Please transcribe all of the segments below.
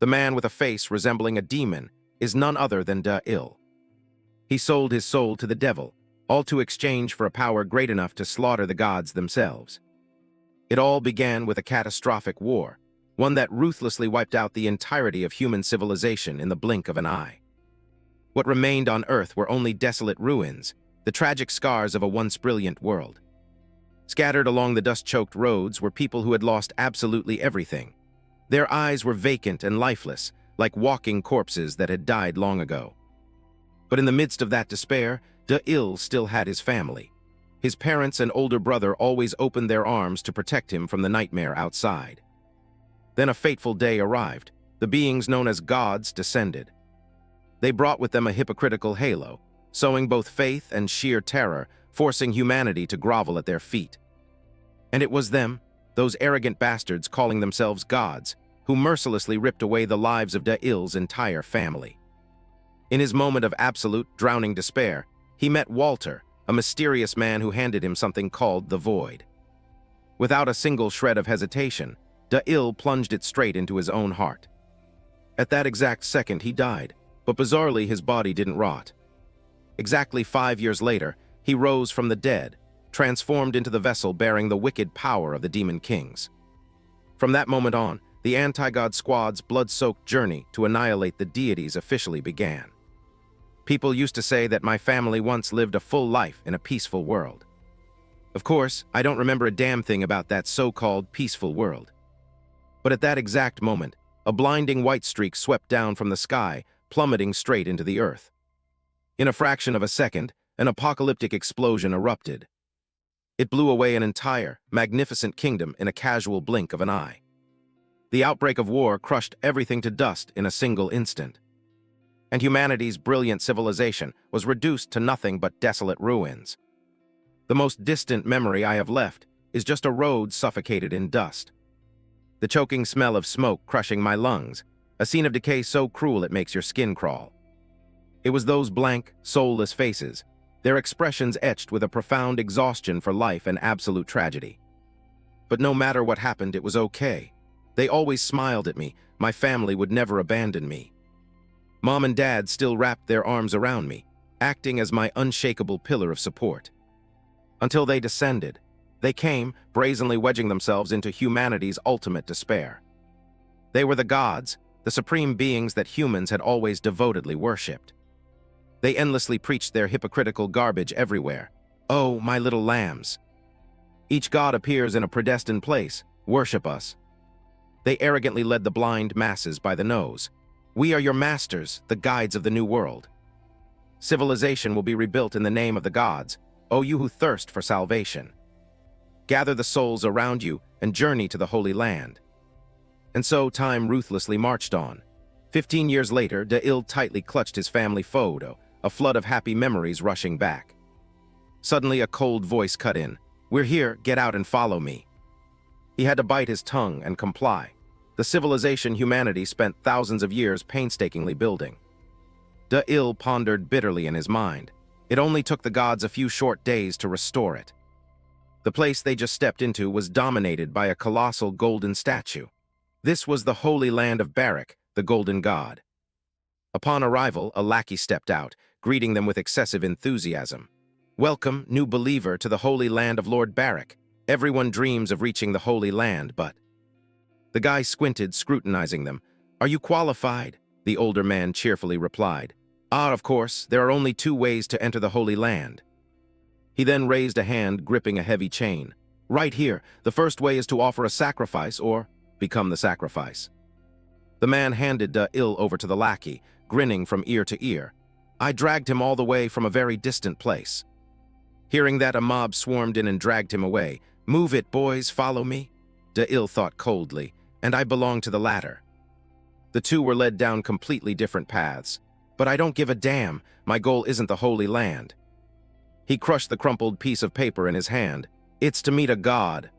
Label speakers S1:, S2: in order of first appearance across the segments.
S1: The man with a face resembling a demon is none other than Da-il. He sold his soul to the devil, all to exchange for a power great enough to slaughter the gods themselves. It all began with a catastrophic war, one that ruthlessly wiped out the entirety of human civilization in the blink of an eye. What remained on Earth were only desolate ruins, the tragic scars of a once brilliant world. Scattered along the dust-choked roads were people who had lost absolutely everything. Their eyes were vacant and lifeless, like walking corpses that had died long ago. But in the midst of that despair, Da-il still had his family. His parents and older brother always opened their arms to protect him from the nightmare outside. Then a fateful day arrived. The beings known as gods descended. They brought with them a hypocritical halo, sowing both faith and sheer terror, forcing humanity to grovel at their feet. And it was them, those arrogant bastards calling themselves gods, who mercilessly ripped away the lives of Da-il's entire family. In his moment of absolute, drowning despair, he met Walter, a mysterious man who handed him something called the Void. Without a single shred of hesitation, Da-il plunged it straight into his own heart. At that exact second, he died, but bizarrely his body didn't rot. Exactly 5 years later, he rose from the dead, transformed into the vessel bearing the wicked power of the Demon Kings. From that moment on, the anti-god squad's blood-soaked journey to annihilate the deities officially began. People used to say that my family once lived a full life in a peaceful world. Of course, I don't remember a damn thing about that so-called peaceful world. But at that exact moment, a blinding white streak swept down from the sky, plummeting straight into the earth. In a fraction of a second, an apocalyptic explosion erupted. It blew away an entire, magnificent kingdom in a casual blink of an eye. The outbreak of war crushed everything to dust in a single instant. And humanity's brilliant civilization was reduced to nothing but desolate ruins. The most distant memory I have left is just a road suffocated in dust. The choking smell of smoke crushing my lungs, a scene of decay so cruel it makes your skin crawl. It was those blank, soulless faces, their expressions etched with a profound exhaustion for life and absolute tragedy. But no matter what happened, it was okay. They always smiled at me. My family would never abandon me. Mom and Dad still wrapped their arms around me, acting as my unshakable pillar of support. Until they descended. They came, brazenly wedging themselves into humanity's ultimate despair. They were the gods, the supreme beings that humans had always devotedly worshipped. They endlessly preached their hypocritical garbage everywhere. Oh, my little lambs. Each god appears in a predestined place. Worship us. They arrogantly led the blind masses by the nose. We are your masters, the guides of the new world. Civilization will be rebuilt in the name of the gods, O you who thirst for salvation. Gather the souls around you and journey to the Holy Land. And so time ruthlessly marched on. 15 years later, Da-il tightly clutched his family photo, a flood of happy memories rushing back. Suddenly a cold voice cut in. We're here, get out and follow me. He had to bite his tongue and comply. The civilization humanity spent thousands of years painstakingly building. Da-il pondered bitterly in his mind. It only took the gods a few short days to restore it. The place they just stepped into was dominated by a colossal golden statue. This was the Holy Land of Barak, the golden god. Upon arrival, a lackey stepped out, greeting them with excessive enthusiasm. Welcome, new believer, to the Holy Land of Lord Barak. Everyone dreams of reaching the Holy Land, but... The guy squinted, scrutinizing them. Are you qualified? The older man cheerfully replied. Ah, of course, there are only 2 ways to enter the Holy Land. He then raised a hand, gripping a heavy chain. Right here, the first way is to offer a sacrifice or become the sacrifice. The man handed Da-il over to the lackey, grinning from ear to ear. I dragged him all the way from a very distant place. Hearing that, a mob swarmed in and dragged him away. Move it, boys, follow me. Da-il thought coldly, and I belong to the latter. The two were led down completely different paths. But I don't give a damn. My goal isn't the Holy Land. He crushed the crumpled piece of paper in his hand. It's to meet a god.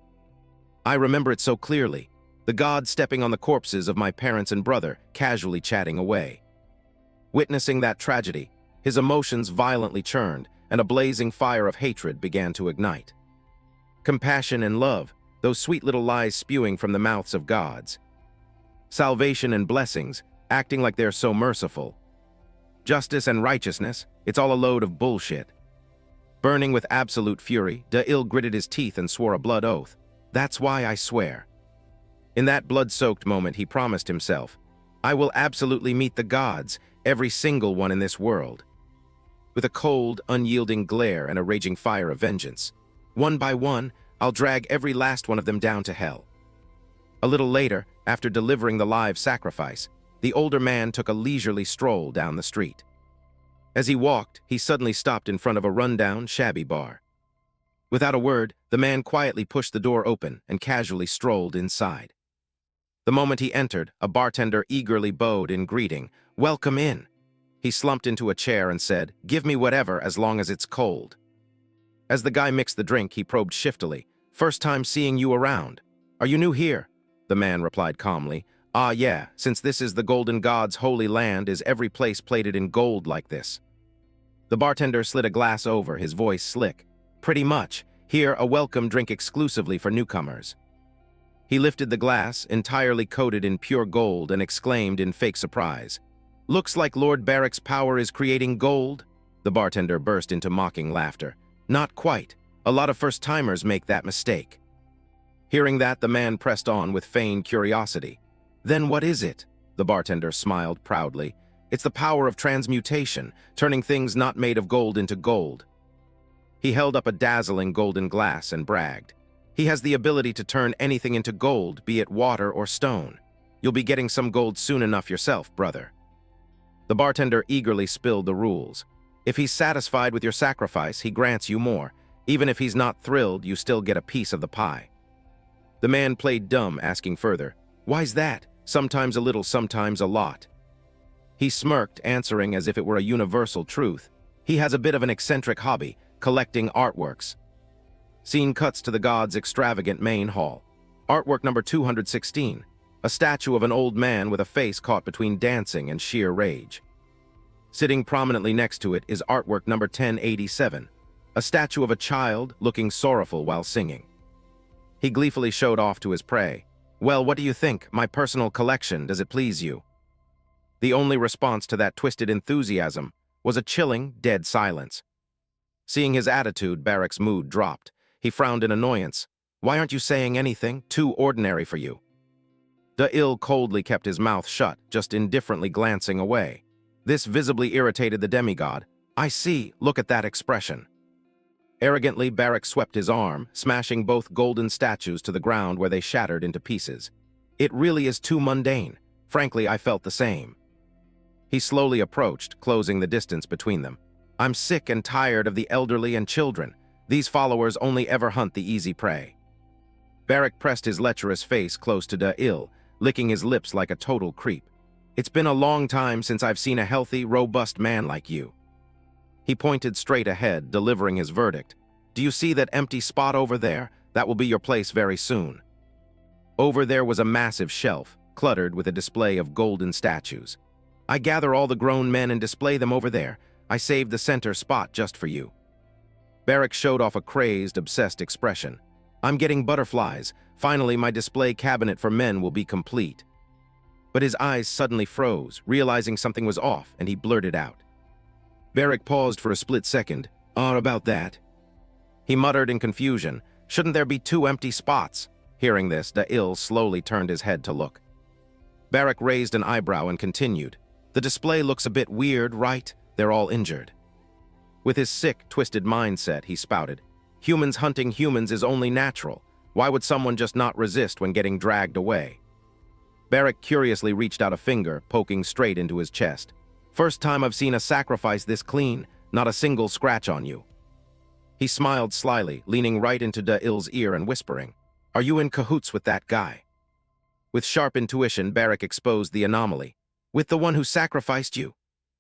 S1: I remember it so clearly. The god stepping on the corpses of my parents and brother, casually chatting away. Witnessing that tragedy, his emotions violently churned, and a blazing fire of hatred began to ignite. Compassion and love, those sweet little lies spewing from the mouths of gods. salvation and blessings, acting like they're so merciful. Justice and righteousness, it's all a load of bullshit. Burning with absolute fury, Da-il gritted his teeth and swore a blood oath. That's why I swear. In that blood-soaked moment, he promised himself, I will absolutely meet the gods, every single one in this world. With a cold, unyielding glare and a raging fire of vengeance. One by one, I'll drag every last one of them down to hell. A little later, after delivering the live sacrifice, the older man took a leisurely stroll down the street. As he walked, he suddenly stopped in front of a rundown, shabby bar. Without a word, the man quietly pushed the door open and casually strolled inside. The moment he entered, a bartender eagerly bowed in greeting. Welcome in. He slumped into a chair and said, Give me whatever as long as it's cold. As the guy mixed the drink, he probed shiftily. First time seeing you around. Are you new here? The man replied calmly. Ah, yeah, since this is the Golden God's holy land, is every place plated in gold like this? The bartender slid a glass over, his voice slick. Pretty much. Here, a welcome drink exclusively for newcomers. He lifted the glass, entirely coated in pure gold, and exclaimed in fake surprise. Looks like Lord Barrick's power is creating gold? The bartender burst into mocking laughter. Not quite. A lot of first-timers make that mistake. Hearing that, the man pressed on with feigned curiosity. Then what is it? The bartender smiled proudly. It's the power of transmutation, turning things not made of gold into gold. He held up a dazzling golden glass and bragged. He has the ability to turn anything into gold, be it water or stone. You'll be getting some gold soon enough yourself, brother. The bartender eagerly spilled the rules. If he's satisfied with your sacrifice, he grants you more. Even if he's not thrilled, you still get a piece of the pie. The man played dumb, asking further, Why's that? Sometimes a little, sometimes a lot. He smirked, answering as if it were a universal truth. He has a bit of an eccentric hobby, collecting artworks. Scene cuts to the god's extravagant main hall. Artwork number 216, a statue of an old man with a face caught between dancing and sheer rage. Sitting prominently next to it is artwork number 1087, a statue of a child looking sorrowful while singing. He gleefully showed off to his prey. Well, what do you think? My personal collection, does it please you? The only response to that twisted enthusiasm was a chilling, dead silence. Seeing his attitude, Barrick's mood dropped. He frowned in annoyance. Why aren't you saying anything? Too ordinary for you. Da-il coldly kept his mouth shut, just indifferently glancing away. This visibly irritated the demigod. I see, look at that expression. Arrogantly, Barrick swept his arm, smashing both golden statues to the ground where they shattered into pieces. It really is too mundane. Frankly, I felt the same. He slowly approached, closing the distance between them. I'm sick and tired of the elderly and children. These followers only ever hunt the easy prey. Barrick pressed his lecherous face close to Da-il, licking his lips like a total creep. It's been a long time since I've seen a healthy, robust man like you. He pointed straight ahead, delivering his verdict. Do you see that empty spot over there? That will be your place very soon. Over there was a massive shelf, cluttered with a display of golden statues. I gather all the grown men and display them over there. I saved the center spot just for you. Barrick showed off a crazed, obsessed expression. I'm getting butterflies. Finally, my display cabinet for men will be complete. But his eyes suddenly froze, realizing something was off, and he blurted out. Barrick paused for a split second. About that. He muttered in confusion. Shouldn't there be 2 empty spots? Hearing this, Da-il slowly turned his head to look. Barrick raised an eyebrow and continued. The display looks a bit weird, right? They're all injured. With his sick, twisted mindset, he spouted, Humans hunting humans is only natural. Why would someone just not resist when getting dragged away? Barrick curiously reached out a finger, poking straight into his chest. First time I've seen a sacrifice this clean, not a single scratch on you. He smiled slyly, leaning right into Da-il's ear and whispering, Are you in cahoots with that guy? With sharp intuition, Barrick exposed the anomaly. With the one who sacrificed you?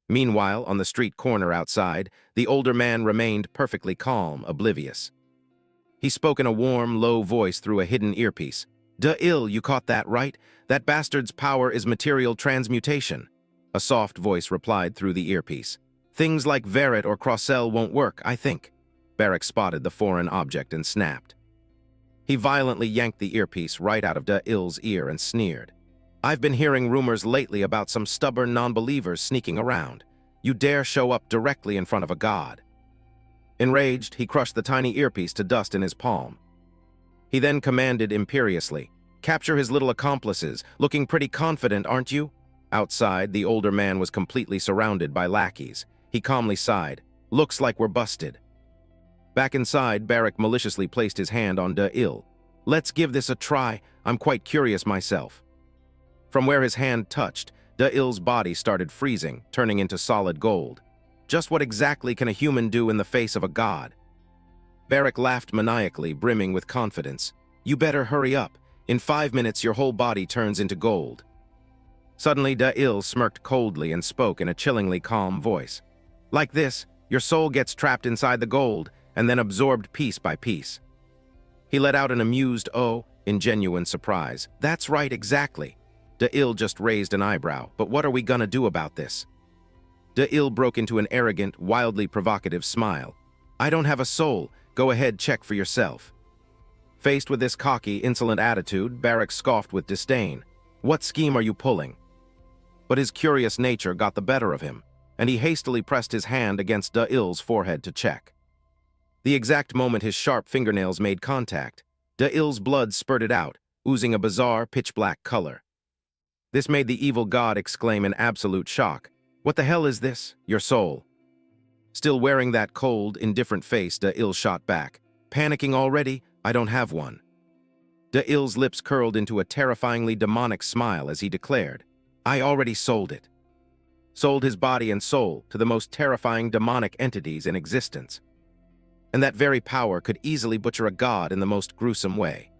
S1: Meanwhile, on the street corner outside, the older man remained perfectly calm, oblivious. He spoke in a warm, low voice through a hidden earpiece. Da-il, you caught that right? That bastard's power is material transmutation. A soft voice replied through the earpiece. Things like Verit or Crossell won't work, I think. Barrick spotted the foreign object and snapped. He violently yanked the earpiece right out of Da-il's ear and sneered. I've been hearing rumors lately about some stubborn non-believers sneaking around. You dare show up directly in front of a god." Enraged, he crushed the tiny earpiece to dust in his palm. He then commanded imperiously, "Capture his little accomplices. Looking pretty confident, aren't you?" Outside, the older man was completely surrounded by lackeys. He calmly sighed. "Looks like we're busted." Back inside, Barak maliciously placed his hand on De-Il. "Let's give this a try. I'm quite curious myself." From where his hand touched, De-Il's body started freezing, turning into solid gold. Just what exactly can a human do in the face of a god? Barak laughed maniacally, brimming with confidence. "You better hurry up. In 5 minutes, your whole body turns into gold." Suddenly, De-Il smirked coldly and spoke in a chillingly calm voice. "Like this, your soul gets trapped inside the gold and then absorbed piece by piece." He let out an amused "oh" in genuine surprise. "That's right, exactly." De-Il just raised an eyebrow. "But what are we gonna do about this?" De-Il broke into an arrogant, wildly provocative smile. "I don't have a soul. Go ahead, check for yourself." Faced with this cocky, insolent attitude, Barak scoffed with disdain. "What scheme are you pulling?" But his curious nature got the better of him, and he hastily pressed his hand against De-Il's forehead to check. The exact moment his sharp fingernails made contact, De-Il's blood spurted out, oozing a bizarre, pitch-black color. This made the evil god exclaim in absolute shock. "What the hell is this? Your soul?" Still wearing that cold, indifferent face, De-Il shot back. "Panicking already? I don't have one." De-Il's lips curled into a terrifyingly demonic smile as he declared, "I already sold it." Sold his body and soul to the most terrifying demonic entities in existence. And that very power could easily butcher a god in the most gruesome way.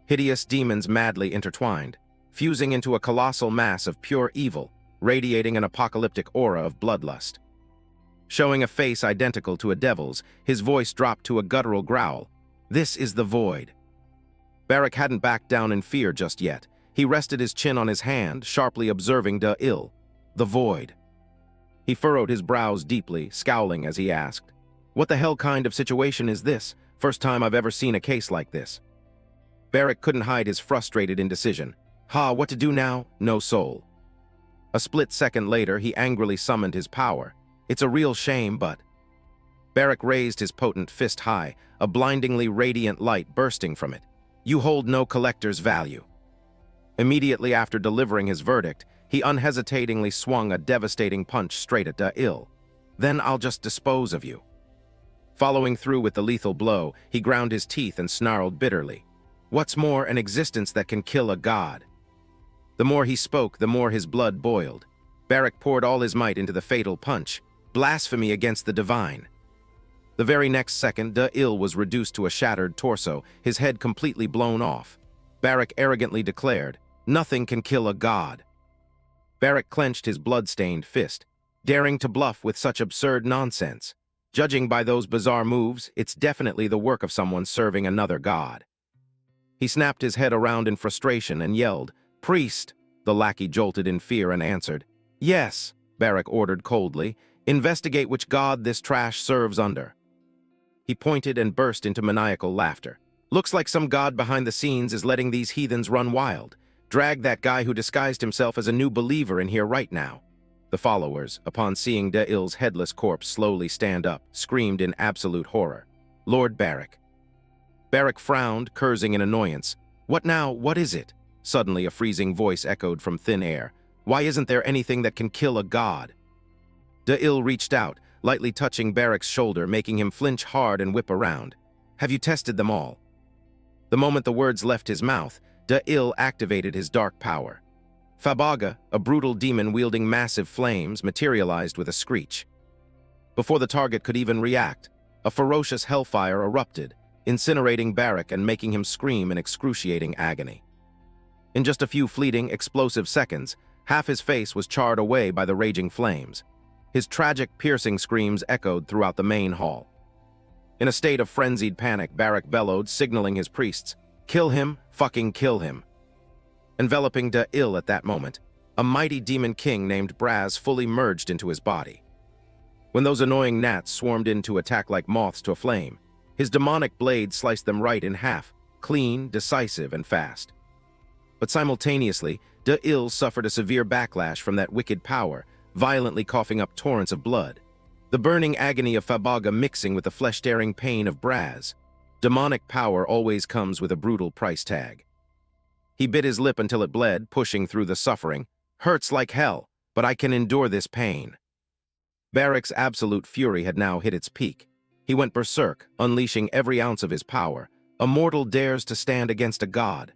S1: Hideous demons madly intertwined, fusing into a colossal mass of pure evil, radiating an apocalyptic aura of bloodlust. Showing a face identical to a devil's, his voice dropped to a guttural growl. "This is the void." Barak hadn't backed down in fear just yet. He rested his chin on his hand, sharply observing De-Il. "The void." He furrowed his brows deeply, scowling as he asked, "What the hell kind of situation is this? First time I've ever seen a case like this." Barak couldn't hide his frustrated indecision. What to do now? No soul. A split second later, he angrily summoned his power. "It's a real shame, but..." Barak raised his potent fist high, a blindingly radiant light bursting from it. "You hold no collector's value." Immediately after delivering his verdict, he unhesitatingly swung a devastating punch straight at De-Il. "Then I'll just dispose of you." Following through with the lethal blow, he ground his teeth and snarled bitterly. "What's more, an existence that can kill a god?" The more he spoke, the more his blood boiled. Barak poured all his might into the fatal punch. Blasphemy against the divine. The very next second, De-Il was reduced to a shattered torso, his head completely blown off. Barak arrogantly declared, "Nothing can kill a god." Barak clenched his blood-stained fist, daring to bluff with such absurd nonsense. Judging by those bizarre moves, it's definitely the work of someone serving another god. He snapped his head around in frustration and yelled, "Priest!" The lackey jolted in fear and answered. "Yes," Barak ordered coldly. "Investigate which god this trash serves under." He pointed and burst into maniacal laughter. "Looks like some god behind the scenes is letting these heathens run wild. Drag that guy who disguised himself as a new believer in here right now." The followers, upon seeing De-Il's headless corpse slowly stand up, screamed in absolute horror. "Lord Barak." Barak frowned, cursing in annoyance. "What now? What is it?" Suddenly a freezing voice echoed from thin air. "Why isn't there anything that can kill a god?" De-Il reached out, lightly touching Barak's shoulder, making him flinch hard and whip around. "Have you tested them all?" The moment the words left his mouth, De-Il activated his dark power. Fabaga, a brutal demon wielding massive flames, materialized with a screech. Before the target could even react, a ferocious hellfire erupted, incinerating Barak and making him scream in excruciating agony. In just a few fleeting, explosive seconds, half his face was charred away by the raging flames. His tragic, piercing screams echoed throughout the main hall. In a state of frenzied panic, Barak bellowed, signaling his priests, "Kill him, fucking kill him." Enveloping De-Il at that moment, a mighty demon king named Braz fully merged into his body. When those annoying gnats swarmed in to attack like moths to a flame, his demonic blade sliced them right in half, clean, decisive, and fast. But simultaneously, Da-il suffered a severe backlash from that wicked power, violently coughing up torrents of blood. The burning agony of Fabaga mixing with the flesh-tearing pain of Braz. Demonic power always comes with a brutal price tag. He bit his lip until it bled, pushing through the suffering. Hurts like hell, but I can endure this pain. Barak's absolute fury had now hit its peak. He went berserk, unleashing every ounce of his power. A mortal dares to stand against a god.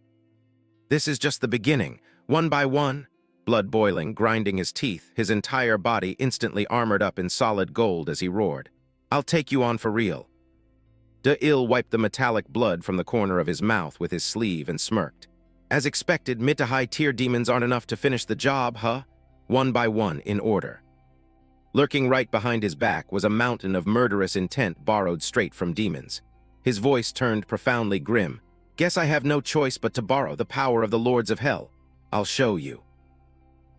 S1: This is just the beginning. One by one, blood boiling, grinding his teeth, his entire body instantly armored up in solid gold as he roared. I'll take you on for real. Da-il wiped the metallic blood from the corner of his mouth with his sleeve and smirked. As expected, mid to high tier demons aren't enough to finish the job, huh? One by one, in order. Lurking right behind his back was a mountain of murderous intent borrowed straight from demons. His voice turned profoundly grim. Guess I have no choice but to borrow the power of the lords of hell. I'll show you.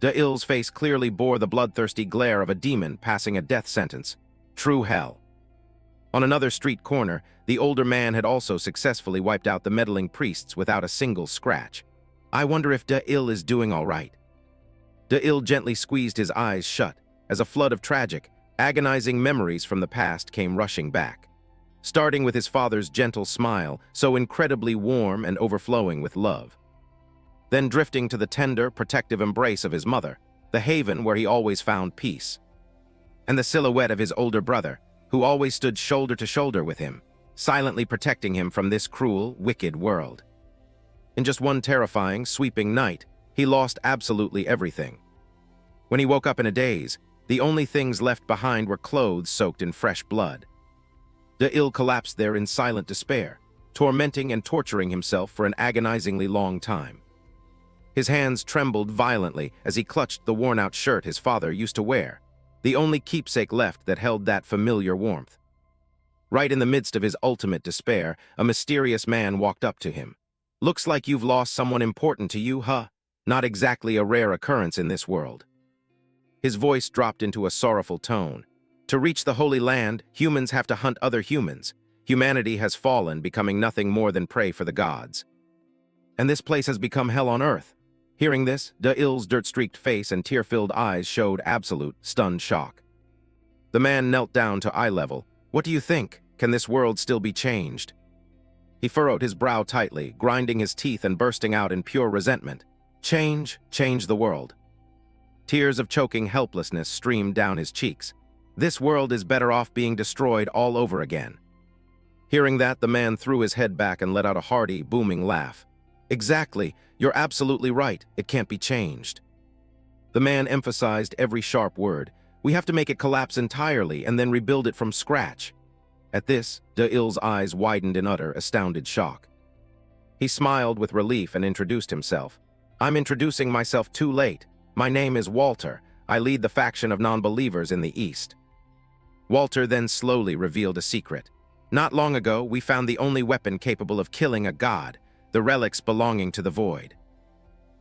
S1: Da-il's face clearly bore the bloodthirsty glare of a demon passing a death sentence. True hell. On another street corner, the older man had also successfully wiped out the meddling priests without a single scratch. I wonder if Da-il is doing all right. Da-il gently squeezed his eyes shut, as a flood of tragic, agonizing memories from the past came rushing back. Starting with his father's gentle smile, so incredibly warm and overflowing with love. Then drifting to the tender, protective embrace of his mother, the haven where he always found peace. And the silhouette of his older brother, who always stood shoulder to shoulder with him, silently protecting him from this cruel, wicked world. In just one terrifying, sweeping night, he lost absolutely everything. When he woke up in a daze, the only things left behind were clothes soaked in fresh blood. Da-il collapsed there in silent despair, tormenting and torturing himself for an agonizingly long time. His hands trembled violently as he clutched the worn-out shirt his father used to wear, the only keepsake left that held that familiar warmth. Right in the midst of his ultimate despair, a mysterious man walked up to him. Looks like you've lost someone important to you, huh? Not exactly a rare occurrence in this world. His voice dropped into a sorrowful tone. To reach the Holy Land, humans have to hunt other humans. Humanity has fallen, becoming nothing more than prey for the gods. And this place has become hell on earth. Hearing this, Da-il's dirt-streaked face and tear-filled eyes showed absolute, stunned shock. The man knelt down to eye level. What do you think? Can this world still be changed? He furrowed his brow tightly, grinding his teeth and bursting out in pure resentment. Change the world. Tears of choking helplessness streamed down his cheeks. This world is better off being destroyed all over again. Hearing that, the man threw his head back and let out a hearty, booming laugh. Exactly, you're absolutely right, it can't be changed. The man emphasized every sharp word. We have to make it collapse entirely and then rebuild it from scratch. At this, Da-il's eyes widened in utter, astounded shock. He smiled with relief and introduced himself. I'm introducing myself too late. My name is Walter. I lead the faction of non-believers in the East. Walter then slowly revealed a secret. Not long ago, we found the only weapon capable of killing a god, the relics belonging to the void.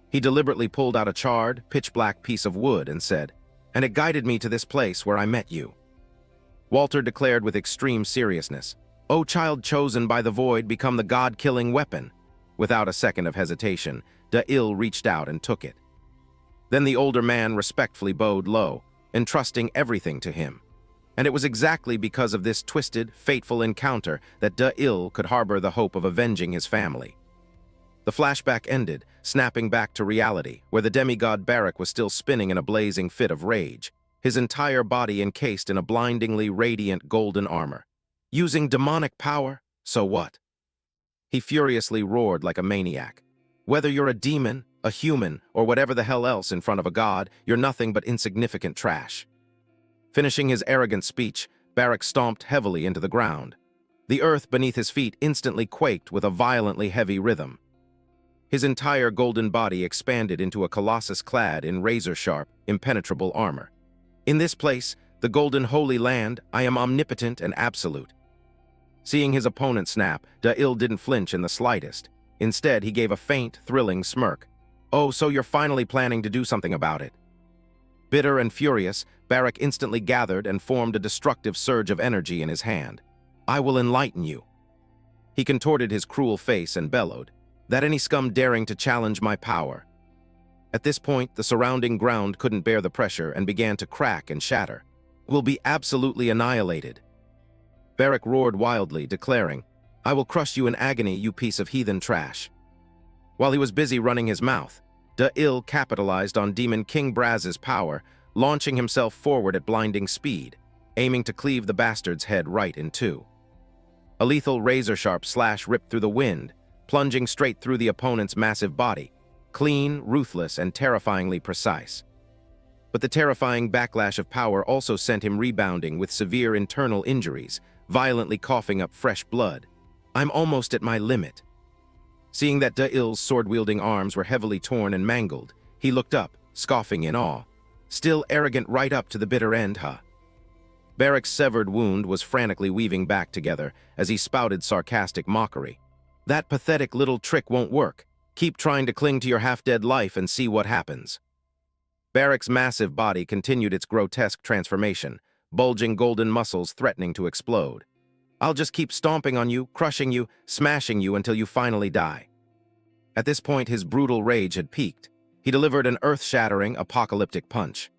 S1: He deliberately pulled out a charred, pitch-black piece of wood and said, and it guided me to this place where I met you. Walter declared with extreme seriousness, O child chosen by the void, become the god-killing weapon. Without a second of hesitation, Da-il reached out and took it. Then the older man respectfully bowed low, entrusting everything to him. And it was exactly because of this twisted, fateful encounter that Da-il could harbor the hope of avenging his family. The flashback ended, snapping back to reality, where the demigod Barak was still spinning in a blazing fit of rage, his entire body encased in a blindingly radiant golden armor. Using demonic power? So what? He furiously roared like a maniac. Whether you're a demon, a human, or whatever the hell else in front of a god, you're nothing but insignificant trash. Finishing his arrogant speech, Barak stomped heavily into the ground. The earth beneath his feet instantly quaked with a violently heavy rhythm. His entire golden body expanded into a colossus clad in razor-sharp, impenetrable armor. In this place, the golden holy land, I am omnipotent and absolute. Seeing his opponent snap, Da-il didn't flinch in the slightest. Instead, he gave a faint, thrilling smirk. Oh, so you're finally planning to do something about it. Bitter and furious, Barak instantly gathered and formed a destructive surge of energy in his hand. I will enlighten you. He contorted his cruel face and bellowed, that any scum daring to challenge my power. At this point, the surrounding ground couldn't bear the pressure and began to crack and shatter. "We'll be absolutely annihilated." Barak roared wildly, declaring, "I will crush you in agony, you piece of heathen trash." While he was busy running his mouth, Da-Il capitalized on Demon King Braz's power, launching himself forward at blinding speed, aiming to cleave the bastard's head right in two. A lethal razor-sharp slash ripped through the wind, plunging straight through the opponent's massive body, clean, ruthless, and terrifyingly precise. But the terrifying backlash of power also sent him rebounding with severe internal injuries, violently coughing up fresh blood. "I'm almost at my limit." Seeing that Da-Il's sword-wielding arms were heavily torn and mangled, he looked up, scoffing in awe. "Still arrogant right up to the bitter end, huh?" Barak's severed wound was frantically weaving back together as he spouted sarcastic mockery. "That pathetic little trick won't work. Keep trying to cling to your half-dead life and see what happens." Barak's massive body continued its grotesque transformation, bulging golden muscles threatening to explode. "I'll just keep stomping on you, crushing you, smashing you until you finally die." At this point, his brutal rage had peaked. He delivered an earth-shattering, apocalyptic punch.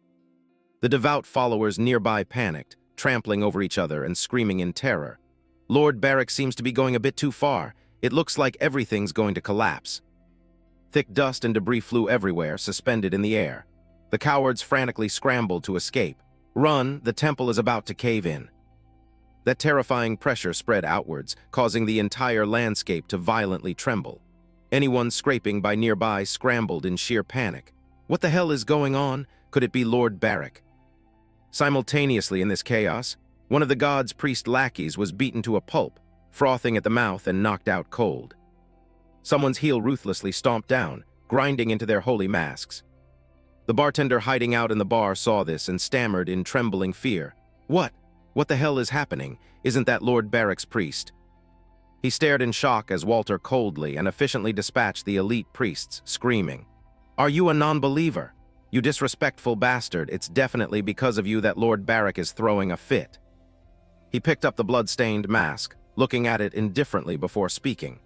S1: The devout followers nearby panicked, trampling over each other and screaming in terror. "Lord Barak seems to be going a bit too far. It looks like everything's going to collapse." Thick dust and debris flew everywhere, suspended in the air. The cowards frantically scrambled to escape. "Run, the temple is about to cave in." That terrifying pressure spread outwards, causing the entire landscape to violently tremble. Anyone scraping by nearby scrambled in sheer panic. What the hell is going on? Could it be Lord Barak? Simultaneously in this chaos, one of the god's priest lackeys was beaten to a pulp, frothing at the mouth and knocked out cold. Someone's heel ruthlessly stomped down, grinding into their holy masks. The bartender hiding out in the bar saw this and stammered in trembling fear. What the hell is happening? Isn't that Lord Barak's priest?" He stared in shock as Walter coldly and efficiently dispatched the elite priests, screaming, "Are you a non-believer? You disrespectful bastard, it's definitely because of you that Lord Barak is throwing a fit." He picked up the blood-stained mask, looking at it indifferently before speaking.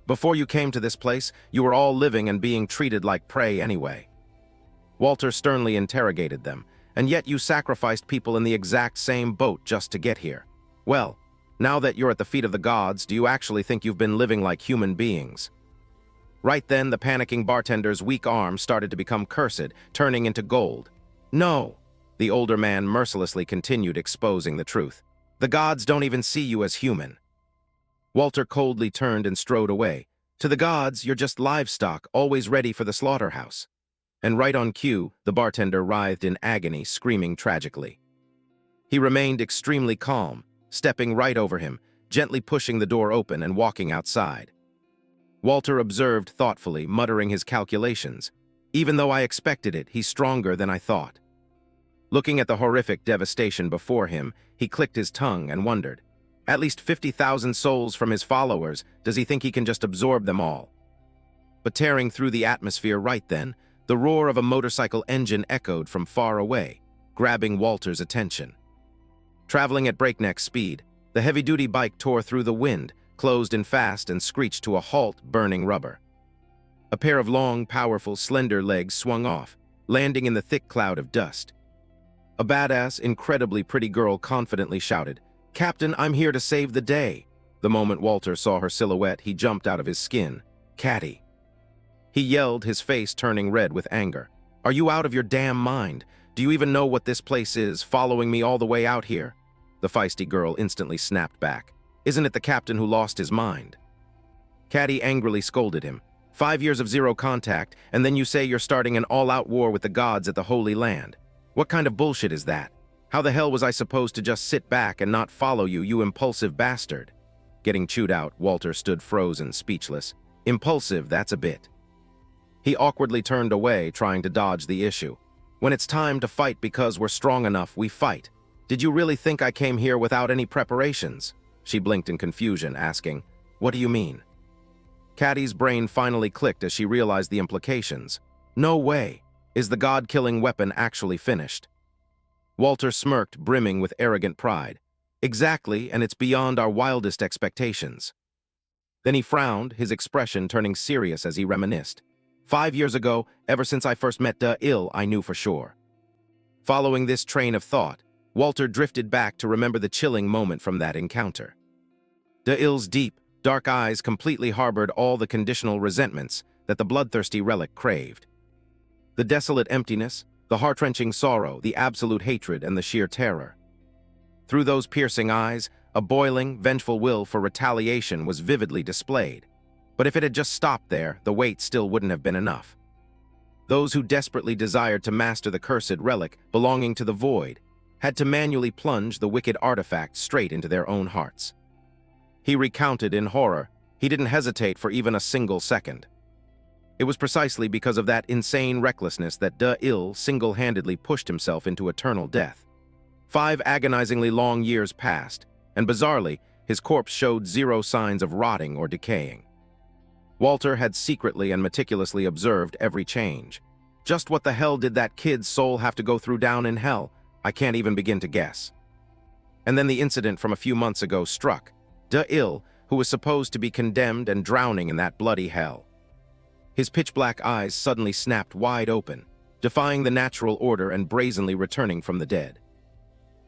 S1: "Before you came to this place, you were all living and being treated like prey anyway." Walter sternly interrogated them, "And yet you sacrificed people in the exact same boat just to get here. Well, now that you're at the feet of the gods, do you actually think you've been living like human beings?" Right then, the panicking bartender's weak arm started to become cursed, turning into gold. "No," the older man mercilessly continued, exposing the truth. "The gods don't even see you as human." Walter coldly turned and strode away. "To the gods, you're just livestock, always ready for the slaughterhouse." And right on cue, the bartender writhed in agony, screaming tragically. He remained extremely calm, stepping right over him, gently pushing the door open and walking outside. Walter observed thoughtfully, muttering his calculations. "Even though I expected it, he's stronger than I thought." Looking at the horrific devastation before him, he clicked his tongue and wondered. At least 50,000 souls from his followers, does he think he can just absorb them all? But tearing through the atmosphere right then, the roar of a motorcycle engine echoed from far away, grabbing Walter's attention. Traveling at breakneck speed, the heavy-duty bike tore through the wind, closed in fast and screeched to a halt, burning rubber. A pair of long, powerful, slender legs swung off, landing in the thick cloud of dust. A badass, incredibly pretty girl confidently shouted, "Captain, I'm here to save the day." The moment Walter saw her silhouette, he jumped out of his skin. "Catty." He yelled, his face turning red with anger. "Are you out of your damn mind? Do you even know what this place is, following me all the way out here?" The feisty girl instantly snapped back. "Isn't it the captain who lost his mind?" Catty angrily scolded him. 5 years of zero contact, and then you say you're starting an all-out war with the gods at the Holy Land. What kind of bullshit is that? How the hell was I supposed to just sit back and not follow you, you impulsive bastard?" Getting chewed out, Walter stood frozen, speechless. Impulsive, that's a bit. He awkwardly turned away, trying to dodge the issue. "When it's time to fight because we're strong enough, we fight. Did you really think I came here without any preparations?" She blinked in confusion, asking, "What do you mean?" Catty's brain finally clicked as she realized the implications. No way! Is the god-killing weapon actually finished? Walter smirked, brimming with arrogant pride. "Exactly, and it's beyond our wildest expectations." Then he frowned, his expression turning serious as he reminisced. 5 years ago, ever since I first met Da-il, I knew for sure. Following this train of thought, Walter drifted back to remember the chilling moment from that encounter. Da-il's deep, dark eyes completely harbored all the conditional resentments that the bloodthirsty relic craved. The desolate emptiness, the heart-wrenching sorrow, the absolute hatred, and the sheer terror. Through those piercing eyes, a boiling, vengeful will for retaliation was vividly displayed. But if it had just stopped there, the wait still wouldn't have been enough. Those who desperately desired to master the cursed relic belonging to the void had to manually plunge the wicked artifact straight into their own hearts. He recounted in horror. He didn't hesitate for even a single second. It was precisely because of that insane recklessness that Da-il single-handedly pushed himself into eternal death. 5 agonizingly long years passed, and bizarrely, his corpse showed zero signs of rotting or decaying. Walter had secretly and meticulously observed every change. Just what the hell did that kid's soul have to go through down in hell? I can't even begin to guess. And then the incident from a few months ago struck. Da-il, who was supposed to be condemned and drowning in that bloody hell. His pitch-black eyes suddenly snapped wide open, defying the natural order and brazenly returning from the dead.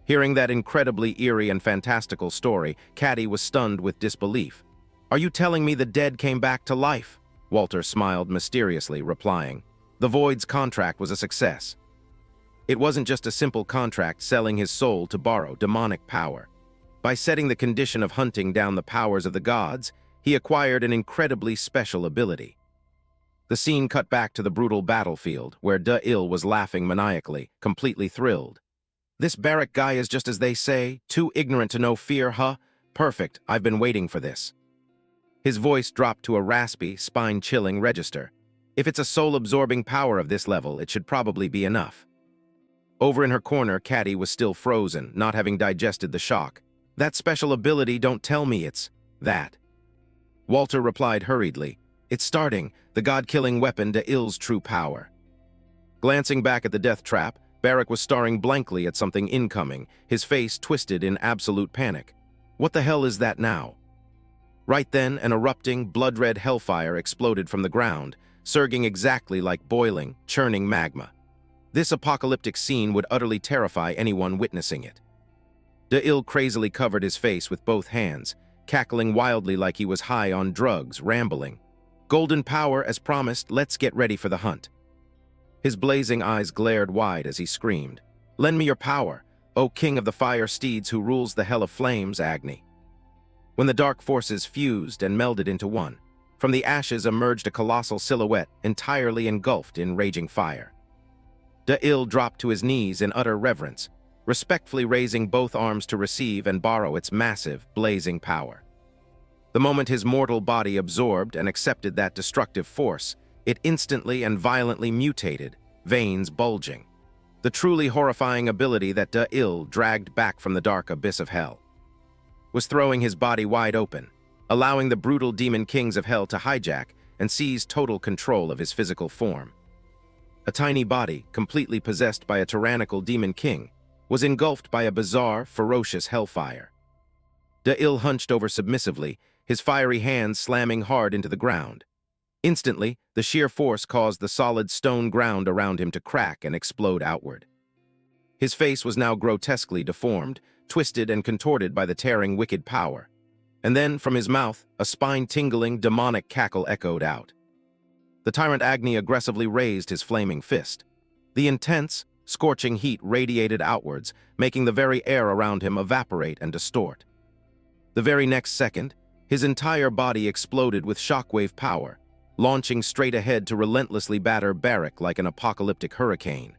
S1: Hearing that incredibly eerie and fantastical story, Caddy was stunned with disbelief. "Are you telling me the dead came back to life?" Walter smiled mysteriously, replying, "The Void's contract was a success." It wasn't just a simple contract selling his soul to borrow demonic power. By setting the condition of hunting down the powers of the gods, he acquired an incredibly special ability. The scene cut back to the brutal battlefield, where Da-il was laughing maniacally, completely thrilled. "This Barrack guy is just as they say, too ignorant to know fear, huh? Perfect, I've been waiting for this." His voice dropped to a raspy, spine-chilling register. If it's a soul-absorbing power of this level, it should probably be enough. Over in her corner, Caddy was still frozen, not having digested the shock. "That special ability, don't tell me it's that." Walter replied hurriedly, "It's starting, the god-killing weapon Da-il's true power." Glancing back at the death trap, Barrack was staring blankly at something incoming, his face twisted in absolute panic. What the hell is that now? Right then, an erupting, blood-red hellfire exploded from the ground, surging exactly like boiling, churning magma. This apocalyptic scene would utterly terrify anyone witnessing it. Da-il crazily covered his face with both hands, cackling wildly like he was high on drugs, rambling. "Golden power, as promised, let's get ready for the hunt." His blazing eyes glared wide as he screamed, "Lend me your power, O king of the fire steeds who rules the hell of flames, Agni." When the dark forces fused and melded into one, from the ashes emerged a colossal silhouette entirely engulfed in raging fire. Da-il dropped to his knees in utter reverence, respectfully raising both arms to receive and borrow its massive, blazing power. The moment his mortal body absorbed and accepted that destructive force, it instantly and violently mutated, veins bulging. The truly horrifying ability that Da-il dragged back from the dark abyss of hell was throwing his body wide open, allowing the brutal demon kings of hell to hijack and seize total control of his physical form. A tiny body, completely possessed by a tyrannical demon king, was engulfed by a bizarre, ferocious hellfire. Da-il hunched over submissively, his fiery hands slamming hard into the ground. Instantly, the sheer force caused the solid stone ground around him to crack and explode outward. His face was now grotesquely deformed, twisted and contorted by the tearing wicked power. And then, from his mouth, a spine-tingling, demonic cackle echoed out. The tyrant Agni aggressively raised his flaming fist. The intense, scorching heat radiated outwards, making the very air around him evaporate and distort. The very next second, his entire body exploded with shockwave power, launching straight ahead to relentlessly batter Barrack like an apocalyptic hurricane.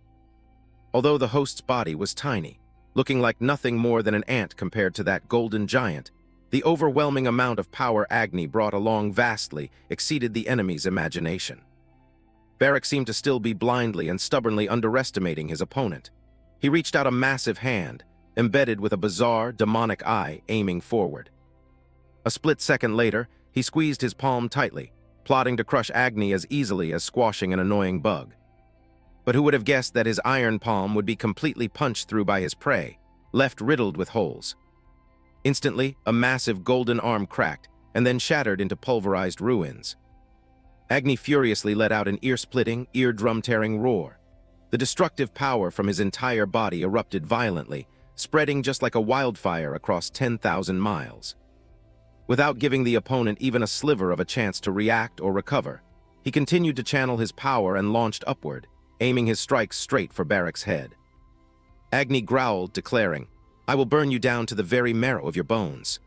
S1: Although the host's body was tiny, looking like nothing more than an ant compared to that golden giant, the overwhelming amount of power Agni brought along vastly exceeded the enemy's imagination. Barrack seemed to still be blindly and stubbornly underestimating his opponent. He reached out a massive hand, embedded with a bizarre, demonic eye aiming forward. A split second later, he squeezed his palm tightly, plotting to crush Agni as easily as squashing an annoying bug. But who would have guessed that his iron palm would be completely punched through by his prey, left riddled with holes. Instantly, a massive golden arm cracked and then shattered into pulverized ruins. Agni furiously let out an ear-splitting, eardrum-tearing roar. The destructive power from his entire body erupted violently, spreading just like a wildfire across 10,000 miles. Without giving the opponent even a sliver of a chance to react or recover, he continued to channel his power and launched upward, aiming his strikes straight for Barak's head. Agni growled, declaring, "I will burn you down to the very marrow of your bones."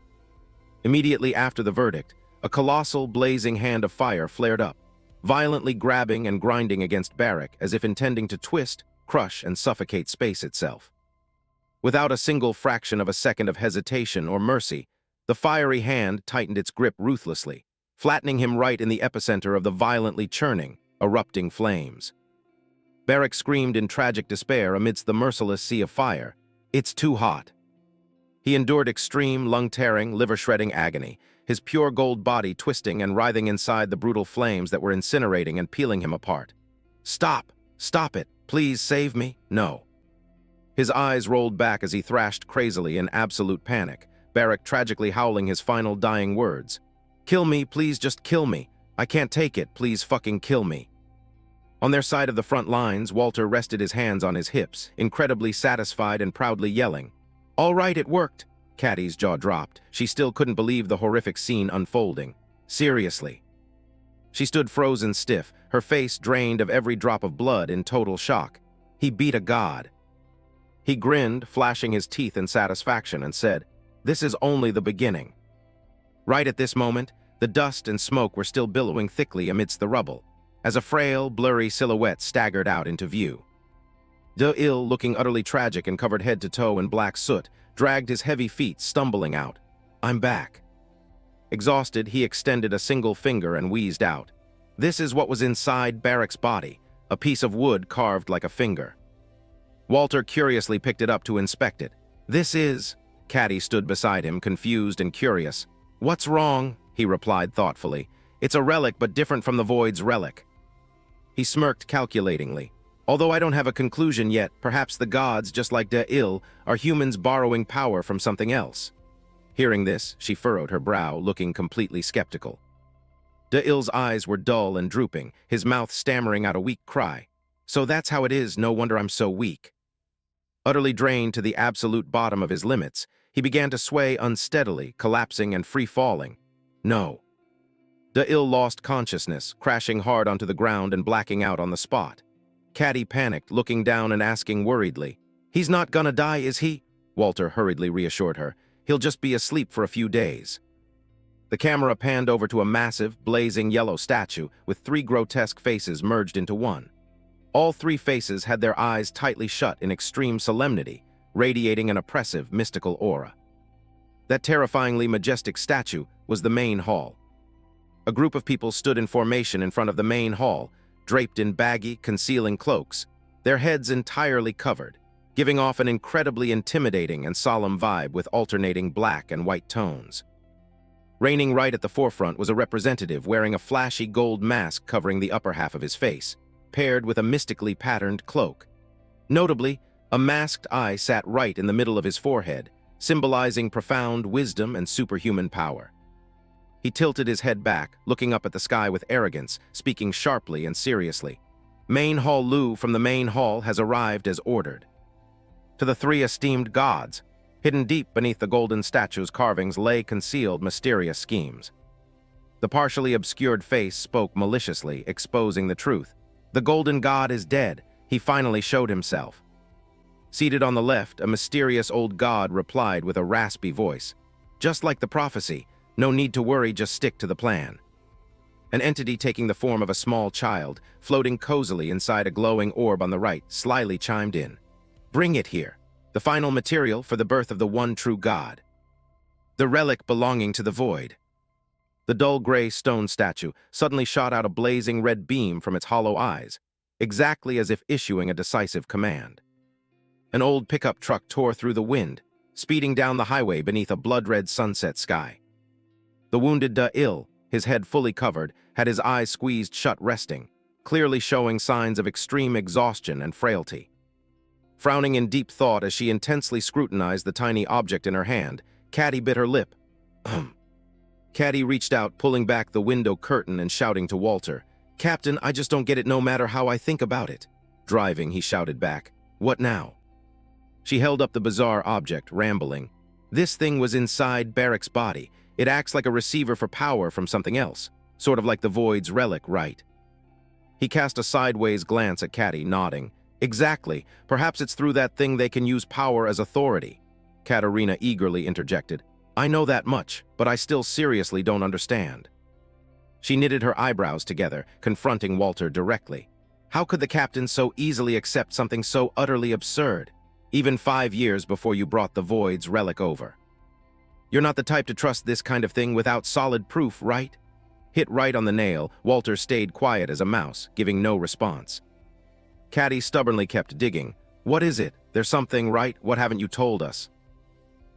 S1: Immediately after the verdict, a colossal, blazing hand of fire flared up, violently grabbing and grinding against Barak as if intending to twist, crush, and suffocate space itself. Without a single fraction of a second of hesitation or mercy, the fiery hand tightened its grip ruthlessly, flattening him right in the epicenter of the violently churning, erupting flames. Barak screamed in tragic despair amidst the merciless sea of fire. "It's too hot." He endured extreme, lung-tearing, liver-shredding agony, his pure gold body twisting and writhing inside the brutal flames that were incinerating and peeling him apart. "Stop! Stop it! Please save me! No!" His eyes rolled back as he thrashed crazily in absolute panic, Barak tragically howling his final dying words. "Kill me, please just kill me. I can't take it, please fucking kill me." On their side of the front lines, Walter rested his hands on his hips, incredibly satisfied and proudly yelling. "All right, it worked." Caddy's jaw dropped. She still couldn't believe the horrific scene unfolding. Seriously. She stood frozen stiff, her face drained of every drop of blood in total shock. He beat a god. He grinned, flashing his teeth in satisfaction, and said, "This is only the beginning." Right at this moment, the dust and smoke were still billowing thickly amidst the rubble, as a frail, blurry silhouette staggered out into view. De-Il, looking utterly tragic and covered head to toe in black soot, dragged his heavy feet, stumbling out. "I'm back." Exhausted, he extended a single finger and wheezed out. This is what was inside Barak's body, a piece of wood carved like a finger. Walter curiously picked it up to inspect it. "This is..." Caddy stood beside him, confused and curious. "What's wrong?" he replied thoughtfully. "It's a relic, but different from the Void's relic." He smirked calculatingly. "Although I don't have a conclusion yet, perhaps the gods, just like De-Il, are humans borrowing power from something else." Hearing this, she furrowed her brow, looking completely skeptical. De-Il's eyes were dull and drooping, his mouth stammering out a weak cry. "So that's how it is, no wonder I'm so weak." Utterly drained to the absolute bottom of his limits, he began to sway unsteadily, collapsing and free-falling. No. De-Il lost consciousness, crashing hard onto the ground and blacking out on the spot. Caddy panicked, looking down and asking worriedly, "He's not gonna die, is he?" Walter hurriedly reassured her. "He'll just be asleep for a few days." The camera panned over to a massive, blazing yellow statue with three grotesque faces merged into one. All three faces had their eyes tightly shut in extreme solemnity, radiating an oppressive, mystical aura. That terrifyingly majestic statue was the main hall. A group of people stood in formation in front of the main hall, draped in baggy, concealing cloaks, their heads entirely covered, giving off an incredibly intimidating and solemn vibe with alternating black and white tones. Reigning right at the forefront was a representative wearing a flashy gold mask covering the upper half of his face, paired with a mystically patterned cloak. Notably, a masked eye sat right in the middle of his forehead, symbolizing profound wisdom and superhuman power. He tilted his head back, looking up at the sky with arrogance, speaking sharply and seriously. "Main Hall Lu from the main hall has arrived as ordered." To the three esteemed gods, hidden deep beneath the golden statue's carvings lay concealed mysterious schemes. The partially obscured face spoke maliciously, exposing the truth. "The golden god is dead. He finally showed himself." Seated on the left, a mysterious old god replied with a raspy voice. "Just like the prophecy, no need to worry, just stick to the plan." An entity taking the form of a small child, floating cozily inside a glowing orb on the right, slyly chimed in. "Bring it here. The final material for the birth of the one true god. The relic belonging to the void." The dull gray stone statue suddenly shot out a blazing red beam from its hollow eyes, exactly as if issuing a decisive command. An old pickup truck tore through the wind, speeding down the highway beneath a blood-red sunset sky. The wounded De-Il, his head fully covered, had his eyes squeezed shut resting, clearly showing signs of extreme exhaustion and frailty. Frowning in deep thought as she intensely scrutinized the tiny object in her hand, Caddy bit her lip. Caddy reached out, pulling back the window curtain and shouting to Walter, Captain, I just don't get it no matter how I think about it. Driving, he shouted back. What now? She held up the bizarre object, rambling. This thing was inside Barrick's body. It acts like a receiver for power from something else, sort of like the Void's relic, right? He cast a sideways glance at Caddy, nodding. Exactly. Perhaps it's through that thing they can use power as authority. Katerina eagerly interjected. I know that much, but I still seriously don't understand. She knitted her eyebrows together, confronting Walter directly. How could the captain so easily accept something so utterly absurd, even 5 years before you brought the Void's relic over? You're not the type to trust this kind of thing without solid proof, right? Hit right on the nail, Walter stayed quiet as a mouse, giving no response. Caddy stubbornly kept digging. What is it? There's something, right? What haven't you told us?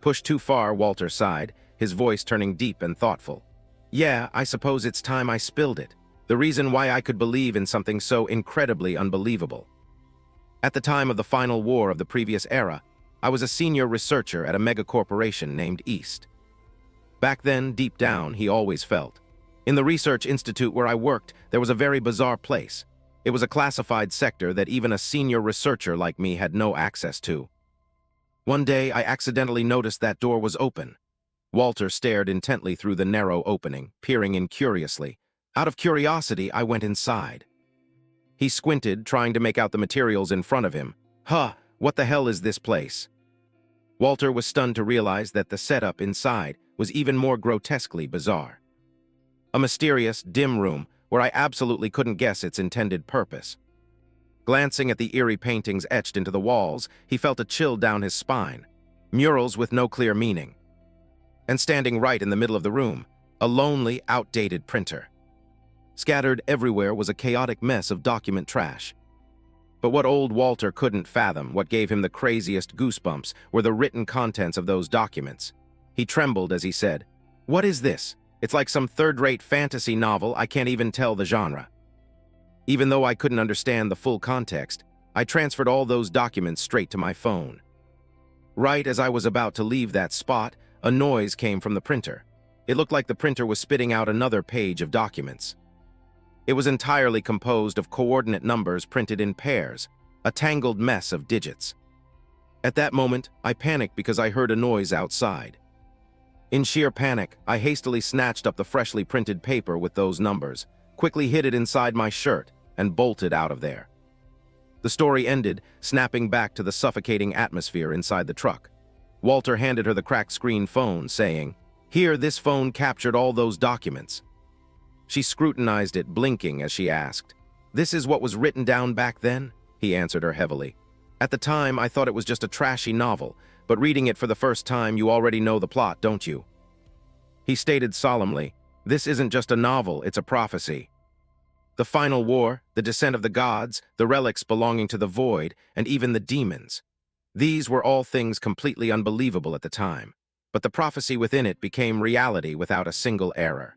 S1: Pushed too far, Walter sighed, his voice turning deep and thoughtful. Yeah, I suppose it's time I spilled it. The reason why I could believe in something so incredibly unbelievable. At the time of the final war of the previous era, I was a senior researcher at a mega corporation named East. Back then, deep down, he always felt. In the research institute where I worked, there was a very bizarre place. It was a classified sector that even a senior researcher like me had no access to. One day, I accidentally noticed that door was open. Walter stared intently through the narrow opening, peering in curiously. Out of curiosity, I went inside. He squinted, trying to make out the materials in front of him. Huh, what the hell is this place? Walter was stunned to realize that the setup inside was even more grotesquely bizarre. A mysterious, dim room where I absolutely couldn't guess its intended purpose. Glancing at the eerie paintings etched into the walls, he felt a chill down his spine. Murals with no clear meaning. And standing right in the middle of the room, a lonely, outdated printer. Scattered everywhere was a chaotic mess of document trash. But what old Walter couldn't fathom, what gave him the craziest goosebumps, were the written contents of those documents. He trembled as he said, "What is this? It's like some third-rate fantasy novel. I can't even tell the genre." Even though I couldn't understand the full context, I transferred all those documents straight to my phone. Right as I was about to leave that spot, a noise came from the printer. It looked like the printer was spitting out another page of documents. It was entirely composed of coordinate numbers printed in pairs, a tangled mess of digits. At that moment, I panicked because I heard a noise outside. In sheer panic, I hastily snatched up the freshly printed paper with those numbers, quickly hid it inside my shirt, and bolted out of there. The story ended, snapping back to the suffocating atmosphere inside the truck. Walter handed her the cracked screen phone, saying, "Here, this phone captured all those documents." She scrutinized it, blinking as she asked, "This is what was written down back then?" He answered her heavily. "At the time, I thought it was just a trashy novel, but reading it for the first time, you already know the plot, don't you?" He stated solemnly, "This isn't just a novel, it's a prophecy. The final war, the descent of the gods, the relics belonging to the void, and even the demons. These were all things completely unbelievable at the time, but the prophecy within it became reality without a single error."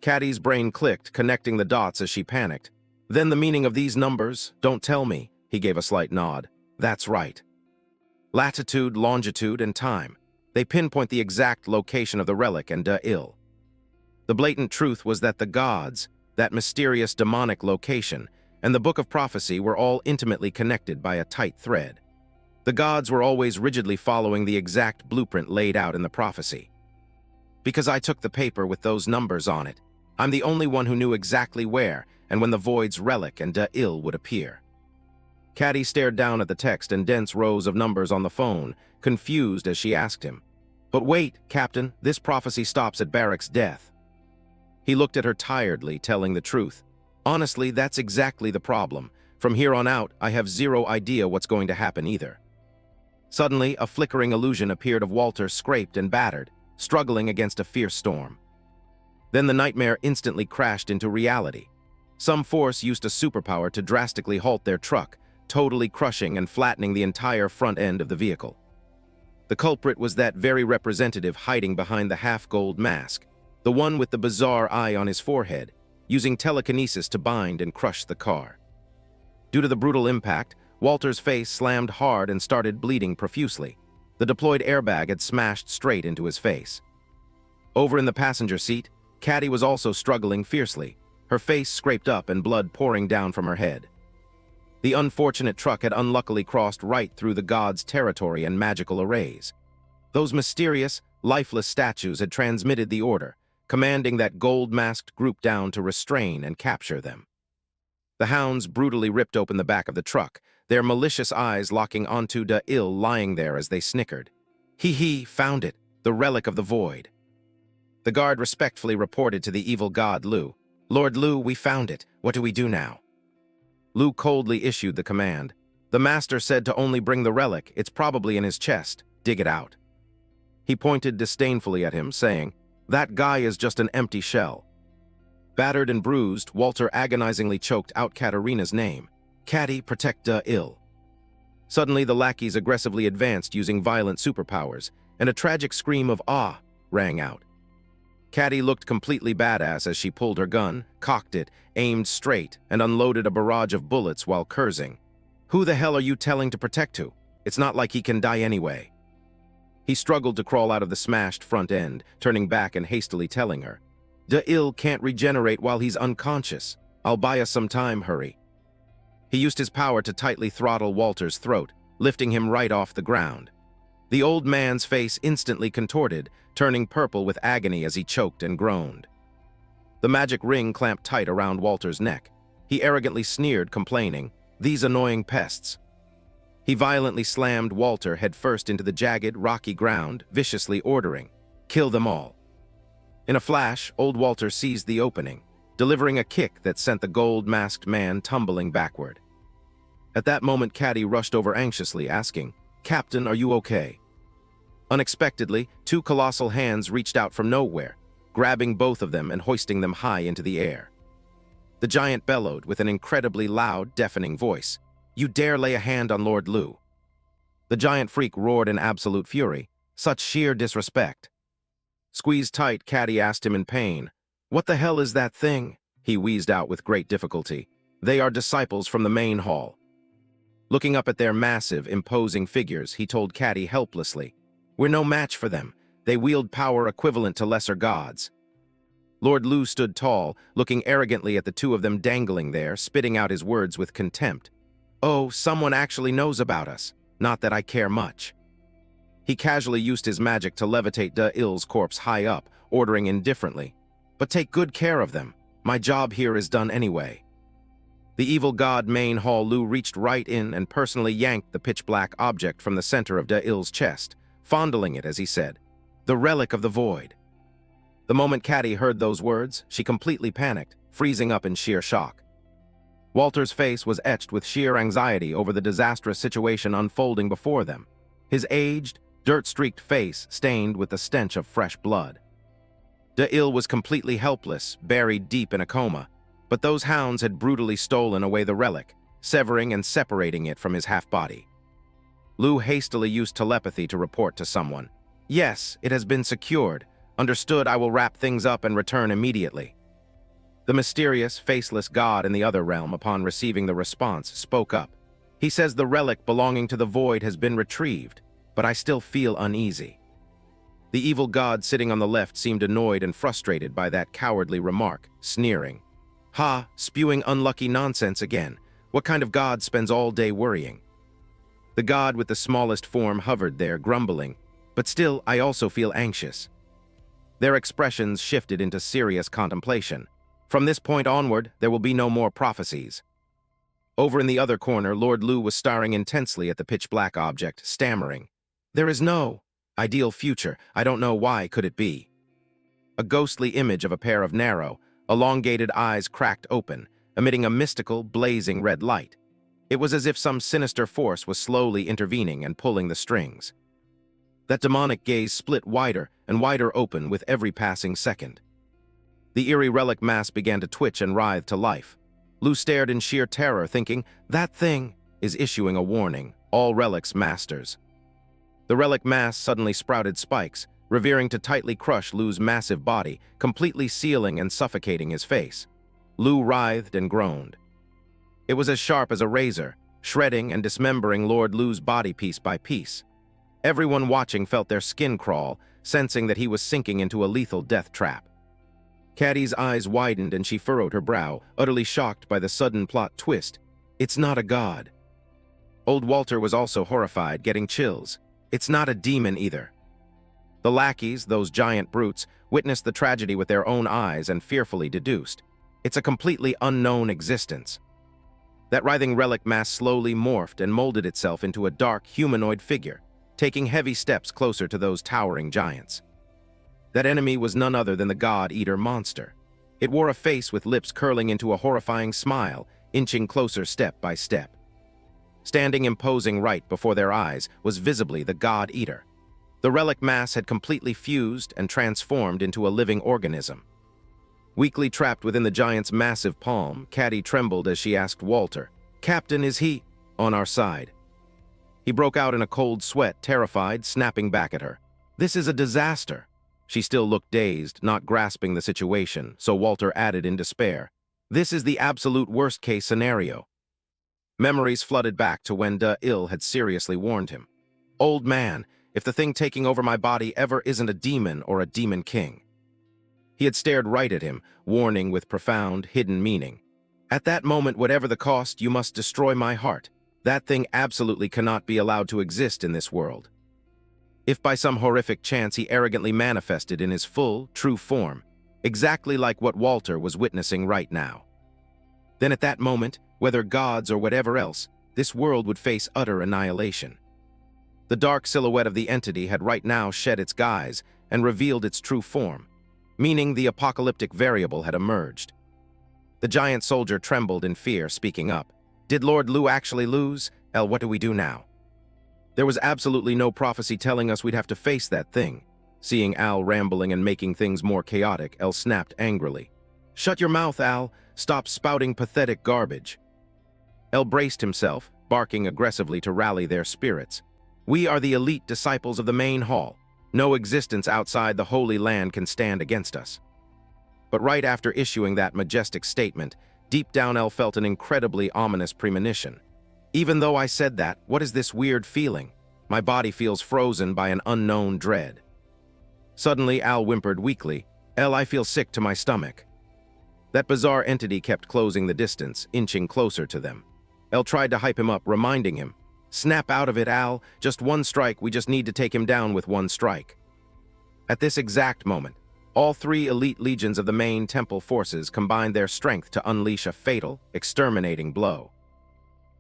S1: Caddy's brain clicked, connecting the dots as she panicked. "Then the meaning of these numbers, don't tell me," he gave a slight nod. "That's right. Latitude, longitude, and time. They pinpoint the exact location of the relic and ill. The blatant truth was that the gods, that mysterious demonic location, and the Book of Prophecy were all intimately connected by a tight thread. The gods were always rigidly following the exact blueprint laid out in the prophecy. Because I took the paper with those numbers on it, I'm the only one who knew exactly where and when the Void's relic and ill would appear." Caddy stared down at the text and dense rows of numbers on the phone, confused as she asked him, "But wait, Captain, this prophecy stops at Barrick's death." He looked at her tiredly, telling the truth. "Honestly, that's exactly the problem. From here on out, I have zero idea what's going to happen either." Suddenly, a flickering illusion appeared of Walter scraped and battered, struggling against a fierce storm. Then the nightmare instantly crashed into reality. Some force used a superpower to drastically halt their truck, totally crushing and flattening the entire front end of the vehicle. The culprit was that very representative hiding behind the half-gold mask, the one with the bizarre eye on his forehead, using telekinesis to bind and crush the car. Due to the brutal impact, Walter's face slammed hard and started bleeding profusely. The deployed airbag had smashed straight into his face. Over in the passenger seat, Caddy was also struggling fiercely, her face scraped up and blood pouring down from her head. The unfortunate truck had unluckily crossed right through the god's territory and magical arrays. Those mysterious, lifeless statues had transmitted the order, commanding that gold-masked group down to restrain and capture them. The hounds brutally ripped open the back of the truck, their malicious eyes locking onto Da-Il lying there as they snickered. He found it, the relic of the void. The guard respectfully reported to the evil god Lu. Lord Lu, we found it. What do we do now? Lu coldly issued the command. The master said to only bring the relic. It's probably in his chest. Dig it out. He pointed disdainfully at him, saying, that guy is just an empty shell. Battered and bruised, Walter agonizingly choked out Katarina's name. Caddy, protect Da-Il. Suddenly, the lackeys aggressively advanced using violent superpowers, and a tragic scream of "ah" rang out. Caddy looked completely badass as she pulled her gun, cocked it, aimed straight, and unloaded a barrage of bullets while cursing. Who the hell are you telling to protect to? It's not like he can die anyway. He struggled to crawl out of the smashed front end, turning back and hastily telling her, Da-Il can't regenerate while he's unconscious. I'll buy us some time, hurry. He used his power to tightly throttle Walter's throat, lifting him right off the ground. The old man's face instantly contorted, turning purple with agony as he choked and groaned. The magic ring clamped tight around Walter's neck. He arrogantly sneered, complaining, these annoying pests. He violently slammed Walter headfirst into the jagged, rocky ground, viciously ordering, kill them all. In a flash, old Walter seized the opening, delivering a kick that sent the gold-masked man tumbling backward. At that moment, Caddy rushed over anxiously, asking, Captain, are you okay? Unexpectedly, two colossal hands reached out from nowhere, grabbing both of them and hoisting them high into the air. The giant bellowed with an incredibly loud, deafening voice, you dare lay a hand on Lord Lu. The giant freak roared in absolute fury, such sheer disrespect. Squeezed tight, Caddy asked him in pain, what the hell is that thing? He wheezed out with great difficulty. They are disciples from the main hall. Looking up at their massive, imposing figures, he told Caddy helplessly, we're no match for them. They wield power equivalent to lesser gods. Lord Lu stood tall, looking arrogantly at the two of them dangling there, spitting out his words with contempt. Oh, someone actually knows about us. Not that I care much. He casually used his magic to levitate Da-Il's corpse high up, ordering indifferently, but take good care of them. My job here is done anyway. The evil god main hall Lu reached right in and personally yanked the pitch-black object from the center of Da-Il's chest, fondling it as he said, the relic of the void. The moment Caddy heard those words, she completely panicked, freezing up in sheer shock. Walter's face was etched with sheer anxiety over the disastrous situation unfolding before them, his aged, dirt-streaked face stained with the stench of fresh blood. Da-Il was completely helpless, buried deep in a coma, but those hounds had brutally stolen away the relic, severing and separating it from his half-body. Lu hastily used telepathy to report to someone. Yes, it has been secured. Understood, I will wrap things up and return immediately. The mysterious, faceless god in the other realm, upon receiving the response, spoke up. He says the relic belonging to the void has been retrieved, but I still feel uneasy. The evil god sitting on the left seemed annoyed and frustrated by that cowardly remark, sneering. Ha, spewing unlucky nonsense again. What kind of god spends all day worrying? The god with the smallest form hovered there, grumbling, but still I also feel anxious. Their expressions shifted into serious contemplation. From this point onward, there will be no more prophecies. Over in the other corner, Lord Lu was staring intensely at the pitch-black object, stammering. There is no ideal future. I don't know why could it be. A ghostly image of a pair of narrow, elongated eyes cracked open, emitting a mystical, blazing red light. It was as if some sinister force was slowly intervening and pulling the strings. That demonic gaze split wider and wider open with every passing second. The eerie relic mass began to twitch and writhe to life. Lu stared in sheer terror, thinking, that thing is issuing a warning, all relics masters. The relic mass suddenly sprouted spikes, revering to tightly crush Lu's massive body, completely sealing and suffocating his face. Lu writhed and groaned. It was as sharp as a razor, shredding and dismembering Lord Lu's body piece by piece. Everyone watching felt their skin crawl, sensing that he was sinking into a lethal death trap. Caddy's eyes widened and she furrowed her brow, utterly shocked by the sudden plot twist. It's not a god. Old Walter was also horrified, getting chills. It's not a demon either. The lackeys, those giant brutes, witnessed the tragedy with their own eyes and fearfully deduced. It's a completely unknown existence. That writhing relic mass slowly morphed and molded itself into a dark, humanoid figure, taking heavy steps closer to those towering giants. That enemy was none other than the God-Eater monster. It wore a face with lips curling into a horrifying smile, inching closer step by step. Standing imposing right before their eyes was visibly the God-Eater. The relic mass had completely fused and transformed into a living organism. Weakly trapped within the giant's massive palm, Caddy trembled as she asked Walter, "Captain, is he on our side?" He broke out in a cold sweat, terrified, snapping back at her. "This is a disaster." She still looked dazed, not grasping the situation, so Walter added in despair, "This is the absolute worst-case scenario." Memories flooded back to when Da-Il had seriously warned him. "Old man, if the thing taking over my body ever isn't a demon or a demon king." He had stared right at him, warning with profound, hidden meaning. "At that moment, whatever the cost, you must destroy my heart. That thing absolutely cannot be allowed to exist in this world." If by some horrific chance he arrogantly manifested in his full, true form, exactly like what Walter was witnessing right now, then at that moment, whether gods or whatever else, this world would face utter annihilation. The dark silhouette of the entity had right now shed its guise and revealed its true form, meaning the apocalyptic variable had emerged. The giant soldier trembled in fear, speaking up. "Did Lord Lu actually lose? What do we do now?" There was absolutely no prophecy telling us we'd have to face that thing. Seeing Al rambling and making things more chaotic, El snapped angrily. "Shut your mouth, Al. Stop spouting pathetic garbage." El braced himself, barking aggressively to rally their spirits. "We are the elite disciples of the main hall. No existence outside the Holy Land can stand against us." But right after issuing that majestic statement, deep down El felt an incredibly ominous premonition. "Even though I said that, what is this weird feeling? My body feels frozen by an unknown dread." Suddenly, Al whimpered weakly, "El, I feel sick to my stomach." That bizarre entity kept closing the distance, inching closer to them. El tried to hype him up, reminding him, "Snap out of it, Al. Just one strike, we just need to take him down with one strike." At this exact moment, all three elite legions of the main temple forces combined their strength to unleash a fatal, exterminating blow.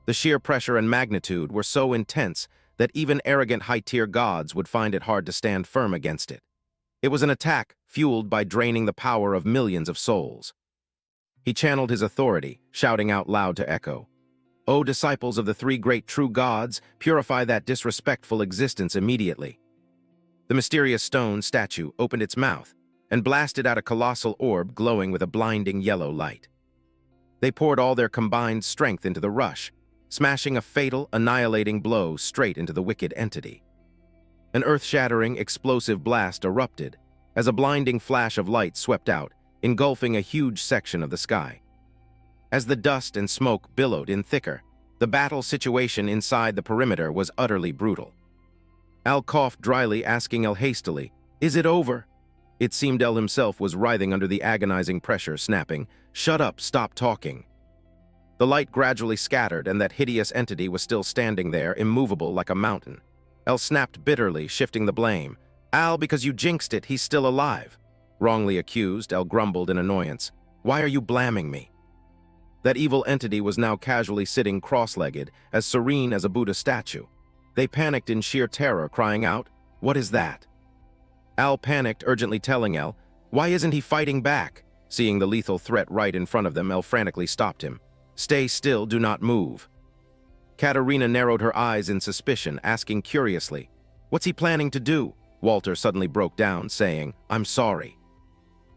S1: The sheer pressure and magnitude were so intense that even arrogant high-tier gods would find it hard to stand firm against it. It was an attack fueled by draining the power of millions of souls. He channeled his authority, shouting out loud to echo, "O disciples of the three great true gods, purify that disrespectful existence immediately." The mysterious stone statue opened its mouth and blasted out a colossal orb glowing with a blinding yellow light. They poured all their combined strength into the rush, smashing a fatal, annihilating blow straight into the wicked entity. An earth-shattering, explosive blast erupted as a blinding flash of light swept out, engulfing a huge section of the sky. As the dust and smoke billowed in thicker, the battle situation inside the perimeter was utterly brutal. Al coughed dryly, asking El hastily, "Is it over?" It seemed El himself was writhing under the agonizing pressure, snapping, "Shut up, stop talking." The light gradually scattered, and that hideous entity was still standing there, immovable like a mountain. El snapped bitterly, shifting the blame. "Al, because you jinxed it, he's still alive." Wrongly accused, El grumbled in annoyance. "Why are you blaming me?" That evil entity was now casually sitting cross-legged, as serene as a Buddha statue. They panicked in sheer terror, crying out, "What is that?" Al panicked, urgently telling El, "Why isn't he fighting back?" Seeing the lethal threat right in front of them, El frantically stopped him. "Stay still, do not move." Katerina narrowed her eyes in suspicion, asking curiously, "What's he planning to do?" Walter suddenly broke down, saying, "I'm sorry."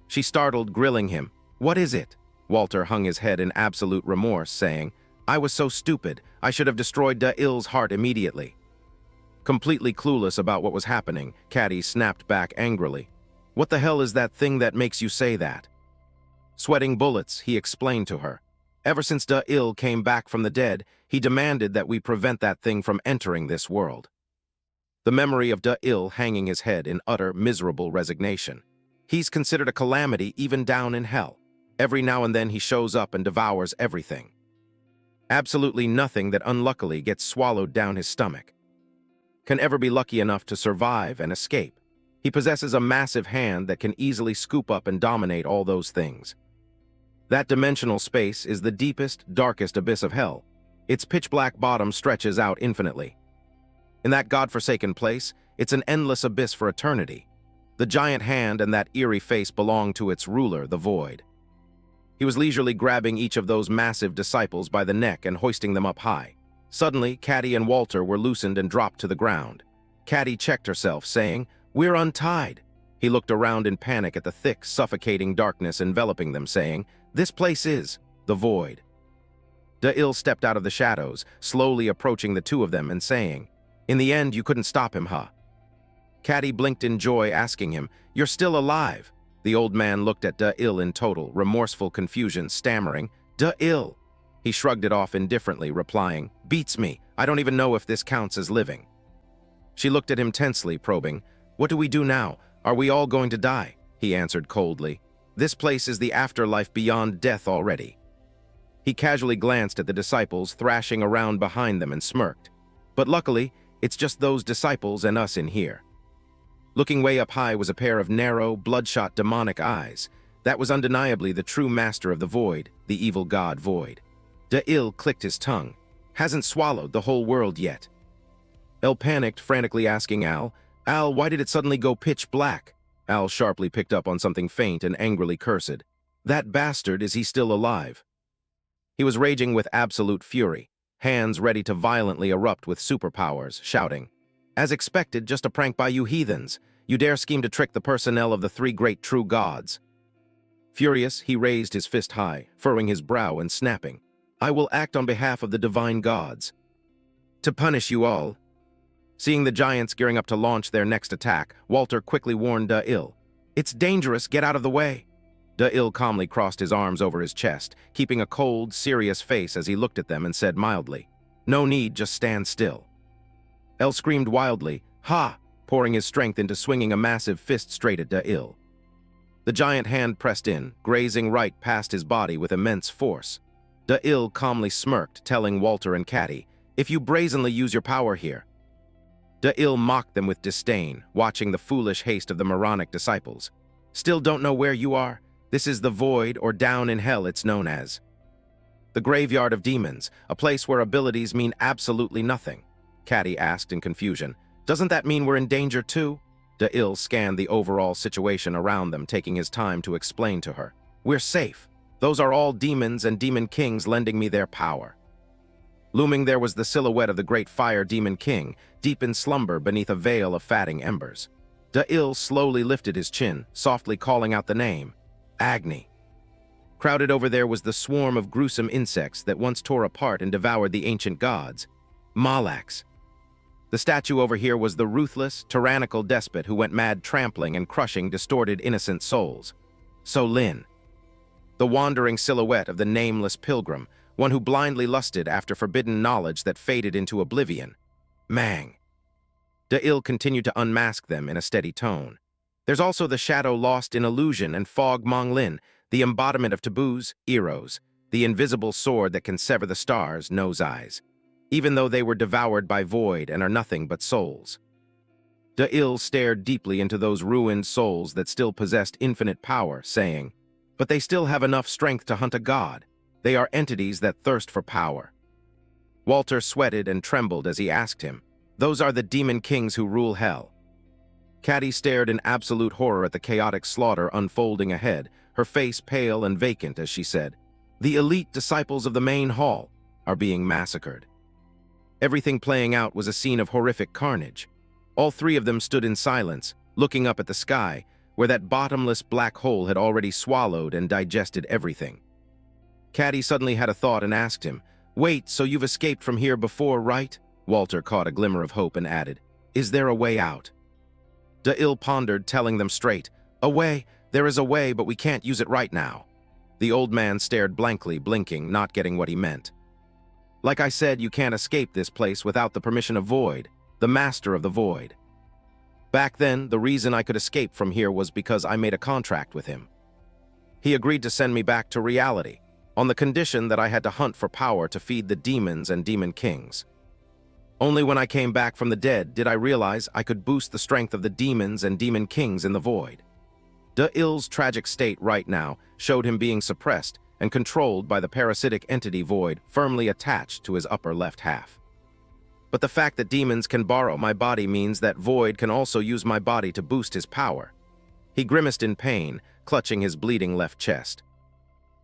S1: She startled, grilling him. "What is it?" Walter hung his head in absolute remorse, saying, "I was so stupid. I should have destroyed Da-Il's heart immediately." Completely clueless about what was happening, Caddy snapped back angrily. "What the hell is that thing that makes you say that?" Sweating bullets, he explained to her. "Ever since Da-Il came back from the dead, he demanded that we prevent that thing from entering this world." The memory of Da-Il hanging his head in utter, miserable resignation. He's considered a calamity even down in hell. Every now and then he shows up and devours everything. Absolutely nothing that unluckily gets swallowed down his stomach can ever be lucky enough to survive and escape. He possesses a massive hand that can easily scoop up and dominate all those things. That dimensional space is the deepest, darkest abyss of hell. Its pitch-black bottom stretches out infinitely. In that godforsaken place, it's an endless abyss for eternity. The giant hand and that eerie face belong to its ruler, the Void. He was leisurely grabbing each of those massive disciples by the neck and hoisting them up high. Suddenly, Caddy and Walter were loosened and dropped to the ground. Caddy checked herself, saying, "We're untied." He looked around in panic at the thick, suffocating darkness enveloping them, saying, "This place is the Void." Da'il stepped out of the shadows, slowly approaching the two of them and saying, "In the end, you couldn't stop him, huh?" Caddy blinked in joy, asking him, "You're still alive?" The old man looked at Da'il in total, remorseful confusion, stammering, "Da'il." He shrugged it off indifferently, replying, "Beats me. I don't even know if this counts as living." She looked at him tensely, probing, "What do we do now? Are we all going to die?" He answered coldly, "This place is the afterlife beyond death already." He casually glanced at the disciples thrashing around behind them and smirked. "But luckily, it's just those disciples and us in here." Looking way up high was a pair of narrow, bloodshot demonic eyes. That was undeniably the true master of the Void, the evil god Void. Da'il clicked his tongue. "Hasn't swallowed the whole world yet." El panicked, frantically asking Al, "Al, why did it suddenly go pitch black?" Al sharply picked up on something faint and angrily cursed. "That bastard, is he still alive?" He was raging with absolute fury, hands ready to violently erupt with superpowers, shouting, "As expected, just a prank by you heathens. You dare scheme to trick the personnel of the three great true gods." Furious, he raised his fist high, furrowing his brow and snapping, "I will act on behalf of the divine gods to punish you all." Seeing the giants gearing up to launch their next attack, Walter quickly warned Da'il, "It's dangerous, get out of the way." Da'il calmly crossed his arms over his chest, keeping a cold, serious face as he looked at them and said mildly, "No need, just stand still." El screamed wildly, "Ha!" pouring his strength into swinging a massive fist straight at Da'il. The giant hand pressed in, grazing right past his body with immense force. Da'il calmly smirked, telling Walter and Caddy, "If you brazenly use your power here." Da'il mocked them with disdain, watching the foolish haste of the moronic disciples. "Still don't know where you are? This is the Void, or down in hell it's known as. The graveyard of demons, a place where abilities mean absolutely nothing." Caddy asked in confusion, "Doesn't that mean we're in danger too?" Da'il scanned the overall situation around them, taking his time to explain to her. "We're safe. Those are all demons and demon kings lending me their power." Looming there was the silhouette of the great fire demon king, deep in slumber beneath a veil of fatting embers. Da'il slowly lifted his chin, softly calling out the name, Agni. Crowded over there was the swarm of gruesome insects that once tore apart and devoured the ancient gods, Malax. The statue over here was the ruthless, tyrannical despot who went mad trampling and crushing distorted innocent souls. So Lin, the wandering silhouette of the nameless pilgrim, one who blindly lusted after forbidden knowledge that faded into oblivion. Mang. Da'il continued to unmask them in a steady tone. There's also the shadow lost in illusion and Fog Mong Lin, the embodiment of taboos, eros, the invisible sword that can sever the stars, nose eyes, even though they were devoured by void and are nothing but souls. Da'il stared deeply into those ruined souls that still possessed infinite power, saying, "But they still have enough strength to hunt a god. They are entities that thirst for power." Walter sweated and trembled as he asked him, "Those are the demon kings who rule hell." Caddy stared in absolute horror at the chaotic slaughter unfolding ahead, her face pale and vacant as she said, "The elite disciples of the main hall are being massacred." Everything playing out was a scene of horrific carnage. All three of them stood in silence, looking up at the sky, where that bottomless black hole had already swallowed and digested everything. Caddy suddenly had a thought and asked him, "Wait, so you've escaped from here before, right?" Walter caught a glimmer of hope and added, "Is there a way out?" Da'il pondered, telling them straight, "A way, there is a way, but we can't use it right now." The old man stared blankly, blinking, not getting what he meant. "Like I said, you can't escape this place without the permission of Void, the master of the Void." Back then, the reason I could escape from here was because I made a contract with him. He agreed to send me back to reality, on the condition that I had to hunt for power to feed the demons and demon kings. Only when I came back from the dead did I realize I could boost the strength of the demons and demon kings in the void. De-Il's tragic state right now showed him being suppressed and controlled by the parasitic entity void firmly attached to his upper left half. But the fact that demons can borrow my body means that void can also use my body to boost his power. He grimaced in pain, clutching his bleeding left chest.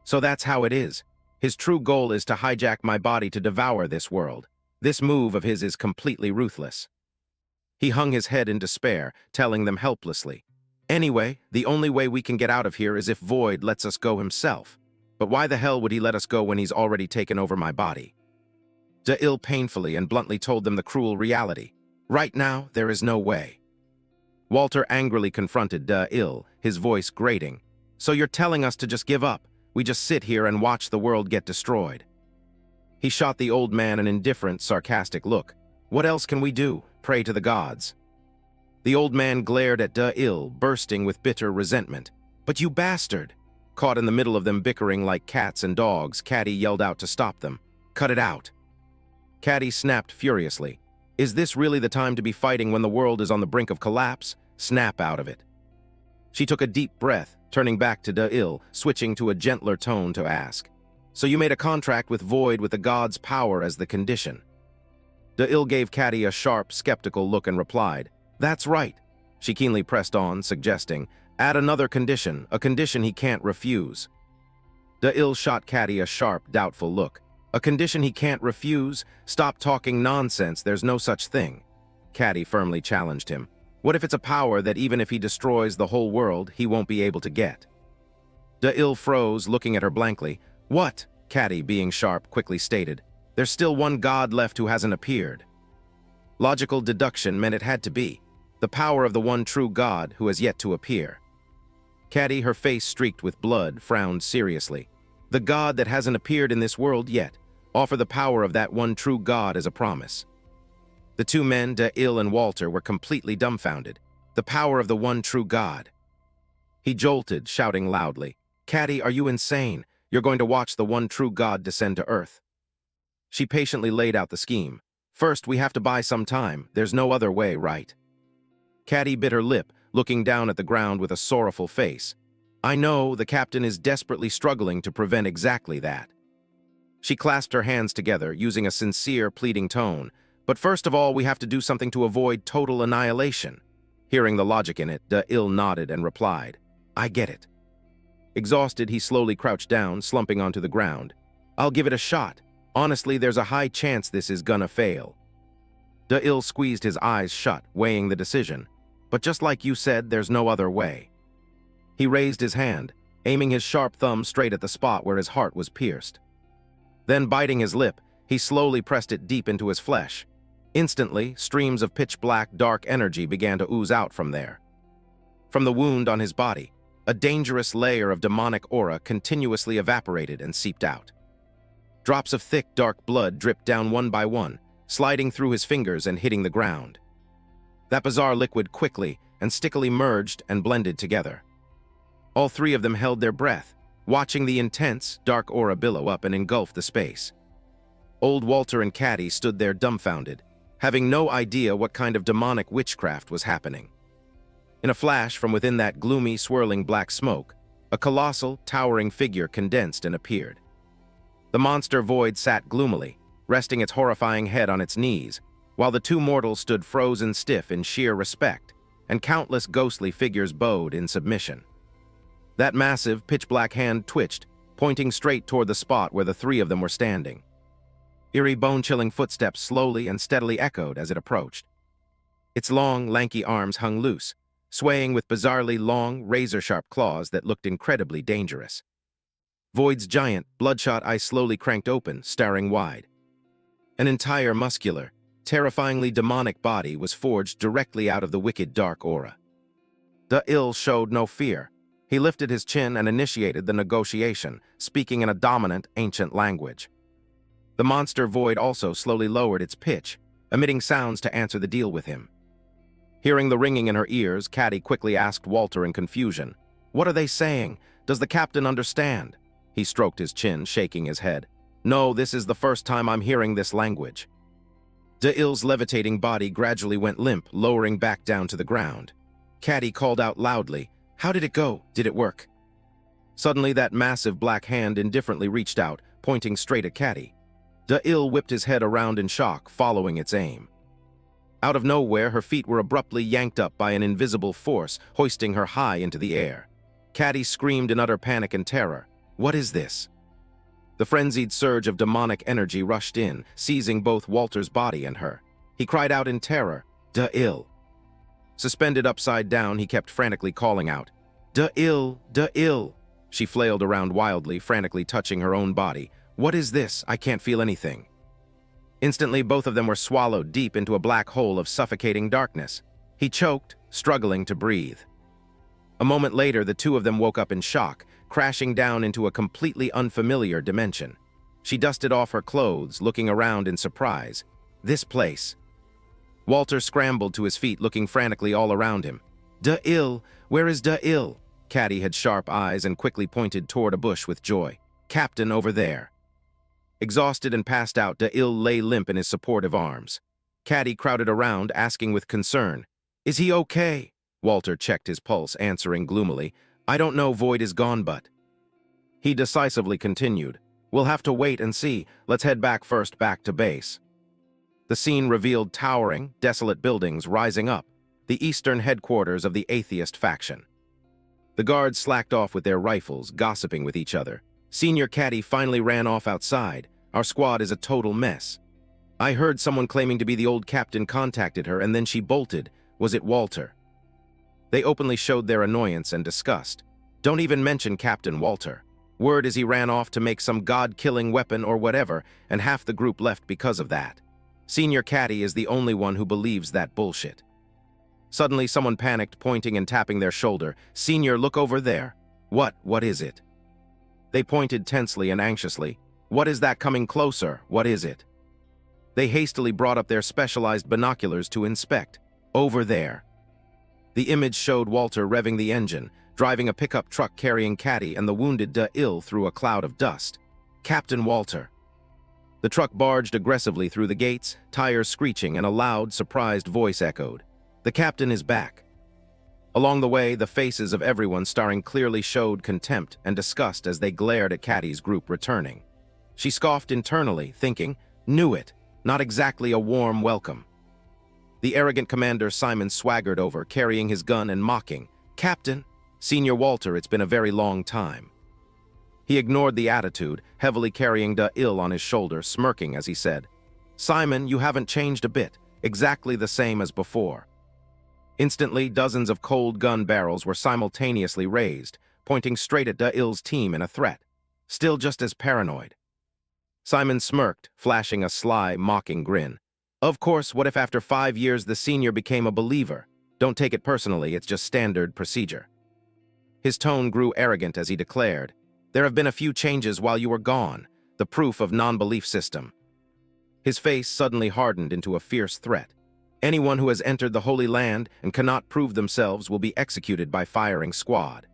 S1: So that's how it is. His true goal is to hijack my body to devour this world. This move of his is completely ruthless. He hung his head in despair, telling them helplessly, "Anyway, the only way we can get out of here is if Void lets us go himself. But why the hell would he let us go when he's already taken over my body?" De-Il painfully and bluntly told them the cruel reality. Right now, there is no way. Walter angrily confronted De-Il, his voice grating. "So you're telling us to just give up? We just sit here and watch the world get destroyed?" He shot the old man an indifferent, sarcastic look. "What else can we do? Pray to the gods." The old man glared at De-Il, bursting with bitter resentment. "But you bastard!" Caught in the middle of them bickering like cats and dogs, Caddy yelled out to stop them. "Cut it out!" Caddy snapped furiously. "Is this really the time to be fighting when the world is on the brink of collapse? Snap out of it." She took a deep breath, turning back to De-Il, switching to a gentler tone to ask, "So you made a contract with Void with the god's power as the condition?" De-Il gave Caddy a sharp, skeptical look and replied, "That's right." She keenly pressed on, suggesting, "Add another condition, a condition he can't refuse." De-Il shot Caddy a sharp, doubtful look. "A condition he can't refuse? Stop talking nonsense, there's no such thing." Caddy firmly challenged him. "What if it's a power that even if he destroys the whole world, he won't be able to get?" De-Il froze, looking at her blankly. "What?" Caddy, being sharp, quickly stated. "There's still one god left who hasn't appeared." Logical deduction meant it had to be the power of the one true god who has yet to appear. Caddy, her face streaked with blood, frowned seriously. "The god that hasn't appeared in this world yet. Offer the power of that one true god as a promise." The two men, De-Il and Walter, were completely dumbfounded. The power of the one true god. He jolted, shouting loudly, "Caddy, are you insane? You're going to watch the one true god descend to Earth." She patiently laid out the scheme. "First, we have to buy some time. There's no other way, right?" Caddy bit her lip, looking down at the ground with a sorrowful face. "I know, the captain is desperately struggling to prevent exactly that." She clasped her hands together, using a sincere, pleading tone. "But first of all, we have to do something to avoid total annihilation." Hearing the logic in it, De-Il nodded and replied, "I get it." Exhausted, he slowly crouched down, slumping onto the ground. "I'll give it a shot. Honestly, there's a high chance this is gonna fail." De-Il squeezed his eyes shut, weighing the decision. "But just like you said, there's no other way." He raised his hand, aiming his sharp thumb straight at the spot where his heart was pierced. Then, biting his lip, he slowly pressed it deep into his flesh. Instantly, streams of pitch-black, dark energy began to ooze out from there. From the wound on his body, a dangerous layer of demonic aura continuously evaporated and seeped out. Drops of thick, dark blood dripped down one by one, sliding through his fingers and hitting the ground. That bizarre liquid quickly and stickily merged and blended together. All three of them held their breath, watching the intense, dark aura billow up and engulf the space. Old Walter and Caddy stood there dumbfounded, having no idea what kind of demonic witchcraft was happening. In a flash from within that gloomy, swirling black smoke, a colossal, towering figure condensed and appeared. The monster void sat gloomily, resting its horrifying head on its knees, while the two mortals stood frozen stiff in sheer respect, and countless ghostly figures bowed in submission. That massive, pitch-black hand twitched, pointing straight toward the spot where the three of them were standing. Eerie, bone-chilling footsteps slowly and steadily echoed as it approached. Its long, lanky arms hung loose, swaying with bizarrely long, razor-sharp claws that looked incredibly dangerous. Void's giant, bloodshot eyes slowly cranked open, staring wide. An entire muscular, terrifyingly demonic body was forged directly out of the wicked dark aura. De-Il showed no fear. He lifted his chin and initiated the negotiation, speaking in a dominant, ancient language. The monster void also slowly lowered its pitch, emitting sounds to answer the deal with him. Hearing the ringing in her ears, Caddy quickly asked Walter in confusion, "What are they saying? Does the captain understand?" He stroked his chin, shaking his head. "No, this is the first time I'm hearing this language." Da'il's levitating body gradually went limp, lowering back down to the ground. Caddy called out loudly, "How did it go? Did it work?" Suddenly, that massive black hand indifferently reached out, pointing straight at Caddy. Da'il whipped his head around in shock, following its aim. Out of nowhere, her feet were abruptly yanked up by an invisible force, hoisting her high into the air. Caddy screamed in utter panic and terror. "What is this?" The frenzied surge of demonic energy rushed in, seizing both Walter's body and her. He cried out in terror, "Da'il!" Suspended upside down, he kept frantically calling out, "Da'il! Da'il!" She flailed around wildly, frantically touching her own body. "What is this? I can't feel anything." Instantly, both of them were swallowed deep into a black hole of suffocating darkness. He choked, struggling to breathe. A moment later, the two of them woke up in shock, crashing down into a completely unfamiliar dimension. She dusted off her clothes, looking around in surprise. This place. Walter scrambled to his feet, looking frantically all around him. "Da'il! Where is Da'il?" Caddy had sharp eyes and quickly pointed toward a bush with joy. "Captain, over there." Exhausted and passed out, Da'il lay limp in his supportive arms. Caddy crowded around, asking with concern, "Is he okay?" Walter checked his pulse, answering gloomily, "I don't know, Void is gone, but..." He decisively continued, "We'll have to wait and see. Let's head back first, back to base." The scene revealed towering, desolate buildings rising up, the eastern headquarters of the atheist faction. The guards slacked off with their rifles, gossiping with each other. Senior Caddy finally ran off outside. "Our squad is a total mess. I heard someone claiming to be the old captain contacted her and then she bolted. Was it Walter?" They openly showed their annoyance and disgust. "Don't even mention Captain Walter. Word is he ran off to make some god-killing weapon or whatever, and half the group left because of that. Senior Caddy is the only one who believes that bullshit." Suddenly, someone panicked, pointing and tapping their shoulder. "Senior, look over there." What is it?" They pointed tensely and anxiously. "What is that coming closer? What is it?" They hastily brought up their specialized binoculars to inspect. "Over there." The image showed Walter revving the engine, driving a pickup truck carrying Caddy and the wounded Da'il through a cloud of dust. "Captain Walter." The truck barged aggressively through the gates, tires screeching, and a loud, surprised voice echoed. "The captain is back." Along the way, the faces of everyone starring clearly showed contempt and disgust as they glared at Caddy's group returning. She scoffed internally, thinking, "Knew it. Not exactly a warm welcome." The arrogant commander Simon swaggered over, carrying his gun and mocking, "Captain, Senior Walter, it's been a very long time." He ignored the attitude, heavily carrying Da'il on his shoulder, smirking as he said, "Simon, you haven't changed a bit, exactly the same as before." Instantly, dozens of cold gun barrels were simultaneously raised, pointing straight at Da'il's team in a threat. Still just as paranoid. Simon smirked, flashing a sly, mocking grin. "Of course, what if after 5 years the senior became a believer? Don't take it personally, it's just standard procedure." His tone grew arrogant as he declared, "There have been a few changes while you were gone, the proof of non-belief system." His face suddenly hardened into a fierce threat. "Anyone who has entered the Holy Land and cannot prove themselves will be executed by firing squad."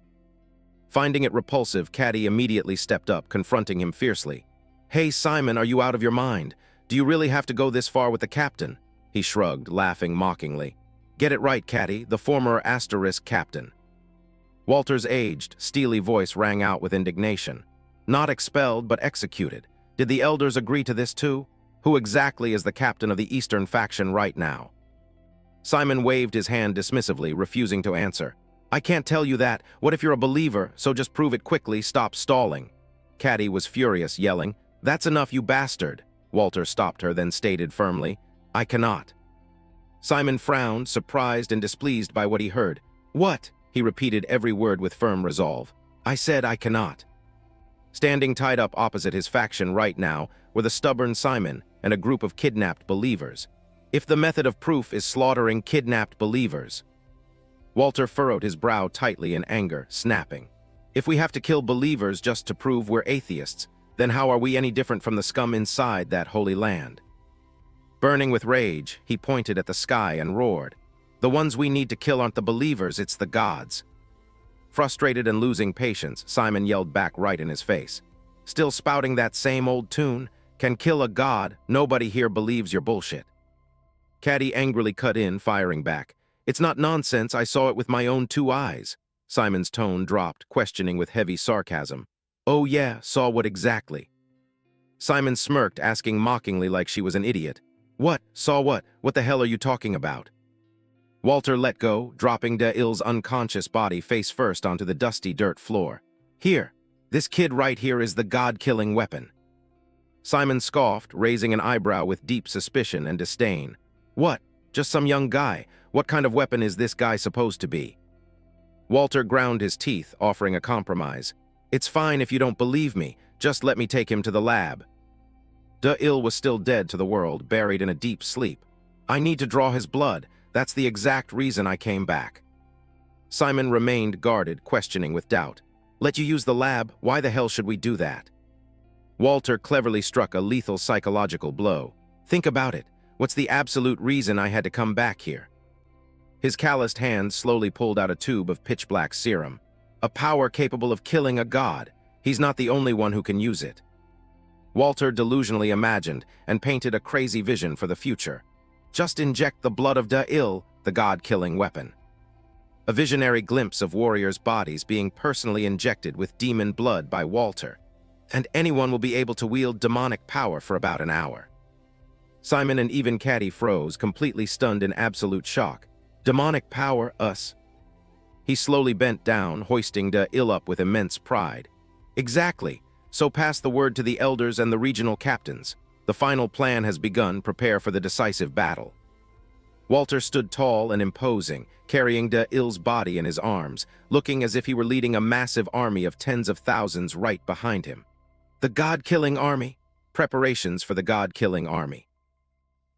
S1: Finding it repulsive, Caddy immediately stepped up, confronting him fiercely. "Hey, Simon, are you out of your mind? Do you really have to go this far with the captain?" He shrugged, laughing mockingly. "Get it right, Caddy, the former asterisk captain." Walter's aged, steely voice rang out with indignation. "Not expelled, but executed. Did the elders agree to this too? Who exactly is the captain of the Eastern faction right now?" Simon waved his hand dismissively, refusing to answer. "I can't tell you that. What if you're a believer, so just prove it quickly, stop stalling." Caddy was furious, yelling, "That's enough, you bastard." Walter stopped her, then stated firmly, "I cannot." Simon frowned, surprised and displeased by what he heard. "What?" He repeated every word with firm resolve. "I said I cannot." Standing tied up opposite his faction right now were the stubborn Simon and a group of kidnapped believers. If the method of proof is slaughtering kidnapped believers. Walter furrowed his brow tightly in anger, snapping, "If we have to kill believers just to prove we're atheists, then how are we any different from the scum inside that holy land?" Burning with rage, he pointed at the sky and roared, The ones we need to kill aren't the believers, it's the gods. Frustrated and losing patience, Simon yelled back right in his face. Still spouting that same old tune? Can kill a god, nobody here believes your bullshit. Caddy angrily cut in, firing back. It's not nonsense, I saw it with my own 2 eyes. Simon's tone dropped, questioning with heavy sarcasm. Oh yeah, saw what exactly? Simon smirked, asking mockingly like she was an idiot. What? Saw what? What the hell are you talking about? Walter let go, dropping De Il's unconscious body face first onto the dusty dirt floor. Here, this kid right here is the god-killing weapon. Simon scoffed, raising an eyebrow with deep suspicion and disdain. What? Just some young guy. What kind of weapon is this guy supposed to be? Walter ground his teeth, offering a compromise. It's fine if you don't believe me, just let me take him to the lab. De Il was still dead to the world, buried in a deep sleep. I need to draw his blood. That's the exact reason I came back. Simon remained guarded, questioning with doubt. Let you use the lab? Why the hell should we do that? Walter cleverly struck a lethal psychological blow. Think about it. What's the absolute reason I had to come back here? His calloused hand slowly pulled out a tube of pitch-black serum. A power capable of killing a god. He's not the only one who can use it. Walter delusionally imagined and painted a crazy vision for the future. Just inject the blood of De Il, the god-killing weapon. A visionary glimpse of warriors' bodies being personally injected with demon blood by Walter. And anyone will be able to wield demonic power for about an hour. Simon and even Caddy froze, completely stunned in absolute shock. Demonic power, us? He slowly bent down, hoisting De Il up with immense pride. Exactly. So pass the word to the elders and the regional captains. The final plan has begun, prepare for the decisive battle. Walter stood tall and imposing, carrying De Il's body in his arms, looking as if he were leading a massive army of tens of thousands right behind him. The god-killing army? Preparations for the god-killing army.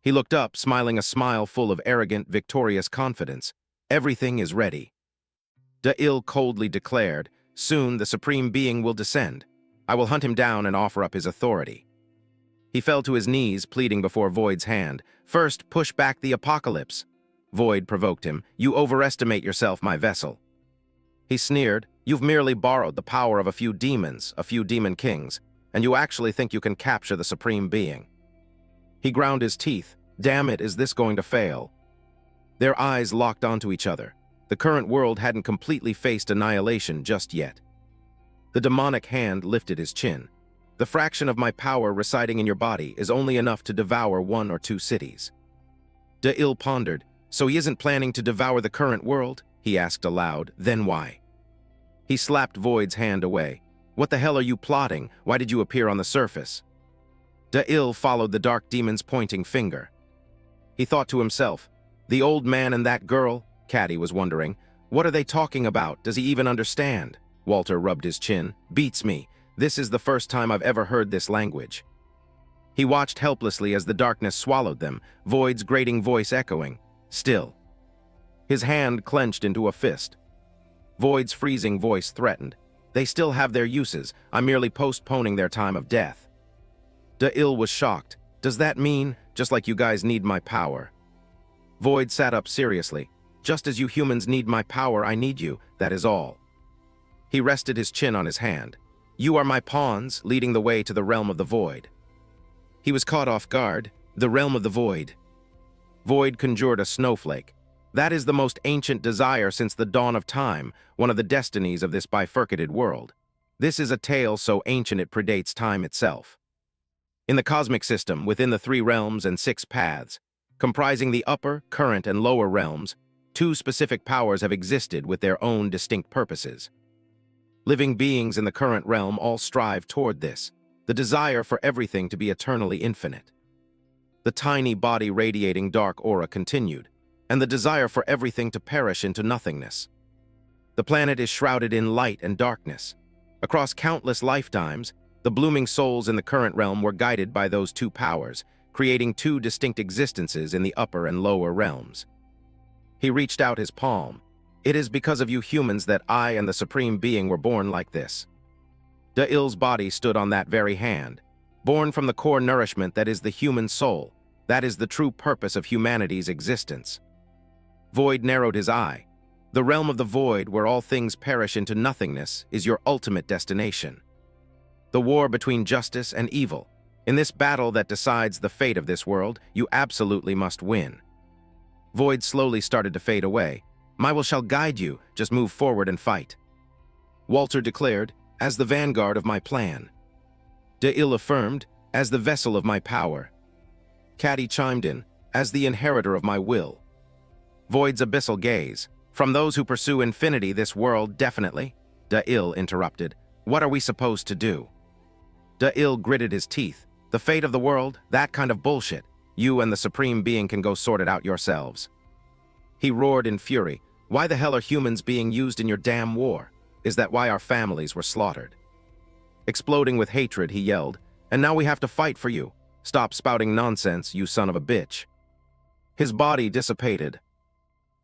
S1: He looked up, smiling a smile full of arrogant, victorious confidence. Everything is ready. De Il coldly declared, soon the Supreme Being will descend. I will hunt him down and offer up his authority. He fell to his knees, pleading before Void's hand. First, push back the apocalypse. Void provoked him. You overestimate yourself, my vessel. He sneered. You've merely borrowed the power of a few demons, a few demon kings, and you actually think you can capture the Supreme Being. He ground his teeth. Damn it, is this going to fail? Their eyes locked onto each other. The current world hadn't completely faced annihilation just yet. The demonic hand lifted his chin. The fraction of my power residing in your body is only enough to devour 1 or 2 cities. De Il pondered. So he isn't planning to devour the current world? He asked aloud. Then why? He slapped Void's hand away. What the hell are you plotting? Why did you appear on the surface? De Il followed the dark demon's pointing finger. He thought to himself, the old man and that girl? Caddy was wondering. What are they talking about? Does he even understand? Walter rubbed his chin. Beats me. This is the first time I've ever heard this language. He watched helplessly as the darkness swallowed them, Void's grating voice echoing. Still. His hand clenched into a fist. Void's freezing voice threatened. They still have their uses. I'm merely postponing their time of death. De Il was shocked. Does that mean, just like you guys need my power? Void sat up seriously. Just as you humans need my power, I need you, that is all. He rested his chin on his hand. You are my pawns, leading the way to the realm of the Void. He was caught off guard. The realm of the Void. Void conjured a snowflake. That is the most ancient desire since the dawn of time, one of the destinies of this bifurcated world. This is a tale so ancient it predates time itself. In the cosmic system, within the 3 realms and 6 paths, comprising the upper, current, and lower realms, 2 specific powers have existed with their own distinct purposes. Living beings in the current realm all strive toward this, the desire for everything to be eternally infinite. The tiny body radiating dark aura continued, and the desire for everything to perish into nothingness. The planet is shrouded in light and darkness. Across countless lifetimes, the blooming souls in the current realm were guided by those 2 powers, creating 2 distinct existences in the upper and lower realms. He reached out his palm. It is because of you humans that I and the Supreme Being were born like this. De Il's body stood on that very hand, born from the core nourishment that is the human soul. That is the true purpose of humanity's existence. Void narrowed his eye. The realm of the void, where all things perish into nothingness, is your ultimate destination. The war between justice and evil. In this battle that decides the fate of this world, you absolutely must win. Void slowly started to fade away. My will shall guide you, just move forward and fight. Walter declared, as the vanguard of my plan. De-Il affirmed, as the vessel of my power. Caddy chimed in, as the inheritor of my will. Void's abyssal gaze. From those who pursue infinity, this world definitely. De-Il interrupted. What are we supposed to do? De-Il gritted his teeth. The fate of the world, that kind of bullshit. You and the Supreme Being can go sort it out yourselves. He roared in fury. Why the hell are humans being used in your damn war? Is that why our families were slaughtered? Exploding with hatred, he yelled, and now we have to fight for you. Stop spouting nonsense, you son of a bitch. His body dissipated.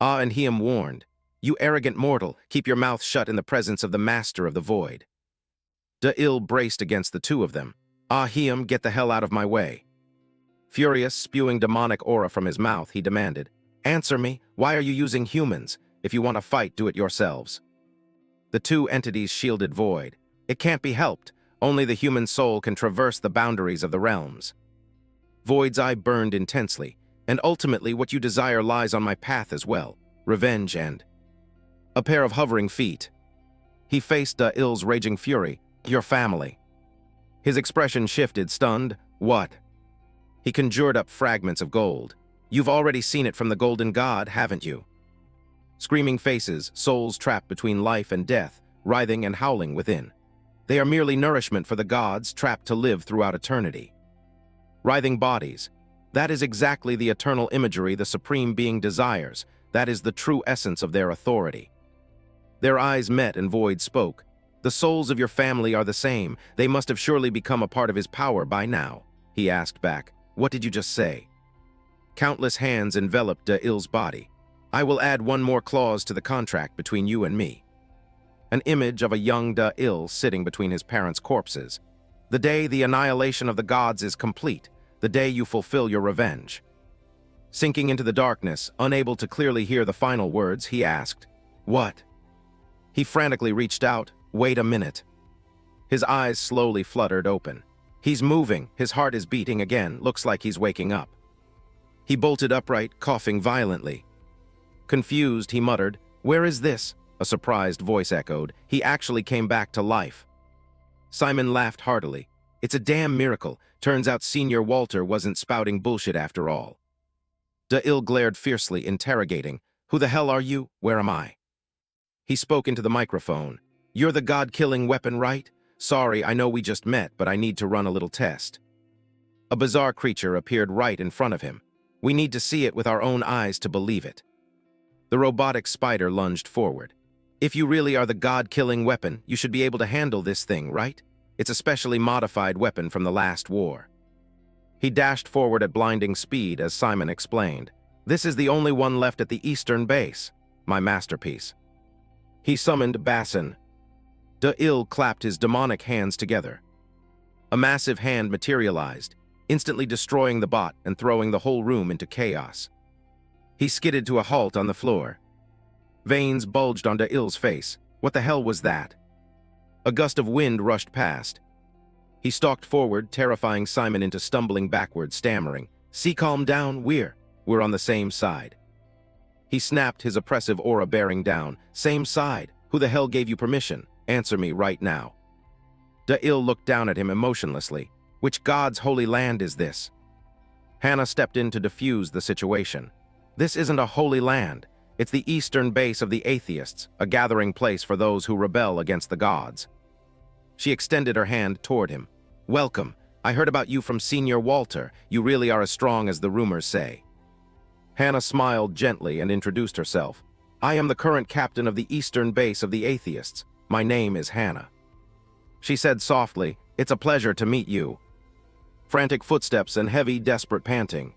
S1: And he warned, you arrogant mortal, keep your mouth shut in the presence of the master of the void. De-Il braced against the two of them. Him, get the hell out of my way. Furious, spewing demonic aura from his mouth, he demanded, answer me, why are you using humans? If you want to fight, do it yourselves. The two entities shielded Void. It can't be helped. Only the human soul can traverse the boundaries of the realms. Void's eye burned intensely, and ultimately what you desire lies on my path as well. Revenge and a pair of hovering feet. He faced De-Il's raging fury. Your family. His expression shifted, stunned. What? He conjured up fragments of gold. You've already seen it from the Golden God, haven't you? Screaming faces, souls trapped between life and death, writhing and howling within. They are merely nourishment for the gods, trapped to live throughout eternity. Writhing bodies. That is exactly the eternal imagery the Supreme Being desires. That is the true essence of their authority. Their eyes met and Void spoke. The souls of your family are the same. They must have surely become a part of his power by now. He asked back. What did you just say? Countless hands enveloped De-Il's body. I will add one more clause to the contract between you and me. An image of a young De-Il sitting between his parents' corpses. The day the annihilation of the gods is complete, the day you fulfill your revenge. Sinking into the darkness, unable to clearly hear the final words, he asked, what? He frantically reached out. Wait a minute. His eyes slowly fluttered open. He's moving, his heart is beating again, looks like he's waking up. He bolted upright, coughing violently. Confused, he muttered, where is this? A surprised voice echoed. He actually came back to life. Simon laughed heartily. It's a damn miracle. Turns out Senior Walter wasn't spouting bullshit after all. De-Il glared fiercely, interrogating. Who the hell are you? Where am I? He spoke into the microphone. You're the god-killing weapon, right? Sorry, I know we just met, but I need to run a little test. A bizarre creature appeared right in front of him. We need to see it with our own eyes to believe it. The robotic spider lunged forward. If you really are the god-killing weapon, you should be able to handle this thing, right? It's a specially modified weapon from the last war. He dashed forward at blinding speed as Simon explained. This is the only one left at the eastern base. My masterpiece. He summoned Bassin. De-Il clapped his demonic hands together. A massive hand materialized, instantly destroying the bot and throwing the whole room into chaos. He skidded to a halt on the floor. Veins bulged on De-Il's face. What the hell was that? A gust of wind rushed past. He stalked forward, terrifying Simon into stumbling backward, stammering, See, calm down, we're on the same side. He snapped, his oppressive aura bearing down. Same side? Who the hell gave you permission? Answer me right now. De-Il looked down at him emotionlessly. Which god's holy land is this? Hannah stepped in to defuse the situation. This isn't a holy land. It's the eastern base of the atheists, a gathering place for those who rebel against the gods. She extended her hand toward him. Welcome. I heard about you from Senior Walter. You really are as strong as the rumors say. Hannah smiled gently and introduced herself. I am the current captain of the eastern base of the atheists. My name is Hannah. She said softly, It's a pleasure to meet you. Frantic footsteps and heavy, desperate panting.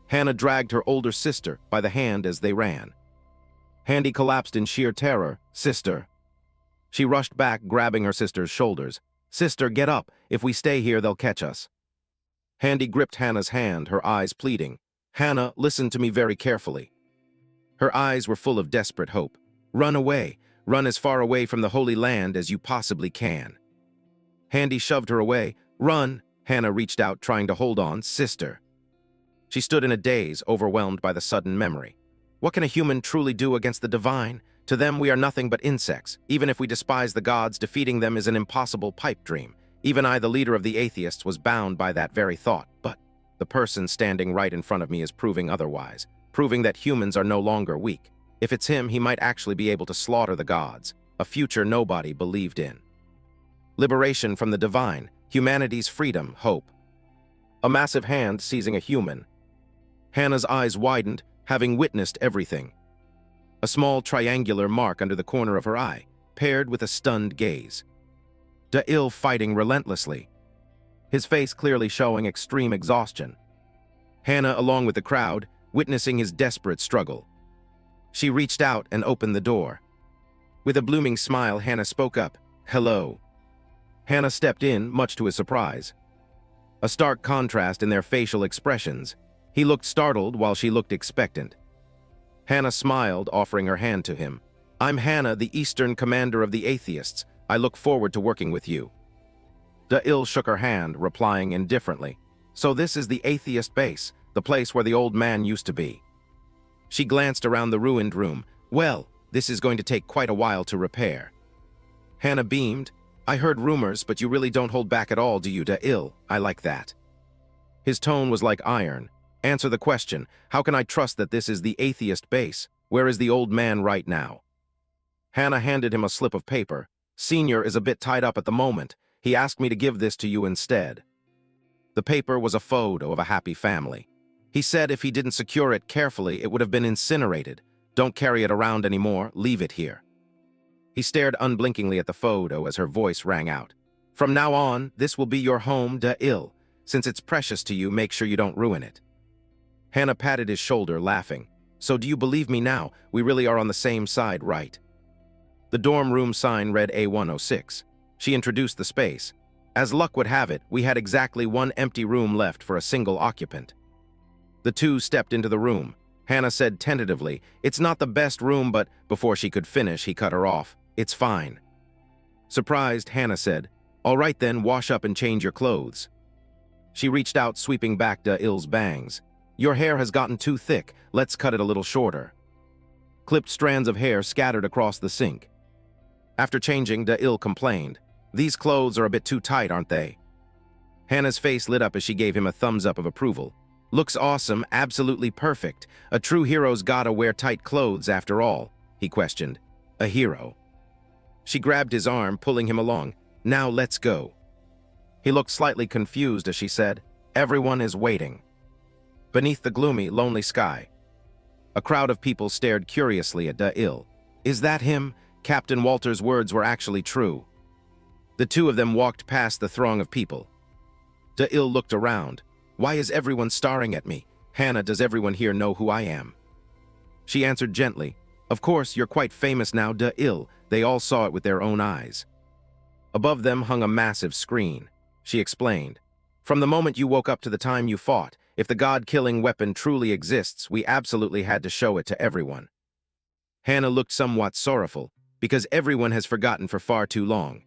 S1: Hannah dragged her older sister by the hand as they ran. Handy collapsed in sheer terror. Sister. She rushed back, grabbing her sister's shoulders. Sister, get up. If we stay here, they'll catch us. Handy gripped Hannah's hand, her eyes pleading. Hannah, listen to me very carefully. Her eyes were full of desperate hope. Run away. Run as far away from the Holy Land as you possibly can. Handy shoved her away. Run! Hannah reached out, trying to hold on. Sister. She stood in a daze, overwhelmed by the sudden memory. What can a human truly do against the divine? To them, we are nothing but insects. Even if we despise the gods, defeating them is an impossible pipe dream. Even I, the leader of the atheists, was bound by that very thought. But the person standing right in front of me is proving otherwise, proving that humans are no longer weak. If it's him, he might actually be able to slaughter the gods, a future nobody believed in. Liberation from the divine, humanity's freedom, hope. A massive hand seizing a human. Hannah's eyes widened, having witnessed everything. A small triangular mark under the corner of her eye, paired with a stunned gaze. Da'il fighting relentlessly, his face clearly showing extreme exhaustion. Hannah, along with the crowd, witnessing his desperate struggle. She reached out and opened the door. With a blooming smile, Hannah spoke up, "Hello." Hannah stepped in, much to his surprise. A stark contrast in their facial expressions. He looked startled while she looked expectant. Hannah smiled, offering her hand to him. "I'm Hannah, the Eastern commander of the atheists. I look forward to working with you." Da'il shook her hand, replying indifferently. "So this is the atheist base, the place where the old man used to be." She glanced around the ruined room. "Well, this is going to take quite a while to repair." Hannah beamed. "I heard rumors, but you really don't hold back at all, do you, Da'il? I like that." His tone was like iron. "Answer the question. How can I trust that this is the atheist base? Where is the old man right now?" Hannah handed him a slip of paper. "Senior is a bit tied up at the moment. He asked me to give this to you instead." The paper was a photo of a happy family. He said if he didn't secure it carefully, it would have been incinerated. "Don't carry it around anymore. Leave it here." He stared unblinkingly at the photo as her voice rang out. "From now on, this will be your home, Da'il. Since it's precious to you, make sure you don't ruin it." Hannah patted his shoulder, laughing. "So do you believe me now? We really are on the same side, right?" The dorm room sign read A106. She introduced the space. As luck would have it, we had exactly one empty room left for a single occupant. The two stepped into the room. Hannah said tentatively, "It's not the best room, but..." Before she could finish, he cut her off. "It's fine." Surprised, Hannah said, "All right then, wash up and change your clothes." She reached out, sweeping back Da'il's bangs. "Your hair has gotten too thick. Let's cut it a little shorter." Clipped strands of hair scattered across the sink. After changing, Da'il complained, "These clothes are a bit too tight, aren't they?" Hannah's face lit up as she gave him a thumbs up of approval. "Looks awesome, absolutely perfect. A true hero's gotta wear tight clothes after all," he questioned. "A hero." She grabbed his arm, pulling him along. "Now let's go." He looked slightly confused as she said, "Everyone is waiting." Beneath the gloomy, lonely sky, a crowd of people stared curiously at Da'il. Is that him? Captain Walter's words were actually true. The two of them walked past the throng of people. Da'il looked around. "Why is everyone staring at me? Hannah, does everyone here know who I am?" She answered gently, "Of course, you're quite famous now, Da'il." They all saw it with their own eyes. Above them hung a massive screen. She explained, "From the moment you woke up to the time you fought, if the god-killing weapon truly exists, we absolutely had to show it to everyone." Hannah looked somewhat sorrowful, because everyone has forgotten for far too long.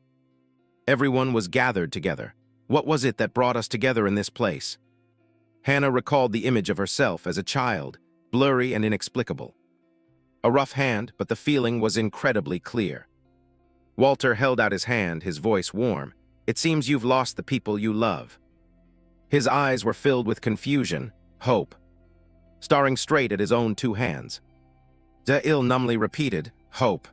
S1: Everyone was gathered together. What was it that brought us together in this place? Hannah recalled the image of herself as a child, blurry and inexplicable. A rough hand, but the feeling was incredibly clear. Walter held out his hand, his voice warm. "It seems you've lost the people you love." His eyes were filled with confusion, hope. Staring straight at his own two hands, Da'il numbly repeated, "Hope."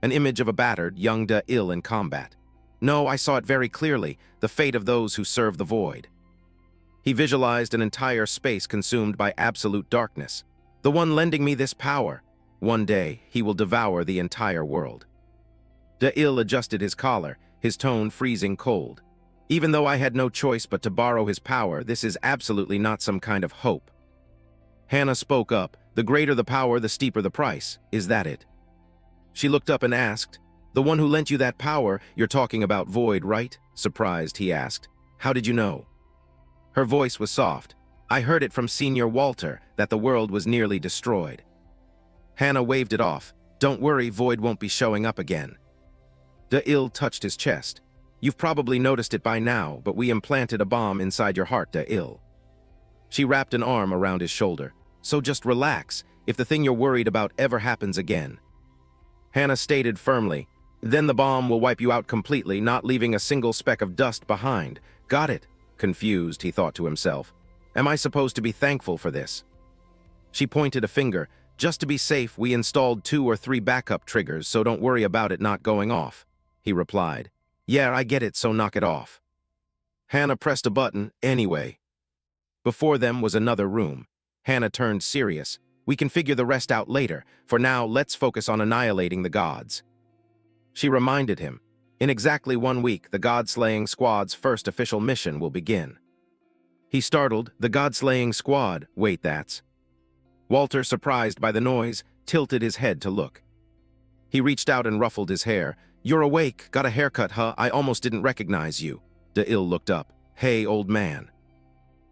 S1: An image of a battered, young Da'il in combat. "No, I saw it very clearly, the fate of those who serve the void." He visualized an entire space consumed by absolute darkness. "The one lending me this power. One day, he will devour the entire world." Da'il adjusted his collar, his tone freezing cold. "Even though I had no choice but to borrow his power, this is absolutely not some kind of hope." Hannah spoke up. "The greater the power, the steeper the price. Is that it?" She looked up and asked, "The one who lent you that power, you're talking about Void, right?" Surprised, he asked, "How did you know?" Her voice was soft. "I heard it from Senior Walter that the world was nearly destroyed." Hannah waved it off. Don't worry, Void won't be showing up again. De-Il touched his chest. You've probably noticed it by now, but we implanted a bomb inside your heart, De-Il. She wrapped an arm around his shoulder. So just relax, if the thing you're worried about ever happens again. Hannah stated firmly, then the bomb will wipe you out completely, not leaving a single speck of dust behind. Got it? Confused, he thought to himself. Am I supposed to be thankful for this? She pointed a finger. Just to be safe, we installed 2 or 3 backup triggers, so don't worry about it not going off, he replied. Yeah, I get it, so knock it off. Hannah pressed a button, anyway. Before them was another room. Hannah turned serious. We can figure the rest out later. For now, let's focus on annihilating the gods. She reminded him, in exactly 1 week, the God-slaying squad's first official mission will begin. He startled, the God-slaying squad, wait, that's... Walter, surprised by the noise, tilted his head to look. He reached out and ruffled his hair. You're awake, got a haircut, huh? I almost didn't recognize you. De-Il looked up. Hey, old man.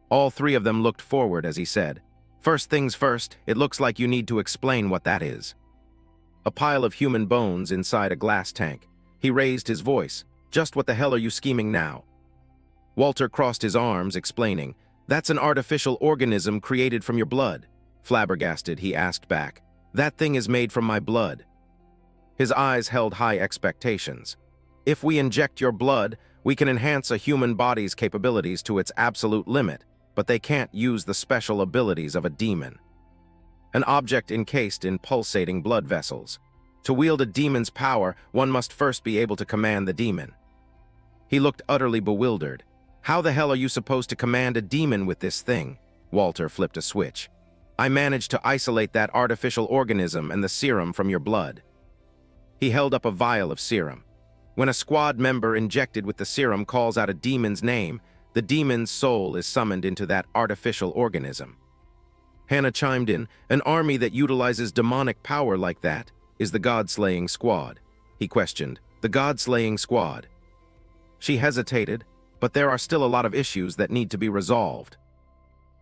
S1: All 3 of them looked forward as he said, first things first, it looks like you need to explain what that is. A pile of human bones inside a glass tank. He raised his voice. Just what the hell are you scheming now? Walter crossed his arms, explaining, that's an artificial organism created from your blood. Flabbergasted, he asked back, that thing is made from my blood. His eyes held high expectations. If we inject your blood, we can enhance a human body's capabilities to its absolute limit, but they can't use the special abilities of a demon. An object encased in pulsating blood vessels. To wield a demon's power, one must first be able to command the demon. He looked utterly bewildered. How the hell are you supposed to command a demon with this thing? Walter flipped a switch. I managed to isolate that artificial organism and the serum from your blood. He held up a vial of serum. When a squad member injected with the serum calls out a demon's name, the demon's soul is summoned into that artificial organism. Hannah chimed in, an army that utilizes demonic power like that is the God-slaying squad. He questioned, the God-slaying squad. She hesitated, but there are still a lot of issues that need to be resolved.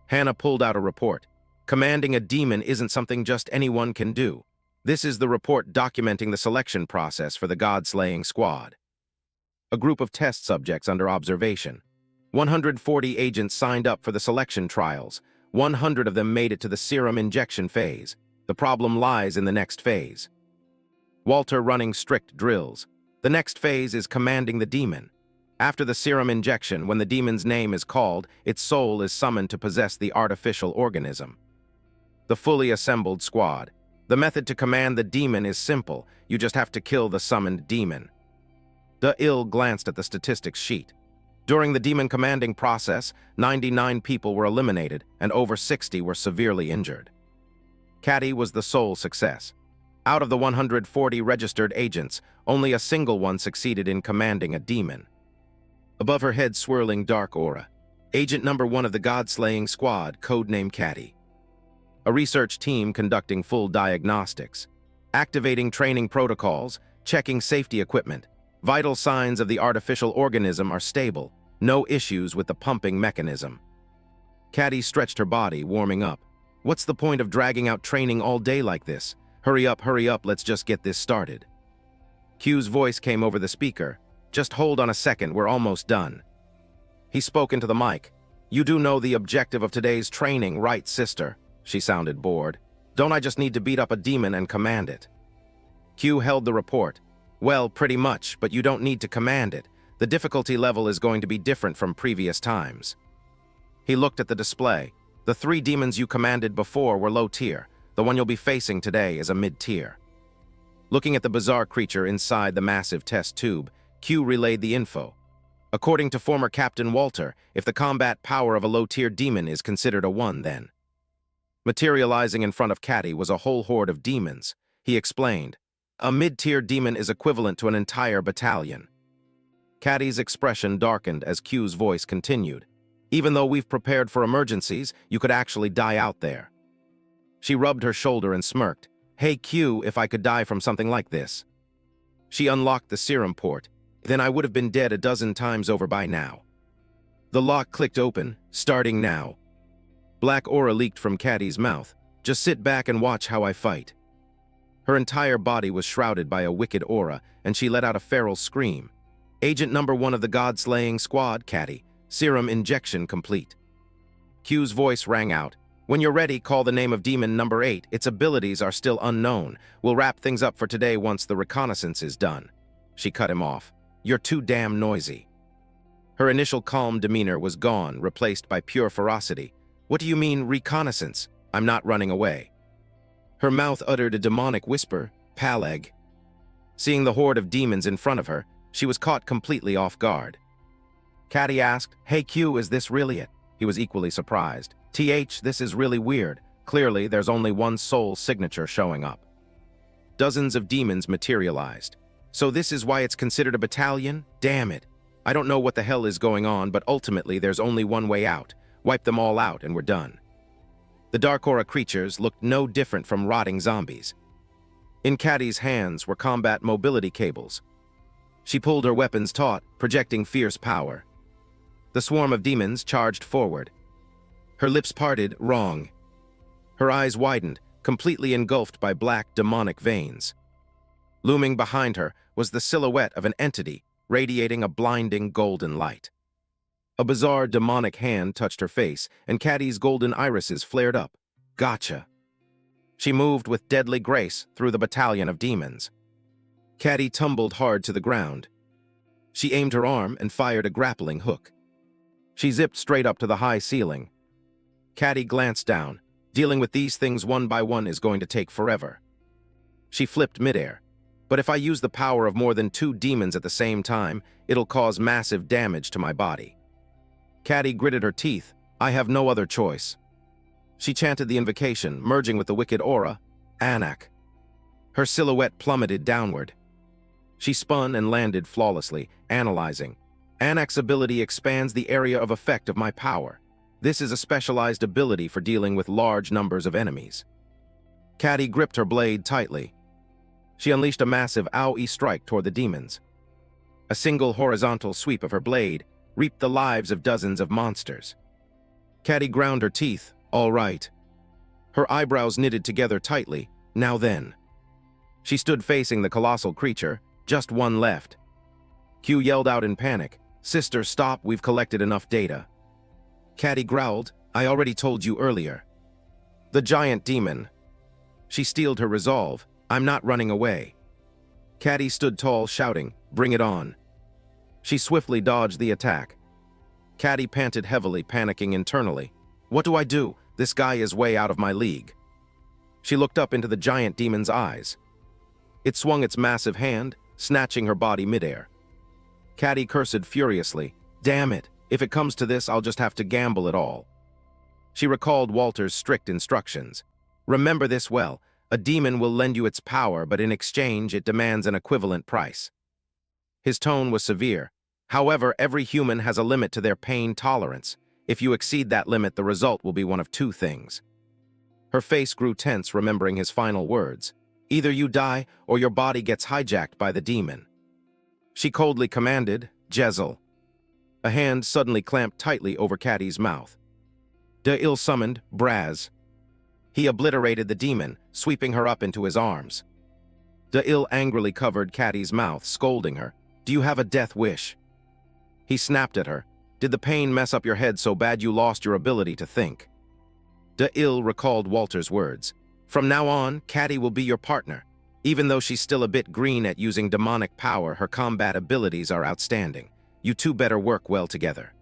S1: Hannah pulled out a report. Commanding a demon isn't something just anyone can do. This is the report documenting the selection process for the God-slaying squad. A group of test subjects under observation. 140 agents signed up for the selection trials. 100 of them made it to the serum injection phase. The problem lies in the next phase. Walter running strict drills. The next phase is commanding the demon. After the serum injection, when the demon's name is called, its soul is summoned to possess the artificial organism. The fully assembled squad. The method to command the demon is simple. You just have to kill the summoned demon. De-Il glanced at the statistics sheet. During the demon commanding process, 99 people were eliminated and over 60 were severely injured. Caddy was the sole success. Out of the 140 registered agents, only a single one succeeded in commanding a demon. Above her head swirling dark aura. Agent number 1 of the God-slaying squad, codename Caddy. A research team conducting full diagnostics, activating training protocols, checking safety equipment. Vital signs of the artificial organism are stable, no issues with the pumping mechanism. Caddy stretched her body, warming up. What's the point of dragging out training all day like this? Hurry up, let's just get this started. Q's voice came over the speaker. Just hold on a second, we're almost done. He spoke into the mic. You do know the objective of today's training, right, sister? She sounded bored. Don't I just need to beat up a demon and command it? Q held the report. Well, pretty much, but you don't need to command it. The difficulty level is going to be different from previous times. He looked at the display. The 3 demons you commanded before were low tier. The one you'll be facing today is a mid-tier. Looking at the bizarre creature inside the massive test tube, Q relayed the info. According to former Captain Walter, if the combat power of a low-tier demon is considered a 1, then. Materializing in front of Caddy was a whole horde of demons. He explained, a mid-tier demon is equivalent to an entire battalion. Caddy's expression darkened as Q's voice continued. Even though we've prepared for emergencies, you could actually die out there. She rubbed her shoulder and smirked. Hey Q, if I could die from something like this. She unlocked the serum port. Then I would have been dead a dozen times over by now. The lock clicked open, starting now. Black aura leaked from Caddy's mouth. Just sit back and watch how I fight. Her entire body was shrouded by a wicked aura, and she let out a feral scream. Agent number 1 of the God-slaying squad, Catty. Serum injection complete. Q's voice rang out. When you're ready, call the name of Demon number 8. Its abilities are still unknown. We'll wrap things up for today once the reconnaissance is done. She cut him off. You're too damn noisy. Her initial calm demeanor was gone, replaced by pure ferocity. What do you mean, reconnaissance? I'm not running away. Her mouth uttered a demonic whisper, Paleg. Seeing the horde of demons in front of her, she was caught completely off guard. Catty asked, Hey Q, is this really it? He was equally surprised. This is really weird. Clearly, there's only one soul signature showing up. Dozens of demons materialized. So this is why it's considered a battalion? Damn it. I don't know what the hell is going on, but ultimately there's only one way out. Wipe them all out and we're done. The Dark Aura creatures looked no different from rotting zombies. In Catty's hands were combat mobility cables. She pulled her weapons taut, projecting fierce power. The swarm of demons charged forward. Her lips parted, wrong. Her eyes widened, completely engulfed by black demonic veins. Looming behind her was the silhouette of an entity, radiating a blinding golden light. A bizarre demonic hand touched her face, and Catty's golden irises flared up. Gotcha. She moved with deadly grace through the battalion of demons. Catty tumbled hard to the ground. She aimed her arm and fired a grappling hook. She zipped straight up to the high ceiling. Catty glanced down. Dealing with these things one by one is going to take forever. She flipped midair. But if I use the power of more than 2 demons at the same time, it'll cause massive damage to my body. Catty gritted her teeth. I have no other choice. She chanted the invocation, merging with the wicked aura, Anak. Her silhouette plummeted downward. She spun and landed flawlessly, analyzing. Anak's ability expands the area of effect of my power. This is a specialized ability for dealing with large numbers of enemies. Catty gripped her blade tightly. She unleashed a massive AoE strike toward the demons. A single horizontal sweep of her blade reaped the lives of dozens of monsters. Catty ground her teeth. All right. Her eyebrows knitted together tightly. Now then. She stood facing the colossal creature, just one left. Q yelled out in panic. Sister, stop, we've collected enough data. Catty growled, I already told you earlier. The giant demon. She steeled her resolve. I'm not running away. Catty stood tall, shouting, bring it on. She swiftly dodged the attack. Catty panted heavily, panicking internally. What do I do? This guy is way out of my league. She looked up into the giant demon's eyes. It swung its massive hand, snatching her body midair. Catty cursed furiously. Damn it, if it comes to this, I'll just have to gamble it all. She recalled Walter's strict instructions. Remember this well. A demon will lend you its power, but in exchange it demands an equivalent price. His tone was severe. However, every human has a limit to their pain tolerance. If you exceed that limit, the result will be one of 2 things. Her face grew tense, remembering his final words. Either you die, or your body gets hijacked by the demon. She coldly commanded, Jezel. A hand suddenly clamped tightly over Catty's mouth. De-Il summoned Braz. He obliterated the demon, sweeping her up into his arms. De-Il angrily covered Catty's mouth, scolding her. Do you have a death wish? He snapped at her. Did the pain mess up your head so bad you lost your ability to think? De-Il recalled Walter's words. From now on, Catty will be your partner. Even though she's still a bit green at using demonic power, her combat abilities are outstanding. You two better work well together.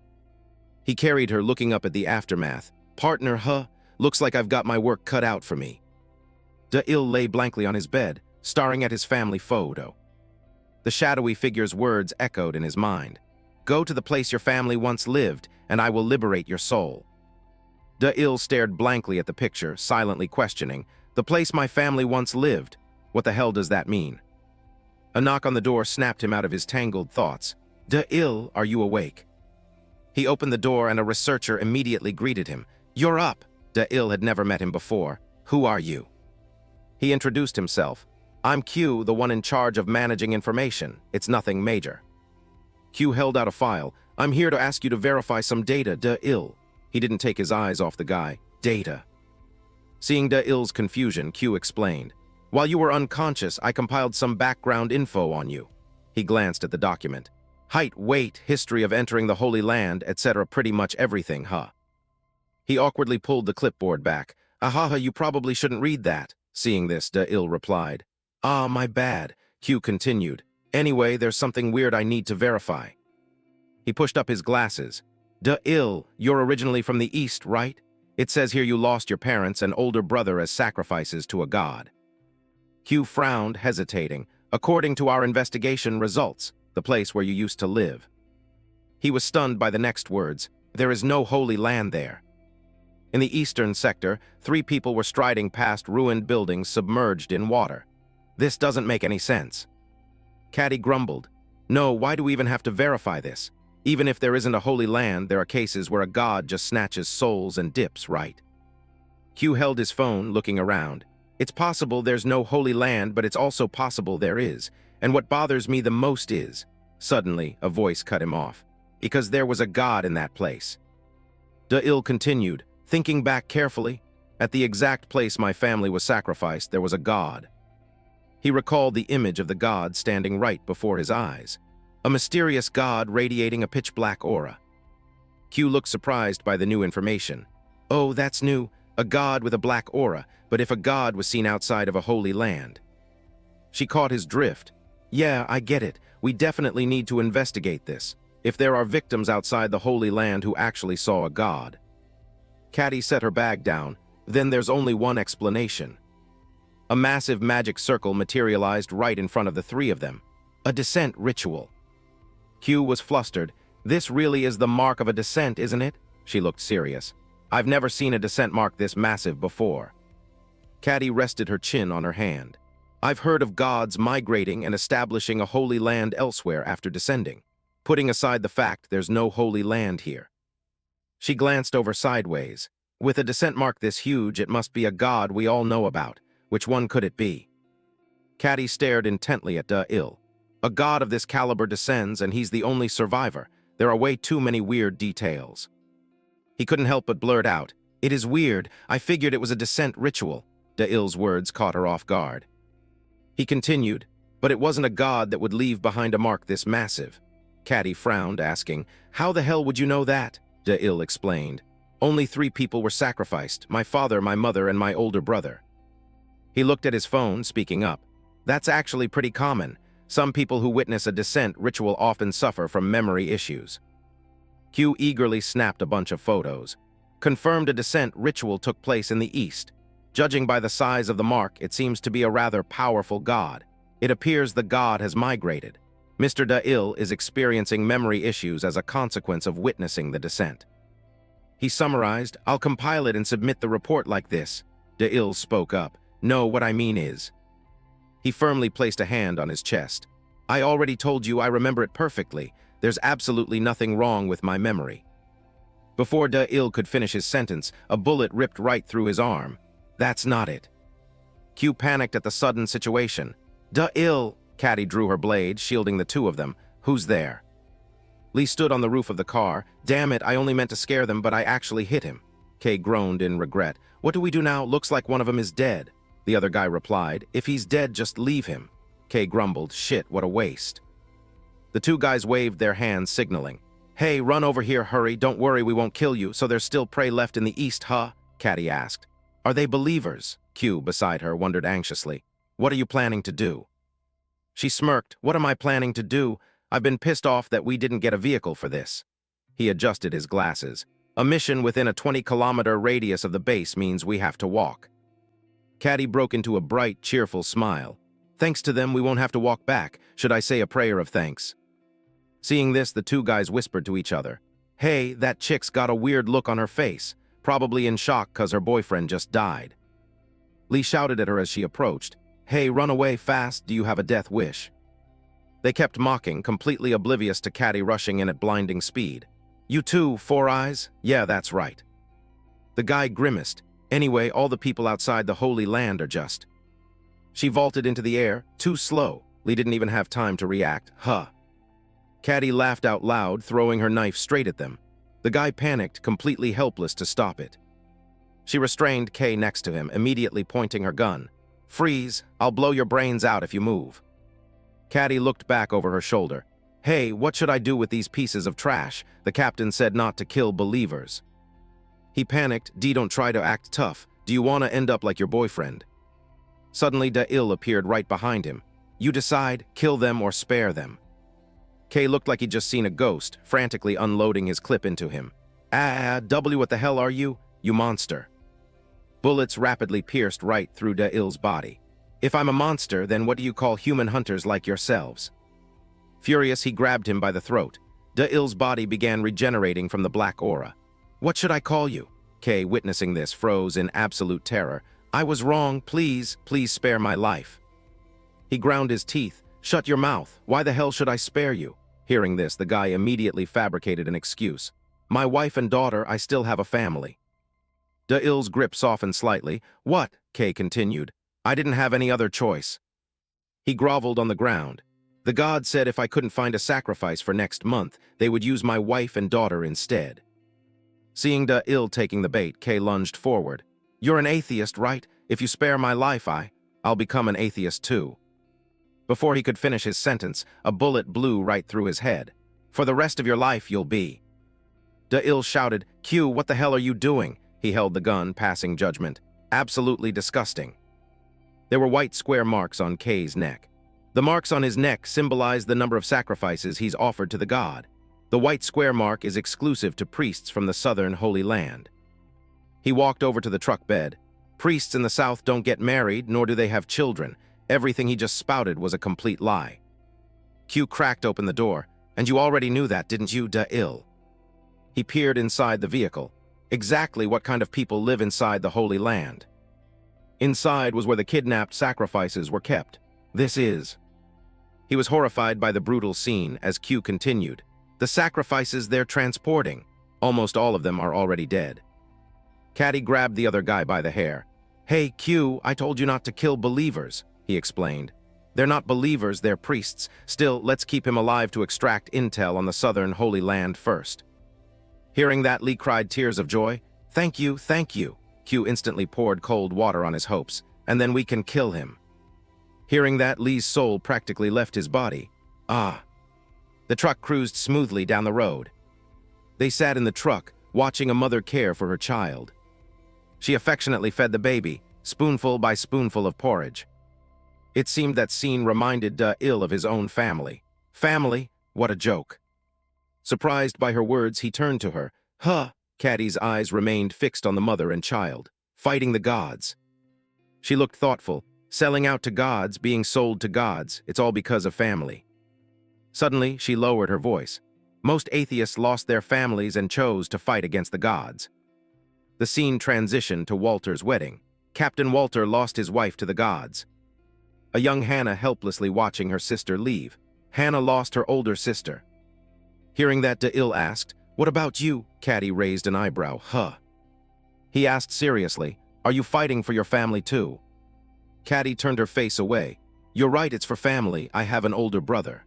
S1: He carried her, looking up at the aftermath. Partner, huh? Looks like I've got my work cut out for me. De-Il lay blankly on his bed, staring at his family photo. The shadowy figure's words echoed in his mind. Go to the place your family once lived, and I will liberate your soul. De-Il stared blankly at the picture, silently questioning. The place my family once lived? What the hell does that mean? A knock on the door snapped him out of his tangled thoughts. De-Il, are you awake? He opened the door and a researcher immediately greeted him. You're up. De-Il had never met him before. Who are you? He introduced himself. I'm Q, the one in charge of managing information. It's nothing major. Q held out a file. I'm here to ask you to verify some data, De-Il. He didn't take his eyes off the guy. Data. Seeing De-Il's confusion, Q explained. While you were unconscious, I compiled some background info on you. He glanced at the document. Height, weight, history of entering the Holy Land, etc. Pretty much everything, huh? He awkwardly pulled the clipboard back. Ahaha, you probably shouldn't read that. Seeing this, Da-il replied. Ah, my bad, Q continued. Anyway, there's something weird I need to verify. He pushed up his glasses. Da-il, you're originally from the East, right? It says here you lost your parents and older brother as sacrifices to a god. Q frowned, hesitating. According to our investigation results, the place where you used to live. He was stunned by the next words. There is no holy land there. In the eastern sector, 3 people were striding past ruined buildings submerged in water. This doesn't make any sense. Caddy grumbled. No, why do we even have to verify this? Even if there isn't a holy land, there are cases where a god just snatches souls and dips, right? Q held his phone, looking around. It's possible there's no holy land, but it's also possible there is. And what bothers me the most is... Suddenly, a voice cut him off. Because there was a god in that place. Da-il continued, thinking back carefully. At the exact place my family was sacrificed, there was a god. He recalled the image of the god standing right before his eyes. A mysterious god radiating a pitch-black aura. Q looked surprised by the new information. Oh, that's new. A god with a black aura, but if a god was seen outside of a holy land. She caught his drift. Yeah, I get it. We definitely need to investigate this. If there are victims outside the Holy Land who actually saw a god. Caddy set her bag down. Then there's only one explanation. A massive magic circle materialized right in front of the 3 of them. A descent ritual. Q was flustered. This really is the mark of a descent, isn't it? She looked serious. I've never seen a descent mark this massive before. Caddy rested her chin on her hand. I've heard of gods migrating and establishing a holy land elsewhere after descending, putting aside the fact there's no holy land here. She glanced over sideways. With a descent mark this huge, it must be a god we all know about. Which one could it be? Caddy stared intently at Da-il. A god of this caliber descends, and he's the only survivor. There are way too many weird details. He couldn't help but blurt out, It is weird. I figured it was a descent ritual. Da-il's words caught her off guard. He continued, but it wasn't a god that would leave behind a mark this massive. Caddy frowned, asking, How the hell would you know that? Da-il explained. Only 3 people were sacrificed, my father, my mother, and my older brother. He looked at his phone, speaking up. That's actually pretty common. Some people who witness a descent ritual often suffer from memory issues. Q eagerly snapped a bunch of photos. Confirmed a descent ritual took place in the East. Judging by the size of the mark, it seems to be a rather powerful god. It appears the god has migrated. Mr. Da-il is experiencing memory issues as a consequence of witnessing the descent. He summarized, I'll compile it and submit the report like this. Da-il spoke up. No, what I mean is... He firmly placed a hand on his chest. I already told you I remember it perfectly. There's absolutely nothing wrong with my memory. Before Da-il could finish his sentence, a bullet ripped right through his arm. That's not it. Q panicked at the sudden situation. Da-il! Caddy drew her blade, shielding the 2 of them. Who's there? Lee stood on the roof of the car. Damn it, I only meant to scare them, but I actually hit him. Kay groaned in regret. What do we do now? Looks like one of them is dead. The other guy replied, If he's dead, just leave him. Kay grumbled, Shit, what a waste. The 2 guys waved their hands, signaling. Hey, run over here, hurry. Don't worry, we won't kill you. So there's still prey left in the East, huh? Caddy asked. Are they believers? Q, beside her, wondered anxiously. What are you planning to do? She smirked. What am I planning to do? I've been pissed off that we didn't get a vehicle for this. He adjusted his glasses. A mission within a 20-kilometer radius of the base means we have to walk. Caddy broke into a bright, cheerful smile. Thanks to them, we won't have to walk back. Should I say a prayer of thanks? Seeing this, the 2 guys whispered to each other. Hey, that chick's got a weird look on her face. Probably in shock because her boyfriend just died. Lee shouted at her as she approached. Hey, run away fast. Do you have a death wish? They kept mocking, completely oblivious to Caddy rushing in at blinding speed. You too, 4 Eyes? Yeah, that's right. The guy grimaced. Anyway, all the people outside the Holy Land are just... She vaulted into the air, too slow. Lee didn't even have time to react. Huh. Caddy laughed out loud, throwing her knife straight at them. The guy panicked, completely helpless to stop it. She restrained Kay next to him, immediately pointing her gun. Freeze, I'll blow your brains out if you move. Caddy looked back over her shoulder. Hey, what should I do with these pieces of trash? The captain said not to kill believers. He panicked. Don't try to act tough. Do you want to end up like your boyfriend? Suddenly, Da-il appeared right behind him. You decide, kill them or spare them. Kay looked like he'd just seen a ghost, frantically unloading his clip into him. W, what the hell are you? You monster. Bullets rapidly pierced right through Da-il's body. If I'm a monster, then what do you call human hunters like yourselves? Furious, he grabbed him by the throat. Da-il's body began regenerating from the black aura. What should I call you? Kay, witnessing this, froze in absolute terror. I was wrong, please spare my life. He ground his teeth. Shut your mouth. Why the hell should I spare you? Hearing this, the guy immediately fabricated an excuse. My wife and daughter, I still have a family. Da-il's grip softened slightly. What? Kay continued. I didn't have any other choice. He groveled on the ground. The god said if I couldn't find a sacrifice for next month, they would use my wife and daughter instead. Seeing Da-il taking the bait, Kay lunged forward. You're an atheist, right? If you spare my life, I'll become an atheist too. Before he could finish his sentence, a bullet blew right through his head. For the rest of your life, you'll be. Da-il shouted, Q, what the hell are you doing? He held the gun, passing judgment. Absolutely disgusting. There were white square marks on Kay's neck. The marks on his neck symbolize the number of sacrifices he's offered to the god. The white square mark is exclusive to priests from the southern Holy Land. He walked over to the truck bed. Priests in the south don't get married, nor do they have children. Everything he just spouted was a complete lie. Q cracked open the door. And you already knew that, didn't you, Da-il? He peered inside the vehicle. Exactly what kind of people live inside the Holy Land. Inside was where the kidnapped sacrifices were kept. This is. He was horrified by the brutal scene as Q continued. The sacrifices they're transporting. Almost all of them are already dead. Caddy grabbed the other guy by the hair. Hey, Q, I told you not to kill believers, he explained. They're not believers, they're priests. Still, let's keep him alive to extract intel on the southern Holy Land first. Hearing that, Lee cried tears of joy. Thank you, thank you. Q instantly poured cold water on his hopes. And then we can kill him. Hearing that, Lee's soul practically left his body. Ah. The truck cruised smoothly down the road. They sat in the truck, watching a mother care for her child. She affectionately fed the baby, spoonful by spoonful of porridge. It seemed that scene reminded Da-il of his own family. Family? What a joke. Surprised by her words, he turned to her. Huh. Caddy's eyes remained fixed on the mother and child. Fighting the gods. She looked thoughtful. Selling out to gods, being sold to gods, it's all because of family. Suddenly, she lowered her voice. Most atheists lost their families and chose to fight against the gods. The scene transitioned to Walter's wedding. Captain Walter lost his wife to the gods. A young Hannah helplessly watching her sister leave. Hannah lost her older sister. Hearing that, Da-il asked, What about you? Caddy raised an eyebrow. Huh. He asked seriously, Are you fighting for your family too? Caddy turned her face away. You're right, it's for family. I have an older brother.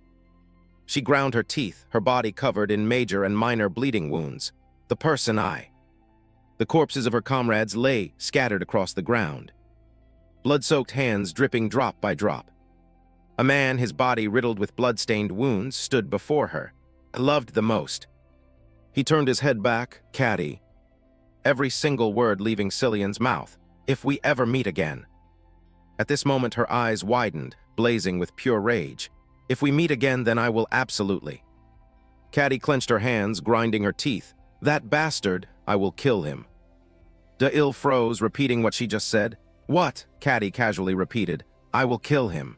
S1: She ground her teeth, her body covered in major and minor bleeding wounds. The person The corpses of her comrades lay scattered across the ground. Blood-soaked hands dripping drop by drop. A man, his body riddled with blood-stained wounds, stood before her. Loved the most. He turned his head back. Caddy. Every single word leaving Cillian's mouth. If we ever meet again. At this moment, her eyes widened, blazing with pure rage. If we meet again, then I will absolutely. Caddy clenched her hands, grinding her teeth. That bastard, I will kill him. Da-il froze, repeating what she just said. What? Caddy casually repeated. I will kill him.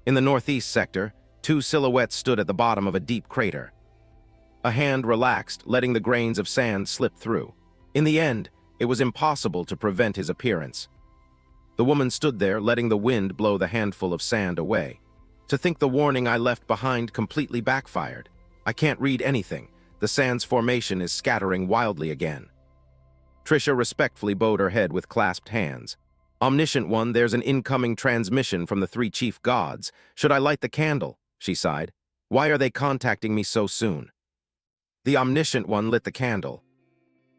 S1: In the northeast sector, two silhouettes stood at the bottom of a deep crater. A hand relaxed, letting the grains of sand slip through. In the end, it was impossible to prevent his appearance. The woman stood there, letting the wind blow the handful of sand away. To think the warning I left behind completely backfired. I can't read anything. The sand's formation is scattering wildly again. Trisha respectfully bowed her head with clasped hands. Omniscient One, there's an incoming transmission from the three chief gods. Should I light the candle? She sighed. Why are they contacting me so soon? The Omniscient One lit the candle.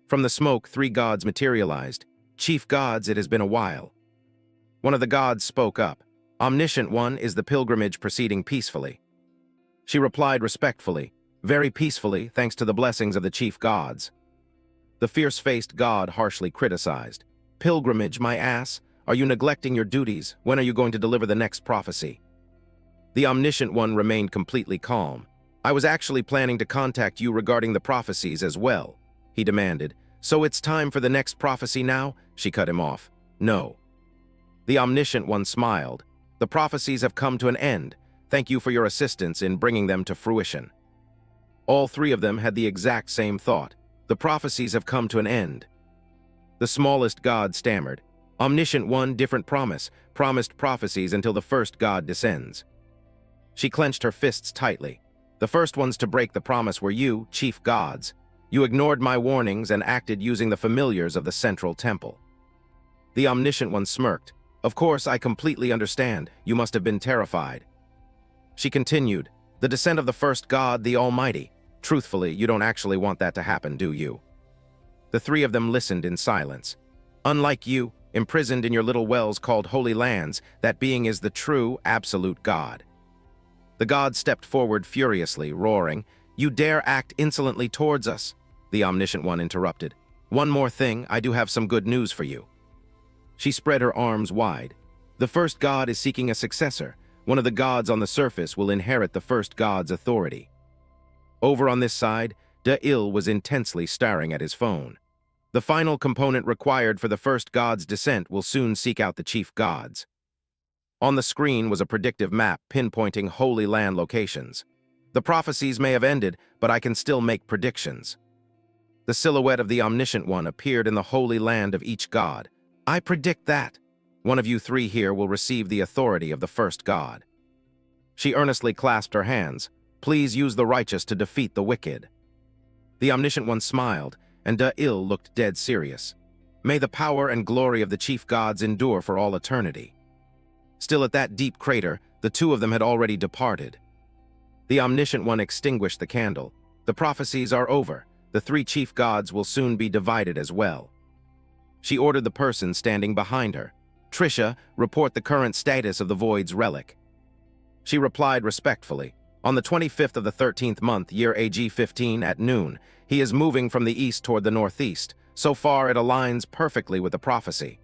S1: From the smoke, three gods materialized. Chief gods, it has been a while. One of the gods spoke up. Omniscient One, is the pilgrimage proceeding peacefully? She replied respectfully, very peacefully, thanks to the blessings of the chief gods. The fierce-faced god harshly criticized. Pilgrimage, my ass? Are you neglecting your duties? When are you going to deliver the next prophecy? The Omniscient One remained completely calm. I was actually planning to contact you regarding the prophecies as well, he demanded. So it's time for the next prophecy now? She cut him off. No. The Omniscient One smiled. The prophecies have come to an end. Thank you for your assistance in bringing them to fruition. All three of them had the exact same thought. The prophecies have come to an end. The smallest god stammered. Omniscient One, different promise. Promised prophecies until the first god descends. She clenched her fists tightly. The first ones to break the promise were you, chief gods. You ignored my warnings and acted using the familiars of the central temple. The Omniscient One smirked. Of course, I completely understand. You must have been terrified. She continued, the descent of the first god, the Almighty. Truthfully, you don't actually want that to happen, do you? The three of them listened in silence. Unlike you, imprisoned in your little wells called holy lands, that being is the true, absolute God. The god stepped forward furiously, roaring, You dare act insolently towards us? The Omniscient One interrupted. One more thing, I do have some good news for you. She spread her arms wide. The first god is seeking a successor. One of the gods on the surface will inherit the first god's authority. Over on this side, Da-Il was intensely staring at his phone. The final component required for the first god's descent will soon seek out the chief gods. On the screen was a predictive map pinpointing Holy Land locations. The prophecies may have ended, but I can still make predictions. The silhouette of the Omniscient One appeared in the Holy Land of each god. I predict that one of you three here will receive the authority of the first god. She earnestly clasped her hands. Please use the righteous to defeat the wicked. The Omniscient One smiled, and Da-Il looked dead serious. May the power and glory of the chief gods endure for all eternity. Still at that deep crater, the two of them had already departed. The Omniscient One extinguished the candle. The prophecies are over. The three chief gods will soon be divided as well. She ordered the person standing behind her. Trisha, report the current status of the Void's relic. She replied respectfully. On the 25th of the 13th month, year AG 15 at noon, he is moving from the east toward the northeast. So far, it aligns perfectly with the prophecy.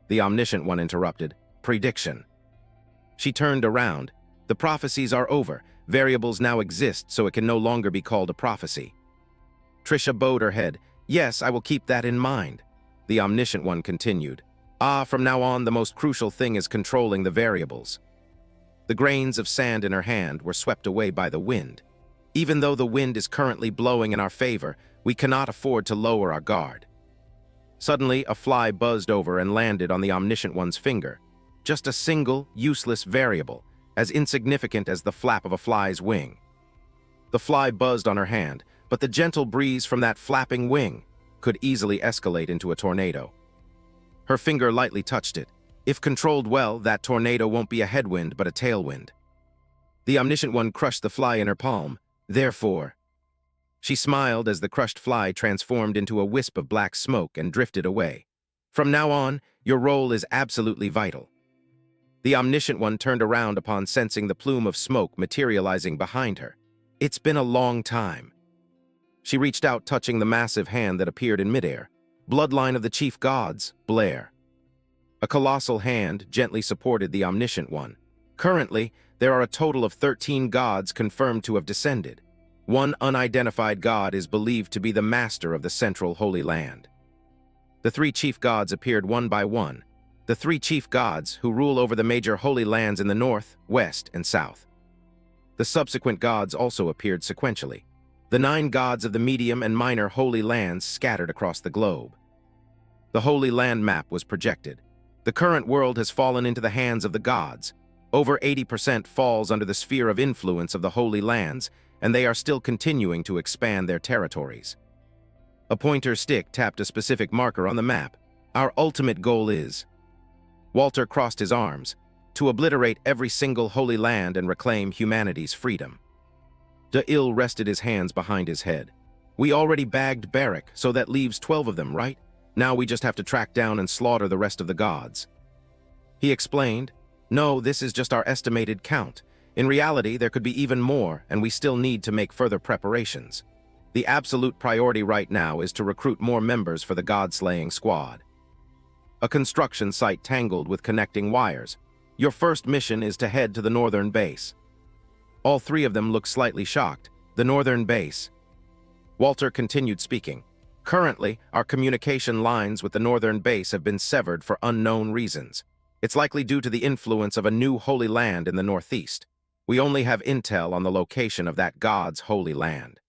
S1: The Omniscient One interrupted. Prediction. She turned around. The prophecies are over. Variables now exist, so it can no longer be called a prophecy. Trisha bowed her head. Yes, I will keep that in mind. The Omniscient One continued. From now on, the most crucial thing is controlling the variables. The grains of sand in her hand were swept away by the wind. Even though the wind is currently blowing in our favor, we cannot afford to lower our guard. Suddenly, a fly buzzed over and landed on the Omniscient One's finger. Just a single, useless variable, as insignificant as the flap of a fly's wing. The fly buzzed on her hand, but the gentle breeze from that flapping wing could easily escalate into a tornado. Her finger lightly touched it. If controlled well, that tornado won't be a headwind but a tailwind. The Omniscient One crushed the fly in her palm. Therefore, she smiled as the crushed fly transformed into a wisp of black smoke and drifted away. From now on, your role is absolutely vital. The Omniscient One turned around upon sensing the plume of smoke materializing behind her. It's been a long time. She reached out, touching the massive hand that appeared in midair. Bloodline of the chief gods, Blair. A colossal hand gently supported the Omniscient One. Currently, there are a total of 13 gods confirmed to have descended. One unidentified god is believed to be the master of the central Holy Land. The three chief gods appeared one by one. The three chief gods who rule over the major holy lands in the north, west, and south. The subsequent gods also appeared sequentially. The 9 gods of the medium and minor holy lands scattered across the globe. The Holy Land map was projected. The current world has fallen into the hands of the gods. Over 80% falls under the sphere of influence of the Holy Lands, and they are still continuing to expand their territories. A pointer stick tapped a specific marker on the map. Our ultimate goal is... Walter crossed his arms, to obliterate every single holy land and reclaim humanity's freedom. Da-Il rested his hands behind his head. We already bagged Barrack, so that leaves 12 of them, right? Now we just have to track down and slaughter the rest of the gods. He explained, "No, this is just our estimated count. In reality, there could be even more, and we still need to make further preparations. The absolute priority right now is to recruit more members for the God-slaying squad." A construction site tangled with connecting wires. "Your first mission is to head to the northern base." All three of them looked slightly shocked. "The northern base." Walter continued speaking. "Currently, our communication lines with the northern base have been severed for unknown reasons. It's likely due to the influence of a new holy land in the northeast. We only have intel on the location of that God's holy land."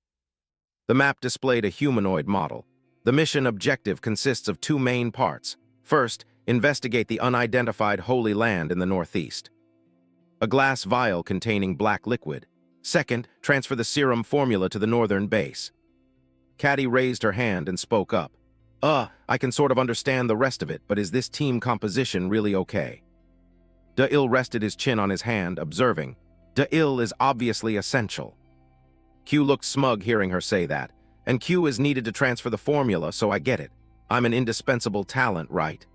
S1: The map displayed a humanoid model. The mission objective consists of two main parts. First, investigate the unidentified holy land in the northeast. A glass vial containing black liquid. Second, transfer the serum formula to the northern base. Caddy raised her hand and spoke up. I can sort of understand the rest of it, but is this team composition really okay?" Da-il rested his chin on his hand, observing, "Da-il is obviously essential." Q looked smug hearing her say that, "And Q is needed to transfer the formula, so I get it. I'm an indispensable talent, right?"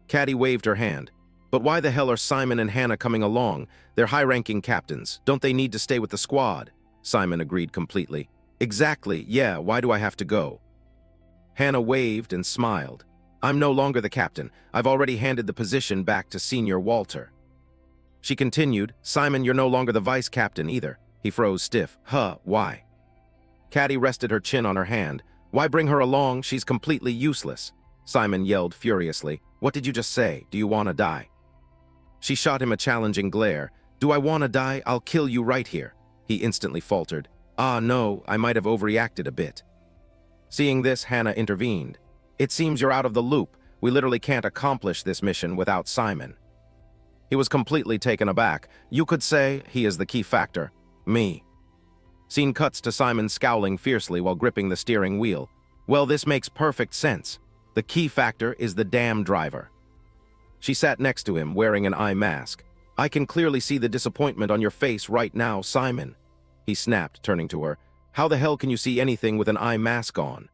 S1: Caddy waved her hand. "But why the hell are Simon and Hannah coming along? They're high-ranking captains. Don't they need to stay with the squad?" Simon agreed completely. "Exactly, yeah, why do I have to go?" Hannah waved and smiled. "I'm no longer the captain. I've already handed the position back to Senior Walter." She continued, "Simon, you're no longer the vice captain either." He froze stiff. Why?" Caddy rested her chin on her hand. "Why bring her along? She's completely useless." Simon yelled furiously. "What did you just say? Do you want to die?" She shot him a challenging glare. "Do I want to die? I'll kill you right here." He instantly faltered. No, I might have overreacted a bit." Seeing this, Hannah intervened. "It seems you're out of the loop. We literally can't accomplish this mission without Simon." He was completely taken aback. "You could say he is the key factor. Me." Scene cuts to Simon scowling fiercely while gripping the steering wheel. "Well, this makes perfect sense. The key factor is the damn driver." She sat next to him, wearing an eye mask. "I can clearly see the disappointment on your face right now, Simon." He snapped, turning to her. "How the hell can you see anything with an eye mask on?"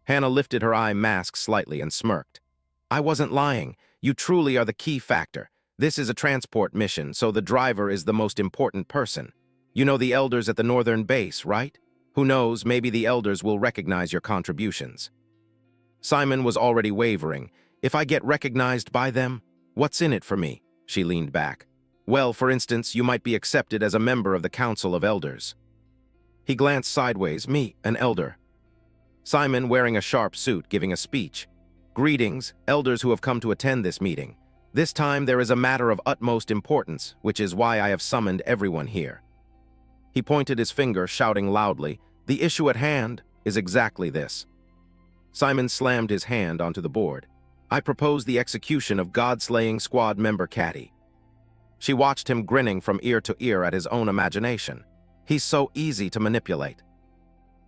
S1: Hannah lifted her eye mask slightly and smirked. "I wasn't lying. You truly are the key factor. This is a transport mission, so the driver is the most important person. You know the elders at the northern base, right? Who knows, maybe the elders will recognize your contributions." Simon was already wavering. "If I get recognized by them, what's in it for me?" She leaned back. "Well, for instance, you might be accepted as a member of the Council of Elders." He glanced sideways. "Me, an elder." Simon, wearing a sharp suit, giving a speech. "Greetings, elders who have come to attend this meeting. This time there is a matter of utmost importance, which is why I have summoned everyone here." He pointed his finger, shouting loudly, "The issue at hand is exactly this." Simon slammed his hand onto the board. "I propose the execution of God-slaying squad member Caddy." She watched him grinning from ear to ear at his own imagination. He's so easy to manipulate.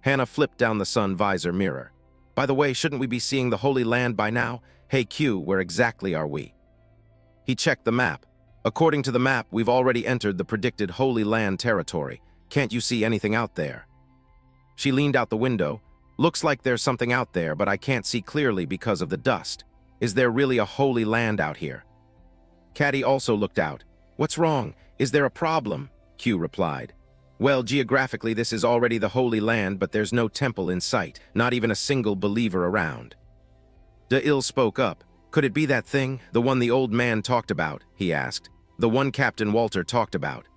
S1: Hannah flipped down the sun visor mirror. "By the way, shouldn't we be seeing the Holy Land by now? Hey Q, where exactly are we?" He checked the map. "According to the map, we've already entered the predicted Holy Land territory. Can't you see anything out there?" She leaned out the window. "Looks like there's something out there, but I can't see clearly because of the dust. Is there really a Holy Land out here?" Caddy also looked out. "What's wrong? Is there a problem?" Q replied. "Well, geographically this is already the Holy Land, but there's no temple in sight, not even a single believer around." Da-il spoke up. "Could it be that thing, the one the old man talked about?" he asked. "The one Captain Walter talked about."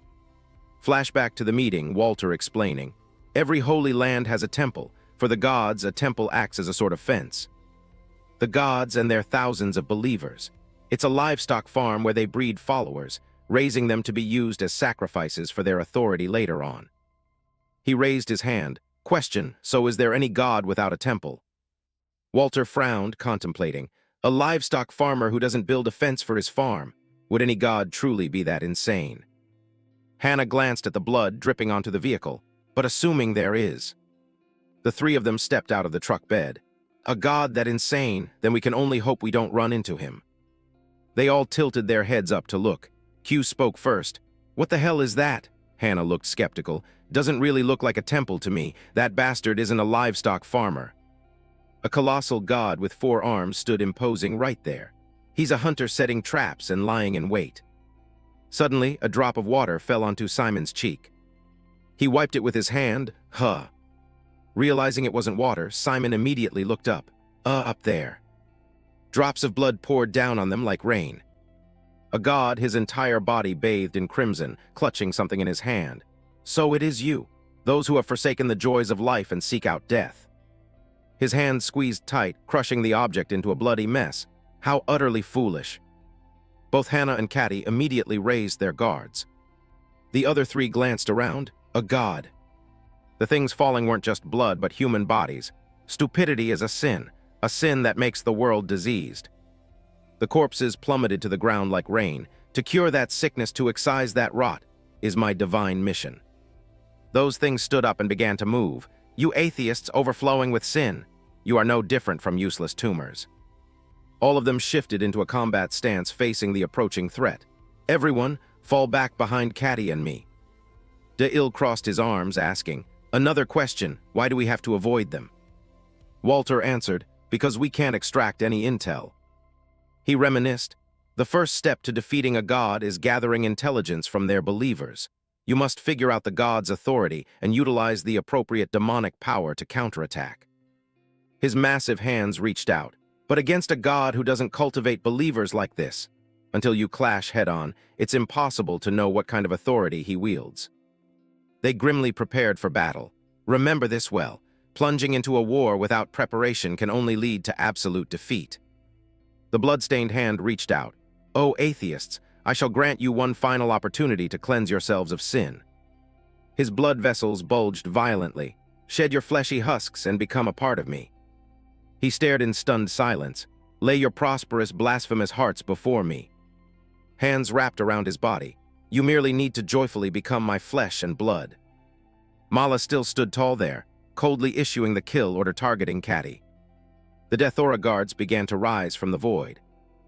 S1: Flashback to the meeting, Walter explaining. "Every Holy Land has a temple. For the gods, a temple acts as a sort of fence. The gods and their thousands of believers. It's a livestock farm where they breed followers, raising them to be used as sacrifices for their authority later on." He raised his hand. "Question, so is there any god without a temple?" Walter frowned, contemplating. "A livestock farmer who doesn't build a fence for his farm. Would any god truly be that insane?" Hannah glanced at the blood dripping onto the vehicle. "But assuming there is." The three of them stepped out of the truck bed. "A god that insane, then we can only hope we don't run into him." They all tilted their heads up to look. Q spoke first. "What the hell is that?" Hannah looked skeptical. "Doesn't really look like a temple to me. That bastard isn't a livestock farmer." A colossal god with 4 arms stood imposing right there. He's a hunter setting traps and lying in wait. Suddenly, a drop of water fell onto Simon's cheek. He wiped it with his hand. Realizing it wasn't water, Simon immediately looked up. Up there. Drops of blood poured down on them like rain. A god, his entire body bathed in crimson, clutching something in his hand. So it is you, those who have forsaken the joys of life and seek out death. His hand squeezed tight, crushing the object into a bloody mess. How utterly foolish. Both Hannah and Caddy immediately raised their guards. The other three glanced around. A god. The things falling weren't just blood, but human bodies. Stupidity is a sin that makes the world diseased. The corpses plummeted to the ground like rain. To cure that sickness, to excise that rot, is my divine mission. Those things stood up and began to move. You atheists overflowing with sin, you are no different from useless tumors. All of them shifted into a combat stance facing the approaching threat. Everyone, fall back behind Caddy and me. Da'il crossed his arms, asking, "Another question, why do we have to avoid them?" Walter answered, "Because we can't extract any intel." He reminisced, "The first step to defeating a god is gathering intelligence from their believers. You must figure out the god's authority and utilize the appropriate demonic power to counterattack." His massive hands reached out. But against a god who doesn't cultivate believers like this, until you clash head-on, it's impossible to know what kind of authority he wields. They grimly prepared for battle. Remember this well. Plunging into a war without preparation can only lead to absolute defeat. The blood-stained hand reached out. "O atheists, I shall grant you one final opportunity to cleanse yourselves of sin." His blood vessels bulged violently. "Shed your fleshy husks and become a part of me." He stared in stunned silence. "Lay your prosperous, blasphemous hearts before me." Hands wrapped around his body. "You merely need to joyfully become my flesh and blood." Mala still stood tall there, coldly issuing the kill order targeting Caddy. The Death Aura guards began to rise from the void.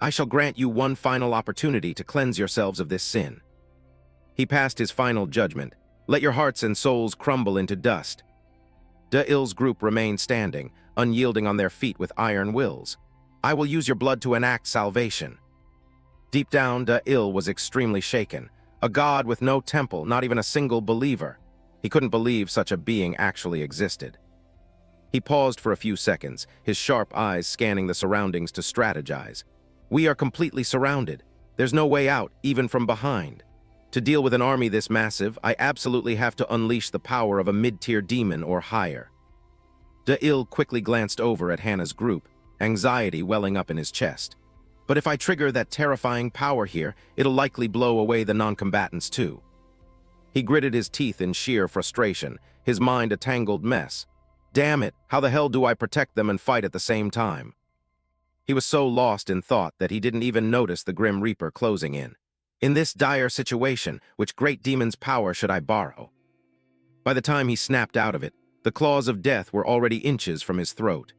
S1: "I shall grant you one final opportunity to cleanse yourselves of this sin." He passed his final judgment. "Let your hearts and souls crumble into dust." Da'il's group remained standing, unyielding on their feet with iron wills. "I will use your blood to enact salvation." Deep down, Da'il was extremely shaken. A god with no temple, not even a single believer. He couldn't believe such a being actually existed. He paused for a few seconds, his sharp eyes scanning the surroundings to strategize. "We are completely surrounded. There's no way out, even from behind. To deal with an army this massive, I absolutely have to unleash the power of a mid-tier demon or higher." Da'il quickly glanced over at Hannah's group, anxiety welling up in his chest. "But if I trigger that terrifying power here, it'll likely blow away the non-combatants too." He gritted his teeth in sheer frustration, his mind a tangled mess. Damn it, how the hell do I protect them and fight at the same time? He was so lost in thought that he didn't even notice the Grim Reaper closing in. In this dire situation, which great demon's power should I borrow? By the time he snapped out of it, the claws of death were already inches from his throat.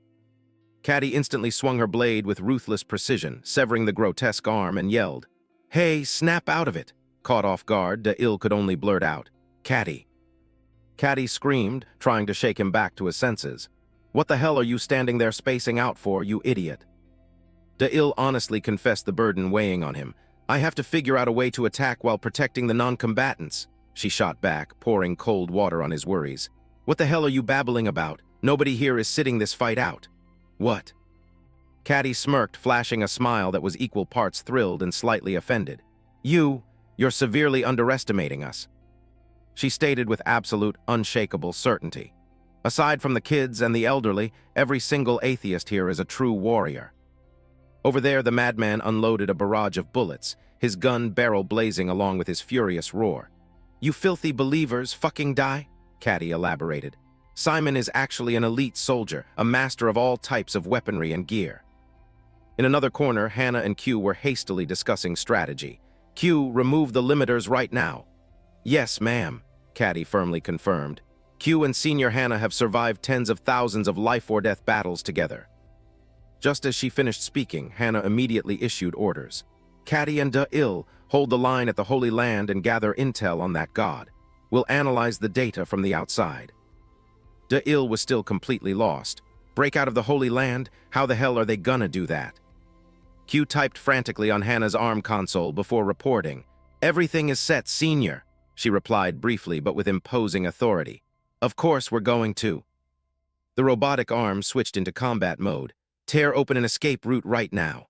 S1: Caddy instantly swung her blade with ruthless precision, severing the grotesque arm, and yelled, "Hey, snap out of it!" Caught off guard, Da'il could only blurt out, "Caddy." Caddy screamed, trying to shake him back to his senses. "What the hell are you standing there spacing out for, you idiot?" Da'il honestly confessed the burden weighing on him. "I have to figure out a way to attack while protecting the non-combatants," she shot back, pouring cold water on his worries. "What the hell are you babbling about? Nobody here is sitting this fight out." "What?" Caddy smirked, flashing a smile that was equal parts thrilled and slightly offended. You're severely underestimating us," she stated with absolute, unshakable certainty. "Aside from the kids and the elderly, every single atheist here is a true warrior." Over there, the madman unloaded a barrage of bullets, his gun barrel blazing along with his furious roar. "You filthy believers, fucking die," Caddy elaborated. "Simon is actually an elite soldier, a master of all types of weaponry and gear." In another corner, Hannah and Q were hastily discussing strategy. "Q, remove the limiters right now." "Yes, ma'am," Caddy firmly confirmed. Q and Senior Hannah have survived tens of thousands of life-or-death battles together. Just as she finished speaking, Hannah immediately issued orders. "Caddy and Da'il, hold the line at the Holy Land and gather intel on that god. We'll analyze the data from the outside." Da'il was still completely lost. Break out of the Holy Land? How the hell are they gonna do that? Q typed frantically on Hannah's ARM console before reporting. "Everything is set, Senior," she replied briefly but with imposing authority. "Of course we're going to." The robotic arm switched into combat mode. "Tear open an escape route right now."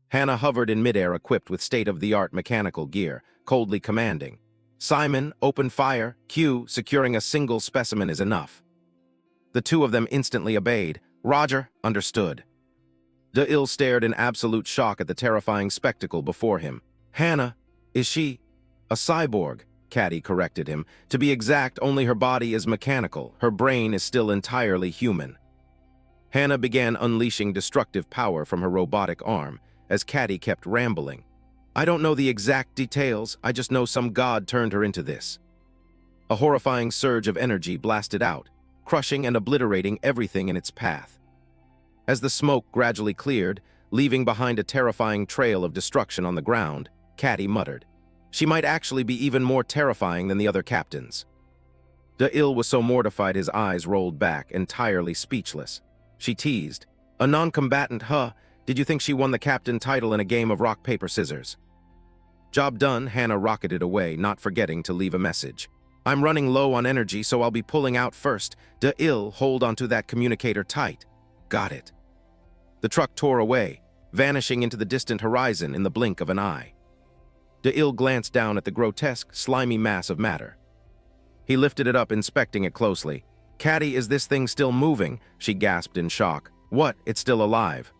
S1: Hannah hovered in midair equipped with state-of-the-art mechanical gear, coldly commanding. "Simon, open fire. Q, securing a single specimen is enough." The two of them instantly obeyed. "Roger, understood." DeIlle stared in absolute shock at the terrifying spectacle before him. "Hannah, is she a cyborg?" Caddy corrected him. "To be exact, only her body is mechanical. Her brain is still entirely human." Hannah began unleashing destructive power from her robotic arm, as Caddy kept rambling. "I don't know the exact details, I just know some god turned her into this." A horrifying surge of energy blasted out, crushing and obliterating everything in its path. As the smoke gradually cleared, leaving behind a terrifying trail of destruction on the ground, Caddy muttered, "She might actually be even more terrifying than the other captains." DeIlle was so mortified his eyes rolled back, entirely speechless. She teased, "A non-combatant, huh? Did you think she won the captain title in a game of rock, paper, scissors?" Job done, Hannah rocketed away, not forgetting to leave a message. "I'm running low on energy, so I'll be pulling out first. DeIlle, hold onto that communicator tight." "Got it." The truck tore away, vanishing into the distant horizon in the blink of an eye. DeIlle glanced down at the grotesque, slimy mass of matter. He lifted it up, inspecting it closely. "Caddy, is this thing still moving?" she gasped in shock. "What? It's still alive."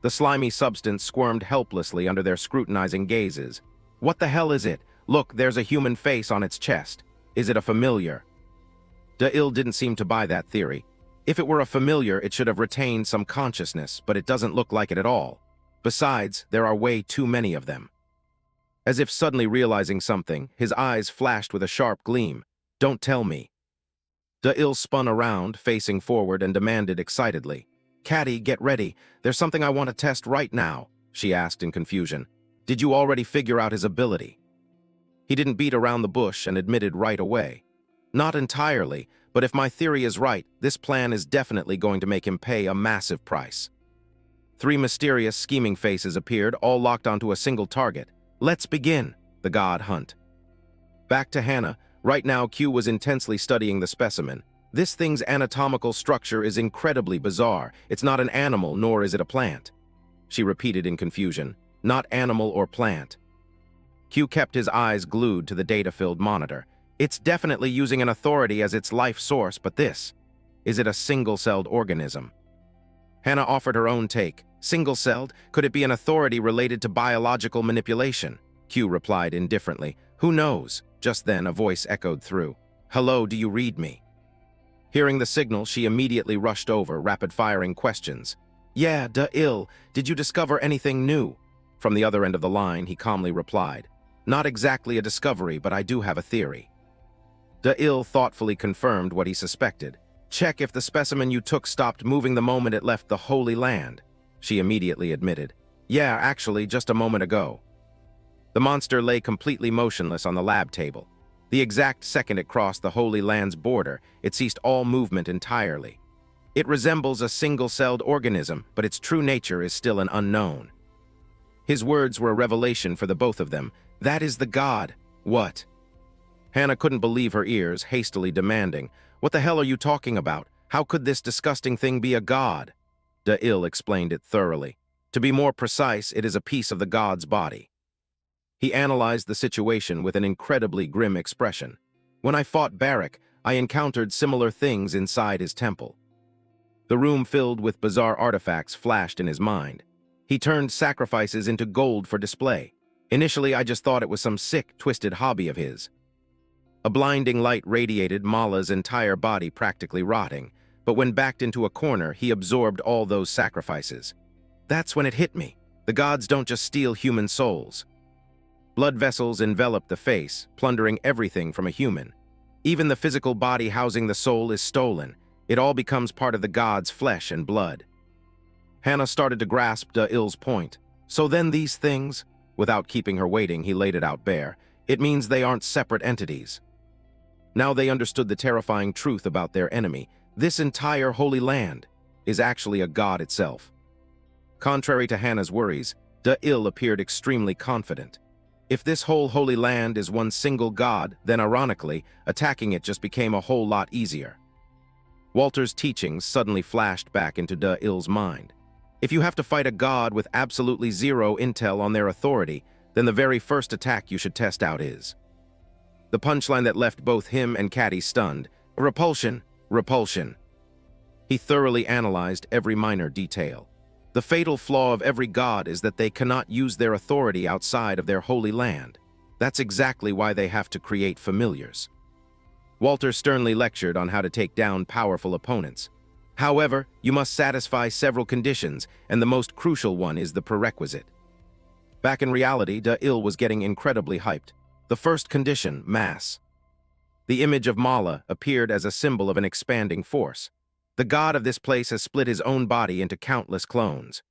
S1: The slimy substance squirmed helplessly under their scrutinizing gazes. "What the hell is it? Look, there's a human face on its chest. Is it a familiar?" DeIlle didn't seem to buy that theory. If it were a familiar, it should have retained some consciousness, but it doesn't look like it at all. Besides, there are way too many of them. As if suddenly realizing something, his eyes flashed with a sharp gleam. "Don't tell me." DeIlle spun around, facing forward, and demanded excitedly, "Caddy, get ready. There's something I want to test right now," she asked in confusion. "Did you already figure out his ability?" He didn't beat around the bush and admitted right away. "Not entirely, but if my theory is right, this plan is definitely going to make him pay a massive price." Three mysterious, scheming faces appeared, all locked onto a single target. "Let's begin," the god hunt. Back to Hannah. Right now, Q was intensely studying the specimen. "This thing's anatomical structure is incredibly bizarre. It's not an animal, nor is it a plant," she repeated in confusion. "Not animal or plant." Q kept his eyes glued to the data-filled monitor. "It's definitely using an authority as its life source, but this, is it a single-celled organism?" Hannah offered her own take. "Single-celled? Could it be an authority related to biological manipulation?" Q replied indifferently. "Who knows?" Just then, a voice echoed through. "Hello, do you read me?" Hearing the signal, she immediately rushed over, rapid-firing questions. "Yeah, DeIlle, did you discover anything new?" From the other end of the line, he calmly replied. "Not exactly a discovery, but I do have a theory." DeIlle thoughtfully confirmed what he suspected. "Check if the specimen you took stopped moving the moment it left the Holy Land," she immediately admitted. "Yeah, actually, just a moment ago." The monster lay completely motionless on the lab table. The exact second it crossed the Holy Land's border, it ceased all movement entirely. It resembles a single-celled organism, but its true nature is still an unknown. His words were a revelation for the both of them. "That is the god." "What?" Hannah couldn't believe her ears, hastily demanding, "What the hell are you talking about? How could this disgusting thing be a god?" DeIlle explained it thoroughly. "To be more precise, it is a piece of the god's body." He analyzed the situation with an incredibly grim expression. "When I fought Barak, I encountered similar things inside his temple." The room filled with bizarre artifacts flashed in his mind. He turned sacrifices into gold for display. "Initially, I just thought it was some sick, twisted hobby of his." A blinding light radiated Mala's entire body, practically rotting, but when backed into a corner, he absorbed all those sacrifices. That's when it hit me. The gods don't just steal human souls. Blood vessels envelop the face, plundering everything from a human. Even the physical body housing the soul is stolen. It all becomes part of the god's flesh and blood. Hannah started to grasp DeIlle's point. "So then these things," without keeping her waiting, he laid it out bare, "it means they aren't separate entities." Now they understood the terrifying truth about their enemy. This entire Holy Land is actually a god itself. Contrary to Hannah's worries, Da-il appeared extremely confident. If this whole holy land is one single god, then ironically, attacking it just became a whole lot easier. Walter's teachings suddenly flashed back into Da-il's mind. If you have to fight a god with absolutely zero intel on their authority, then the very first attack you should test out is. The punchline that left both him and Caddy stunned. Repulsion, repulsion. He thoroughly analyzed every minor detail. The fatal flaw of every god is that they cannot use their authority outside of their holy land. That's exactly why they have to create familiars. Walter sternly lectured on how to take down powerful opponents. However, you must satisfy several conditions, and the most crucial one is the prerequisite. Back in reality, Da-il was getting incredibly hyped. The first condition, mass. The image of Mala appeared as a symbol of an expanding force. The god of this place has split his own body into countless clones.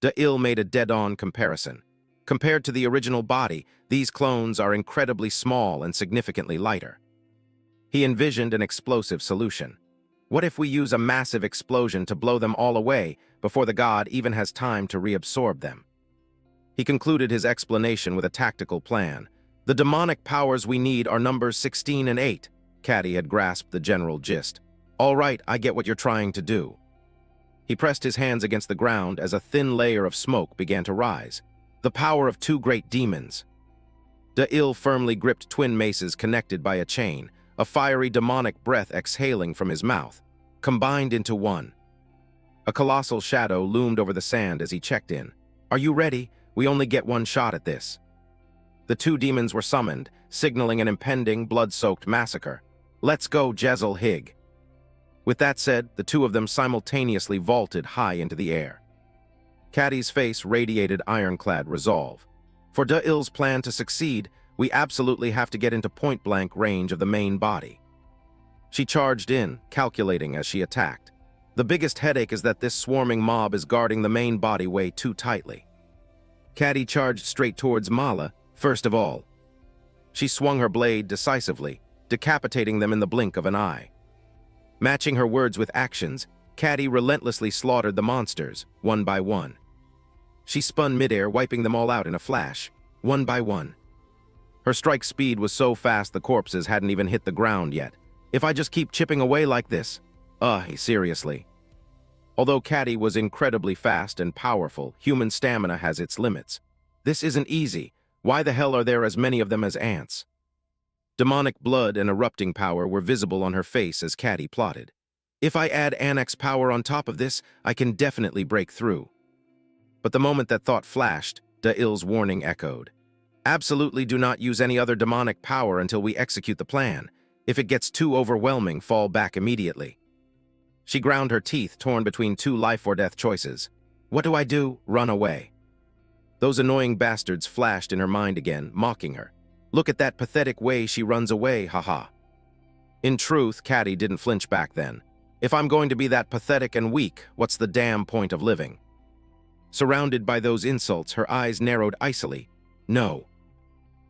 S1: Da-il made a dead-on comparison. Compared to the original body, these clones are incredibly small and significantly lighter. He envisioned an explosive solution. What if we use a massive explosion to blow them all away before the god even has time to reabsorb them? He concluded his explanation with a tactical plan. The demonic powers we need are numbers 16 and 8. Caddy had grasped the general gist. All right, I get what you're trying to do. He pressed his hands against the ground as a thin layer of smoke began to rise. The power of two great demons. Da-il firmly gripped twin maces connected by a chain, a fiery demonic breath exhaling from his mouth, combined into one. A colossal shadow loomed over the sand as he checked in. Are you ready? We only get one shot at this. The two demons were summoned, signaling an impending, blood-soaked massacre. Let's go, Jezel Hig. With that said, the two of them simultaneously vaulted high into the air. Caddy's face radiated ironclad resolve. For Da-il's plan to succeed, we absolutely have to get into point-blank range of the main body. She charged in, calculating as she attacked. The biggest headache is that this swarming mob is guarding the main body way too tightly. Caddy charged straight towards Mala, first of all. She swung her blade decisively, decapitating them in the blink of an eye. Matching her words with actions, Caddy relentlessly slaughtered the monsters, one by one. She spun midair, wiping them all out in a flash, one by one. Her strike speed was so fast the corpses hadn't even hit the ground yet. If I just keep chipping away like this, seriously. Although Caddy was incredibly fast and powerful, human stamina has its limits. This isn't easy. Why the hell are there as many of them as ants? Demonic blood and erupting power were visible on her face as Caddy plotted. If I add Annex power on top of this, I can definitely break through. But the moment that thought flashed, Da-il's warning echoed. Absolutely do not use any other demonic power until we execute the plan. If it gets too overwhelming, fall back immediately. She ground her teeth, torn between two life-or-death choices. What do I do? Run away. Those annoying bastards flashed in her mind again, mocking her. Look at that pathetic way she runs away, haha. In truth, Caddy didn't flinch back then. If I'm going to be that pathetic and weak, what's the damn point of living? Surrounded by those insults, her eyes narrowed icily. No.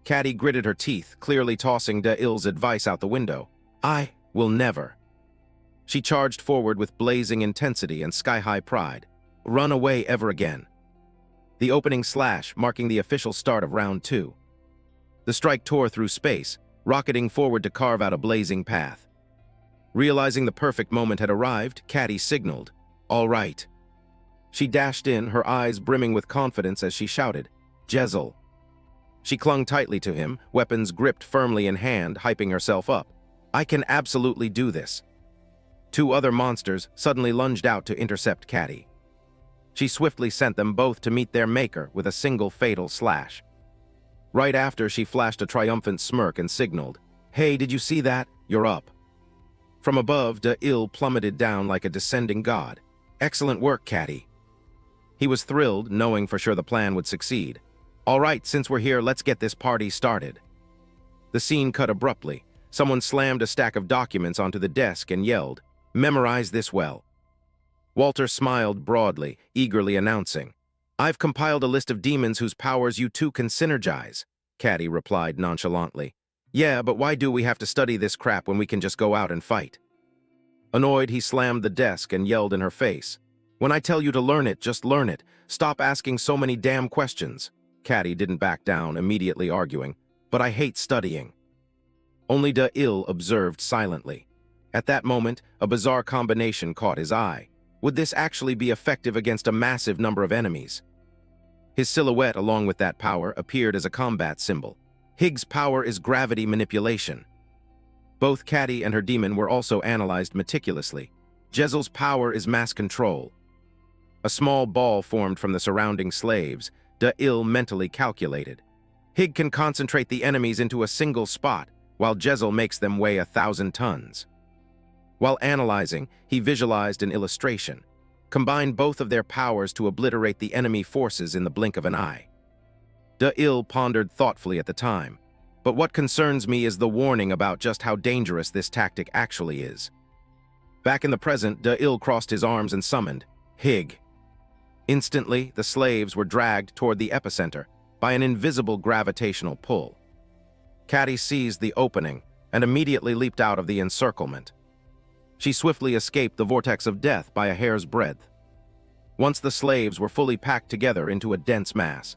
S1: Caddy gritted her teeth, clearly tossing Da-il's advice out the window. I will never. She charged forward with blazing intensity and sky-high pride. Run away ever again. The opening slash, marking the official start of round 2. The strike tore through space, rocketing forward to carve out a blazing path. Realizing the perfect moment had arrived, Caddy signaled, "All right." She dashed in, her eyes brimming with confidence as she shouted, "Jezel." She clung tightly to him, weapons gripped firmly in hand, hyping herself up. I can absolutely do this. Two other monsters suddenly lunged out to intercept Caddy. She swiftly sent them both to meet their maker with a single fatal slash. Right after, she flashed a triumphant smirk and signaled, "Hey, did you see that? You're up." From above, Da-il plummeted down like a descending god. Excellent work, Caddy. He was thrilled, knowing for sure the plan would succeed. All right, since we're here, let's get this party started. The scene cut abruptly. Someone slammed a stack of documents onto the desk and yelled, "Memorize this well." Walter smiled broadly, eagerly announcing, "I've compiled a list of demons whose powers you two can synergize," Caddy replied nonchalantly. "Yeah, but why do we have to study this crap when we can just go out and fight?" Annoyed, he slammed the desk and yelled in her face, When I tell you to learn it, just learn it. Stop asking so many damn questions. Caddy didn't back down, immediately arguing. But I hate studying. Only Da-il observed silently. At that moment, a bizarre combination caught his eye. Would this actually be effective against a massive number of enemies? His silhouette, along with that power, appeared as a combat symbol. Hig's power is gravity manipulation. Both Caddy and her demon were also analyzed meticulously. Jezel's power is mass control. A small ball formed from the surrounding slaves. Da-il mentally calculated. Hig can concentrate the enemies into a single spot, while Jezel makes them weigh 1,000 tons. While analyzing, he visualized an illustration. Combine both of their powers to obliterate the enemy forces in the blink of an eye. Da-il pondered thoughtfully at the time. But what concerns me is the warning about just how dangerous this tactic actually is. Back in the present, Da-il crossed his arms and summoned Hig. Instantly, the slaves were dragged toward the epicenter by an invisible gravitational pull. Caddy seized the opening and immediately leaped out of the encirclement. She swiftly escaped the vortex of death by a hair's breadth. Once the slaves were fully packed together into a dense mass.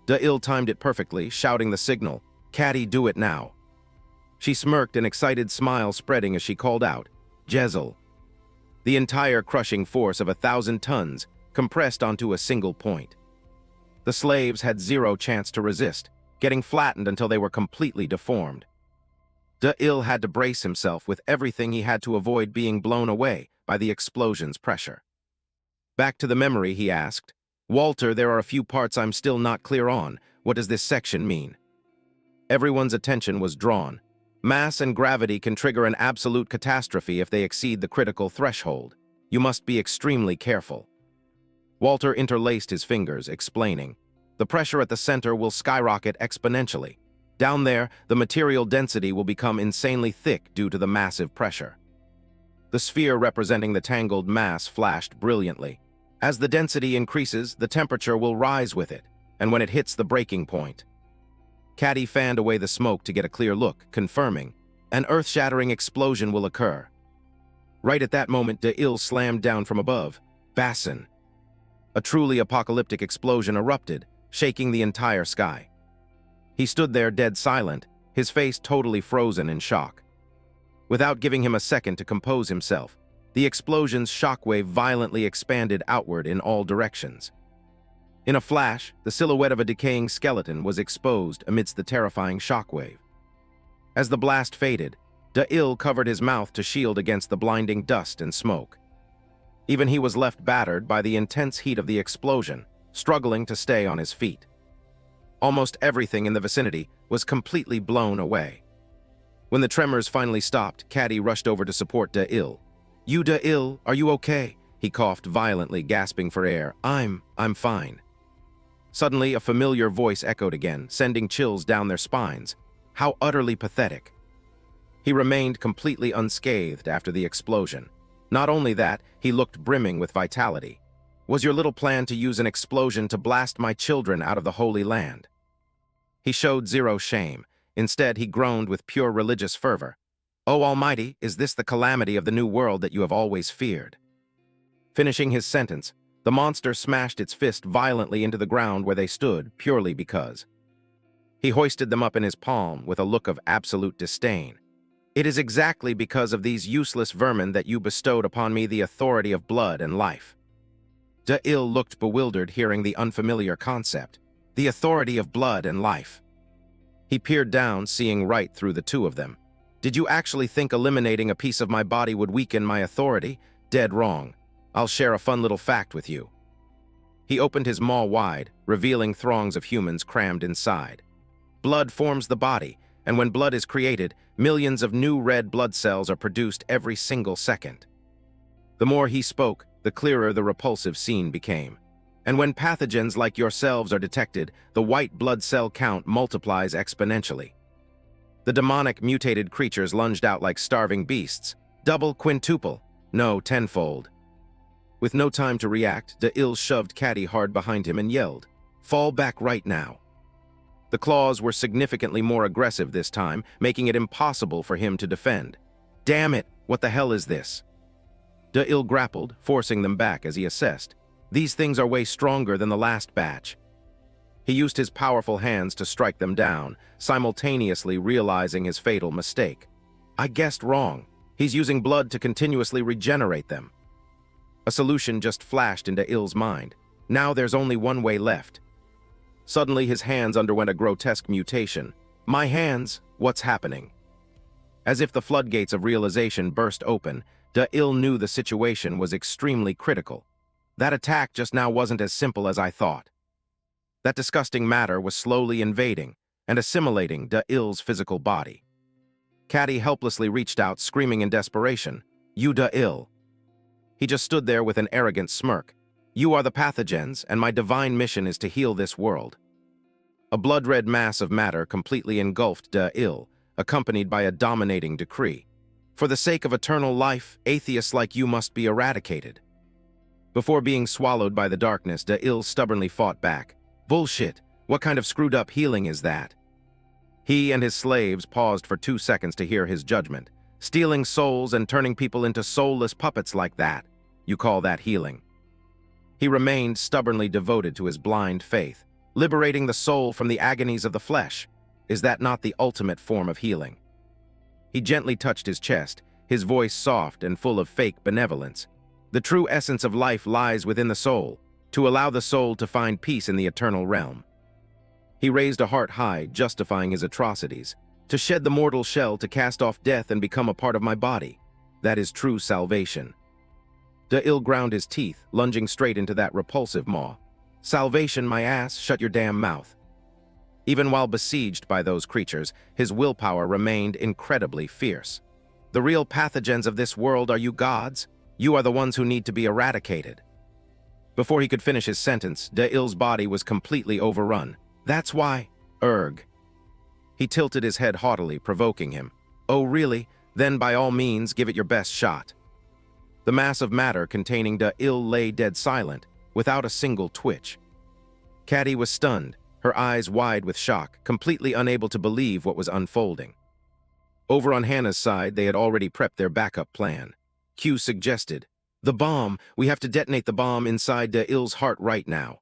S1: Da-il timed it perfectly, shouting the signal, "Caddy, do it now." She smirked, an excited smile spreading as she called out, "Jezel." The entire crushing force of 1,000 tons compressed onto a single point. The slaves had zero chance to resist, getting flattened until they were completely deformed. Da-il had to brace himself with everything he had to avoid being blown away by the explosion's pressure. Back to the memory, he asked, "Walter, there are a few parts I'm still not clear on. What does this section mean?" Everyone's attention was drawn. Mass and gravity can trigger an absolute catastrophe if they exceed the critical threshold. You must be extremely careful. Walter interlaced his fingers, explaining, "The pressure at the center will skyrocket exponentially. Down there, the material density will become insanely thick due to the massive pressure." The sphere representing the tangled mass flashed brilliantly. As the density increases, the temperature will rise with it, and when it hits the breaking point. Caddy fanned away the smoke to get a clear look, confirming, "An earth-shattering explosion will occur." Right at that moment, Da-il slammed down from above. Bassin. A truly apocalyptic explosion erupted, shaking the entire sky. He stood there dead silent, his face totally frozen in shock. Without giving him a second to compose himself, the explosion's shockwave violently expanded outward in all directions. In a flash, the silhouette of a decaying skeleton was exposed amidst the terrifying shockwave. As the blast faded, Da-il covered his mouth to shield against the blinding dust and smoke. Even he was left battered by the intense heat of the explosion, struggling to stay on his feet. Almost everything in the vicinity was completely blown away. When the tremors finally stopped, Caddy rushed over to support Da-il. "You, Da-il, are you okay?" He coughed violently, gasping for air. I'm fine." Suddenly, a familiar voice echoed again, sending chills down their spines. How utterly pathetic. He remained completely unscathed after the explosion. Not only that, he looked brimming with vitality. "Was your little plan to use an explosion to blast my children out of the Holy Land?" He showed zero shame. Instead, he groaned with pure religious fervor. "O Almighty, is this the calamity of the new world that you have always feared?" Finishing his sentence, the monster smashed its fist violently into the ground where they stood, purely because. He hoisted them up in his palm with a look of absolute disdain. "It is exactly because of these useless vermin that you bestowed upon me the authority of blood and life." Da-il looked bewildered hearing the unfamiliar concept. The authority of blood and life. He peered down, seeing right through the two of them. "Did you actually think eliminating a piece of my body would weaken my authority? Dead wrong. I'll share a fun little fact with you." He opened his maw wide, revealing throngs of humans crammed inside. Blood forms the body, and when blood is created, millions of new red blood cells are produced every single second. The more he spoke, the clearer the repulsive scene became. And when pathogens like yourselves are detected, the white blood cell count multiplies exponentially. The demonic mutated creatures lunged out like starving beasts. Double, quintuple, no, tenfold. With no time to react, Da-il shoved Caddy hard behind him and yelled, "Fall back right now." The claws were significantly more aggressive this time, making it impossible for him to defend. "Damn it, what the hell is this?" De-il grappled, forcing them back as he assessed. These things are way stronger than the last batch. He used his powerful hands to strike them down, simultaneously realizing his fatal mistake. I guessed wrong. He's using blood to continuously regenerate them. A solution just flashed into Il's mind. Now there's only one way left. Suddenly his hands underwent a grotesque mutation. My hands, what's happening? As if the floodgates of realization burst open, De-il knew the situation was extremely critical. That attack just now wasn't as simple as I thought. That disgusting matter was slowly invading and assimilating De-il's physical body. Caddy helplessly reached out, screaming in desperation, "You De-il!" He just stood there with an arrogant smirk. "You are the pathogens, and my divine mission is to heal this world." A blood-red mass of matter completely engulfed De-il, accompanied by a dominating decree. "For the sake of eternal life, atheists like you must be eradicated." Before being swallowed by the darkness, De-il stubbornly fought back. "Bullshit! What kind of screwed-up healing is that?" He and his slaves paused for 2 seconds to hear his judgment. "Stealing souls and turning people into soulless puppets like that. You call that healing?" He remained stubbornly devoted to his blind faith. Liberating the soul from the agonies of the flesh. Is that not the ultimate form of healing? He gently touched his chest, his voice soft and full of fake benevolence. "The true essence of life lies within the soul, to allow the soul to find peace in the eternal realm." He raised a heart high, justifying his atrocities. "To shed the mortal shell, to cast off death and become a part of my body. That is true salvation." De-il ground his teeth, lunging straight into that repulsive maw. "Salvation, my ass, shut your damn mouth." Even while besieged by those creatures, his willpower remained incredibly fierce. "The real pathogens of this world are you gods. You are the ones who need to be eradicated." Before he could finish his sentence, De-il's body was completely overrun. "That's why, Erg." He tilted his head haughtily, provoking him. "Oh, really? Then by all means, give it your best shot." The mass of matter containing De-il lay dead silent, without a single twitch. Caddy was stunned, her eyes wide with shock, completely unable to believe what was unfolding. Over on Hannah's side, they had already prepped their backup plan. Q suggested, "The bomb! We have to detonate the bomb inside De-il's heart right now."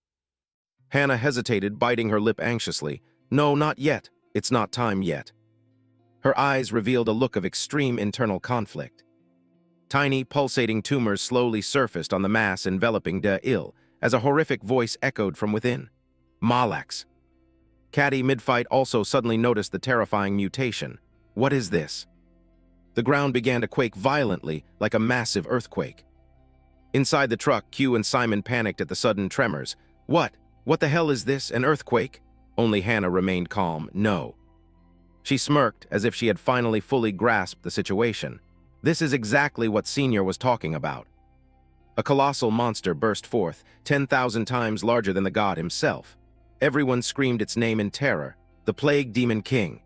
S1: Hannah hesitated, biting her lip anxiously. "No, not yet. It's not time yet." Her eyes revealed a look of extreme internal conflict. Tiny, pulsating tumors slowly surfaced on the mass enveloping De-il, as a horrific voice echoed from within. "Malax." Caddy, mid-fight, also suddenly noticed the terrifying mutation. "What is this?" The ground began to quake violently, like a massive earthquake. Inside the truck, Q and Simon panicked at the sudden tremors. What? What the hell is this, an earthquake?" Only Hannah remained calm. "No." She smirked, as if she had finally fully grasped the situation. This is exactly what Senior was talking about. A colossal monster burst forth, 10,000 times larger than the god himself. Everyone screamed its name in terror, the Plague Demon King.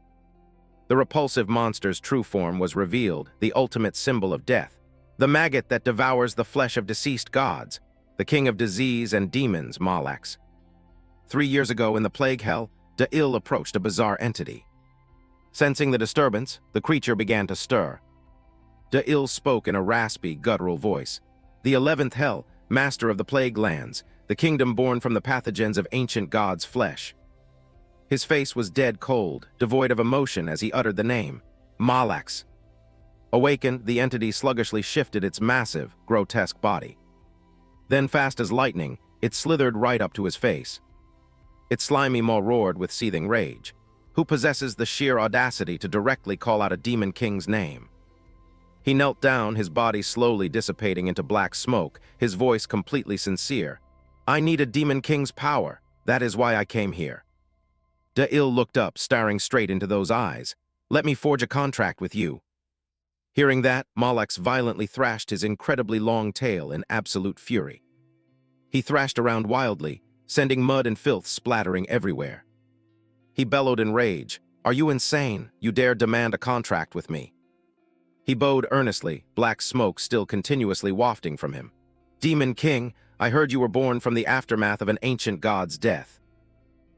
S1: The repulsive monster's true form was revealed, the ultimate symbol of death. The maggot that devours the flesh of deceased gods, the king of disease and demons, Malax. 3 years ago in the Plague Hell, De-il approached a bizarre entity. Sensing the disturbance, the creature began to stir. De-il spoke in a raspy, guttural voice. "The 11th Hell, master of the Plague Lands, the kingdom born from the pathogens of ancient gods' flesh." His face was dead cold, devoid of emotion as he uttered the name. Malax. Awakened, the entity sluggishly shifted its massive, grotesque body. Then, fast as lightning, it slithered right up to his face. Its slimy maw roared with seething rage. Who possesses the sheer audacity to directly call out a demon king's name? He knelt down, his body slowly dissipating into black smoke, his voice completely sincere. "I need a demon king's power. That is why I came here." De-il looked up, staring straight into those eyes. "Let me forge a contract with you." Hearing that, Malax violently thrashed his incredibly long tail in absolute fury. He thrashed around wildly, sending mud and filth splattering everywhere. He bellowed in rage. "Are you insane? You dare demand a contract with me?" He bowed earnestly, black smoke still continuously wafting from him. "Demon King, I heard you were born from the aftermath of an ancient god's death."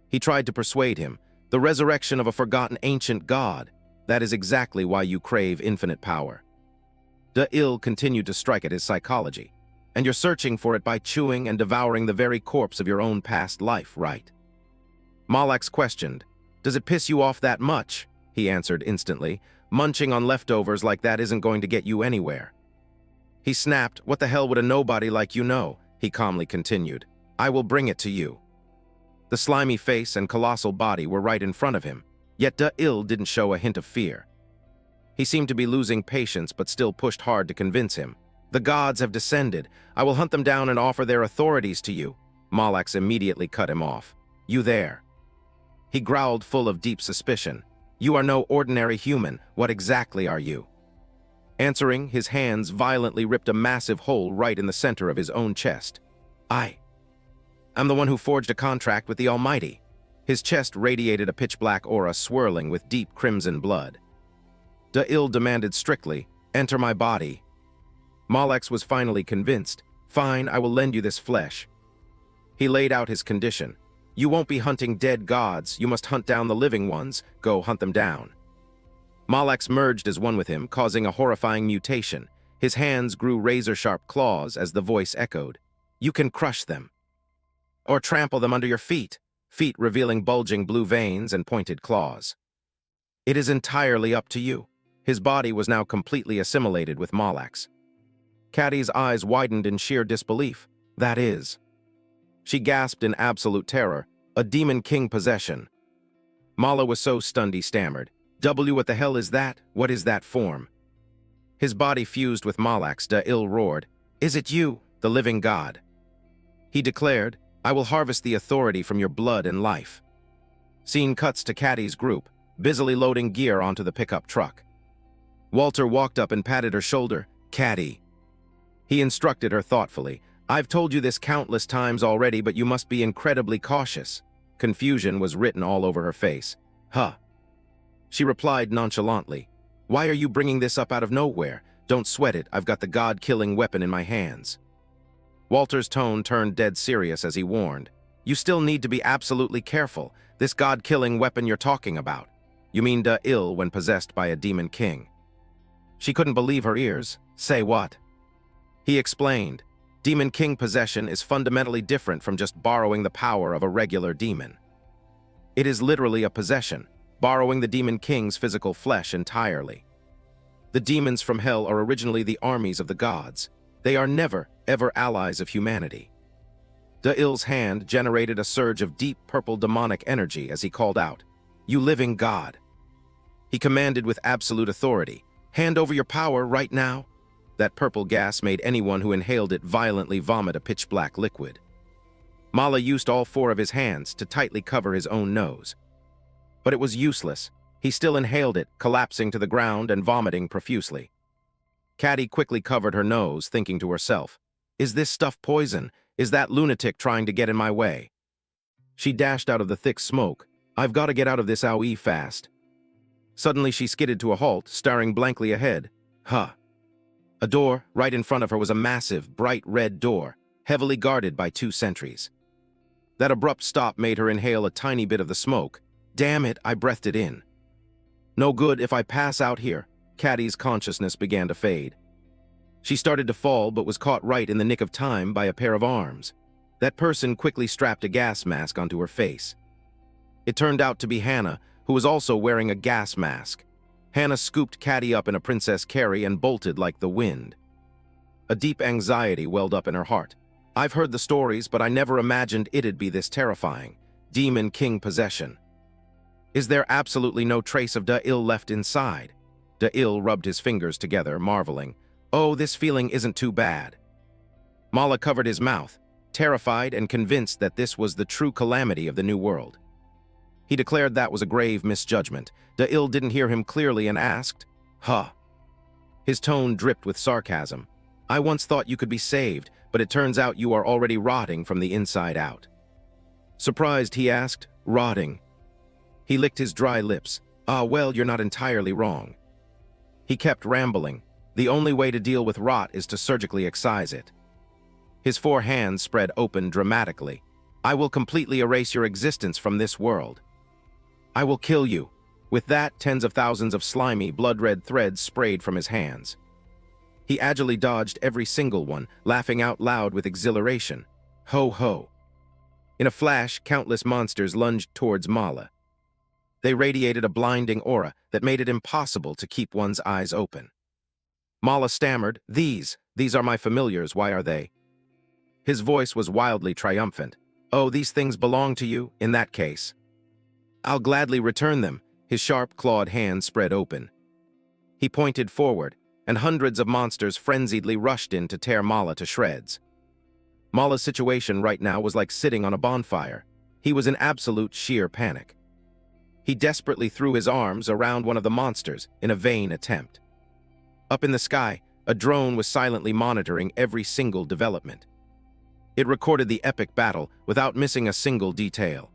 S1: He tried to persuade him. "The resurrection of a forgotten ancient god. That is exactly why you crave infinite power." The ill continued to strike at his psychology. And you're searching for it by chewing and devouring the very corpse of your own past life, right? Malax questioned, "Does it piss you off that much?" He answered instantly, "Munching on leftovers like that isn't going to get you anywhere." He snapped, "What the hell would a nobody like you know?" He calmly continued, "I will bring it to you." The slimy face and colossal body were right in front of him, yet Da-Il didn't show a hint of fear. He seemed to be losing patience but still pushed hard to convince him. "The gods have descended. I will hunt them down and offer their authorities to you." Malax immediately cut him off. "You there?" He growled, full of deep suspicion. "You are no ordinary human. What exactly are you?" Answering, his hands violently ripped a massive hole right in the center of his own chest. I'm the one who forged a contract with the Almighty." His chest radiated a pitch-black aura swirling with deep crimson blood. Da-Il demanded strictly, "Enter my body." Malax was finally convinced. "Fine, I will lend you this flesh." He laid out his condition. "You won't be hunting dead gods, you must hunt down the living ones. Go hunt them down." Malax merged as one with him, causing a horrifying mutation. His hands grew razor-sharp claws as the voice echoed. "You can crush them. Or trample them under your feet," feet revealing bulging blue veins and pointed claws. "It is entirely up to you." His body was now completely assimilated with Malax. Caddy's eyes widened in sheer disbelief. "That is..." She gasped in absolute terror. "A demon king possession." Mala was so stunned he stammered. What the hell is that? What is that form?" His body fused with Malax. Da-Il roared, "Is it you, the living god?" He declared, "I will harvest the authority from your blood and life." Scene cuts to Caddy's group, busily loading gear onto the pickup truck. Walter walked up and patted her shoulder. "Caddy." He instructed her thoughtfully, "I've told you this countless times already, but you must be incredibly cautious." Confusion was written all over her face. "Huh." She replied nonchalantly, "Why are you bringing this up out of nowhere? Don't sweat it, I've got the god-killing weapon in my hands." Walter's tone turned dead serious as he warned, "You still need to be absolutely careful. This god-killing weapon you're talking about. You mean Da-Il when possessed by a demon king." She couldn't believe her ears. "Say what?" He explained, "Demon king possession is fundamentally different from just borrowing the power of a regular demon. It is literally a possession, borrowing the demon king's physical flesh entirely. The demons from hell are originally the armies of the gods. They are never, ever allies of humanity." Da-Il's hand generated a surge of deep purple demonic energy as he called out, "You living god." He commanded with absolute authority, "Hand over your power right now." That purple gas made anyone who inhaled it violently vomit a pitch-black liquid. Mala used all four of his hands to tightly cover his own nose. But it was useless. He still inhaled it, collapsing to the ground and vomiting profusely. Caddy quickly covered her nose, thinking to herself, "Is this stuff poison? Is that lunatic trying to get in my way?" She dashed out of the thick smoke. "I've got to get out of this owie fast." Suddenly she skidded to a halt, staring blankly ahead. Huh. A door right in front of her was a massive, bright red door, heavily guarded by 2 sentries. That abrupt stop made her inhale a tiny bit of the smoke. "Damn it, I breathed it in. No good if I pass out here." Caddy's consciousness began to fade. She started to fall but was caught right in the nick of time by a pair of arms. That person quickly strapped a gas mask onto her face. It turned out to be Hannah, who was also wearing a gas mask. Hannah scooped Caddy up in a Princess Carry and bolted like the wind. A deep anxiety welled up in her heart. "I've heard the stories, but I never imagined it'd be this terrifying. Demon King possession. Is there absolutely no trace of Da-Il left inside?" Da-Il rubbed his fingers together, marveling. "Oh, this feeling isn't too bad." Mala covered his mouth, terrified and convinced that this was the true calamity of the New World. He declared that was a grave misjudgment. Da-Il didn't hear him clearly and asked, "Huh?" His tone dripped with sarcasm. "I once thought you could be saved, but it turns out you are already rotting from the inside out." Surprised, he asked, "Rotting?" He licked his dry lips. "Ah, well, you're not entirely wrong." He kept rambling. "The only way to deal with rot is to surgically excise it." His 4 hands spread open dramatically. "I will completely erase your existence from this world. I will kill you." With that, tens of thousands of slimy, blood-red threads sprayed from his hands. He agilely dodged every single one, laughing out loud with exhilaration. Ho ho. In a flash, countless monsters lunged towards Mala. They radiated a blinding aura that made it impossible to keep one's eyes open. Mala stammered, These are my familiars, why are they? His voice was wildly triumphant. Oh, these things belong to you, in that case. I'll gladly return them. His sharp, clawed hand spread open. He pointed forward, and hundreds of monsters frenziedly rushed in to tear Mala to shreds. Mala's situation right now was like sitting on a bonfire. He was in absolute sheer panic. He desperately threw his arms around one of the monsters in a vain attempt. Up in the sky, a drone was silently monitoring every single development. It recorded the epic battle without missing a single detail.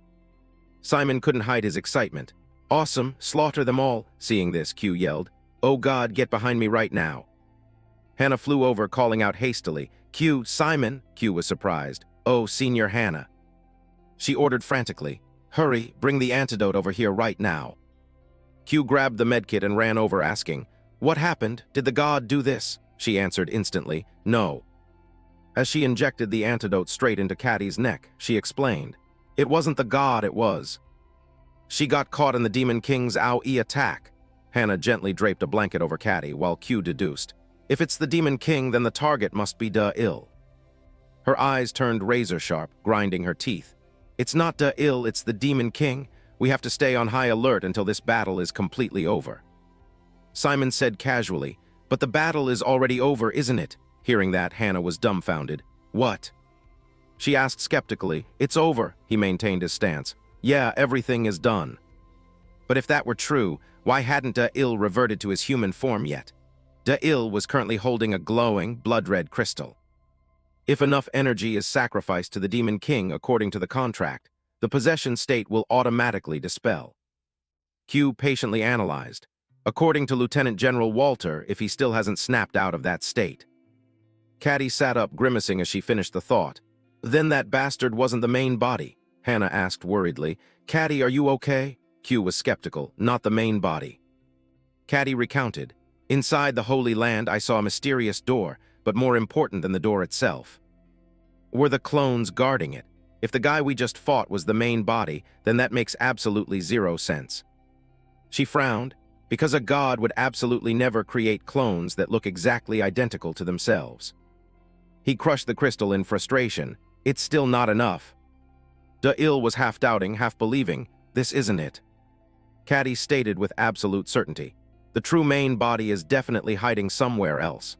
S1: Simon couldn't hide his excitement. Awesome, slaughter them all. Seeing this, Q yelled, Oh God, get behind me right now. Hannah flew over, calling out hastily, Q, Simon. Q was surprised. Oh, Senior Hannah. She ordered frantically, Hurry, bring the antidote over here right now. Q grabbed the medkit and ran over, asking, What happened? Did the god do this? She answered instantly, No. As she injected the antidote straight into Caddy's neck, she explained, It wasn't the god, it was. She got caught in the Demon King's AoE attack. Hannah gently draped a blanket over Caddy, while Q deduced, If it's the Demon King, then the target must be ill. Her eyes turned razor-sharp, grinding her teeth. It's not ill, it's the Demon King. We have to stay on high alert until this battle is completely over. Simon said casually, But the battle is already over, isn't it? Hearing that, Hannah was dumbfounded. What? She asked skeptically. It's over, he maintained his stance. Yeah, everything is done. But if that were true, why hadn't ill reverted to his human form yet? ill was currently holding a glowing, blood-red crystal. If enough energy is sacrificed to the Demon King according to the contract, the possession state will automatically dispel. Q patiently analyzed. According to Lieutenant General Walter, if he still hasn't snapped out of that state. Caddy sat up, grimacing as she finished the thought. Then that bastard wasn't the main body, Hannah asked worriedly. Caddy, are you okay? Q was skeptical. Not the main body. Caddy recounted. Inside the Holy Land, I saw a mysterious door, but more important than the door itself. Were the clones guarding it? If the guy we just fought was the main body, then that makes absolutely zero sense. She frowned, because a god would absolutely never create clones that look exactly identical to themselves. He crushed the crystal in frustration. It's still not enough. ill was half doubting, half believing. This isn't it. Caddy stated with absolute certainty. The true main body is definitely hiding somewhere else.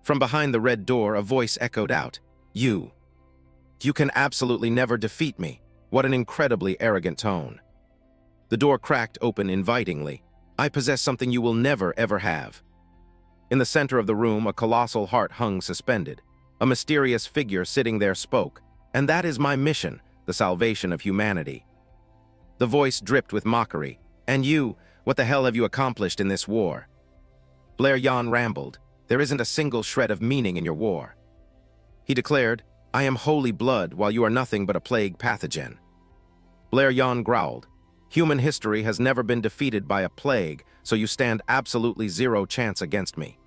S1: From behind the red door, a voice echoed out. You can absolutely never defeat me. What an incredibly arrogant tone. The door cracked open invitingly. I possess something you will never, ever have. In the center of the room, a colossal heart hung suspended. A mysterious figure sitting there spoke. And that is my mission, the salvation of humanity. The voice dripped with mockery. And you, what the hell have you accomplished in this war? Blair Yan rambled. There isn't a single shred of meaning in your war. He declared, I am holy blood while you are nothing but a plague pathogen. Blair Yan growled. Human history has never been defeated by a plague, so you stand absolutely zero chance against me.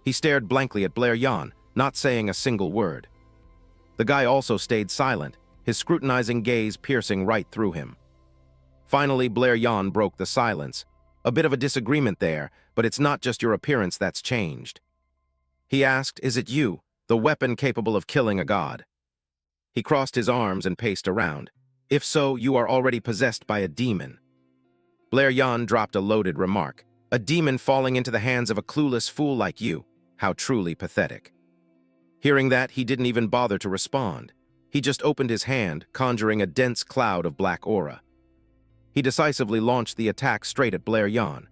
S1: He stared blankly at Blair Yan, not saying a single word. The guy also stayed silent, his scrutinizing gaze piercing right through him. Finally, Blair Yan broke the silence. A bit of a disagreement there, but it's not just your appearance that's changed. He asked, Is it you, the weapon capable of killing a god? He crossed his arms and paced around. If so, you are already possessed by a demon. Blair Yan dropped a loaded remark. A demon falling into the hands of a clueless fool like you. How truly pathetic. Hearing that, he didn't even bother to respond. He just opened his hand, conjuring a dense cloud of black aura. He decisively launched the attack straight at Blair Yan.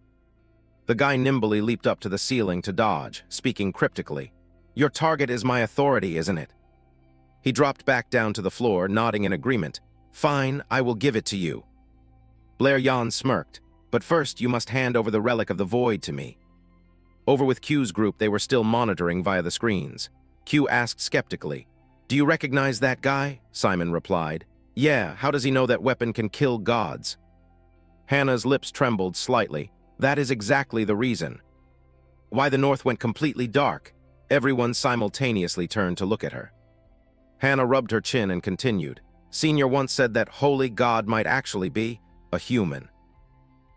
S1: The guy nimbly leaped up to the ceiling to dodge, speaking cryptically. Your target is my authority, isn't it? He dropped back down to the floor, nodding in agreement. Fine, I will give it to you. Blair Yan smirked. But first, you must hand over the relic of the void to me. Over with Q's group, they were still monitoring via the screens. Q asked skeptically, Do you recognize that guy? Simon replied. Yeah, how does he know that weapon can kill gods? Hannah's lips trembled slightly. That is exactly the reason. why the north went completely dark. Everyone simultaneously turned to look at her. Hannah rubbed her chin and continued. Senior once said that holy God might actually be a human.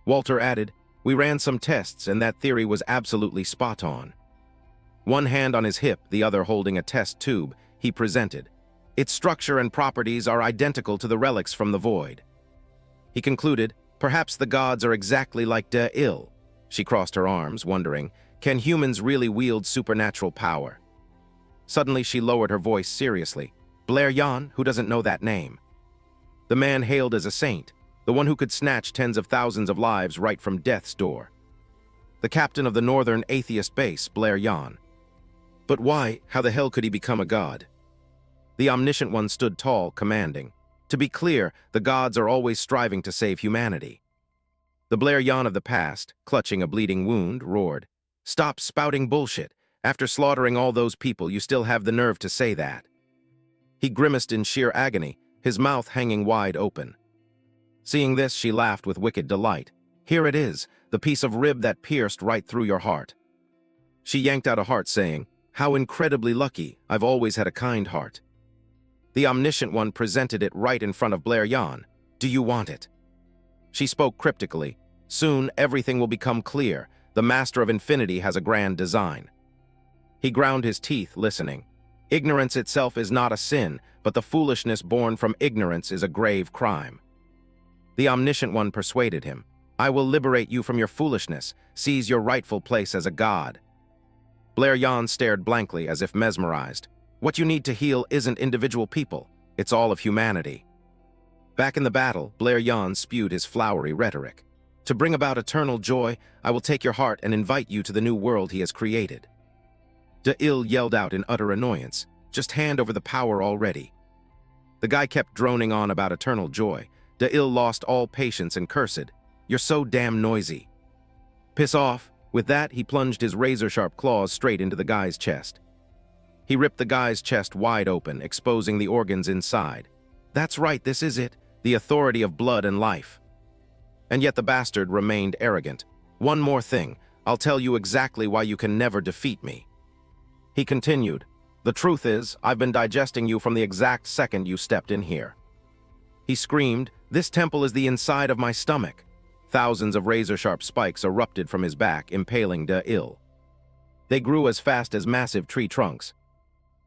S1: Walter added, we ran some tests and that theory was absolutely spot on. One hand on his hip, the other holding a test tube, he presented. Its structure and properties are identical to the relics from the void. He concluded, perhaps the gods are exactly like De-Il. She crossed her arms, wondering, can humans really wield supernatural power? Suddenly she lowered her voice seriously. Blair Yan, who doesn't know that name? The man hailed as a saint, the one who could snatch tens of thousands of lives right from death's door. The captain of the northern atheist base, Blair Yan. But why, how the hell could he become a god? The omniscient one stood tall, commanding. To be clear, the gods are always striving to save humanity. The Blair Yan of the past, clutching a bleeding wound, roared, stop spouting bullshit. After slaughtering all those people, you still have the nerve to say that. He grimaced in sheer agony, his mouth hanging wide open. Seeing this, she laughed with wicked delight. Here it is, the piece of rib that pierced right through your heart. She yanked out a heart, saying, how incredibly lucky, I've always had a kind heart. The omniscient one presented it right in front of Blair Yan. Do you want it? She spoke cryptically. Soon, everything will become clear. The Master of Infinity has a grand design. He ground his teeth, listening. Ignorance itself is not a sin, but the foolishness born from ignorance is a grave crime. The omniscient one persuaded him. I will liberate you from your foolishness, seize your rightful place as a god. Blair Yan stared blankly as if mesmerized. What you need to heal isn't individual people, it's all of humanity. Back in the battle, Blair Yan spewed his flowery rhetoric. To bring about eternal joy, I will take your heart and invite you to the new world he has created. De-Il yelled out in utter annoyance. Just hand over the power already. The guy kept droning on about eternal joy. De-Il lost all patience and cursed. You're so damn noisy. Piss off. With that, he plunged his razor-sharp claws straight into the guy's chest. He ripped the guy's chest wide open, exposing the organs inside. That's right, this is it. The authority of blood and life. And yet the bastard remained arrogant. One more thing. I'll tell you exactly why you can never defeat me. He continued, the truth is, I've been digesting you from the exact second you stepped in here. He screamed, this temple is the inside of my stomach. Thousands of razor-sharp spikes erupted from his back, impaling De-Il. They grew as fast as massive tree trunks.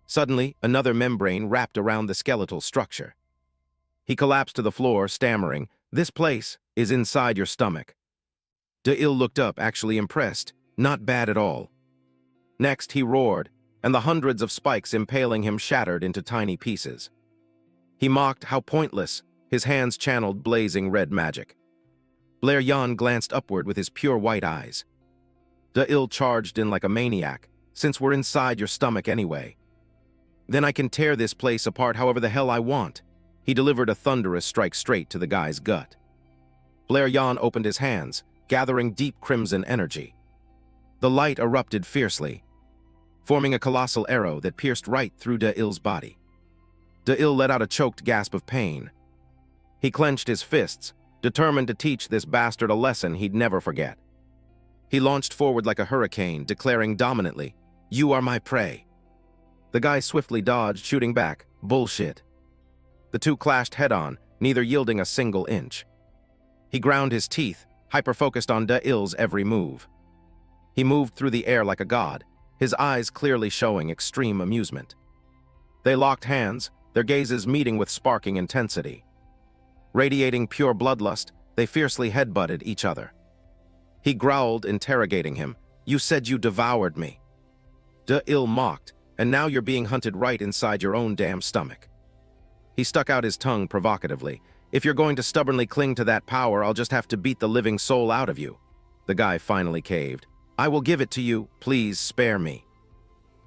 S1: Suddenly, another membrane wrapped around the skeletal structure. He collapsed to the floor, stammering, this place is inside your stomach. De-Il looked up, actually impressed. Not bad at all. Next, he roared, and the hundreds of spikes impaling him shattered into tiny pieces. He mocked, how pointless, his hands channeled blazing red magic. Blair Yan glanced upward with his pure white eyes. De-Il charged in like a maniac, since we're inside your stomach anyway. Then I can tear this place apart however the hell I want. He delivered a thunderous strike straight to the guy's gut. Blair Yan opened his hands, gathering deep crimson energy. The light erupted fiercely, forming a colossal arrow that pierced right through De-Il's body. De-Il let out a choked gasp of pain. He clenched his fists, determined to teach this bastard a lesson he'd never forget. He launched forward like a hurricane, declaring dominantly, you are my prey. The guy swiftly dodged, shooting back, bullshit. The two clashed head-on, neither yielding a single inch. He ground his teeth, hyper-focused on De-Il's every move. He moved through the air like a god, his eyes clearly showing extreme amusement. They locked hands, their gazes meeting with sparking intensity. Radiating pure bloodlust, they fiercely headbutted each other. He growled, interrogating him, you said you devoured me. De-Il mocked, and now you're being hunted right inside your own damn stomach. He stuck out his tongue provocatively. If you're going to stubbornly cling to that power, I'll just have to beat the living soul out of you. The guy finally caved. I will give it to you, please spare me.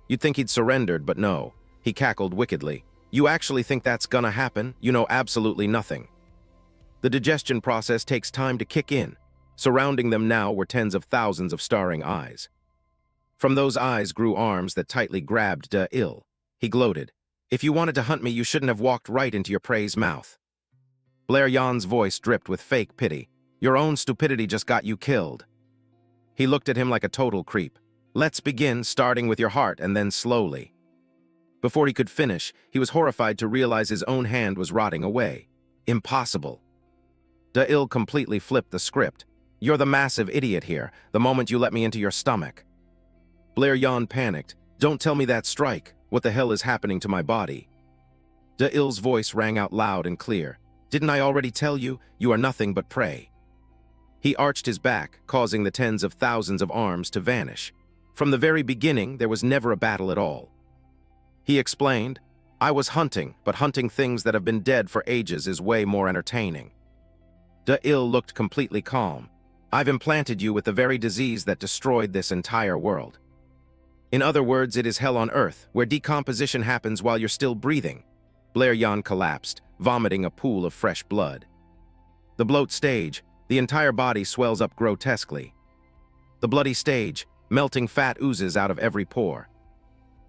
S1: You'd think he'd surrendered, but no. He cackled wickedly. You actually think that's gonna happen? You know absolutely nothing. The digestion process takes time to kick in. Surrounding them now were tens of thousands of staring eyes. From those eyes grew arms that tightly grabbed De-Il. He gloated. If you wanted to hunt me, you shouldn't have walked right into your prey's mouth. Blair Yan's voice dripped with fake pity. Your own stupidity just got you killed. He looked at him like a total creep. Let's begin, starting with your heart and then slowly. Before he could finish, he was horrified to realize his own hand was rotting away. Impossible. Da-il completely flipped the script. You're the massive idiot here, the moment you let me into your stomach. Blair Yan panicked. Don't tell me that strike. What the hell is happening to my body? Da-il's voice rang out loud and clear. Didn't I already tell you? You are nothing but prey. He arched his back, causing the tens of thousands of arms to vanish. From the very beginning, there was never a battle at all. He explained, I was hunting, but hunting things that have been dead for ages is way more entertaining. Da-il looked completely calm. I've implanted you with the very disease that destroyed this entire world. In other words, it is hell on earth, where decomposition happens while you're still breathing. Blair Yan collapsed, vomiting a pool of fresh blood. The bloat stage, the entire body swells up grotesquely. The bloody stage, melting fat oozes out of every pore.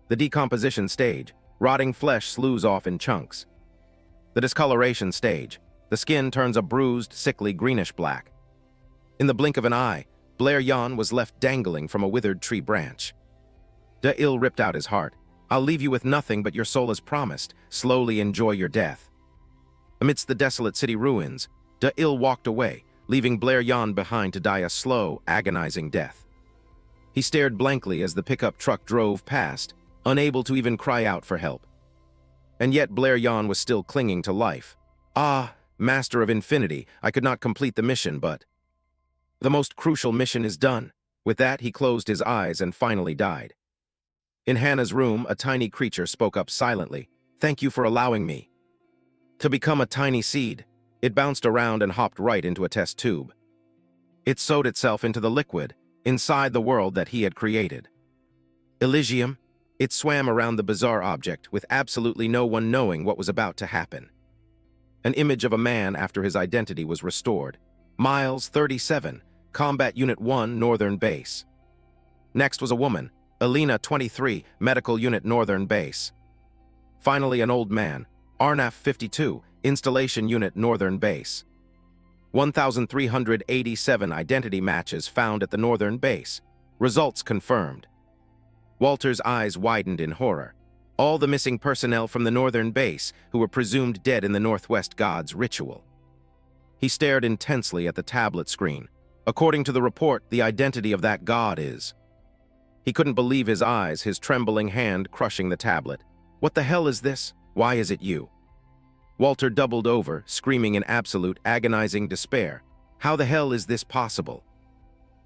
S1: The decomposition stage, rotting flesh sloughs off in chunks. The discoloration stage, the skin turns a bruised, sickly greenish-black. In the blink of an eye, Blair Yan was left dangling from a withered tree branch. Da-il ripped out his heart. I'll leave you with nothing but your soul as promised. Slowly enjoy your death. Amidst the desolate city ruins, Da-il walked away, leaving Blair Yan behind to die a slow, agonizing death. He stared blankly as the pickup truck drove past, unable to even cry out for help. And yet Blair Yan was still clinging to life. Ah, Master of Infinity, I could not complete the mission, but... The most crucial mission is done. With that, he closed his eyes and finally died. In Hannah's room, a tiny creature spoke up silently. Thank you for allowing me to become a tiny seed. It bounced around and hopped right into a test tube. It sewed itself into the liquid, inside the world that he had created. Elysium, it swam around the bizarre object with absolutely no one knowing what was about to happen. An image of a man after his identity was restored. Miles, 37, Combat Unit 1, Northern Base. Next was a woman, Alina, 23, Medical Unit Northern Base. Finally, an old man, Arnaf, 52, Installation Unit Northern Base. 1,387 identity matches found at the Northern Base. Results confirmed. Walter's eyes widened in horror. All the missing personnel from the Northern Base who were presumed dead in the Northwest God's ritual. He stared intensely at the tablet screen. According to the report, the identity of that god is... He couldn't believe his eyes, his trembling hand crushing the tablet. What the hell is this? Why is it you? Walter doubled over, screaming in absolute, agonizing despair. How the hell is this possible?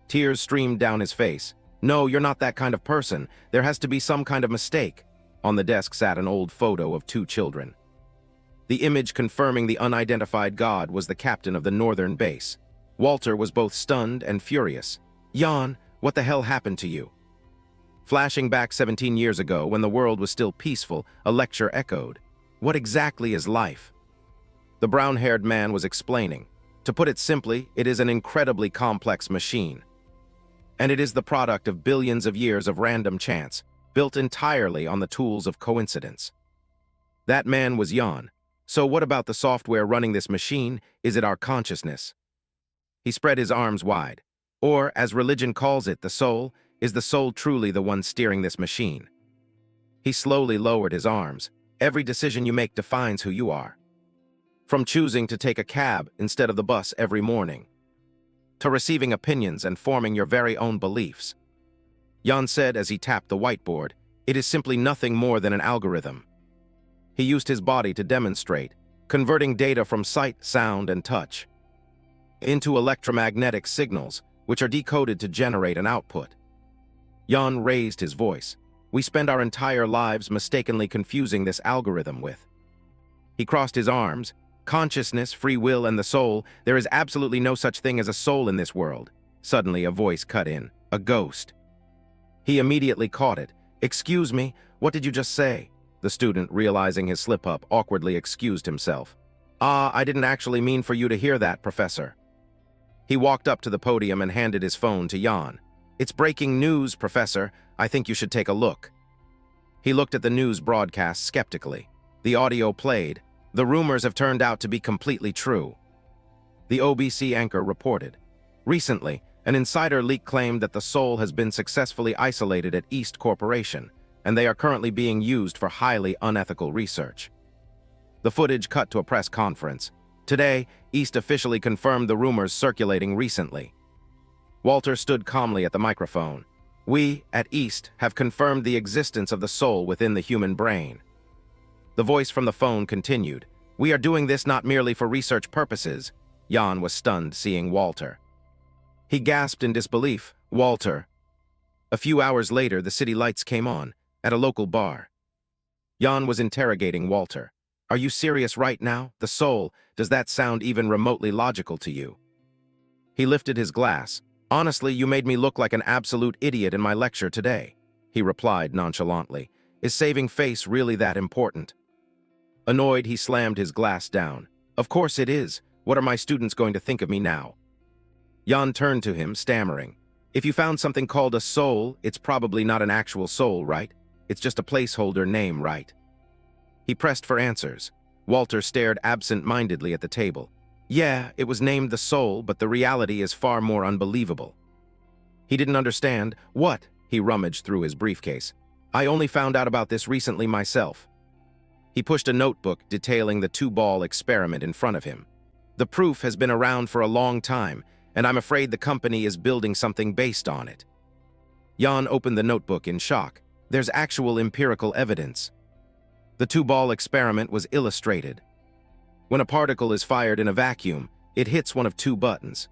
S1: Tears streamed down his face. No, you're not that kind of person. There has to be some kind of mistake. On the desk sat an old photo of 2 children. The image confirming the unidentified god was the captain of the Northern Base. Walter was both stunned and furious. Jan, what the hell happened to you? Flashing back 17 years ago, when the world was still peaceful, a lecture echoed. What exactly is life? The brown-haired man was explaining. To put it simply, it is an incredibly complex machine. And it is the product of billions of years of random chance, built entirely on the tools of coincidence. That man was Jan. So what about the software running this machine? Is it our consciousness? He spread his arms wide. Or, as religion calls it, the soul, is the soul truly the one steering this machine? He slowly lowered his arms. Every decision you make defines who you are. From choosing to take a cab instead of the bus every morning, to receiving opinions and forming your very own beliefs. Jan said as he tapped the whiteboard, it is simply nothing more than an algorithm. He used his body to demonstrate, converting data from sight, sound, and touch into electromagnetic signals, which are decoded to generate an output. Jan raised his voice. We spend our entire lives mistakenly confusing this algorithm with. He crossed his arms. Consciousness, free will, and the soul. There is absolutely no such thing as a soul in this world. Suddenly, a voice cut in. A ghost. He immediately caught it. Excuse me, what did you just say? The student, realizing his slip-up, awkwardly excused himself. I didn't actually mean for you to hear that, Professor. He walked up to the podium and handed his phone to Jan. It's breaking news, Professor. I think you should take a look. He looked at the news broadcast skeptically. The audio played. The rumors have turned out to be completely true. The OBC anchor reported. Recently, An insider leak claimed that the soul has been successfully isolated at East Corporation, and they are currently being used for highly unethical research. The footage cut to a press conference. Today, East officially confirmed the rumors circulating recently. Walter stood calmly at the microphone. We, at East, have confirmed the existence of the soul within the human brain. The voice from the phone continued. We are doing this not merely for research purposes. Jan was stunned seeing Walter. He gasped in disbelief. Walter. A few hours later, the city lights came on, at a local bar. Jan was interrogating Walter. Are you serious right now? The soul, does that sound even remotely logical to you? He lifted his glass. Honestly, you made me look like an absolute idiot in my lecture today, he replied nonchalantly. Is saving face really that important? Annoyed, he slammed his glass down. Of course it is. What are my students going to think of me now? Jan turned to him, stammering. If you found something called a soul, it's probably not an actual soul, right? It's just a placeholder name, right? He pressed for answers. Walter stared absent-mindedly at the table. Yeah, it was named the soul, but the reality is far more unbelievable. He didn't understand. What? He rummaged through his briefcase. I only found out about this recently myself. He pushed a notebook detailing the two-ball experiment in front of him. The proof has been around for a long time, and I'm afraid the company is building something based on it. Jan opened the notebook in shock. There's actual empirical evidence. The two-ball experiment was illustrated. When a particle is fired in a vacuum, it hits one of two buttons.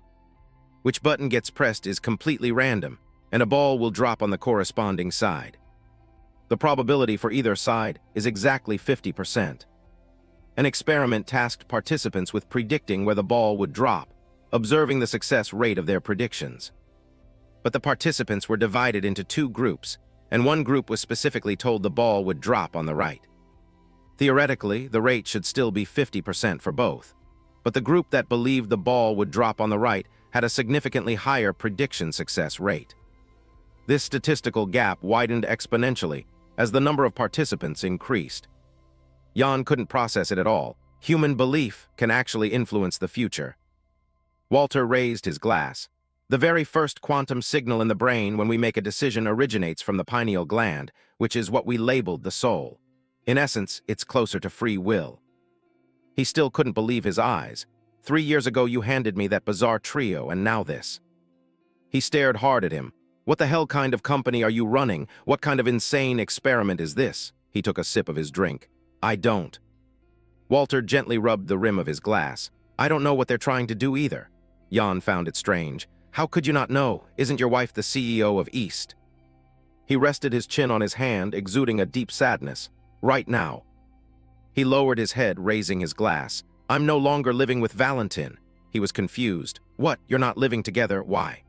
S1: Which button gets pressed is completely random, and a ball will drop on the corresponding side. The probability for either side is exactly 50%. An experiment tasked participants with predicting where the ball would drop, observing the success rate of their predictions. But the participants were divided into two groups, and one group was specifically told the ball would drop on the right. Theoretically, the rate should still be 50% for both, but the group that believed the ball would drop on the right had a significantly higher prediction success rate. This statistical gap widened exponentially as the number of participants increased. Jan couldn't process it at all. Human belief can actually influence the future. Walter raised his glass. The very first quantum signal in the brain when we make a decision originates from the pineal gland, which is what we labeled the soul. In essence, it's closer to free will. He still couldn't believe his eyes. 3 years ago you handed me that bizarre trio, and now this. He stared hard at him. What the hell kind of company are you running? What kind of insane experiment is this? He took a sip of his drink. I don't. Walter gently rubbed the rim of his glass. I don't know what they're trying to do either. Jan found it strange. How could you not know? Isn't your wife the CEO of East? He rested his chin on his hand, exuding a deep sadness. Right now. He lowered his head, raising his glass. I'm no longer living with Valentin. He was confused. What? You're not living together? Why?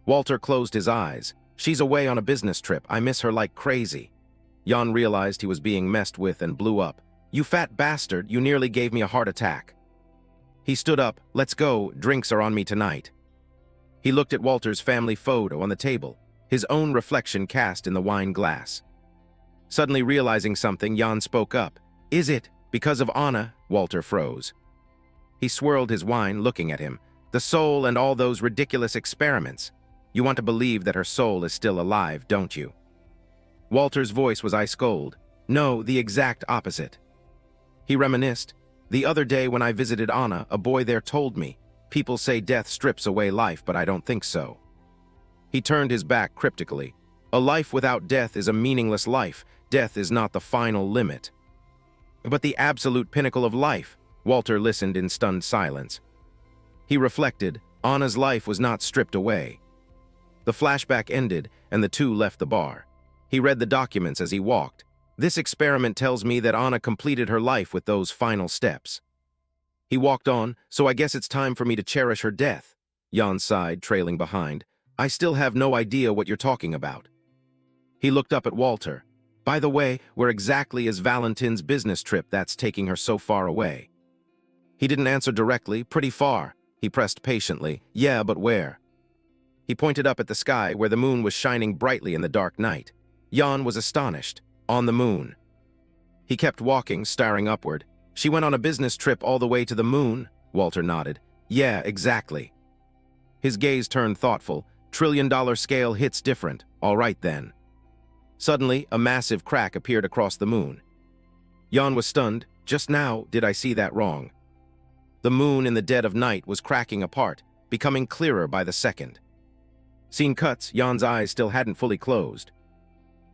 S1: Walter closed his eyes. She's away on a business trip. I miss her like crazy. Jan realized he was being messed with and blew up. You fat bastard, you nearly gave me a heart attack. He stood up. Let's go, drinks are on me tonight. He looked at Walter's family photo on the table, his own reflection cast in the wine glass. Suddenly realizing something, Jan spoke up. Is it because of Anna? Walter froze. He swirled his wine, looking at him. The soul and all those ridiculous experiments. You want to believe that her soul is still alive, don't you? Walter's voice was ice cold. No, the exact opposite. He reminisced. The other day when I visited Anna, a boy there told me, people say death strips away life, but I don't think so. He turned his back cryptically. A life without death is a meaningless life. Death is not the final limit. But the absolute pinnacle of life. Walter listened in stunned silence. He reflected. Anna's life was not stripped away. The flashback ended, and the two left the bar. He read the documents as he walked. This experiment tells me that Anna completed her life with those final steps. He walked on, so I guess it's time for me to cherish her death. Jan sighed, trailing behind. I still have no idea what you're talking about. He looked up at Walter. By the way, where exactly is Valentin's business trip that's taking her so far away? He didn't answer directly. Pretty far. He pressed patiently. Yeah, but where? He pointed up at the sky where the moon was shining brightly in the dark night. Jan was astonished. On the moon. He kept walking, staring upward. She went on a business trip all the way to the moon? Walter nodded. Yeah, exactly. His gaze turned thoughtful. Trillion-dollar scale hits different. All right then. Suddenly, a massive crack appeared across the moon. Jan was stunned. Just now did I see that wrong. The moon in the dead of night was cracking apart, becoming clearer by the second. Scene cuts, Jan's eyes still hadn't fully closed.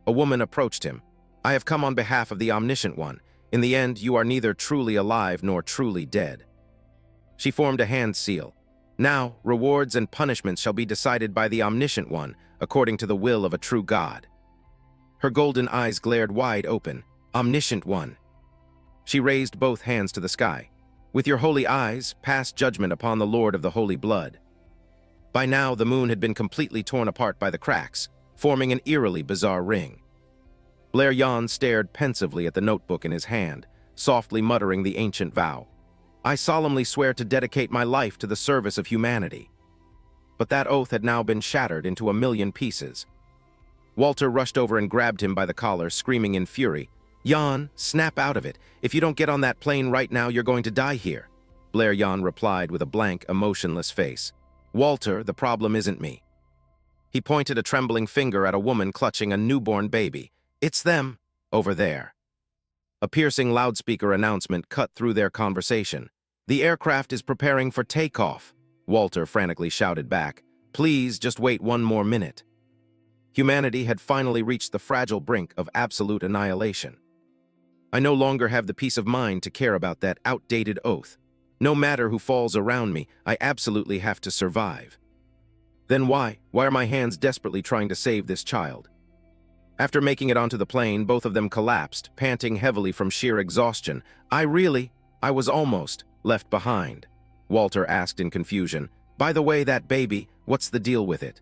S1: A woman approached him. I have come on behalf of the Omniscient One. In the end, you are neither truly alive nor truly dead. She formed a hand seal. Now, rewards and punishments shall be decided by the Omniscient One, according to the will of a true God. Her golden eyes glared wide open. Omniscient One. She raised both hands to the sky. With your holy eyes, pass judgment upon the Lord of the Holy Blood. By now, the moon had been completely torn apart by the cracks, forming an eerily bizarre ring. Blair Jan stared pensively at the notebook in his hand, softly muttering the ancient vow. I solemnly swear to dedicate my life to the service of humanity. But that oath had now been shattered into a million pieces. Walter rushed over and grabbed him by the collar, screaming in fury. Jan, snap out of it. If you don't get on that plane right now, you're going to die here. Blair Jan replied with a blank, emotionless face. Walter, the problem isn't me. He pointed a trembling finger at a woman clutching a newborn baby. It's them, over there. A piercing loudspeaker announcement cut through their conversation. The aircraft is preparing for takeoff, Walter frantically shouted back. Please just wait one more minute. Humanity had finally reached the fragile brink of absolute annihilation. I no longer have the peace of mind to care about that outdated oath. No matter who falls around me, I absolutely have to survive. Then why? Why are my hands desperately trying to save this child? After making it onto the plane, both of them collapsed, panting heavily from sheer exhaustion. I was almost left behind. Walter asked in confusion. By the way, that baby, what's the deal with it?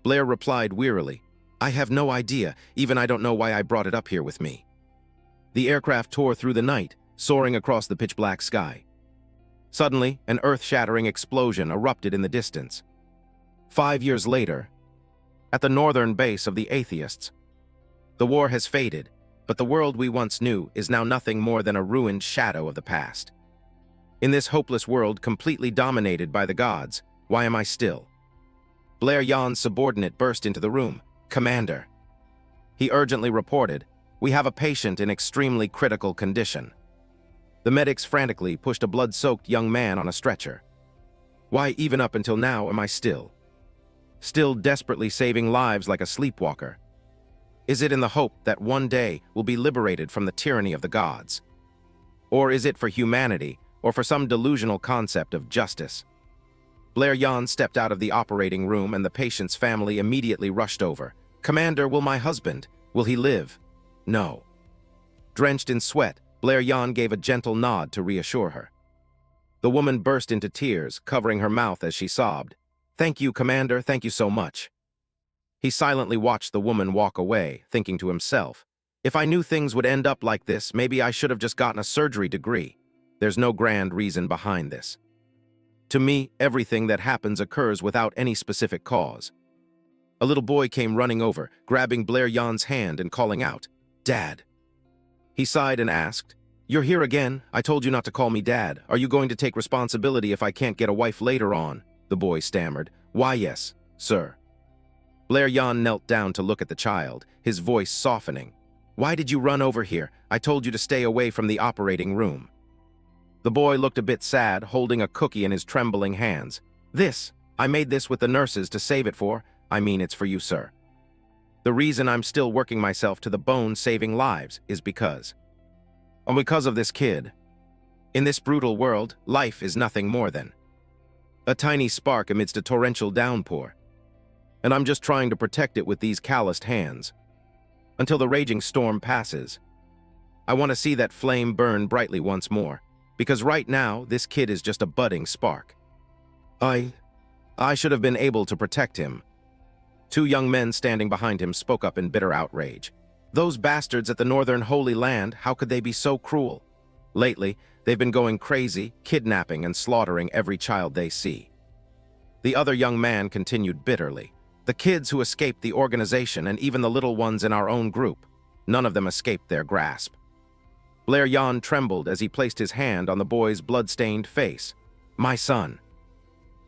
S1: Blair replied wearily. I have no idea, even I don't know why I brought it up here with me. The aircraft tore through the night, soaring across the pitch-black sky. Suddenly, an earth-shattering explosion erupted in the distance. 5 years later, at the northern base of the Atheists, the war has faded, but the world we once knew is now nothing more than a ruined shadow of the past. In this hopeless world completely dominated by the gods, why am I still? Blair Jan's subordinate burst into the room. Commander. He urgently reported, we have a patient in extremely critical condition. The medics frantically pushed a blood-soaked young man on a stretcher. Why, even up until now, am I still desperately saving lives like a sleepwalker? Is it in the hope that one day we'll be liberated from the tyranny of the gods? Or is it for humanity, or for some delusional concept of justice? Blair Jan stepped out of the operating room and the patient's family immediately rushed over. Commander, will he live? No. Drenched in sweat, Blair Jan gave a gentle nod to reassure her. The woman burst into tears, covering her mouth as she sobbed. Thank you, Commander, thank you so much. He silently watched the woman walk away, thinking to himself, if I knew things would end up like this, maybe I should have just gotten a surgery degree. There's no grand reason behind this. To me, everything that happens occurs without any specific cause. A little boy came running over, grabbing Blair Jan's hand and calling out, Dad. He sighed and asked, You're here again? I told you not to call me Dad. Are you going to take responsibility if I can't get a wife later on? The boy stammered. Why, yes, sir. Blair Jan knelt down to look at the child, his voice softening. Why did you run over here? I told you to stay away from the operating room. The boy looked a bit sad, holding a cookie in his trembling hands. I made this with the nurses to save it for. It's for you, sir. The reason I'm still working myself to the bone saving lives is because of this kid. In this brutal world, life is nothing more than a tiny spark amidst a torrential downpour. And I'm just trying to protect it with these calloused hands. Until the raging storm passes. I want to see that flame burn brightly once more, because right now, this kid is just a budding spark. I should have been able to protect him. Two young men standing behind him spoke up in bitter outrage. Those bastards at the Northern Holy Land, how could they be so cruel? Lately, they've been going crazy, kidnapping and slaughtering every child they see. The other young man continued bitterly. The kids who escaped the organization and even the little ones in our own group, none of them escaped their grasp. Blair Jan trembled as he placed his hand on the boy's blood-stained face. My son.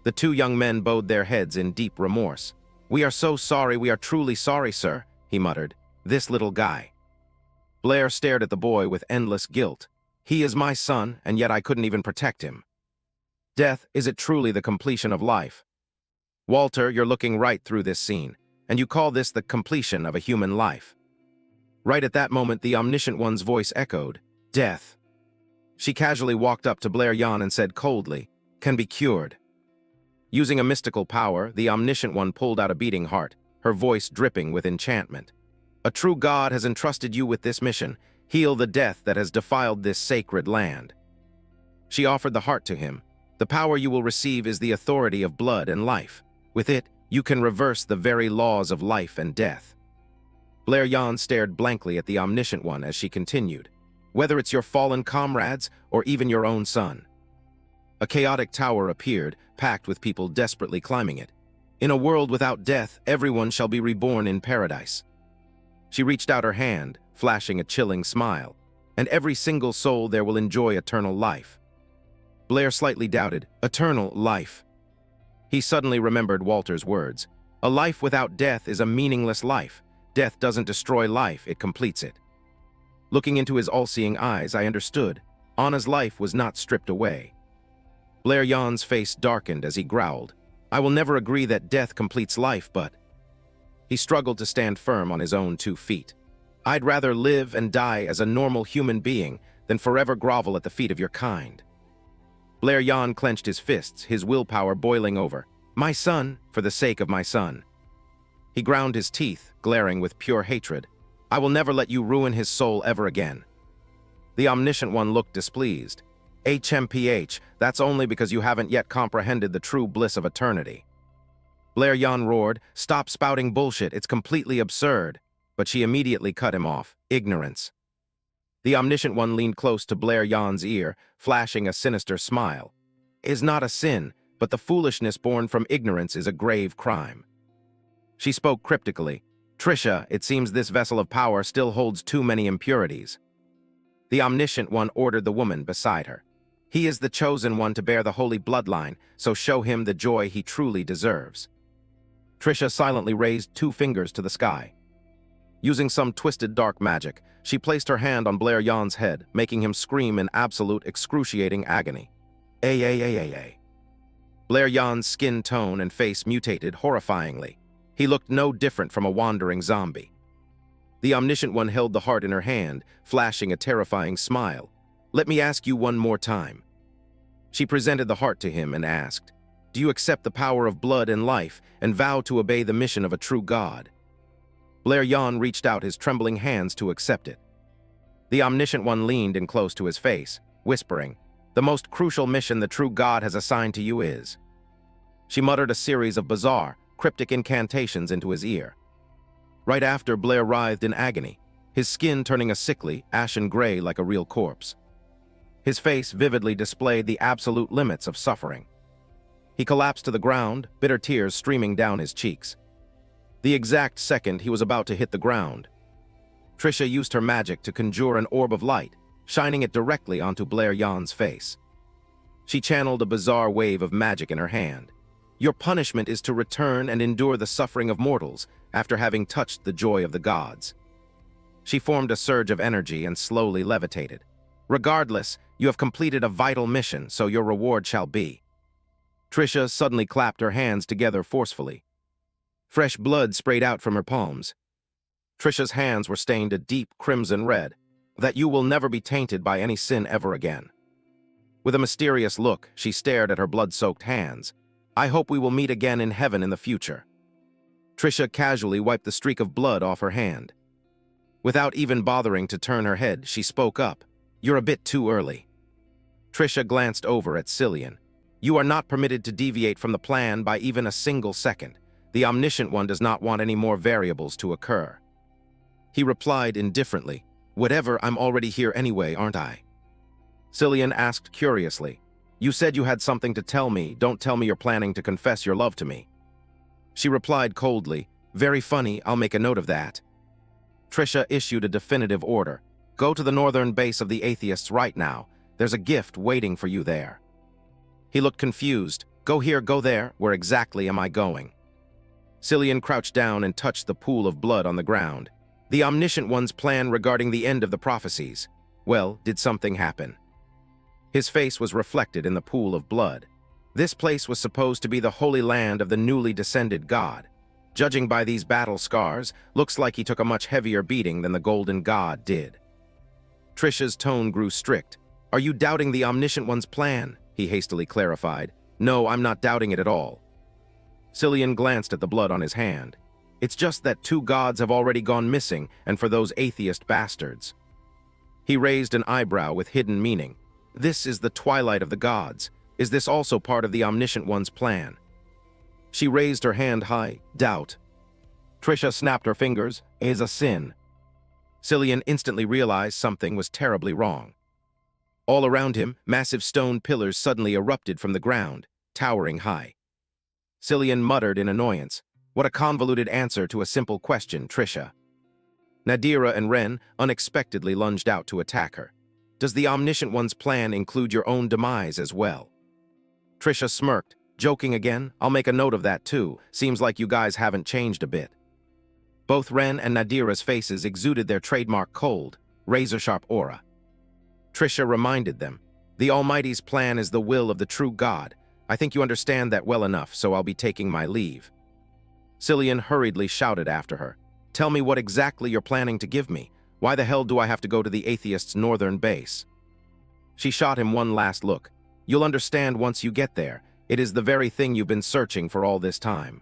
S1: The two young men bowed their heads in deep remorse. "We are so sorry, we are truly sorry, sir," he muttered. "This little guy." Blair stared at the boy with endless guilt. "He is my son, and yet I couldn't even protect him. Death, is it truly the completion of life? Walter, you're looking right through this scene, and you call this the completion of a human life." Right at that moment, the Omniscient One's voice echoed, "Death." She casually walked up to Blair Jan and said coldly, "Can be cured." Using a mystical power, the Omniscient One pulled out a beating heart, her voice dripping with enchantment. "A true God has entrusted you with this mission. Heal the death that has defiled this sacred land." She offered the heart to him. "The power you will receive is the authority of blood and life. With it, you can reverse the very laws of life and death." Blair Jan stared blankly at the Omniscient One as she continued, "Whether it's your fallen comrades or even your own son." A chaotic tower appeared, packed with people desperately climbing it. "In a world without death, everyone shall be reborn in paradise." She reached out her hand, flashing a chilling smile, "And every single soul there will enjoy eternal life." Blair slightly doubted, "Eternal life?" He suddenly remembered Walter's words. "A life without death is a meaningless life. Death doesn't destroy life, it completes it." Looking into his all-seeing eyes, I understood. Anna's life was not stripped away. Blair Jan's face darkened as he growled, "I will never agree that death completes life, but—" He struggled to stand firm on his own 2 feet. "I'd rather live and die as a normal human being than forever grovel at the feet of your kind." Blair Jan clenched his fists, his willpower boiling over. "My son, for the sake of my son." He ground his teeth, glaring with pure hatred. "I will never let you ruin his soul ever again." The Omniscient One looked displeased. "HMPH, that's only because you haven't yet comprehended the true bliss of eternity." Blair Jan roared, "Stop spouting bullshit, it's completely absurd." But she immediately cut him off. "Ignorance." The Omniscient One leaned close to Blair Jan's ear, flashing a sinister smile. "Is not a sin, but the foolishness born from ignorance is a grave crime." She spoke cryptically. "Trisha, it seems this vessel of power still holds too many impurities." The Omniscient One ordered the woman beside her. "He is the chosen one to bear the holy bloodline, so show him the joy he truly deserves." Trisha silently raised 2 fingers to the sky. Using some twisted dark magic, she placed her hand on Blair Jan's head, making him scream in absolute excruciating agony. "Ay." Blair Jan's skin tone and face mutated horrifyingly. He looked no different from a wandering zombie. The Omniscient One held the heart in her hand, flashing a terrifying smile. "Let me ask you one more time." She presented the heart to him and asked, "Do you accept the power of blood and life and vow to obey the mission of a true God?" Blair Jan reached out his trembling hands to accept it. The Omniscient One leaned in close to his face, whispering, "The most crucial mission the true God has assigned to you is." She muttered a series of bizarre, cryptic incantations into his ear. Right after, Blair writhed in agony, his skin turning a sickly, ashen gray like a real corpse. His face vividly displayed the absolute limits of suffering. He collapsed to the ground, bitter tears streaming down his cheeks. The exact second he was about to hit the ground, Trisha used her magic to conjure an orb of light, shining it directly onto Blair Jan's face. She channeled a bizarre wave of magic in her hand. "Your punishment is to return and endure the suffering of mortals after having touched the joy of the gods." She formed a surge of energy and slowly levitated. "Regardless, you have completed a vital mission, so your reward shall be." Trisha suddenly clapped her hands together forcefully. Fresh blood sprayed out from her palms. Trisha's hands were stained a deep crimson red. "That you will never be tainted by any sin ever again." With a mysterious look, she stared at her blood-soaked hands. "I hope we will meet again in heaven in the future." Trisha casually wiped the streak of blood off her hand. Without even bothering to turn her head, she spoke up. "You're a bit too early." Trisha glanced over at Cillian. "You are not permitted to deviate from the plan by even a single second. The Omniscient One does not want any more variables to occur." He replied indifferently, "Whatever, I'm already here anyway, aren't I?" Cillian asked curiously, "You said you had something to tell me. Don't tell me you're planning to confess your love to me." She replied coldly, "Very funny, I'll make a note of that." Trisha issued a definitive order. "Go to the northern base of the Atheists right now. There's a gift waiting for you there." He looked confused. Go here, go there. Where exactly am I going? Cillian crouched down and touched the pool of blood on the ground. The Omniscient One's plan regarding the end of the prophecies. Well, did something happen? His face was reflected in the pool of blood. This place was supposed to be the holy land of the newly descended god. Judging by these battle scars, looks like he took a much heavier beating than the golden god did. Trisha's tone grew strict. Are you doubting the Omniscient One's plan? He hastily clarified. No, I'm not doubting it at all. Cillian glanced at the blood on his hand. It's just that 2 gods have already gone missing, and for those atheist bastards. He raised an eyebrow with hidden meaning. This is the twilight of the gods. Is this also part of the Omniscient One's plan? She raised her hand high. Doubt. Trisha snapped her fingers. Is a sin. Cillian instantly realized something was terribly wrong. All around him, massive stone pillars suddenly erupted from the ground, towering high. Cillian muttered in annoyance. What a convoluted answer to a simple question, Trisha. Nadira and Ren unexpectedly lunged out to attack her. Does the Omniscient One's plan include your own demise as well? Trisha smirked. Joking again? I'll make a note of that too. Seems like you guys haven't changed a bit. Both Ren and Nadira's faces exuded their trademark cold, razor-sharp aura. Trisha reminded them, the Almighty's plan is the will of the true God. I think you understand that well enough, so I'll be taking my leave. Cillian hurriedly shouted after her. Tell me what exactly you're planning to give me. Why the hell do I have to go to the atheist's northern base? She shot him one last look. You'll understand once you get there. It is the very thing you've been searching for all this time.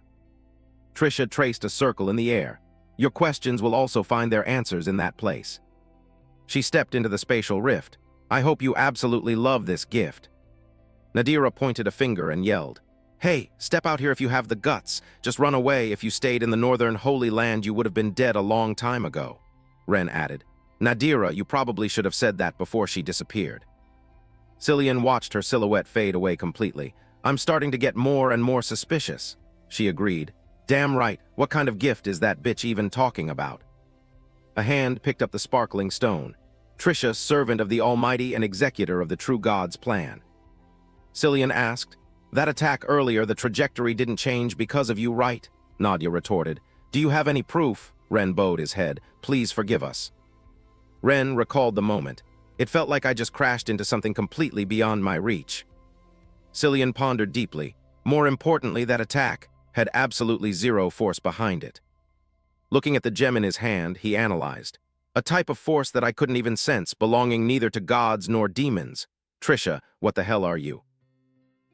S1: Trisha traced a circle in the air. Your questions will also find their answers in that place. She stepped into the spatial rift. I hope you absolutely love this gift. Nadira pointed a finger and yelled, Hey, step out here if you have the guts. Just run away. If you stayed in the northern holy land, you would have been dead a long time ago. Ren added. Nadira, you probably should have said that before she disappeared. Cillian watched her silhouette fade away completely. I'm starting to get more and more suspicious. She agreed. Damn right, what kind of gift is that bitch even talking about? A hand picked up the sparkling stone. Trisha, servant of the Almighty and executor of the true God's plan. Cillian asked, That attack earlier, the trajectory didn't change because of you, right? Nadia retorted. Do you have any proof? Ren bowed his head. Please forgive us. Ren recalled the moment. It felt like I just crashed into something completely beyond my reach. Cillian pondered deeply. More importantly, that attack had absolutely zero force behind it. Looking at the gem in his hand, he analyzed. A type of force that I couldn't even sense, belonging neither to gods nor demons. Trisha, what the hell are you?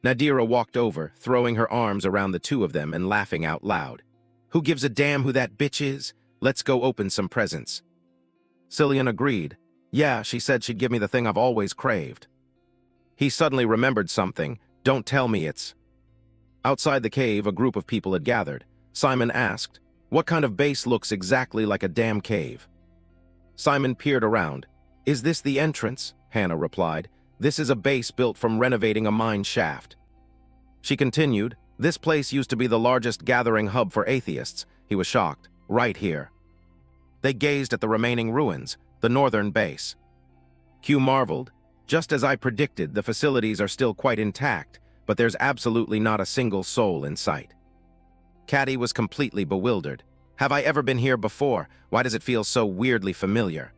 S1: Nadira walked over, throwing her arms around the 2 of them and laughing out loud. Who gives a damn who that bitch is? Let's go open some presents. Cillian agreed. Yeah, she said she'd give me the thing I've always craved. He suddenly remembered something. Don't tell me it's... Outside the cave, a group of people had gathered. Simon asked, What kind of base looks exactly like a damn cave? Simon peered around. Is this the entrance? Hannah replied. This is a base built from renovating a mine shaft. She continued, This place used to be the largest gathering hub for atheists. He was shocked. Right here. They gazed at the remaining ruins, the northern base. Q marveled. Just as I predicted, the facilities are still quite intact, but there's absolutely not a single soul in sight. Caddy was completely bewildered. Have I ever been here before? Why does it feel so weirdly familiar?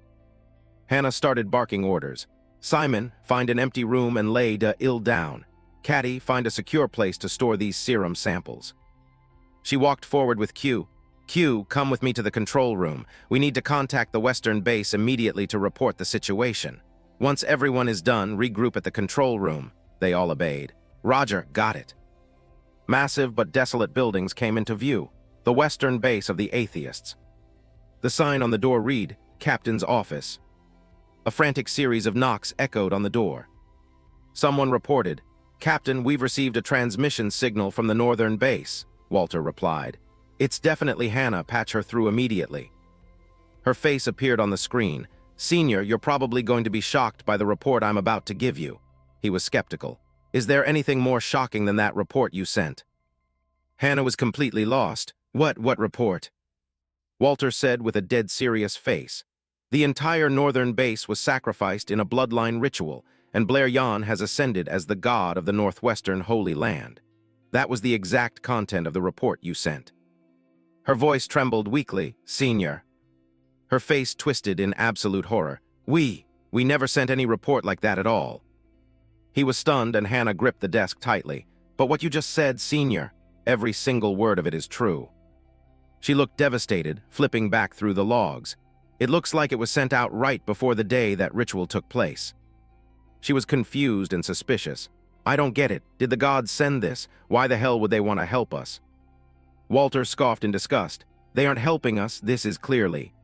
S1: Hannah started barking orders. Simon, find an empty room and lay ill down. Caddy, find a secure place to store these serum samples. She walked forward with Q. Q, come with me to the control room. We need to contact the western base immediately to report the situation. Once everyone is done, regroup at the control room. They all obeyed. Roger, got it. Massive but desolate buildings came into view. The western base of the atheists. The sign on the door read, Captain's Office. A frantic series of knocks echoed on the door. Someone reported, Captain, we've received a transmission signal from the northern base, Walter replied. It's definitely Hannah, patch her through immediately. Her face appeared on the screen. Senior, you're probably going to be shocked by the report I'm about to give you. He was skeptical. Is there anything more shocking than that report you sent? Hannah was completely lost. What report? Walter said with a dead serious face. The entire northern base was sacrificed in a bloodline ritual, and Blair Yan has ascended as the god of the northwestern Holy Land. That was the exact content of the report you sent. Her voice trembled weakly. Senior. Her face twisted in absolute horror. We never sent any report like that at all. He was stunned and Hannah gripped the desk tightly. But what you just said, Senior, every single word of it is true. She looked devastated, flipping back through the logs. It looks like it was sent out right before the day that ritual took place. She was confused and suspicious. I don't get it. Did the gods send this? Why the hell would they want to help us? Walter scoffed in disgust. They aren't helping us, this is clearly.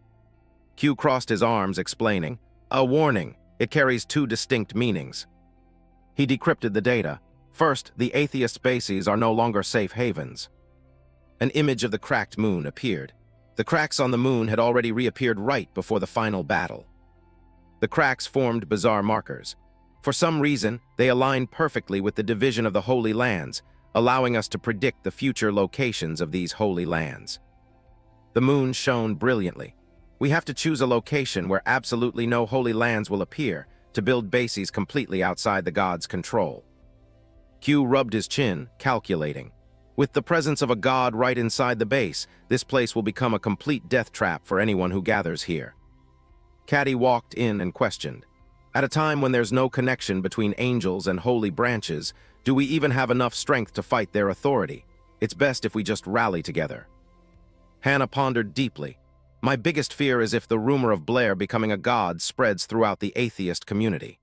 S1: Q crossed his arms, explaining. A warning. It carries two distinct meanings. He decrypted the data. First, the atheist species are no longer safe havens. An image of the cracked moon appeared. The cracks on the moon had already reappeared right before the final battle. The cracks formed bizarre markers. For some reason, they aligned perfectly with the division of the Holy Lands, allowing us to predict the future locations of these Holy Lands. The moon shone brilliantly. We have to choose a location where absolutely no Holy Lands will appear to build bases completely outside the gods' control. Q rubbed his chin, calculating. With the presence of a god right inside the base, this place will become a complete death trap for anyone who gathers here. Caddy walked in and questioned. At a time when there's no connection between angels and holy branches, do we even have enough strength to fight their authority? It's best if we just rally together. Hannah pondered deeply. My biggest fear is if the rumor of Blair becoming a god spreads throughout the atheist community.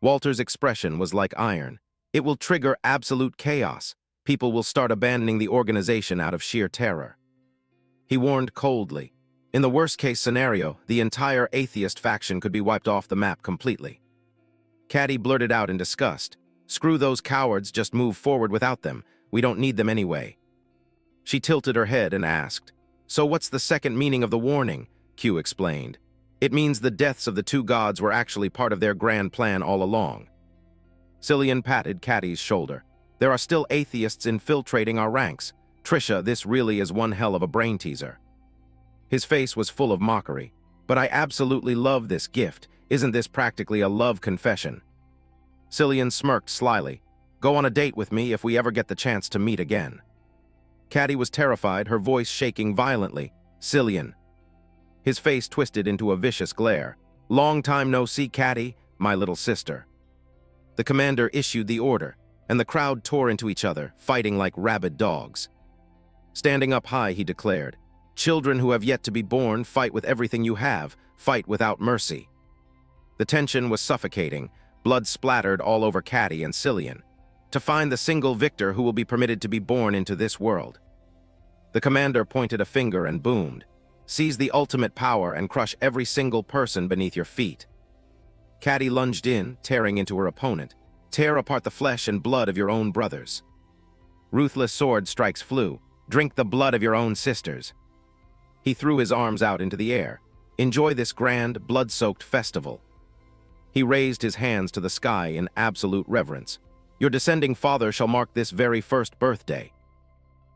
S1: Walter's expression was like iron. It will trigger absolute chaos. People will start abandoning the organization out of sheer terror. He warned coldly. In the worst-case scenario, the entire atheist faction could be wiped off the map completely. Caddy blurted out in disgust. Screw those cowards, just move forward without them. We don't need them anyway. She tilted her head and asked, So what's the second meaning of the warning? Q explained. It means the deaths of the two gods were actually part of their grand plan all along. Cillian patted Caddy's shoulder. There are still atheists infiltrating our ranks. Trisha, this really is one hell of a brain teaser. His face was full of mockery. But I absolutely love this gift. Isn't this practically a love confession? Cillian smirked slyly. Go on a date with me if we ever get the chance to meet again. Caddy was terrified, her voice shaking violently. Cillian. His face twisted into a vicious glare. Long time no see, Caddy, my little sister. The commander issued the order, and the crowd tore into each other, fighting like rabid dogs. Standing up high, he declared, Children who have yet to be born, fight with everything you have, fight without mercy. The tension was suffocating, blood splattered all over Caddy and Cillian. To find the single victor who will be permitted to be born into this world. The commander pointed a finger and boomed. Seize the ultimate power and crush every single person beneath your feet. Caddy lunged in, tearing into her opponent. Tear apart the flesh and blood of your own brothers. Ruthless sword strikes flew. Drink the blood of your own sisters. He threw his arms out into the air. Enjoy this grand, blood-soaked festival. He raised his hands to the sky in absolute reverence. Your descending father shall mark this very first birthday.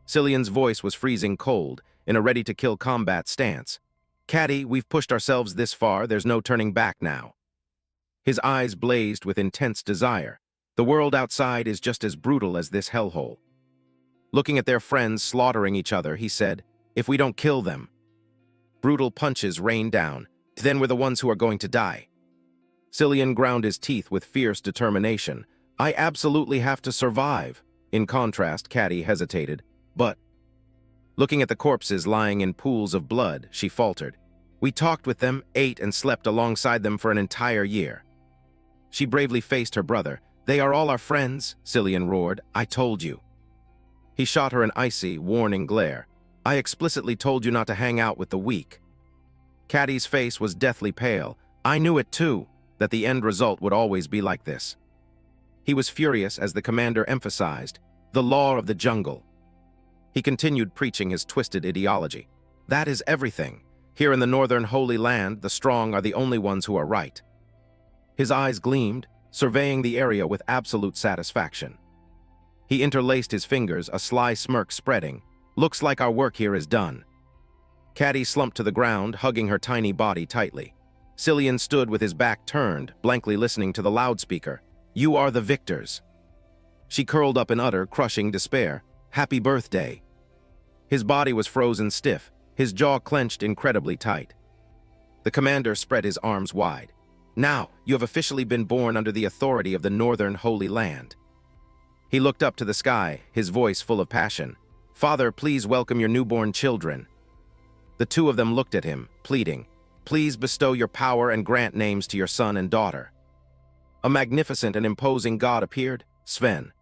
S1: Cillian's voice was freezing cold, in a ready-to-kill combat stance. Caddy, we've pushed ourselves this far, there's no turning back now. His eyes blazed with intense desire. The world outside is just as brutal as this hellhole. Looking at their friends slaughtering each other, he said, If we don't kill them. Brutal punches rained down. Then we're the ones who are going to die. Cillian ground his teeth with fierce determination. I absolutely have to survive. In contrast, Caddy hesitated. But, looking at the corpses lying in pools of blood, she faltered. We talked with them, ate and slept alongside them for an entire year. She bravely faced her brother. They are all our friends, Cillian roared. I told you. He shot her an icy, warning glare. I explicitly told you not to hang out with the weak. Caddy's face was deathly pale. I knew it too, that the end result would always be like this. He was furious as the commander emphasized, the law of the jungle. He continued preaching his twisted ideology. That is everything. Here in the northern Holy Land, the strong are the only ones who are right. His eyes gleamed, surveying the area with absolute satisfaction. He interlaced his fingers, a sly smirk spreading. Looks like our work here is done. Caddy slumped to the ground, hugging her tiny body tightly. Cillian stood with his back turned, blankly listening to the loudspeaker. You are the victors. She curled up in utter, crushing despair. Happy birthday. His body was frozen stiff, his jaw clenched incredibly tight. The commander spread his arms wide. Now, you have officially been born under the authority of the Northern Holy Land. He looked up to the sky, his voice full of passion. Father, please welcome your newborn children. The two of them looked at him, pleading, please bestow your power and grant names to your son and daughter. A magnificent and imposing god appeared, Sven.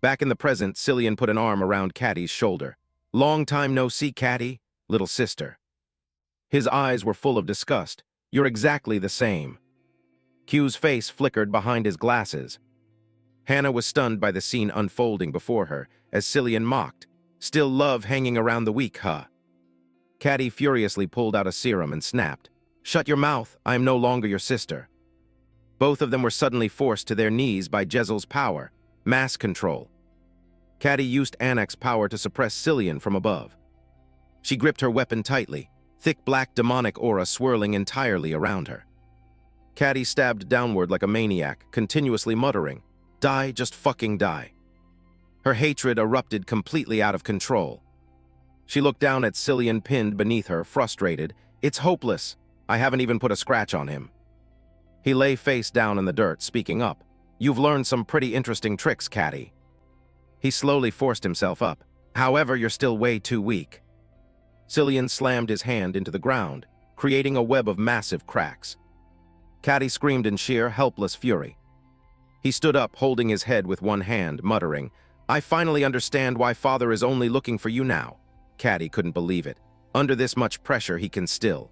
S1: Back in the present, Cillian put an arm around Caddy's shoulder. Long time no see, Caddy, little sister. His eyes were full of disgust. You're exactly the same. Q's face flickered behind his glasses. Hannah was stunned by the scene unfolding before her, as Cillian mocked. Still love hanging around the weak, huh? Caddy furiously pulled out a serum and snapped. Shut your mouth, I am no longer your sister. Both of them were suddenly forced to their knees by Jezel's power, mass control. Caddy used Anak's power to suppress Cillian from above. She gripped her weapon tightly, thick black demonic aura swirling entirely around her. Caddy stabbed downward like a maniac, continuously muttering, die, just fucking die. Her hatred erupted completely out of control. She looked down at Cillian pinned beneath her, frustrated. It's hopeless. I haven't even put a scratch on him. He lay face down in the dirt, speaking up. You've learned some pretty interesting tricks, Caddy. He slowly forced himself up. However, you're still way too weak. Cillian slammed his hand into the ground, creating a web of massive cracks. Caddy screamed in sheer, helpless fury. He stood up, holding his head with one hand, muttering, I finally understand why Father is only looking for you now. Caddy couldn't believe it. Under this much pressure, he can still.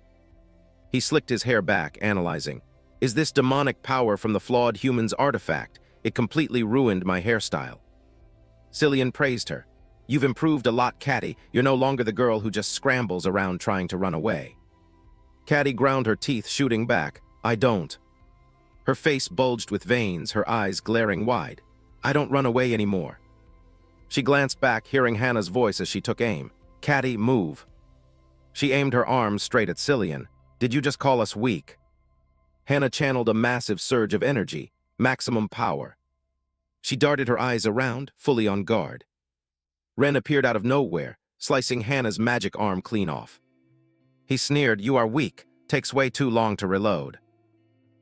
S1: He slicked his hair back, analyzing. Is this demonic power from the flawed human's artifact? It completely ruined my hairstyle. Cillian praised her. You've improved a lot, Caddy. You're no longer the girl who just scrambles around trying to run away. Caddy ground her teeth, shooting back. I don't. Her face bulged with veins, her eyes glaring wide. I don't run away anymore. She glanced back, hearing Hannah's voice as she took aim. Caddy, move. She aimed her arms straight at Cillian. Did you just call us weak? Hannah channeled a massive surge of energy, maximum power. She darted her eyes around, fully on guard. Ren appeared out of nowhere, slicing Hannah's magic arm clean off. He sneered, you are weak, takes way too long to reload.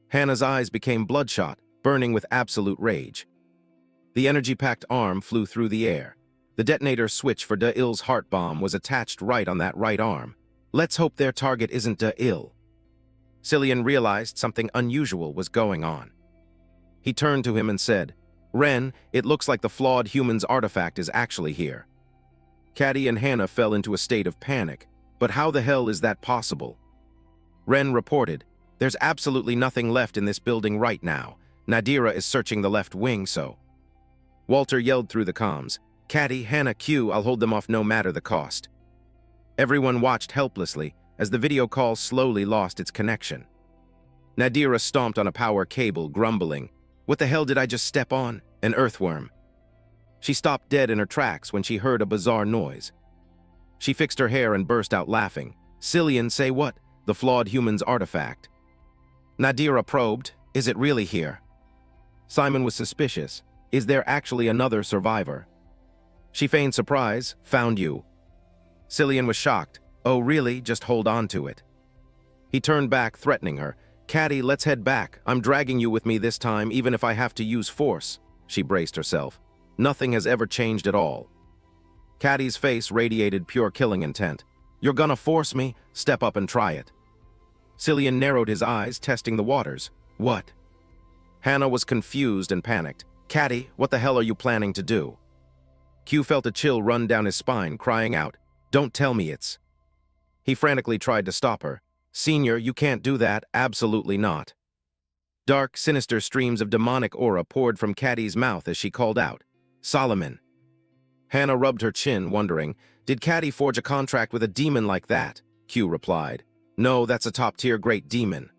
S1: Hannah's eyes became bloodshot, burning with absolute rage. The energy-packed arm flew through the air. The detonator switch for Da-Il's heart bomb was attached right on that right arm. Let's hope their target isn't Da-Il. Cillian realized something unusual was going on. He turned to him and said, Ren, it looks like the flawed human's artifact is actually here. Caddy and Hannah fell into a state of panic. But how the hell is that possible? Ren reported, there's absolutely nothing left in this building right now. Nadira is searching the left wing, so. Walter yelled through the comms, Caddy, Hannah, Q, I'll hold them off no matter the cost. Everyone watched helplessly as the video call slowly lost its connection. Nadira stomped on a power cable, grumbling, what the hell did I just step on? An earthworm. She stopped dead in her tracks when she heard a bizarre noise. She fixed her hair and burst out laughing. Cillian, say what? The flawed human's artifact. Nadira probed, is it really here? Simon was suspicious. Is there actually another survivor? She feigned surprise, found you. Cillian was shocked. Oh really? Just hold on to it. He turned back, threatening her. Caddy, let's head back. I'm dragging you with me this time, even if I have to use force. She braced herself. Nothing has ever changed at all. Caddy's face radiated pure killing intent. You're gonna force me? Step up and try it. Cillian narrowed his eyes, testing the waters. What? Hannah was confused and panicked. Caddy, what the hell are you planning to do? Q felt a chill run down his spine, crying out, don't tell me it's... He frantically tried to stop her. Senior, you can't do that, absolutely not. Dark, sinister streams of demonic aura poured from Caddy's mouth as she called out, Solomon. Hannah rubbed her chin, wondering, did Caddy forge a contract with a demon like that? Q replied, no, that's a top-tier great demon.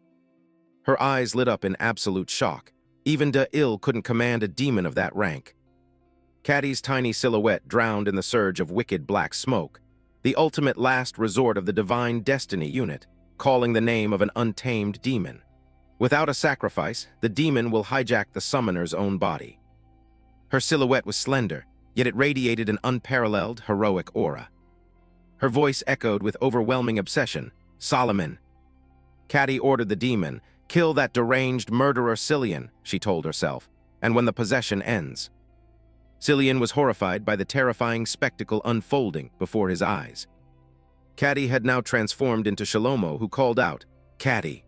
S1: Her eyes lit up in absolute shock. Even Da-Il couldn't command a demon of that rank. Caddy's tiny silhouette drowned in the surge of wicked black smoke, the ultimate last resort of the Divine Destiny unit, calling the name of an untamed demon. Without a sacrifice, the demon will hijack the summoner's own body. Her silhouette was slender, yet it radiated an unparalleled, heroic aura. Her voice echoed with overwhelming obsession. "Solomon." Caddy ordered the demon, "Kill that deranged murderer Cillian," she told herself, "and when the possession ends." Cillian was horrified by the terrifying spectacle unfolding before his eyes. Caddy had now transformed into Shalomo, who called out, "Caddy."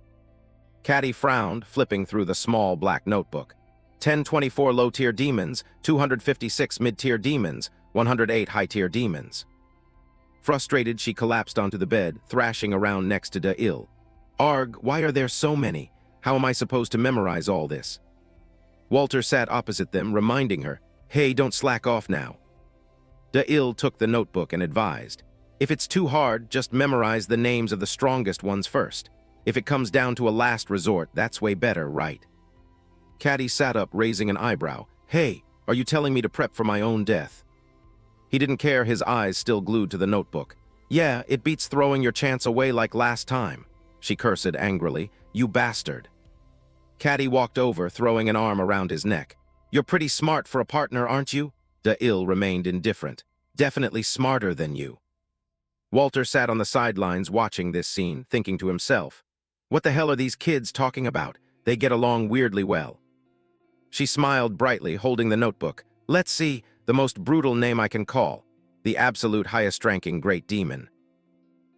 S1: Caddy frowned, flipping through the small black notebook. 1024 low-tier demons, 256 mid-tier demons, 108 high-tier demons. Frustrated, she collapsed onto the bed, thrashing around next to Da'il. "Arg, why are there so many? How am I supposed to memorize all this?" Walter sat opposite them, reminding her, "Hey, don't slack off now." Da'il took the notebook and advised, "If it's too hard, just memorize the names of the strongest ones first. If it comes down to a last resort, that's way better, right?" Caddy sat up, raising an eyebrow. "Hey, are you telling me to prep for my own death?" He didn't care, his eyes still glued to the notebook. "Yeah, it beats throwing your chance away like last time," she cursed angrily. "You bastard." Caddy walked over, throwing an arm around his neck. "You're pretty smart for a partner, aren't you?" Da'il remained indifferent. "Definitely smarter than you." Walter sat on the sidelines watching this scene, thinking to himself, "What the hell are these kids talking about? They get along weirdly well." She smiled brightly, holding the notebook. "Let's see, the most brutal name I can call. The absolute highest-ranking great demon."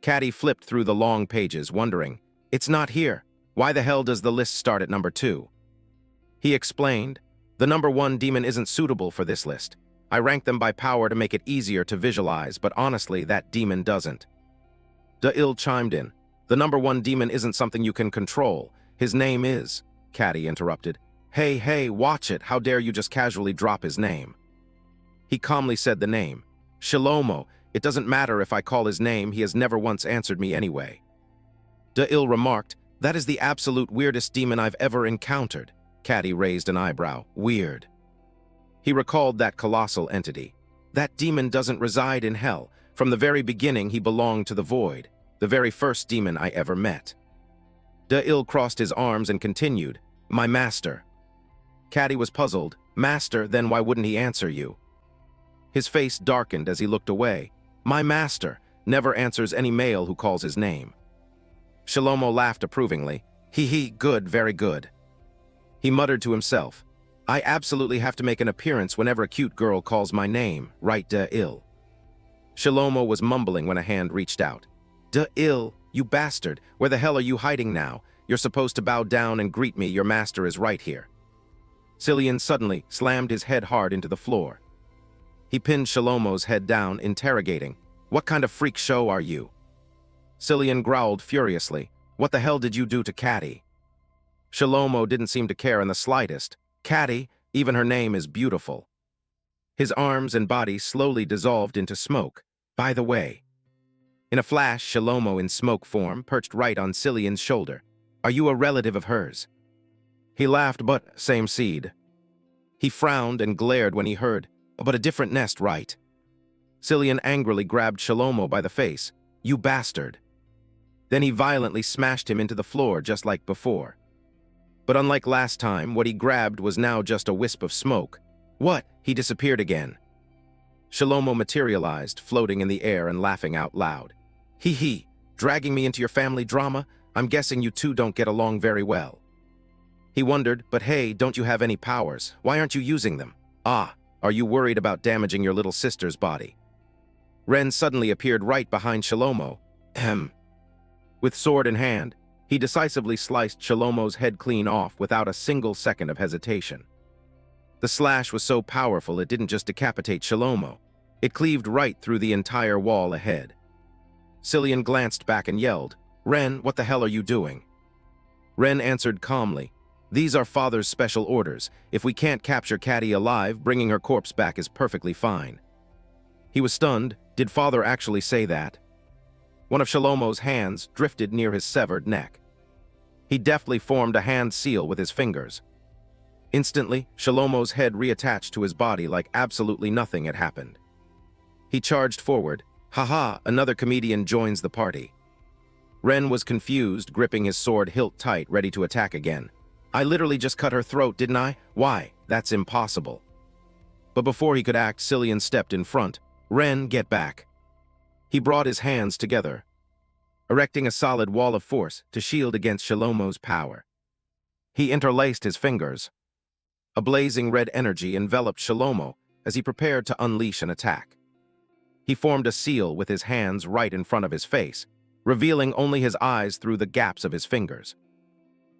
S1: Caddy flipped through the long pages, wondering, "It's not here. Why the hell does the list start at number 2? He explained, "The number 1 demon isn't suitable for this list. I ranked them by power to make it easier to visualize, but honestly, that demon doesn't." Da'il chimed in, "The number 1 demon isn't something you can control. His name is—" Caddy interrupted. Hey, watch it. How dare you just casually drop his name?" He calmly said the name. "Shalomo. It doesn't matter if I call his name, he has never once answered me anyway." Da'il remarked, "That is the absolute weirdest demon I've ever encountered." Caddy raised an eyebrow. "Weird." He recalled that colossal entity. "That demon doesn't reside in hell. From the very beginning, he belonged to the void. The very first demon I ever met." Da'il crossed his arms and continued, "My master." Caddy was puzzled. "Master, then why wouldn't he answer you?" His face darkened as he looked away. "My master never answers any male who calls his name." Shalomo laughed approvingly. He, good, very good." He muttered to himself, "I absolutely have to make an appearance whenever a cute girl calls my name, right, Da'il?" Shalomo was mumbling when a hand reached out. "Da'il, you bastard, where the hell are you hiding now? You're supposed to bow down and greet me, your master is right here." Cillian suddenly slammed his head hard into the floor. He pinned Shalomo's head down, interrogating, "What kind of freak show are you?" Cillian growled furiously, "What the hell did you do to Caddy?" Shalomo didn't seem to care in the slightest. "Caddy, even her name is beautiful." His arms and body slowly dissolved into smoke. "By the way." In a flash, Shalomo in smoke form perched right on Cillian's shoulder. "Are you a relative of hers?" He laughed, "But same seed." He frowned and glared when he heard, "But a different nest, right?" Cillian angrily grabbed Shalomo by the face. "You bastard." Then he violently smashed him into the floor just like before. But unlike last time, what he grabbed was now just a wisp of smoke. "What?" He disappeared again. Shalomo materialized, floating in the air and laughing out loud. He, dragging me into your family drama? I'm guessing you two don't get along very well." He wondered, "But hey, don't you have any powers? Why aren't you using them? Ah, are you worried about damaging your little sister's body?" Ren suddenly appeared right behind Shalomo. Ahem. With sword in hand, he decisively sliced Shalomo's head clean off without a single second of hesitation. The slash was so powerful it didn't just decapitate Shalomo. It cleaved right through the entire wall ahead. Cillian glanced back and yelled, "Ren, what the hell are you doing?" Ren answered calmly, "These are Father's special orders. If we can't capture Caddy alive, bringing her corpse back is perfectly fine." He was stunned. Did Father actually say that? One of Shalomo's hands drifted near his severed neck. He deftly formed a hand seal with his fingers. Instantly, Shalomo's head reattached to his body like absolutely nothing had happened. He charged forward. Haha, another comedian joins the party. Ren was confused, gripping his sword hilt tight, ready to attack again. "I literally just cut her throat, didn't I? Why? That's impossible." But before he could act, Cillian stepped in front. Ren, get back. He brought his hands together, erecting a solid wall of force to shield against Shalomo's power. He interlaced his fingers. A blazing red energy enveloped Shalomo as he prepared to unleash an attack. He formed a seal with his hands right in front of his face, revealing only his eyes through the gaps of his fingers.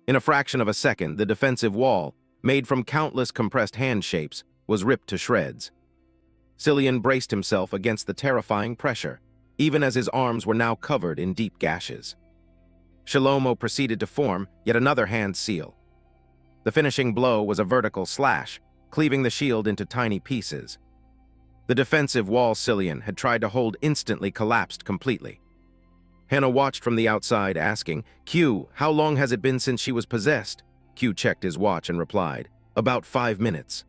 S1: In a fraction of a second, the defensive wall, made from countless compressed hand shapes, was ripped to shreds. Cillian braced himself against the terrifying pressure, even as his arms were now covered in deep gashes. Shalomo proceeded to form yet another hand seal. The finishing blow was a vertical slash, cleaving the shield into tiny pieces. The defensive wall Cillian had tried to hold instantly collapsed completely. Hannah watched from the outside, asking, "Q, how long has it been since she was possessed?" Q checked his watch and replied, "About 5 minutes."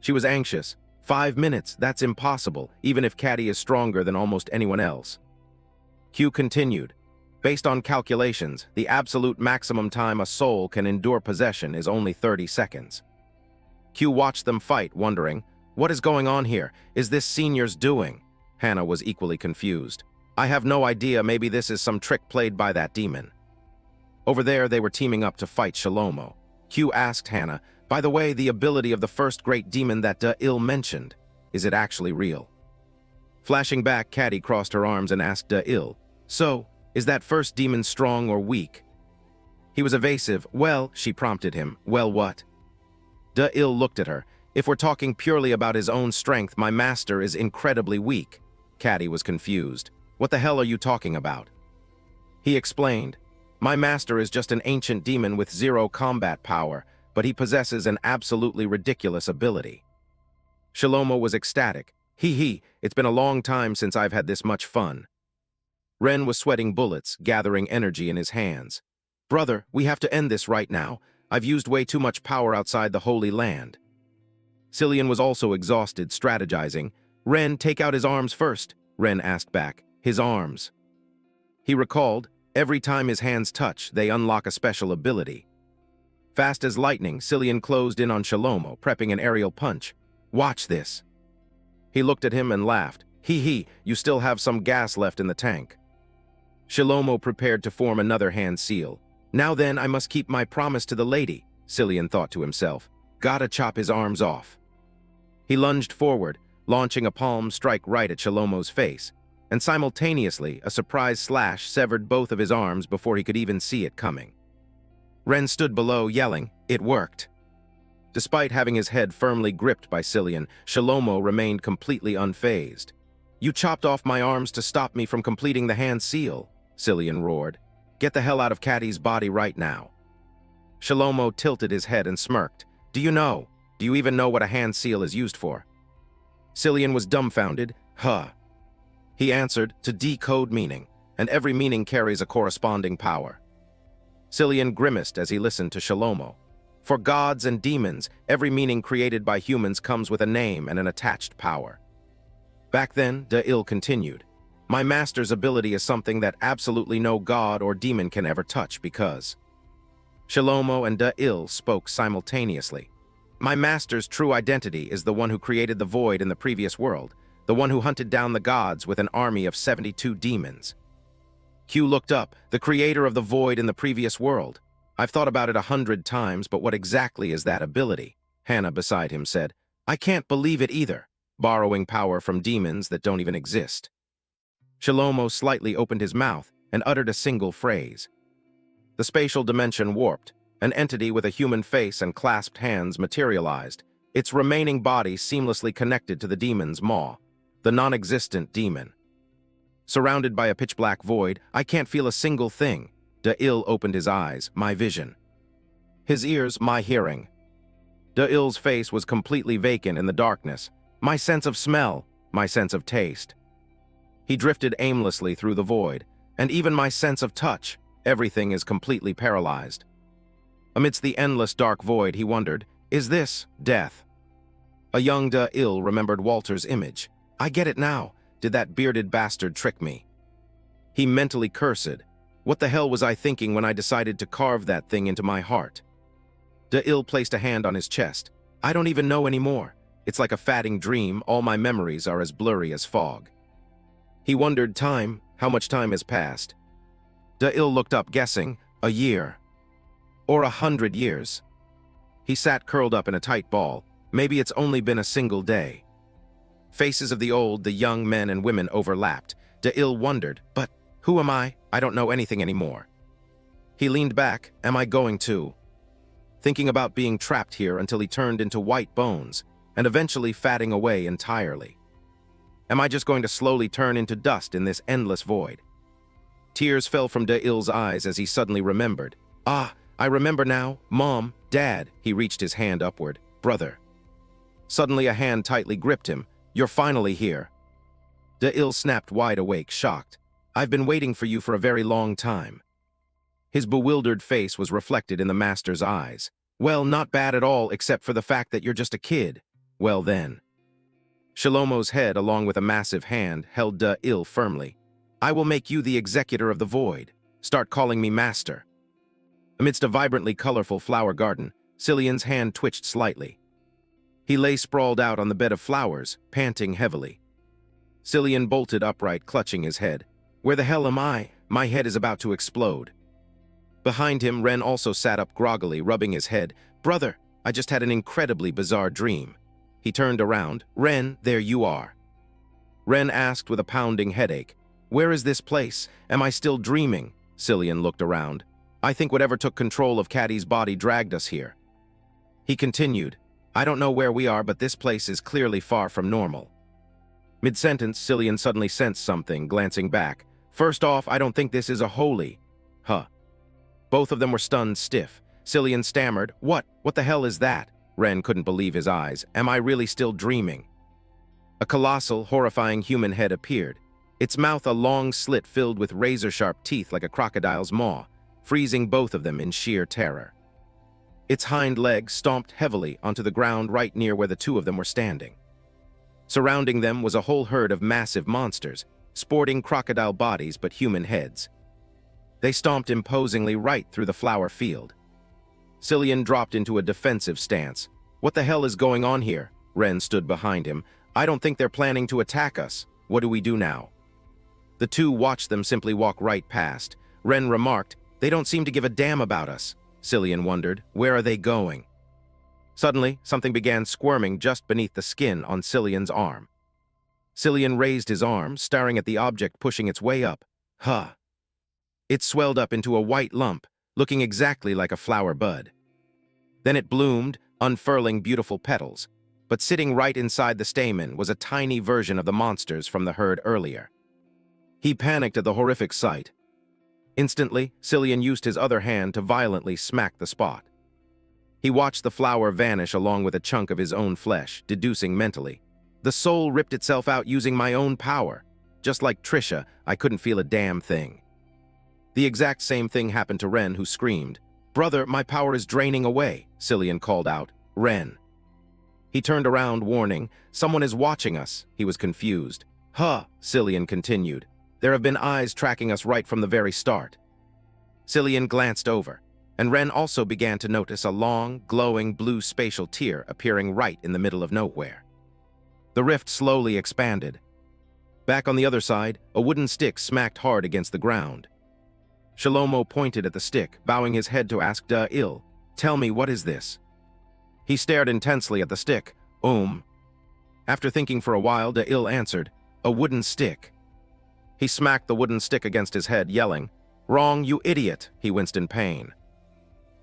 S1: She was anxious. 5 minutes, that's impossible, even if Caddy is stronger than almost anyone else. Q continued, "Based on calculations, the absolute maximum time a soul can endure possession is only 30 seconds. Q watched them fight, wondering, "What is going on here? Is this Senior's doing?" Hannah was equally confused. "I have no idea, maybe this is some trick played by that demon." Over there, they were teaming up to fight Shalomo. Q asked Hannah, "By the way, the ability of the first great demon that Da-Il mentioned, is it actually real?" Flashing back, Caddy crossed her arms and asked Da-Il, "So, is that first demon strong or weak?" He was evasive. "Well," she prompted him, "well what?" Da-Il looked at her. "If we're talking purely about his own strength, my master is incredibly weak." Caddy was confused. "What the hell are you talking about?" He explained, "My master is just an ancient demon with 0 combat power, but he possesses an absolutely ridiculous ability." Shalomo was ecstatic. Hee, it's been a long time since I've had this much fun." Ren was sweating bullets, gathering energy in his hands. "Brother, we have to end this right now. I've used way too much power outside the Holy Land." Cillian was also exhausted, strategizing. "Ren, take out his arms first," Ren asked back. "His arms." He recalled, every time his hands touch, they unlock a special ability. Fast as lightning, Cillian closed in on Shalomo, prepping an aerial punch. "Watch this." He looked at him and laughed. Hee, you still have some gas left in the tank." Shalomo prepared to form another hand seal. "Now then, I must keep my promise to the lady," Cillian thought to himself. "Gotta chop his arms off." He lunged forward, launching a palm strike right at Shalomo's face, and simultaneously, a surprise slash severed both of his arms before he could even see it coming. Ren stood below, yelling, "It worked." Despite having his head firmly gripped by Cillian, Shalomo remained completely unfazed. "You chopped off my arms to stop me from completing the hand seal," Cillian roared. "Get the hell out of Caddy's body right now." Shalomo tilted his head and smirked. Do you even know what a hand seal is used for?" Cillian was dumbfounded. "Huh." He answered, "To decode meaning, and every meaning carries a corresponding power." Cillian grimaced as he listened to Shalomo. "For gods and demons, every meaning created by humans comes with a name and an attached power." Back then, Da-Il continued, "My master's ability is something that absolutely no god or demon can ever touch because..." Shalomo and Da-Il spoke simultaneously. "My master's true identity is the one who created the void in the previous world, the one who hunted down the gods with an army of 72 demons." Q looked up. "The creator of the void in the previous world. I've thought about it 100 times, but what exactly is that ability?" Hannah beside him said, "I can't believe it either. Borrowing power from demons that don't even exist." Shalomo slightly opened his mouth and uttered a single phrase. The spatial dimension warped. An entity with a human face and clasped hands materialized, its remaining body seamlessly connected to the demon's maw, the non-existent demon. Surrounded by a pitch-black void, I can't feel a single thing. Da-Il opened his eyes, my vision. His ears, my hearing. Da-Il's face was completely vacant in the darkness. My sense of smell, my sense of taste. He drifted aimlessly through the void, and even my sense of touch, everything is completely paralyzed. Amidst the endless dark void, he wondered, is this death? A young Da-Il remembered Walter's image. I get it now. Did that bearded bastard trick me? He mentally cursed. What the hell was I thinking when I decided to carve that thing into my heart? Da-Il placed a hand on his chest. I don't even know anymore. It's like a fatting dream, all my memories are as blurry as fog. He wondered how much time has passed. Da-il looked up, guessing, a year. Or 100 years. He sat curled up in a tight ball. Maybe it's only been a single day. Faces of the old, the young men and women overlapped. Da-il wondered, but who am I? I don't know anything anymore. He leaned back, am I going to? Thinking about being trapped here until he turned into white bones, and eventually fatting away entirely. Am I just going to slowly turn into dust in this endless void? Tears fell from Da-il's eyes as he suddenly remembered. Ah, I remember now. Mom, Dad. He reached his hand upward. Brother. Suddenly a hand tightly gripped him. You're finally here. Da-il snapped wide awake, shocked. I've been waiting for you for a very long time. His bewildered face was reflected in the master's eyes. Well, not bad at all, except for the fact that you're just a kid. Well then. Shalomo's head, along with a massive hand, held Da-il firmly. I will make you the executor of the void. Start calling me master. Amidst a vibrantly colorful flower garden, Cillian's hand twitched slightly. He lay sprawled out on the bed of flowers, panting heavily. Cillian bolted upright, clutching his head. Where the hell am I? My head is about to explode. Behind him, Ren also sat up groggily, rubbing his head. Brother, I just had an incredibly bizarre dream. He turned around. Ren, there you are. Ren asked with a pounding headache. Where is this place? Am I still dreaming? Cillian looked around. I think whatever took control of Caddy's body dragged us here. He continued. I don't know where we are, but this place is clearly far from normal. Mid-sentence, Cillian suddenly sensed something, glancing back. First off, I don't think this is a holy. Huh. Both of them were stunned stiff. Cillian stammered, What the hell is that? Ren couldn't believe his eyes. Am I really still dreaming? A colossal, horrifying human head appeared. Its mouth a long slit filled with razor-sharp teeth like a crocodile's maw, freezing both of them in sheer terror. Its hind legs stomped heavily onto the ground right near where the two of them were standing. Surrounding them was a whole herd of massive monsters, sporting crocodile bodies but human heads. They stomped imposingly right through the flower field. Cillian dropped into a defensive stance. What the hell is going on here? Ren stood behind him. I don't think they're planning to attack us. What do we do now? The two watched them simply walk right past. Ren remarked, They don't seem to give a damn about us. Cillian wondered, where are they going? Suddenly, something began squirming just beneath the skin on Cillian's arm. Cillian raised his arm, staring at the object pushing its way up. Huh. It swelled up into a white lump, looking exactly like a flower bud. Then it bloomed, unfurling beautiful petals, but sitting right inside the stamen was a tiny version of the monsters from the herd earlier. He panicked at the horrific sight. Instantly, Cillian used his other hand to violently smack the spot. He watched the flower vanish along with a chunk of his own flesh, deducing mentally. The soul ripped itself out using my own power. Just like Trisha, I couldn't feel a damn thing. The exact same thing happened to Ren, who screamed. Brother, my power is draining away, Cillian called out. Ren. He turned around, warning, someone is watching us. He was confused. Huh, Cillian continued. There have been eyes tracking us right from the very start. Cillian glanced over, and Ren also began to notice a long, glowing blue spatial tear appearing right in the middle of nowhere. The rift slowly expanded. Back on the other side, a wooden stick smacked hard against the ground. Shalomo pointed at the stick, bowing his head to ask Da-il, Tell me, what is this? He stared intensely at the stick. After thinking for a while, Da-il answered, A wooden stick. He smacked the wooden stick against his head, yelling, Wrong, you idiot! He winced in pain.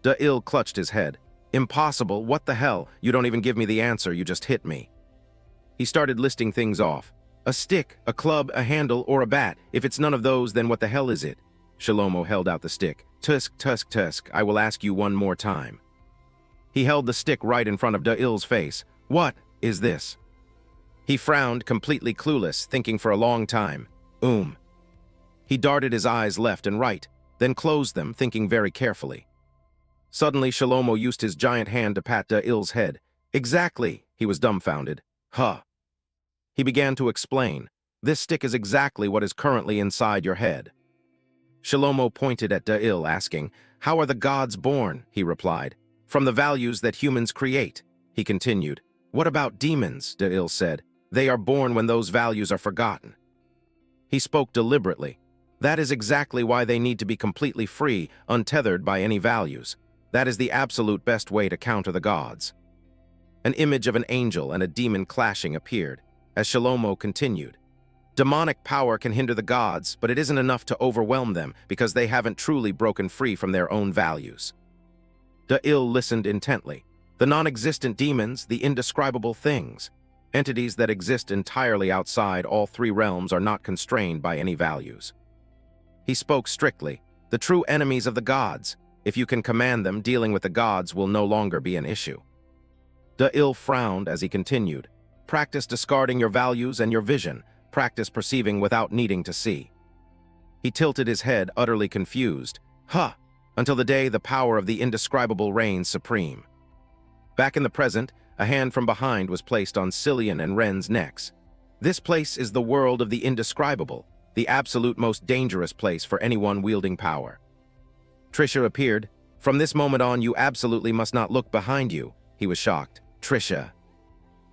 S1: Da-il clutched his head. Impossible, what the hell? You don't even give me the answer, you just hit me. He started listing things off. A stick, a club, a handle, or a bat. If it's none of those, then what the hell is it? Shalomo held out the stick. Tusk, tusk, tusk, I will ask you one more time. He held the stick right in front of Da-il's face. What is this? He frowned, completely clueless, thinking for a long time. He darted his eyes left and right, then closed them, thinking very carefully. Suddenly, Shalomo used his giant hand to pat Da-il's head. Exactly, he was dumbfounded. Huh. He began to explain. This stick is exactly what is currently inside your head. Shalomo pointed at Da-il, asking, How are the gods born? He replied. From the values that humans create. He continued. What about demons? De said. They are born when those values are forgotten. He spoke deliberately. That is exactly why they need to be completely free, untethered by any values. That is the absolute best way to counter the gods. An image of an angel and a demon clashing appeared, as Shalomo continued. Demonic power can hinder the gods, but it isn't enough to overwhelm them because they haven't truly broken free from their own values. De listened intently. The non-existent demons, the indescribable things. Entities that exist entirely outside all three realms are not constrained by any values. He spoke strictly. The true enemies of the gods. If you can command them, dealing with the gods will no longer be an issue. De frowned as he continued. Practice discarding your values and your vision. Practice perceiving without needing to see. He tilted his head, utterly confused. Until the day the power of the indescribable reigns supreme. Back in the present, a hand from behind was placed on Cillian and Ren's necks. This place is the world of the indescribable, the absolute most dangerous place for anyone wielding power. Trisha appeared. From this moment on, you absolutely must not look behind you. He was shocked. Trisha.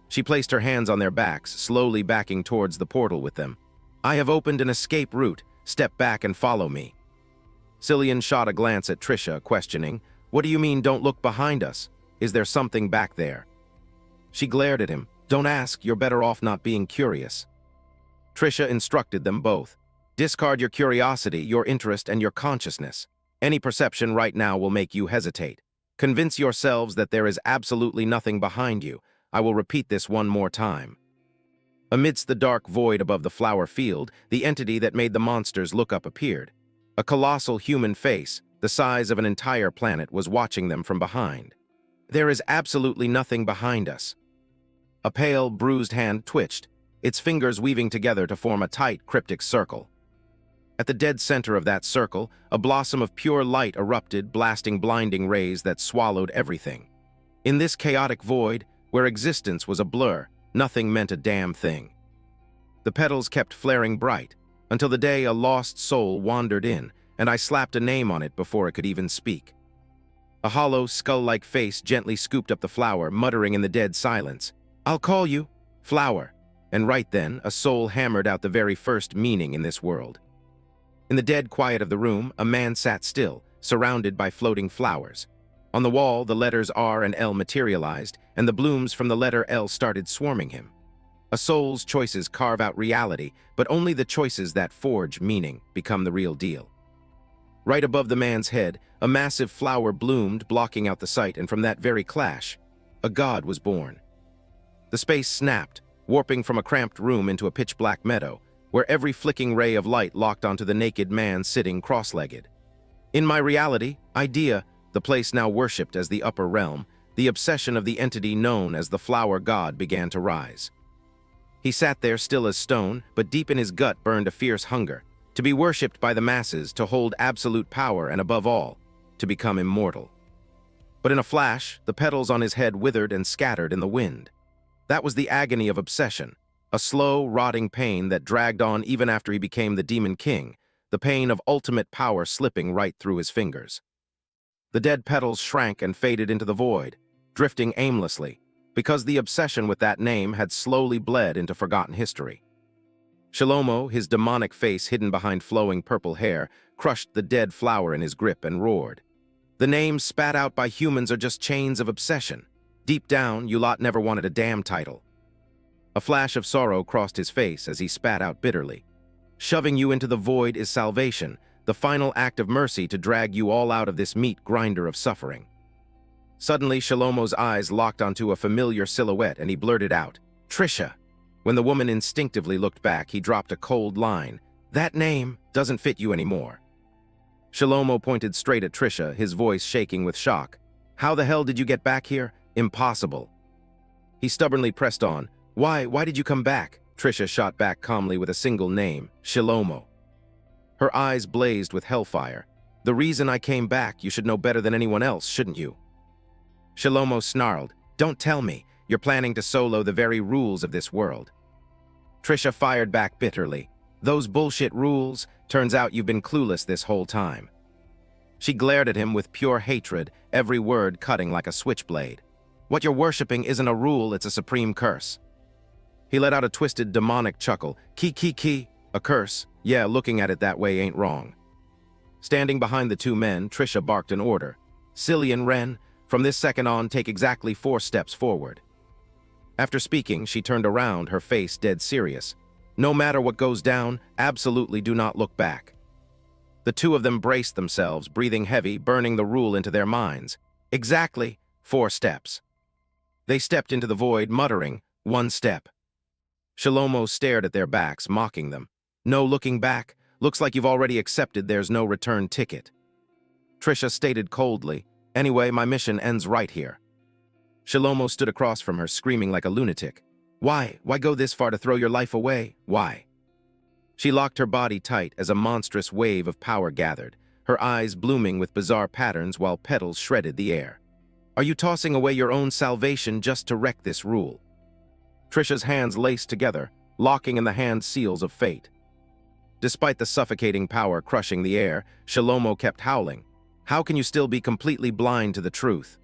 S1: She placed her hands on their backs, slowly backing towards the portal with them. I have opened an escape route. Step back and follow me. Cillian shot a glance at Trisha, questioning, What do you mean don't look behind us? Is there something back there? She glared at him. Don't ask, you're better off not being curious. Trisha instructed them both. Discard your curiosity, your interest, and your consciousness. Any perception right now will make you hesitate. Convince yourselves that there is absolutely nothing behind you. I will repeat this one more time. Amidst the dark void above the flower field, the entity that made the monsters look up appeared. A colossal human face, the size of an entire planet, was watching them from behind. There is absolutely nothing behind us. A pale, bruised hand twitched, its fingers weaving together to form a tight, cryptic circle. At the dead center of that circle, a blossom of pure light erupted, blasting blinding rays that swallowed everything. In this chaotic void, where existence was a blur, nothing meant a damn thing. The petals kept flaring bright, until the day a lost soul wandered in, and I slapped a name on it before it could even speak. A hollow, skull-like face gently scooped up the flower, muttering in the dead silence, I'll call you, flower. And right then, a soul hammered out the very first meaning in this world. In the dead quiet of the room, a man sat still, surrounded by floating flowers. On the wall, the letters R and L materialized, and the blooms from the letter L started swarming him. A soul's choices carve out reality, but only the choices that forge meaning become the real deal. Right above the man's head, a massive flower bloomed, blocking out the sight, and from that very clash, a god was born. The space snapped, warping from a cramped room into a pitch-black meadow, where every flicking ray of light locked onto the naked man sitting cross-legged. In my reality, idea, the place now worshipped as the upper realm, the obsession of the entity known as the flower god began to rise. He sat there still as stone, but deep in his gut burned a fierce hunger, to be worshipped by the masses, to hold absolute power, and above all, to become immortal. But in a flash, the petals on his head withered and scattered in the wind. That was the agony of obsession, a slow, rotting pain that dragged on even after he became the Demon King, the pain of ultimate power slipping right through his fingers. The dead petals shrank and faded into the void, drifting aimlessly, because the obsession with that name had slowly bled into forgotten history. Shalomo, his demonic face hidden behind flowing purple hair, crushed the dead flower in his grip and roared. The names spat out by humans are just chains of obsession. Deep down, you lot never wanted a damn title. A flash of sorrow crossed his face as he spat out bitterly. Shoving you into the void is salvation, the final act of mercy to drag you all out of this meat grinder of suffering. Suddenly, Shalomo's eyes locked onto a familiar silhouette and he blurted out, Trisha. When the woman instinctively looked back, he dropped a cold line. That name doesn't fit you anymore. Shalomo pointed straight at Trisha, his voice shaking with shock. How the hell did you get back here? Impossible. He stubbornly pressed on. Why did you come back? Trisha shot back calmly with a single name, Shalomo. Her eyes blazed with hellfire. The reason I came back, you should know better than anyone else, shouldn't you? Shalomo snarled. Don't tell me. You're planning to solo the very rules of this world. Trisha fired back bitterly. Those bullshit rules, turns out you've been clueless this whole time. She glared at him with pure hatred, every word cutting like a switchblade. What you're worshipping isn't a rule, it's a supreme curse. He let out a twisted, demonic chuckle. Ki. A curse? Yeah, looking at it that way ain't wrong. Standing behind the two men, Trisha barked an order. Cillian, Ren, from this second on, take exactly 4 steps forward. After speaking, she turned around, her face dead serious. No matter what goes down, absolutely do not look back. The two of them braced themselves, breathing heavy, burning the rule into their minds. Exactly 4 steps. They stepped into the void, muttering, 1 step. Shalomo stared at their backs, mocking them. No looking back. Looks like you've already accepted there's no return ticket. Trisha stated coldly, anyway, my mission ends right here. Shalomo stood across from her, screaming like a lunatic. Why? Why go this far to throw your life away? Why? She locked her body tight as a monstrous wave of power gathered, her eyes blooming with bizarre patterns while petals shredded the air. Are you tossing away your own salvation just to wreck this rule? Trisha's hands laced together, locking in the hand seals of fate. Despite the suffocating power crushing the air, Shalomo kept howling. How can you still be completely blind to the truth?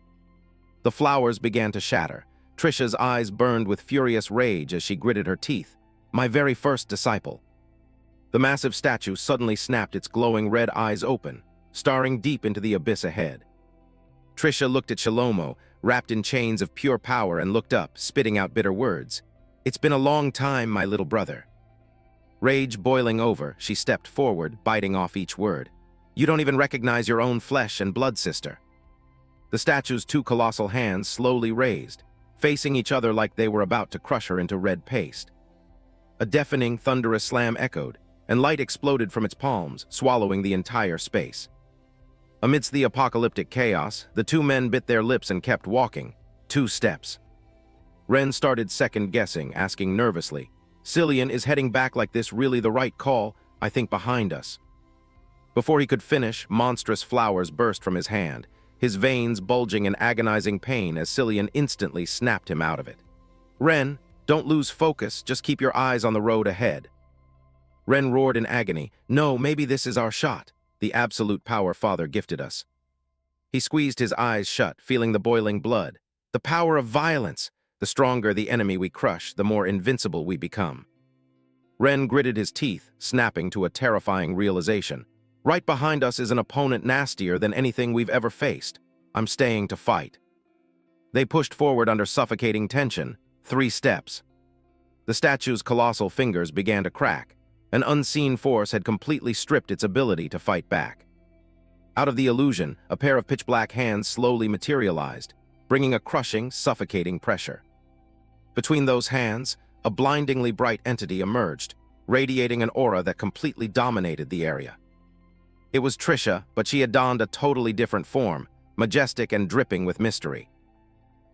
S1: The flowers began to shatter. Trisha's eyes burned with furious rage as she gritted her teeth. My very first disciple. The massive statue suddenly snapped its glowing red eyes open, staring deep into the abyss ahead. Trisha looked at Shalomo, wrapped in chains of pure power, and looked up, spitting out bitter words. It's been a long time, my little brother. Rage boiling over, she stepped forward, biting off each word. You don't even recognize your own flesh and blood, sister. The statue's 2 colossal hands slowly raised, facing each other like they were about to crush her into red paste. A deafening, thunderous slam echoed, and light exploded from its palms, swallowing the entire space. Amidst the apocalyptic chaos, the 2 men bit their lips and kept walking. 2 steps. Ren started second-guessing, asking nervously, Cillian, is heading back like this really the right call? I think behind us. Before he could finish, monstrous flowers burst from his hand, his veins bulging in agonizing pain as Cillian instantly snapped him out of it. Ren, don't lose focus, just keep your eyes on the road ahead. Ren roared in agony. No, maybe this is our shot, the absolute power Father gifted us. He squeezed his eyes shut, feeling the boiling blood. The power of violence. The stronger the enemy we crush, the more invincible we become. Ren gritted his teeth, snapping to a terrifying realization. Right behind us is an opponent nastier than anything we've ever faced. I'm staying to fight. They pushed forward under suffocating tension. 3 steps. The statue's colossal fingers began to crack. An unseen force had completely stripped its ability to fight back. Out of the illusion, a pair of pitch-black hands slowly materialized, bringing a crushing, suffocating pressure. Between those hands, a blindingly bright entity emerged, radiating an aura that completely dominated the area. It was Trisha, but she had donned a totally different form, majestic and dripping with mystery.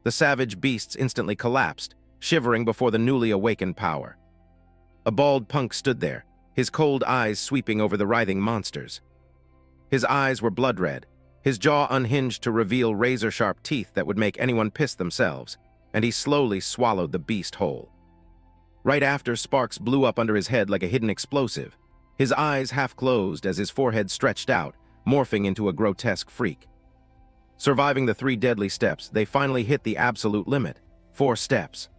S1: The savage beasts instantly collapsed, shivering before the newly awakened power. A bald punk stood there, his cold eyes sweeping over the writhing monsters. His eyes were blood red, his jaw unhinged to reveal razor-sharp teeth that would make anyone piss themselves, and he slowly swallowed the beast whole. Right after, sparks blew up under his head like a hidden explosive, his eyes half closed as his forehead stretched out, morphing into a grotesque freak. Surviving the 3 deadly steps, they finally hit the absolute limit, 4 steps.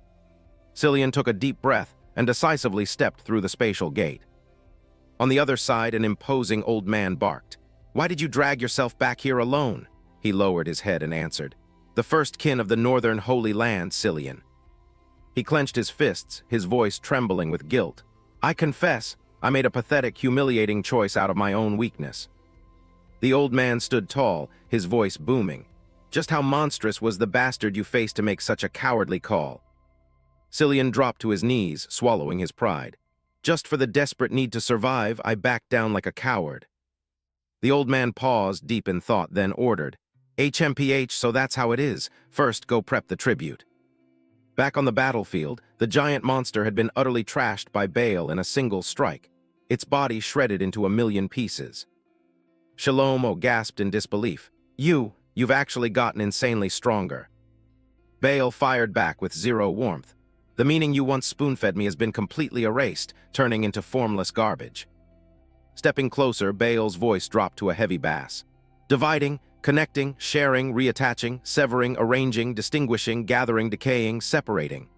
S1: Cillian took a deep breath and decisively stepped through the spatial gate. On the other side, an imposing old man barked. Why did you drag yourself back here alone? He lowered his head and answered. The first kin of the northern holy land, Cillian. He clenched his fists, his voice trembling with guilt. I confess, I made a pathetic, humiliating choice out of my own weakness. The old man stood tall, his voice booming. Just how monstrous was the bastard you faced to make such a cowardly call? Cillian dropped to his knees, swallowing his pride. Just for the desperate need to survive, I backed down like a coward. The old man paused, deep in thought, then ordered, HMPH, so that's how it is. First, go prep the tribute. Back on the battlefield, the giant monster had been utterly trashed by Baal in a single strike, its body shredded into 1,000,000 pieces. Shalomo gasped in disbelief. You've actually gotten insanely stronger. Baal fired back with 0 warmth. The meaning you once spoon-fed me has been completely erased, turning into formless garbage. Stepping closer, Baal's voice dropped to a heavy bass. Dividing, Connecting, sharing, reattaching, severing, arranging, distinguishing, gathering, decaying, separating.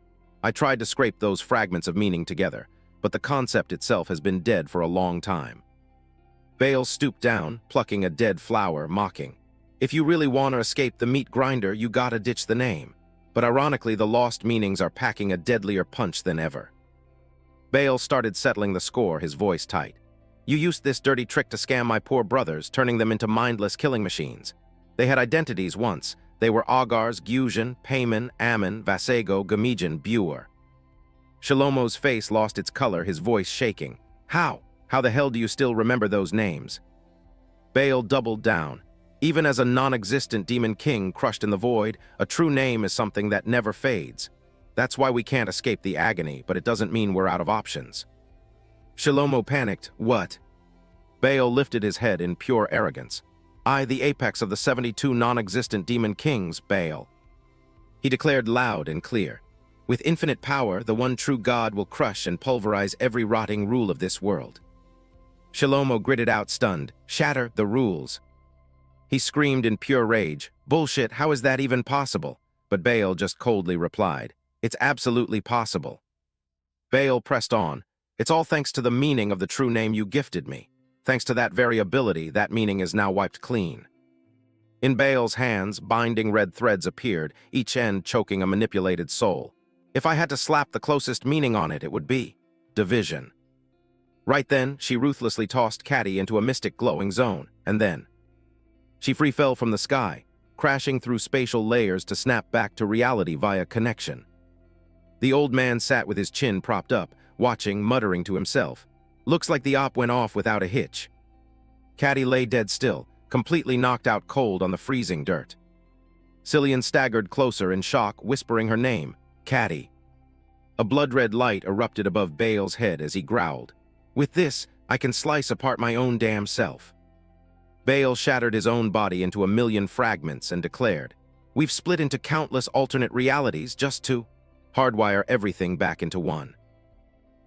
S1: I tried to scrape those fragments of meaning together, but the concept itself has been dead for a long time. Bale stooped down, plucking a dead flower, mocking. If you really want to escape the meat grinder, you gotta ditch the name. But ironically, the lost meanings are packing a deadlier punch than ever. Bale started settling the score, his voice tight. You used this dirty trick to scam my poor brothers, turning them into mindless killing machines. They had identities once. They were Agars, Gyusian, Payman, Ammon, Vasego, Gamijan, Buer. Shalomo's face lost its color, his voice shaking. How? How the hell do you still remember those names? Bale doubled down. Even as a non-existent demon king crushed in the void, a true name is something that never fades. That's why we can't escape the agony, but it doesn't mean we're out of options. Shalomo panicked. What? Bale lifted his head in pure arrogance. I, the apex of the 72 non-existent demon kings, Bale. He declared loud and clear. With infinite power, the one true God will crush and pulverize every rotting rule of this world. Shalomo gritted out, stunned. Shatter the rules. He screamed in pure rage. Bullshit, how is that even possible? But Bale just coldly replied. It's absolutely possible. Bale pressed on. It's all thanks to the meaning of the true name you gifted me. Thanks to that very ability, that meaning is now wiped clean. In Bale's hands, binding red threads appeared, each end choking a manipulated soul. If I had to slap the closest meaning on it, it would be division. Right then, she ruthlessly tossed Caddy into a mystic glowing zone, and then she free fell from the sky, crashing through spatial layers to snap back to reality via connection. The old man sat with his chin propped up, watching, muttering to himself. Looks like the op went off without a hitch. Caddy lay dead still, completely knocked out cold on the freezing dirt. Cillian staggered closer in shock, whispering her name, Caddy. A blood-red light erupted above Bale's head as he growled. With this, I can slice apart my own damn self. Bale shattered his own body into a million fragments and declared, We've split into countless alternate realities just to hardwire everything back into one.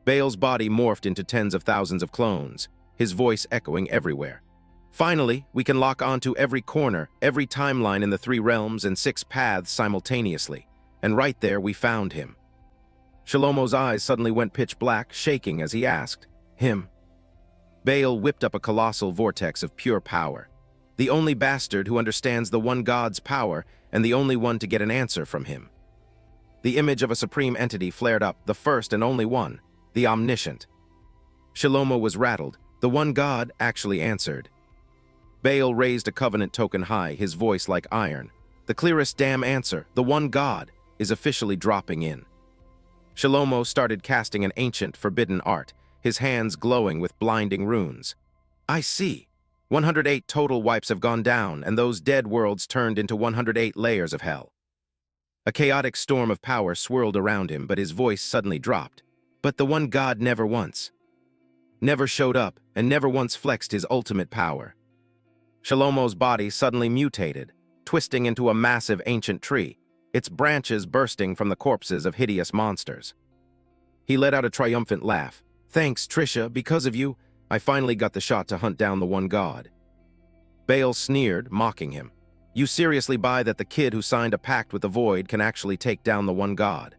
S1: Bale's body morphed into tens of thousands of clones, his voice echoing everywhere. Finally, we can lock onto every corner, every timeline in the 3 realms and 6 paths simultaneously. And right there, we found him. Shalomo's eyes suddenly went pitch black, shaking as he asked, Him. Bale whipped up a colossal vortex of pure power. The only bastard who understands the one God's power and the only one to get an answer from him. The image of a supreme entity flared up, the first and only one, the omniscient. Shalomo was rattled. The one God actually answered. Bale raised a covenant token high, his voice like iron. The clearest damn answer, the one God, is officially dropping in. Shalomo started casting an ancient, forbidden art, his hands glowing with blinding runes. I see. 108 total wipes have gone down, and those dead worlds turned into 108 layers of hell. A chaotic storm of power swirled around him, but his voice suddenly dropped. But the one God never showed up, and never once flexed his ultimate power. Shalomo's body suddenly mutated, twisting into a massive ancient tree, its branches bursting from the corpses of hideous monsters. He let out a triumphant laugh. Thanks, Trisha, because of you, I finally got the shot to hunt down the one God. Bale sneered, mocking him. You seriously buy that the kid who signed a pact with the void can actually take down the one God?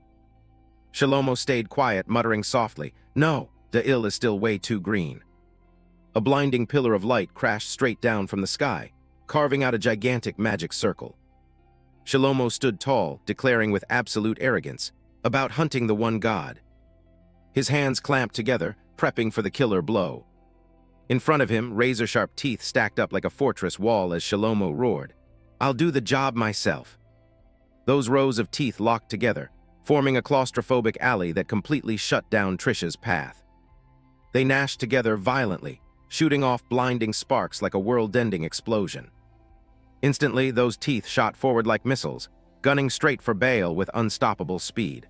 S1: Shalomo stayed quiet, muttering softly, No, the ill is still way too green. A blinding pillar of light crashed straight down from the sky, carving out a gigantic magic circle. Shalomo stood tall, declaring with absolute arrogance, about hunting the one God. His hands clamped together, prepping for the killer blow. In front of him, razor-sharp teeth stacked up like a fortress wall as Shalomo roared, I'll do the job myself. Those rows of teeth locked together, forming a claustrophobic alley that completely shut down Trisha's path. They gnashed together violently, shooting off blinding sparks like a world-ending explosion. Instantly, those teeth shot forward like missiles, gunning straight for Bale with unstoppable speed.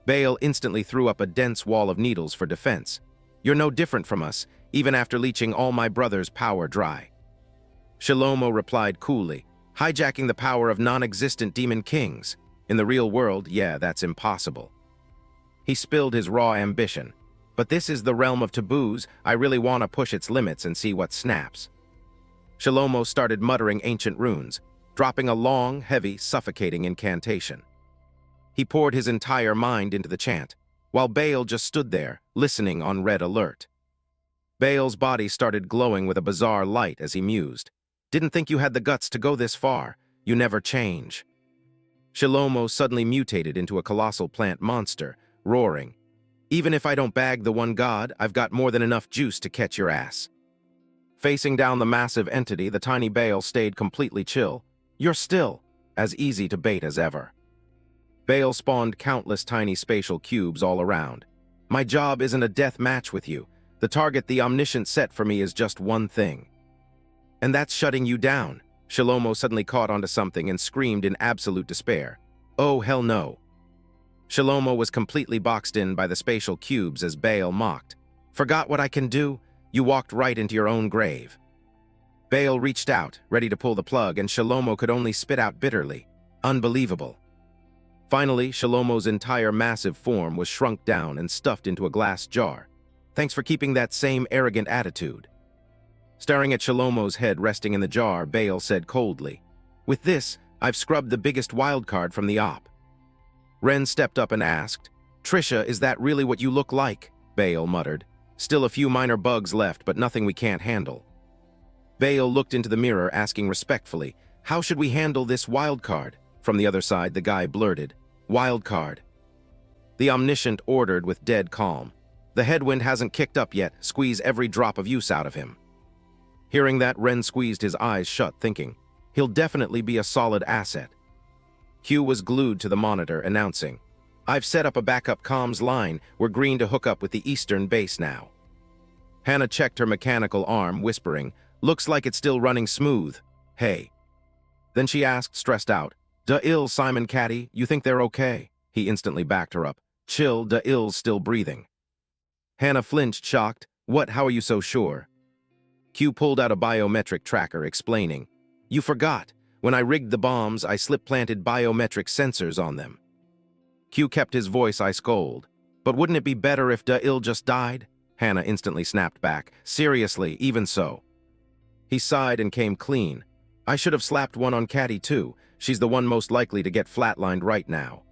S1: Bale instantly threw up a dense wall of needles for defense. You're no different from us, even after leeching all my brother's power dry. Shalomo replied coolly, hijacking the power of non-existent demon kings. In the real world, yeah, that's impossible. He spilled his raw ambition. But this is the realm of taboos, I really want to push its limits and see what snaps. Shalomo started muttering ancient runes, dropping a long, heavy, suffocating incantation. He poured his entire mind into the chant, while Baal just stood there, listening on red alert. Baal's body started glowing with a bizarre light as he mused. Didn't think you had the guts to go this far. You never change. Shalomo suddenly mutated into a colossal plant monster, roaring. Even if I don't bag the one god, I've got more than enough juice to catch your ass. Facing down the massive entity, the tiny Baal stayed completely chill. You're still as easy to bait as ever. Baal spawned countless tiny spatial cubes all around. My job isn't a death match with you. The target the Omniscient set for me is just one thing. And that's shutting you down. Shalomo suddenly caught onto something and screamed in absolute despair. Oh, hell no. Shalomo was completely boxed in by the spatial cubes as Baal mocked. Forgot what I can do? You walked right into your own grave. Baal reached out, ready to pull the plug, and Shalomo could only spit out bitterly. Unbelievable. Finally, Shalomo's entire massive form was shrunk down and stuffed into a glass jar. Thanks for keeping that same arrogant attitude. Staring at Shalomo's head resting in the jar, Baal said coldly, with this, I've scrubbed the biggest wildcard from the op. Ren stepped up and asked, Trisha, is that really what you look like? Baal muttered. Still a few minor bugs left, but nothing we can't handle. Baal looked into the mirror, asking respectfully, how should we handle this wildcard? From the other side, the guy blurted, wildcard. The Omniscient ordered with dead calm. The headwind hasn't kicked up yet, squeeze every drop of use out of him. Hearing that, Ren squeezed his eyes shut, thinking, he'll definitely be a solid asset. Q was glued to the monitor, announcing, I've set up a backup comms line. We're green to hook up with the eastern base now. Hannah checked her mechanical arm, whispering, looks like it's still running smooth. Hey. Then she asked, stressed out, Da-ill, Simon Caddy, you think they're okay? He instantly backed her up. Chill, Da-ill's still breathing. Hannah flinched, shocked. What, how are you so sure? Q pulled out a biometric tracker, explaining, you forgot. When I rigged the bombs, I slip-planted biometric sensors on them. Q kept his voice ice cold. But wouldn't it be better if Da-ill just died? Hannah instantly snapped back. Seriously, even so. He sighed and came clean. I should have slapped one on Caddy too. She's the one most likely to get flatlined right now.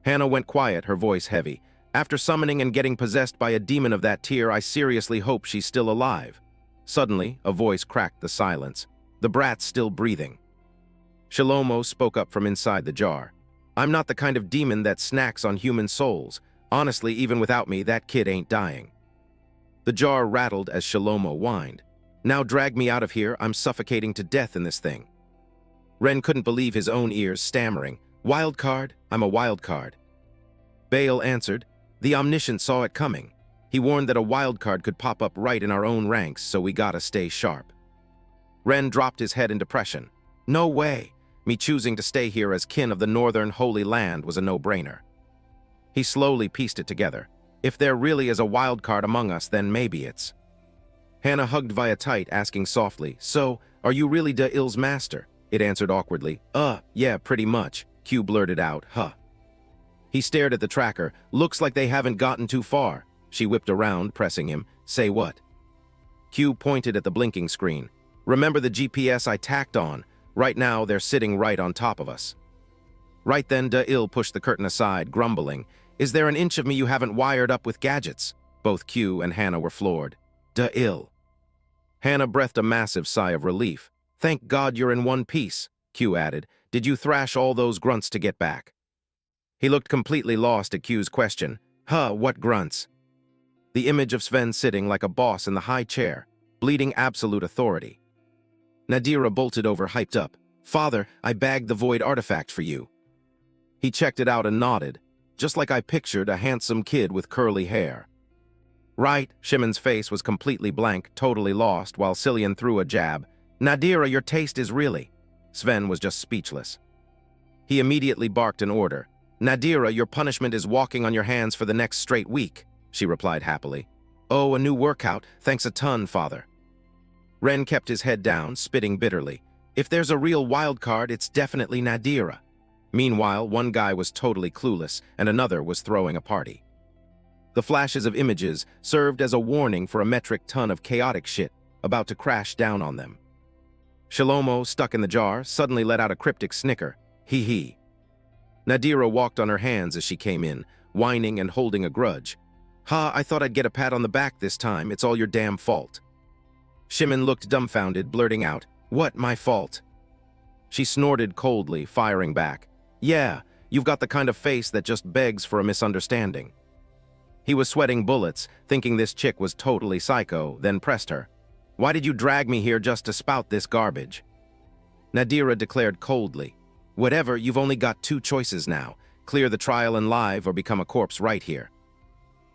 S1: Hannah went quiet, her voice heavy. After summoning and getting possessed by a demon of that tier, I seriously hope she's still alive. Suddenly, a voice cracked the silence. The brat's still breathing. Shalomo spoke up from inside the jar. I'm not the kind of demon that snacks on human souls. Honestly, even without me, that kid ain't dying. The jar rattled as Shalomo whined. Now drag me out of here, I'm suffocating to death in this thing. Ren couldn't believe his own ears, stammering, wild card? I'm a wild card. Baal answered, the Omniscient saw it coming. He warned that a wild card could pop up right in our own ranks, so we gotta stay sharp. Ren dropped his head in depression. No way. Me choosing to stay here as kin of the Northern Holy Land was a no-brainer. He slowly pieced it together. If there really is a wild card among us, then maybe it's... Hannah hugged Via tight, asking softly, so, are you really Da-ill's master? It answered awkwardly, yeah, pretty much. Q blurted out, huh. He stared at the tracker. Looks like they haven't gotten too far. She whipped around, pressing him. Say what? Q pointed at the blinking screen. Remember the GPS I tacked on? Right now, they're sitting right on top of us. Right then, Da-ill pushed the curtain aside, grumbling. Is there an inch of me you haven't wired up with gadgets? Both Q and Hannah were floored. Da-ill. Hannah breathed a massive sigh of relief. Thank God you're in one piece, Q added. Did you thrash all those grunts to get back? He looked completely lost at Q's question. Huh, what grunts? The image of Sven sitting like a boss in the high chair, bleeding absolute authority. Nadira bolted over, hyped up. Father, I bagged the void artifact for you. He checked it out and nodded, just like I pictured a handsome kid with curly hair. Right, Shimon's face was completely blank, totally lost, while Cillian threw a jab. Nadira, your taste is really... Sven was just speechless. He immediately barked an order. Nadira, your punishment is walking on your hands for the next straight week, she replied happily. Oh, a new workout, thanks a ton, father. Ren kept his head down, spitting bitterly. If there's a real wild card, it's definitely Nadira. Meanwhile, one guy was totally clueless, and another was throwing a party. The flashes of images served as a warning for a metric ton of chaotic shit about to crash down on them. Shalomo, stuck in the jar, suddenly let out a cryptic snicker. Hee hee. Nadira walked on her hands as she came in, whining and holding a grudge. Ha, I thought I'd get a pat on the back this time. It's all your damn fault. Shimon looked dumbfounded, blurting out, What, my fault? She snorted coldly, firing back. Yeah, you've got the kind of face that just begs for a misunderstanding. He was sweating bullets, thinking this chick was totally psycho, then pressed her. Why did you drag me here just to spout this garbage? Nadira declared coldly. Whatever, you've only got two choices now. Clear the trial and live or become a corpse right here.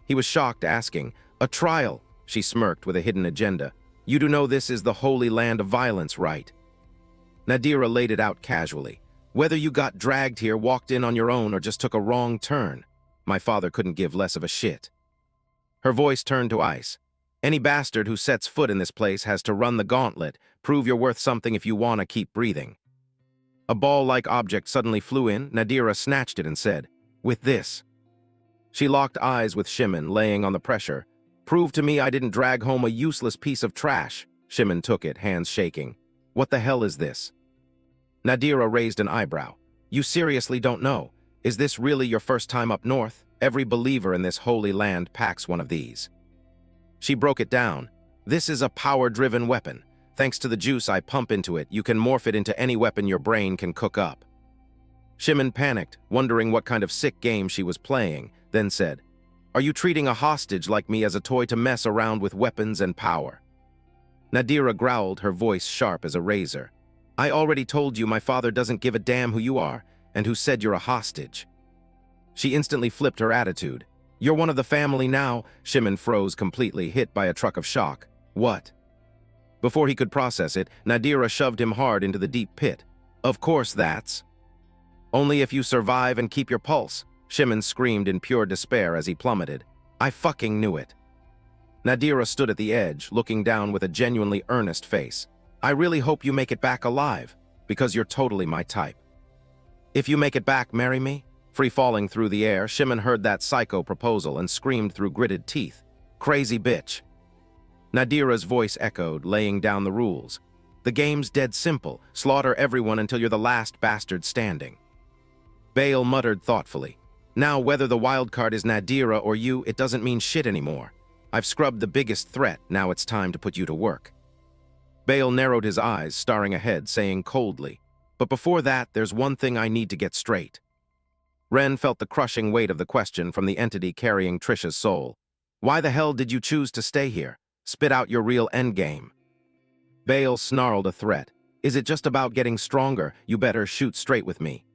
S1: He was shocked, asking, A trial? She smirked with a hidden agenda. You do know this is the holy land of violence, right? Nadira laid it out casually. Whether you got dragged here, walked in on your own, or just took a wrong turn, my father couldn't give less of a shit. Her voice turned to ice. Any bastard who sets foot in this place has to run the gauntlet, prove you're worth something if you want to keep breathing. A ball-like object suddenly flew in. Nadira snatched it and said, With this. She locked eyes with Shimon, laying on the pressure. Prove to me I didn't drag home a useless piece of trash. Shimon took it, hands shaking. What the hell is this? Nadira raised an eyebrow. You seriously don't know? Is this really your first time up north? Every believer in this holy land packs one of these. She broke it down. This is a power-driven weapon. Thanks to the juice I pump into it, you can morph it into any weapon your brain can cook up. Shimon panicked, wondering what kind of sick game she was playing, then said, Are you treating a hostage like me as a toy to mess around with weapons and power? Nadira growled, her voice sharp as a razor. I already told you my father doesn't give a damn who you are, and who said you're a hostage. She instantly flipped her attitude. You're one of the family now. Shimon froze completely, hit by a truck of shock. What? Before he could process it, Nadira shoved him hard into the deep pit. Of course that's. Only if you survive and keep your pulse, Shimon screamed in pure despair as he plummeted. I fucking knew it. Nadira stood at the edge, looking down with a genuinely earnest face. I really hope you make it back alive, because you're totally my type. If you make it back, marry me? Free-falling through the air, Shimon heard that psycho proposal and screamed through gritted teeth. Crazy bitch. Nadira's voice echoed, laying down the rules. The game's dead simple. Slaughter everyone until you're the last bastard standing. Bale muttered thoughtfully. Now, whether the wild card is Nadira or you, it doesn't mean shit anymore. I've scrubbed the biggest threat, now it's time to put you to work. Bale narrowed his eyes, staring ahead, saying coldly, But before that, there's one thing I need to get straight. Ren felt the crushing weight of the question from the entity carrying Trisha's soul. Why the hell did you choose to stay here? Spit out your real endgame. Bale snarled a threat. Is it just about getting stronger? You better shoot straight with me.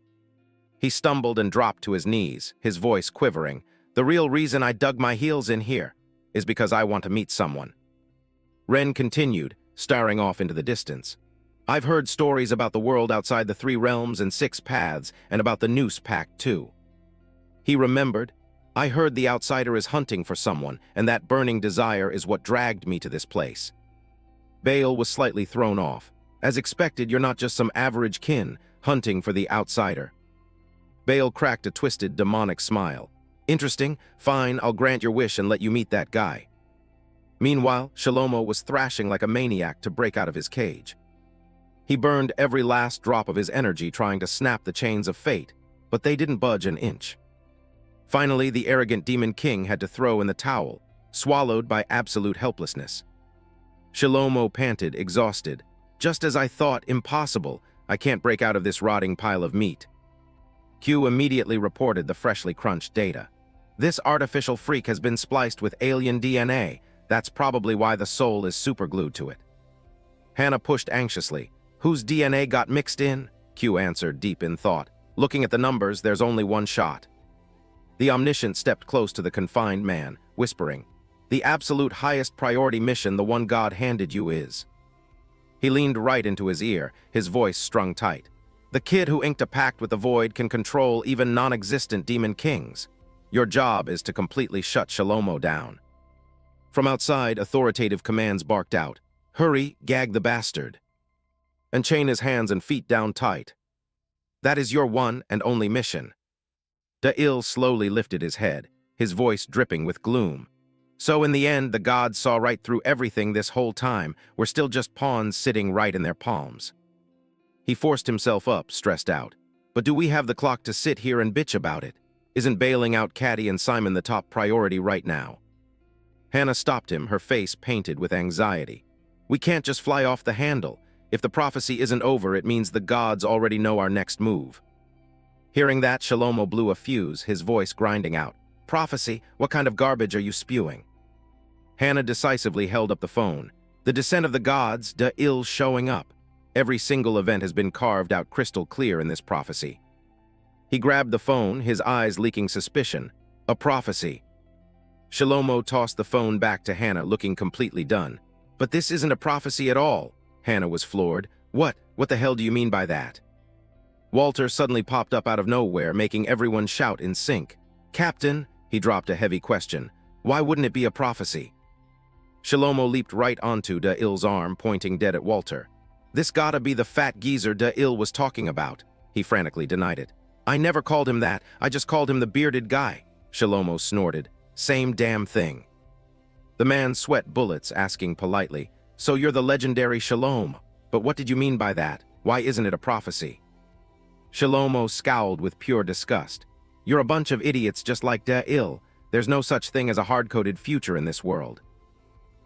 S1: He stumbled and dropped to his knees, his voice quivering. The real reason I dug my heels in here is because I want to meet someone. Ren continued, staring off into the distance. I've heard stories about the world outside the 3 realms and 6 paths, and about the Noose Pact too. He remembered. I heard the outsider is hunting for someone, and that burning desire is what dragged me to this place. Bale was slightly thrown off. As expected, you're not just some average kin, hunting for the outsider. Bale cracked a twisted, demonic smile. Interesting, fine, I'll grant your wish and let you meet that guy. Meanwhile, Shalomo was thrashing like a maniac to break out of his cage. He burned every last drop of his energy trying to snap the chains of fate, but they didn't budge an inch. Finally, the arrogant Demon King had to throw in the towel, swallowed by absolute helplessness. Shalomo panted, exhausted. Just as I thought, impossible. I can't break out of this rotting pile of meat. Q immediately reported the freshly crunched data. This artificial freak has been spliced with alien DNA. That's probably why the soul is superglued to it. Hannah pushed anxiously. Whose DNA got mixed in? Q answered, deep in thought. Looking at the numbers, there's only one shot. The Omniscient stepped close to the confined man, whispering, The absolute highest priority mission the one God handed you is. He leaned right into his ear, his voice strung tight. The kid who inked a pact with the Void can control even non-existent demon kings. Your job is to completely shut Shalomo down. From outside, authoritative commands barked out. Hurry, gag the bastard. And chain his hands and feet down tight. That is your one and only mission. Da'il slowly lifted his head, his voice dripping with gloom. So in the end, the gods saw right through everything this whole time. We're still just pawns sitting right in their palms. He forced himself up, stressed out. But do we have the clock to sit here and bitch about it? Isn't bailing out Caddy and Simon the top priority right now? Hannah stopped him, her face painted with anxiety. We can't just fly off the handle. If the prophecy isn't over, it means the gods already know our next move. Hearing that, Shalomo blew a fuse, his voice grinding out. Prophecy? What kind of garbage are you spewing? Hannah decisively held up the phone. The descent of the gods, ill showing up. Every single event has been carved out crystal clear in this prophecy. He grabbed the phone, his eyes leaking suspicion. A prophecy. Shalomo tossed the phone back to Hannah, looking completely done. But this isn't a prophecy at all. Hannah was floored. What the hell do you mean by that? Walter suddenly popped up out of nowhere, making everyone shout in sync. Captain, he dropped a heavy question. Why wouldn't it be a prophecy? Shalomo leaped right onto Da-Ill's arm, pointing dead at Walter. This gotta be the fat geezer Da-Ill was talking about. He frantically denied it. I never called him that. I just called him the bearded guy. Shalomo snorted. Same damn thing. The man sweat bullets, asking politely, So you're the legendary Shalom. But what did you mean by that? Why isn't it a prophecy? Shalomo scowled with pure disgust. You're a bunch of idiots just like Da-Ill. There's no such thing as a hard-coded future in this world.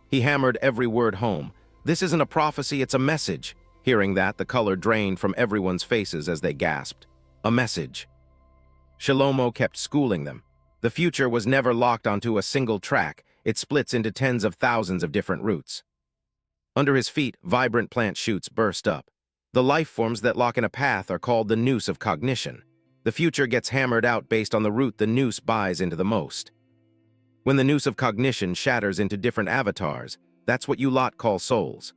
S1: He hammered every word home. This isn't a prophecy, it's a message. Hearing that, the color drained from everyone's faces as they gasped. A message. Shalomo kept schooling them. The future was never locked onto a single track. It splits into tens of thousands of different routes. Under his feet, vibrant plant shoots burst up. The life forms that lock in a path are called the noose of cognition. The future gets hammered out based on the route the noose buys into the most. When the noose of cognition shatters into different avatars, that's what you lot call souls.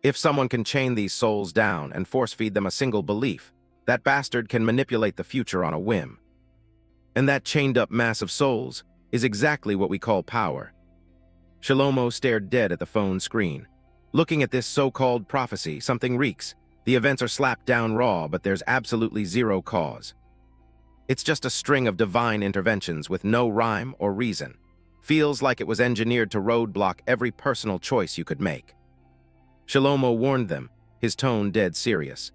S1: If someone can chain these souls down and force-feed them a single belief, that bastard can manipulate the future on a whim. And that chained-up mass of souls is exactly what we call power. Shalomo stared dead at the phone screen. Looking at this so-called prophecy, something reeks. The events are slapped down raw, but there's absolutely zero cause. It's just a string of divine interventions with no rhyme or reason. Feels like it was engineered to roadblock every personal choice you could make. Shalomo warned them, his tone dead serious.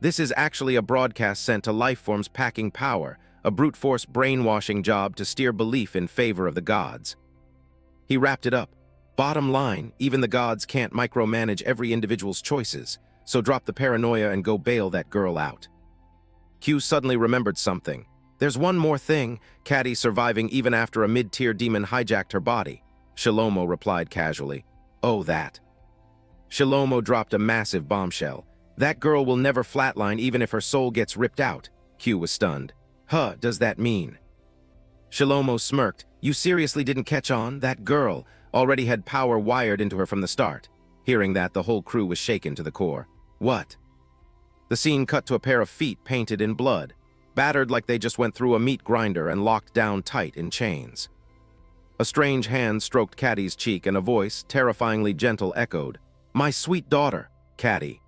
S1: This is actually a broadcast sent to life forms packing power, a brute force brainwashing job to steer belief in favor of the gods. He wrapped it up. Bottom line, even the gods can't micromanage every individual's choices, so drop the paranoia and go bail that girl out. Q suddenly remembered something. There's one more thing, Caddy surviving even after a mid-tier demon hijacked her body. Shalomo replied casually. Oh, that. Shalomo dropped a massive bombshell. That girl will never flatline even if her soul gets ripped out. Q was stunned. Huh, does that mean? Shalomo smirked. You seriously didn't catch on? That girl already had power wired into her from the start. Hearing that, the whole crew was shaken to the core. What? The scene cut to a pair of feet painted in blood, battered like they just went through a meat grinder and locked down tight in chains. A strange hand stroked Caddy's cheek and a voice, terrifyingly gentle, echoed, My sweet daughter, Caddy.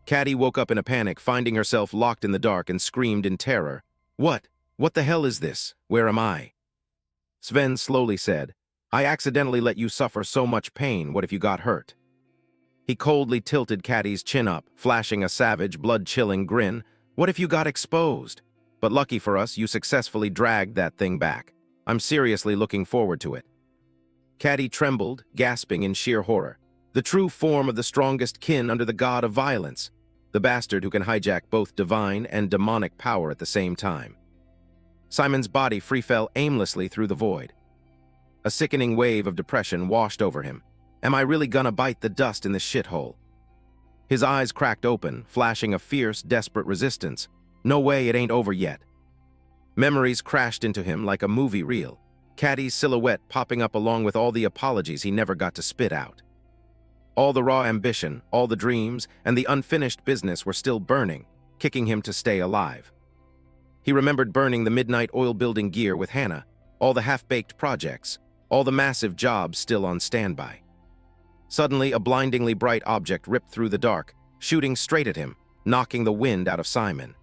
S1: Caddy woke up in a panic, finding herself locked in the dark, and screamed in terror. What the hell is this? Where am I? Sven slowly said, I accidentally let you suffer so much pain. What if you got hurt? He coldly tilted Caddy's chin up, flashing a savage, blood-chilling grin. What if you got exposed? But lucky for us, you successfully dragged that thing back. I'm seriously looking forward to it. Caddy trembled, gasping in sheer horror. The true form of the strongest kin under the god of violence. The bastard who can hijack both divine and demonic power at the same time. Simon's body free-fell aimlessly through the void. A sickening wave of depression washed over him. Am I really gonna bite the dust in this shithole? His eyes cracked open, flashing a fierce, desperate resistance. No way, it ain't over yet. Memories crashed into him like a movie reel, Caddy's silhouette popping up along with all the apologies he never got to spit out. All the raw ambition, all the dreams, and the unfinished business were still burning, kicking him to stay alive. He remembered burning the midnight oil-building gear with Hannah, all the half-baked projects, all the massive jobs still on standby. Suddenly, a blindingly bright object ripped through the dark, shooting straight at him, knocking the wind out of Simon.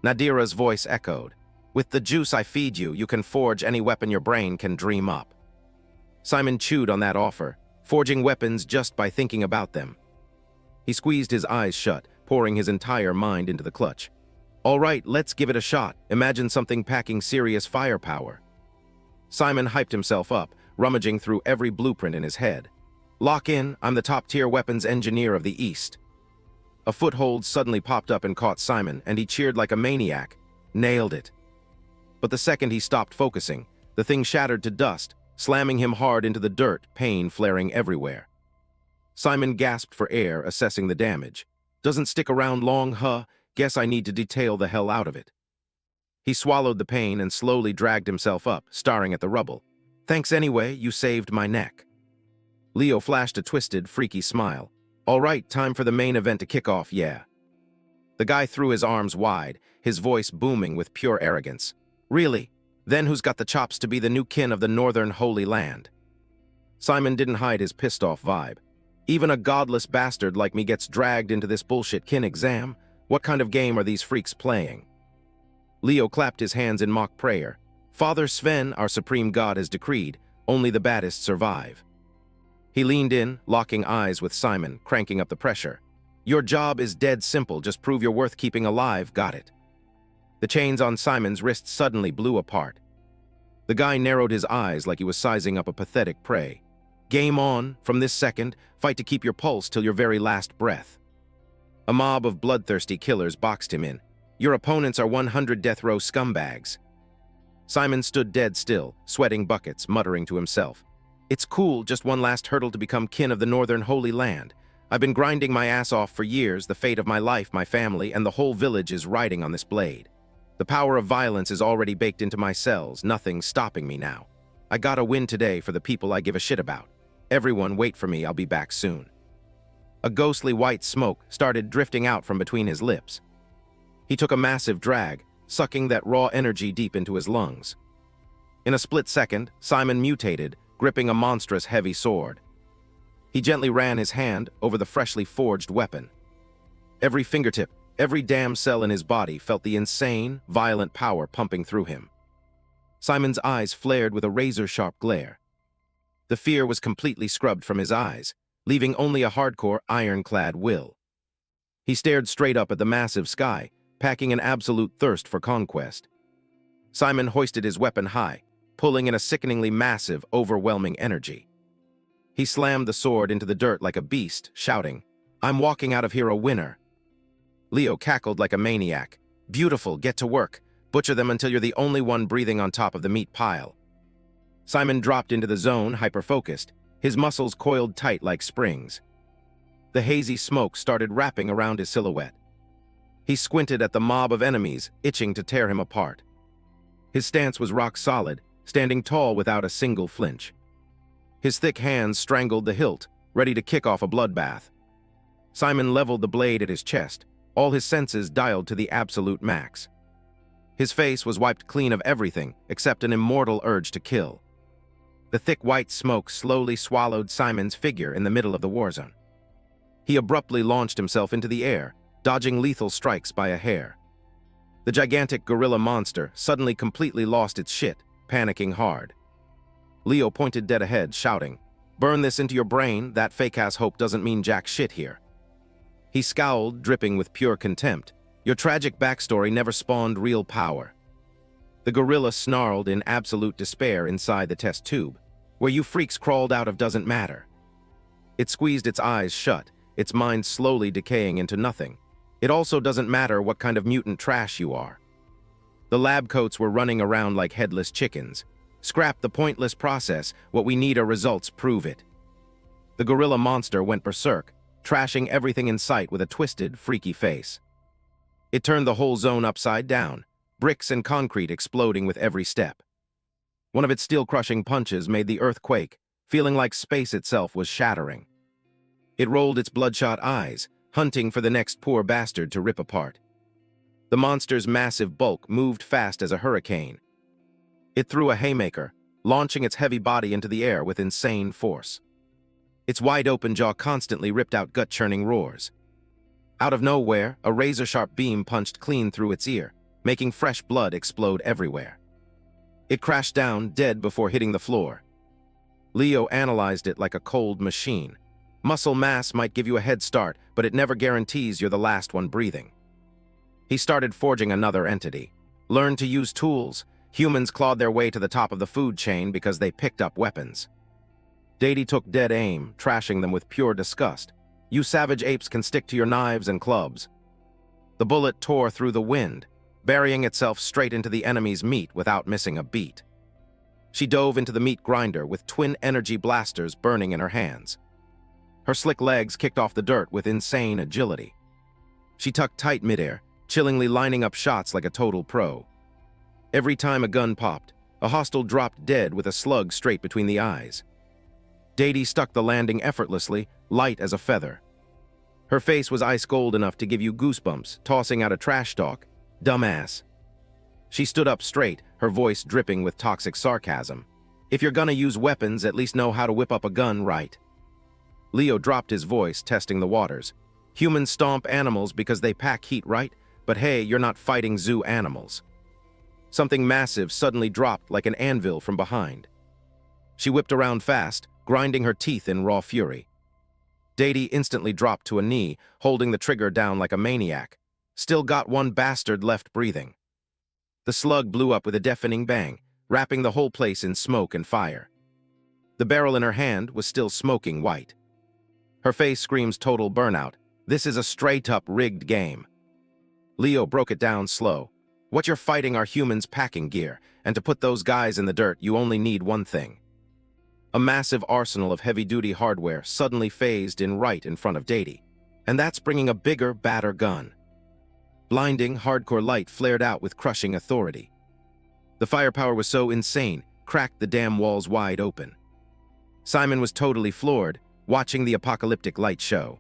S1: Nadira's voice echoed. With the juice I feed you, you can forge any weapon your brain can dream up. Simon chewed on that offer, forging weapons just by thinking about them. He squeezed his eyes shut, pouring his entire mind into the clutch. All right, let's give it a shot. Imagine something packing serious firepower. Simon hyped himself up, rummaging through every blueprint in his head. Lock in, I'm the top-tier weapons engineer of the East. A foothold suddenly popped up and caught Simon, and he cheered like a maniac. Nailed it. But the second he stopped focusing, the thing shattered to dust, slamming him hard into the dirt, pain flaring everywhere. Simon gasped for air, assessing the damage. Doesn't stick around long, huh? Guess I need to detail the hell out of it. He swallowed the pain and slowly dragged himself up, staring at the rubble. Thanks anyway, you saved my neck. Leo flashed a twisted, freaky smile. All right, time for the main event to kick off, yeah. The guy threw his arms wide, his voice booming with pure arrogance. Really? Then who's got the chops to be the new kin of the Northern Holy Land? Simon didn't hide his pissed-off vibe. Even a godless bastard like me gets dragged into this bullshit kin exam? What kind of game are these freaks playing? Leo clapped his hands in mock prayer. Father Sven, our supreme god, has decreed, only the baddest survive. He leaned in, locking eyes with Simon, cranking up the pressure. Your job is dead simple, just prove you're worth keeping alive, got it. The chains on Simon's wrists suddenly blew apart. The guy narrowed his eyes like he was sizing up a pathetic prey. Game on, from this second, fight to keep your pulse till your very last breath. A mob of bloodthirsty killers boxed him in. Your opponents are 100 death row scumbags. Simon stood dead still, sweating buckets, muttering to himself. It's cool, just one last hurdle to become kin of the Northern Holy Land. I've been grinding my ass off for years, the fate of my life, my family, and the whole village is riding on this blade. The power of violence is already baked into my cells, nothing's stopping me now. I gotta win today for the people I give a shit about. Everyone wait for me, I'll be back soon. A ghostly white smoke started drifting out from between his lips. He took a massive drag, sucking that raw energy deep into his lungs. In a split second, Simon mutated, gripping a monstrous heavy sword. He gently ran his hand over the freshly forged weapon. Every fingertip, every damn cell in his body felt the insane, violent power pumping through him. Simon's eyes flared with a razor-sharp glare. The fear was completely scrubbed from his eyes, leaving only a hardcore, ironclad will. He stared straight up at the massive sky, packing an absolute thirst for conquest. Simon hoisted his weapon high, pulling in a sickeningly massive, overwhelming energy. He slammed the sword into the dirt like a beast, shouting, I'm walking out of here a winner. Leo cackled like a maniac. Beautiful, get to work. Butcher them until you're the only one breathing on top of the meat pile. Simon dropped into the zone, hyper-focused, his muscles coiled tight like springs. The hazy smoke started wrapping around his silhouette. He squinted at the mob of enemies, itching to tear him apart. His stance was rock solid, standing tall without a single flinch. His thick hands strangled the hilt, ready to kick off a bloodbath. Simon leveled the blade at his chest, all his senses dialed to the absolute max. His face was wiped clean of everything except an immortal urge to kill. The thick white smoke slowly swallowed Simon's figure in the middle of the war zone. He abruptly launched himself into the air, dodging lethal strikes by a hair. The gigantic gorilla monster suddenly completely lost its shit, panicking hard. Leo pointed dead ahead, shouting, Burn this into your brain, that fake-ass hope doesn't mean jack shit here. He scowled, dripping with pure contempt. Your tragic backstory never spawned real power. The gorilla snarled in absolute despair inside the test tube. Where you freaks crawled out of doesn't matter. It squeezed its eyes shut, its mind slowly decaying into nothing. It also doesn't matter what kind of mutant trash you are. The lab coats were running around like headless chickens. Scrap the pointless process, what we need are results, prove it. The gorilla monster went berserk, trashing everything in sight with a twisted, freaky face. It turned the whole zone upside down, bricks and concrete exploding with every step. One of its steel-crushing punches made the earth quake, feeling like space itself was shattering. It rolled its bloodshot eyes, hunting for the next poor bastard to rip apart. The monster's massive bulk moved fast as a hurricane. It threw a haymaker, launching its heavy body into the air with insane force. Its wide-open jaw constantly ripped out gut-churning roars. Out of nowhere, a razor-sharp beam punched clean through its ear, making fresh blood explode everywhere. It crashed down, dead before hitting the floor. Leo analyzed it like a cold machine. Muscle mass might give you a head start, but it never guarantees you're the last one breathing. He started forging another entity. Learned to use tools. Humans clawed their way to the top of the food chain because they picked up weapons. Deity took dead aim, trashing them with pure disgust. You savage apes can stick to your knives and clubs. The bullet tore through the wind, burying itself straight into the enemy's meat without missing a beat. She dove into the meat grinder with twin energy blasters burning in her hands. Her slick legs kicked off the dirt with insane agility. She tucked tight midair, chillingly lining up shots like a total pro. Every time a gun popped, a hostile dropped dead with a slug straight between the eyes. Deity stuck the landing effortlessly, light as a feather. Her face was ice cold enough to give you goosebumps, tossing out a trash talk. Dumbass. She stood up straight, her voice dripping with toxic sarcasm. If you're gonna use weapons, at least know how to whip up a gun right. Leo dropped his voice, testing the waters. Humans stomp animals because they pack heat, right? But hey, you're not fighting zoo animals. Something massive suddenly dropped like an anvil from behind. She whipped around fast, grinding her teeth in raw fury. Deity instantly dropped to a knee, holding the trigger down like a maniac. Still got one bastard left breathing. The slug blew up with a deafening bang, wrapping the whole place in smoke and fire. The barrel in her hand was still smoking white. Her face screams total burnout. This is a straight-up rigged game. Leo broke it down slow. What you're fighting are humans packing gear, and to put those guys in the dirt, you only need one thing. A massive arsenal of heavy-duty hardware suddenly phased in right in front of Deity. And that's bringing a bigger, badder gun. Blinding, hardcore light flared out with crushing authority. The firepower was so insane, cracked the damn walls wide open. Simon was totally floored, watching the apocalyptic light show.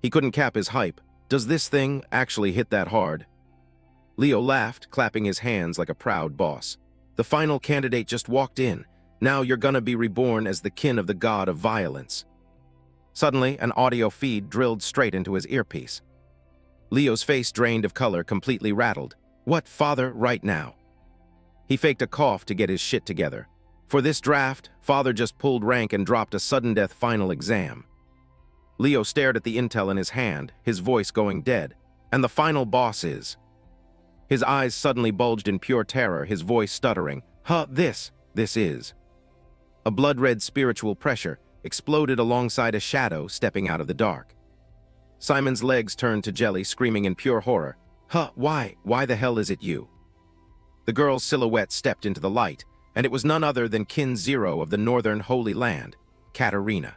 S1: He couldn't cap his hype. Does this thing actually hit that hard? Leo laughed, clapping his hands like a proud boss. The final candidate just walked in. Now you're gonna be reborn as the kin of the god of violence. Suddenly, an audio feed drilled straight into his earpiece. Leo's face, drained of color, completely rattled. What, father, right now? He faked a cough to get his shit together. For this draft, father just pulled rank and dropped a sudden death final exam. Leo stared at the intel in his hand, his voice going dead. And the final boss is... His eyes suddenly bulged in pure terror, his voice stuttering. This is... A blood-red spiritual pressure exploded alongside a shadow stepping out of the dark. Simon's legs turned to jelly, screaming in pure horror. Why the hell is it you? The girl's silhouette stepped into the light, and it was none other than Kin Zero of the Northern Holy Land, Katarina.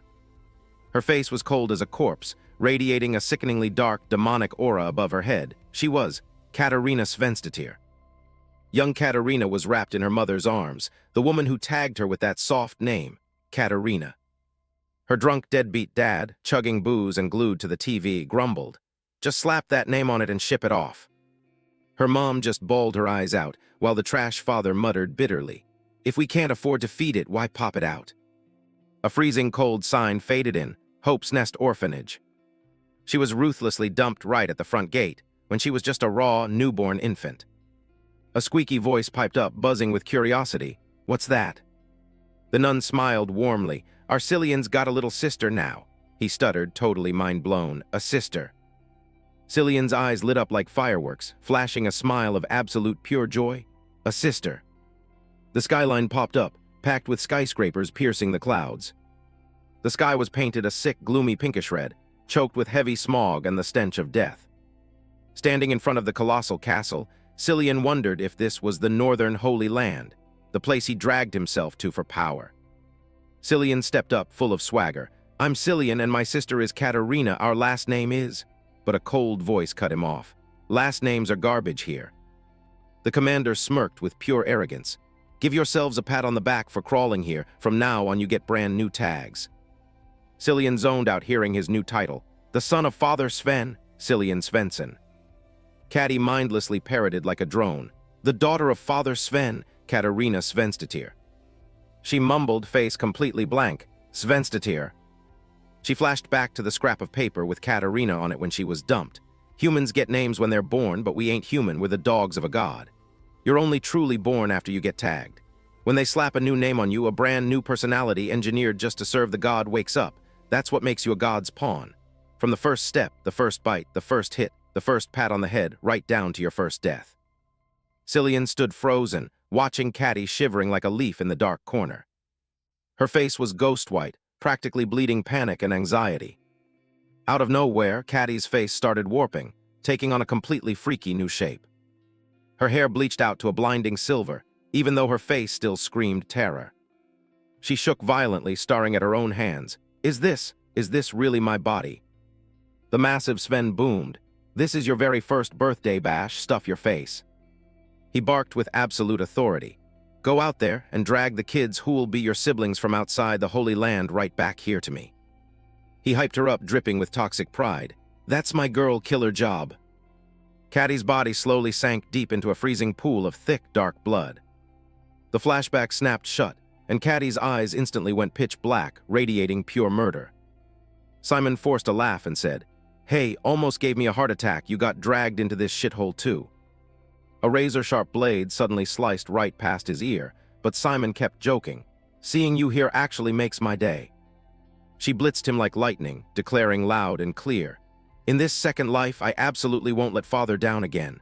S1: Her face was cold as a corpse, radiating a sickeningly dark, demonic aura above her head. She was Katarina Svenstetir. Young Katarina was wrapped in her mother's arms, the woman who tagged her with that soft name, Katarina. Her drunk deadbeat dad, chugging booze and glued to the TV, grumbled. Just slap that name on it and ship it off. Her mom just bawled her eyes out, while the trash father muttered bitterly. If we can't afford to feed it, why pop it out? A freezing cold sign faded in, Hope's Nest Orphanage. She was ruthlessly dumped right at the front gate, when she was just a raw, newborn infant. A squeaky voice piped up, buzzing with curiosity. What's that? The nun smiled warmly. Arcelian's got a little sister now. He stuttered, totally mind-blown. A sister. Cillian's eyes lit up like fireworks, flashing a smile of absolute pure joy. A sister. The skyline popped up, packed with skyscrapers piercing the clouds. The sky was painted a sick, gloomy pinkish red, choked with heavy smog and the stench of death. Standing in front of the colossal castle, Cillian wondered if this was the Northern Holy Land, the place he dragged himself to for power. Cillian stepped up, full of swagger. I'm Cillian and my sister is Katarina, our last name is... But a cold voice cut him off. Last names are garbage here. The commander smirked with pure arrogance. Give yourselves a pat on the back for crawling here. From now on you get brand new tags. Cillian zoned out hearing his new title. The son of Father Sven, Cillian Svensson. Caddy mindlessly parroted like a drone. The daughter of Father Sven, Katarina Svenstetir. She mumbled, face completely blank. Svenstetir. She flashed back to the scrap of paper with Katarina on it when she was dumped. Humans get names when they're born, but we ain't human, we're the dogs of a god. You're only truly born after you get tagged. When they slap a new name on you, a brand new personality engineered just to serve the god wakes up. That's what makes you a god's pawn. From the first step, the first bite, the first hit, the first pat on the head, right down to your first death. Cillian stood frozen, watching Caddy shivering like a leaf in the dark corner. Her face was ghost white, practically bleeding panic and anxiety. Out of nowhere, Caddy's face started warping, taking on a completely freaky new shape. Her hair bleached out to a blinding silver, even though her face still screamed terror. She shook violently, staring at her own hands. Is this really my body? The massive Sven boomed. This is your very first birthday bash, stuff your face. He barked with absolute authority. Go out there and drag the kids who'll be your siblings from outside the Holy Land right back here to me. He hyped her up, dripping with toxic pride. That's my girl killer job. Caddy's body slowly sank deep into a freezing pool of thick, dark blood. The flashback snapped shut, and Caddy's eyes instantly went pitch black, radiating pure murder. Simon forced a laugh and said, Hey, almost gave me a heart attack. You got dragged into this shithole too. A razor-sharp blade suddenly sliced right past his ear, but Simon kept joking. Seeing you here actually makes my day. She blitzed him like lightning, declaring loud and clear, In this second life, I absolutely won't let father down again.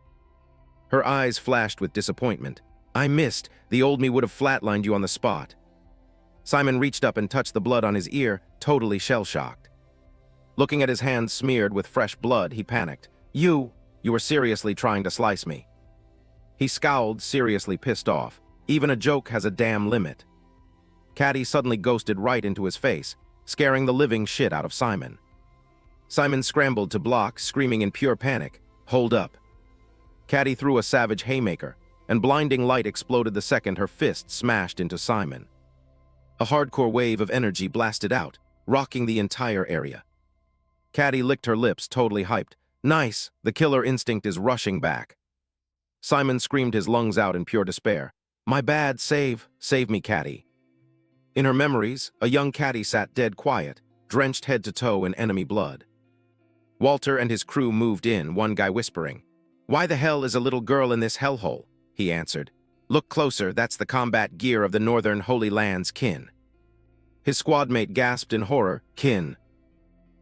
S1: Her eyes flashed with disappointment. I missed. The old me would have flatlined you on the spot. Simon reached up and touched the blood on his ear, totally shell-shocked. Looking at his hand smeared with fresh blood, he panicked. You were seriously trying to slice me. He scowled, seriously pissed off. Even a joke has a damn limit. Caddy suddenly ghosted right into his face, scaring the living shit out of Simon. Simon scrambled to block, screaming in pure panic, Hold up. Caddy threw a savage haymaker, and blinding light exploded the second her fist smashed into Simon. A hardcore wave of energy blasted out, rocking the entire area. Caddy licked her lips, totally hyped. Nice, the killer instinct is rushing back. Simon screamed his lungs out in pure despair. My bad, save me, Caddy. In her memories, a young Caddy sat dead quiet, drenched head to toe in enemy blood. Walter and his crew moved in, one guy whispering, Why the hell is a little girl in this hellhole? He answered. Look closer, that's the combat gear of the Northern Holy Land's kin. His squad mate gasped in horror, Kin.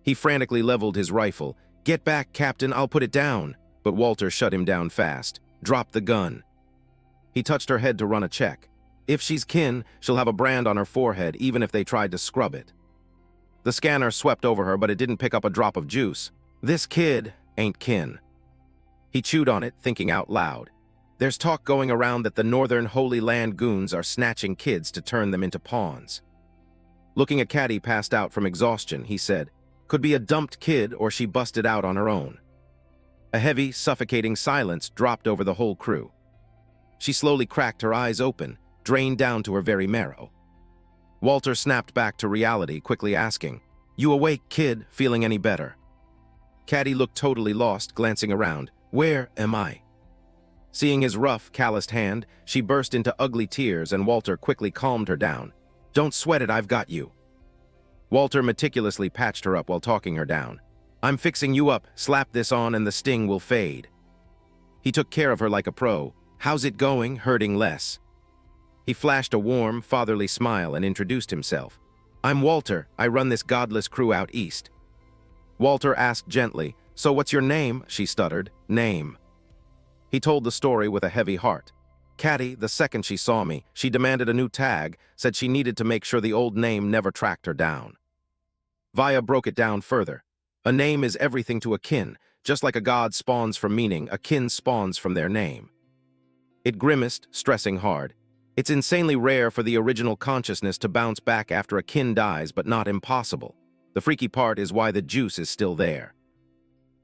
S1: He frantically leveled his rifle. Get back, Captain, I'll put it down. But Walter shut him down fast. Drop the gun. He touched her head to run a check. If she's kin, she'll have a brand on her forehead, even if they tried to scrub it. The scanner swept over her, but it didn't pick up a drop of juice. This kid ain't kin. He chewed on it, thinking out loud. There's talk going around that the Northern Holy Land goons are snatching kids to turn them into pawns. Looking at Caddy passed out from exhaustion, he said, Could be a dumped kid or she busted out on her own. A heavy, suffocating silence dropped over the whole crew. She slowly cracked her eyes open, drained down to her very marrow. Walter snapped back to reality, quickly asking, You awake, kid, feeling any better? Caddy looked totally lost, glancing around. Where am I? Seeing his rough, calloused hand, she burst into ugly tears, and Walter quickly calmed her down. Don't sweat it, I've got you. Walter meticulously patched her up while talking her down. I'm fixing you up, slap this on and the sting will fade. He took care of her like a pro. How's it going, hurting less? He flashed a warm, fatherly smile and introduced himself. I'm Walter, I run this godless crew out east. Walter asked gently, So what's your name? She stuttered. Name. He told the story with a heavy heart. Caddy, the second she saw me, she demanded a new tag, said she needed to make sure the old name never tracked her down. Vaya broke it down further. A name is everything to a kin. Just like a god spawns from meaning, a kin spawns from their name. It grimaced, stressing hard. It's insanely rare for the original consciousness to bounce back after a kin dies, but not impossible. The freaky part is why the juice is still there.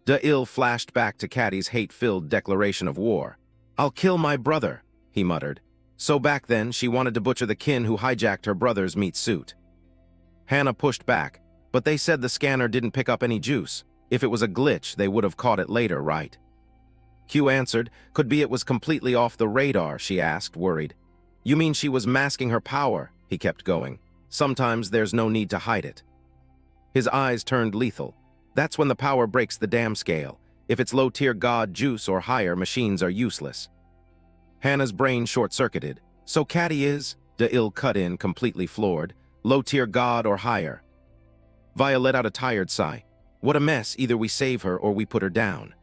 S1: Da-Il flashed back to Caddy's hate-filled declaration of war. I'll kill my brother, he muttered. So back then, she wanted to butcher the kin who hijacked her brother's meat suit. Hannah pushed back, but they said the scanner didn't pick up any juice. If it was a glitch, they would have caught it later, right? Q answered, Could be it was completely off the radar, she asked, worried. You mean she was masking her power? He kept going. Sometimes there's no need to hide it. His eyes turned lethal. That's when the power breaks the damn scale. If it's low-tier god juice or higher, machines are useless. Hannah's brain short-circuited. So Caddy is? De-il cut in, completely floored. Low-tier god or higher. Via let out a tired sigh. What a mess, either we save her or we put her down.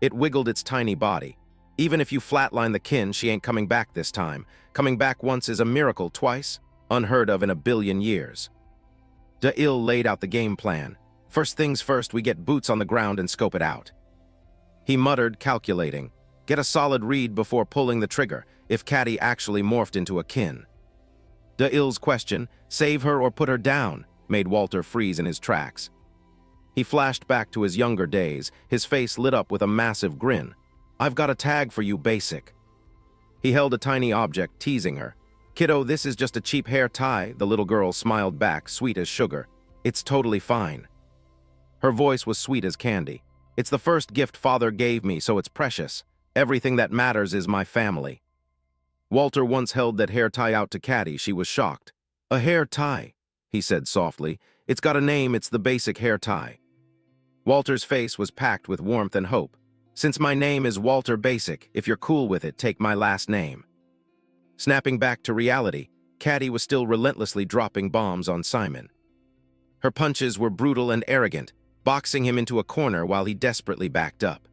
S1: It wiggled its tiny body. Even if you flatline the kin, she ain't coming back this time. Coming back once is a miracle, twice? Unheard of in a billion years. De-il laid out the game plan. First things first, we get boots on the ground and scope it out. He muttered, calculating. Get a solid read before pulling the trigger, if Caddy actually morphed into a kin. De-il's question, save her or put her down, made Walter freeze in his tracks. He flashed back to his younger days, his face lit up with a massive grin. I've got a tag for you, basic. He held a tiny object, teasing her. Kiddo, this is just a cheap hair tie, the little girl smiled back, sweet as sugar. It's totally fine. Her voice was sweet as candy. It's the first gift Father gave me, so it's precious. Everything that matters is my family. Walter once held that hair tie out to Caddy. She was shocked. A hair tie, he said softly. It's got a name, it's the basic hair tie. Walter's face was packed with warmth and hope. Since my name is Walter Basic, if you're cool with it, take my last name. Snapping back to reality, Caddy was still relentlessly dropping bombs on Simon. Her punches were brutal and arrogant, boxing him into a corner while he desperately backed up.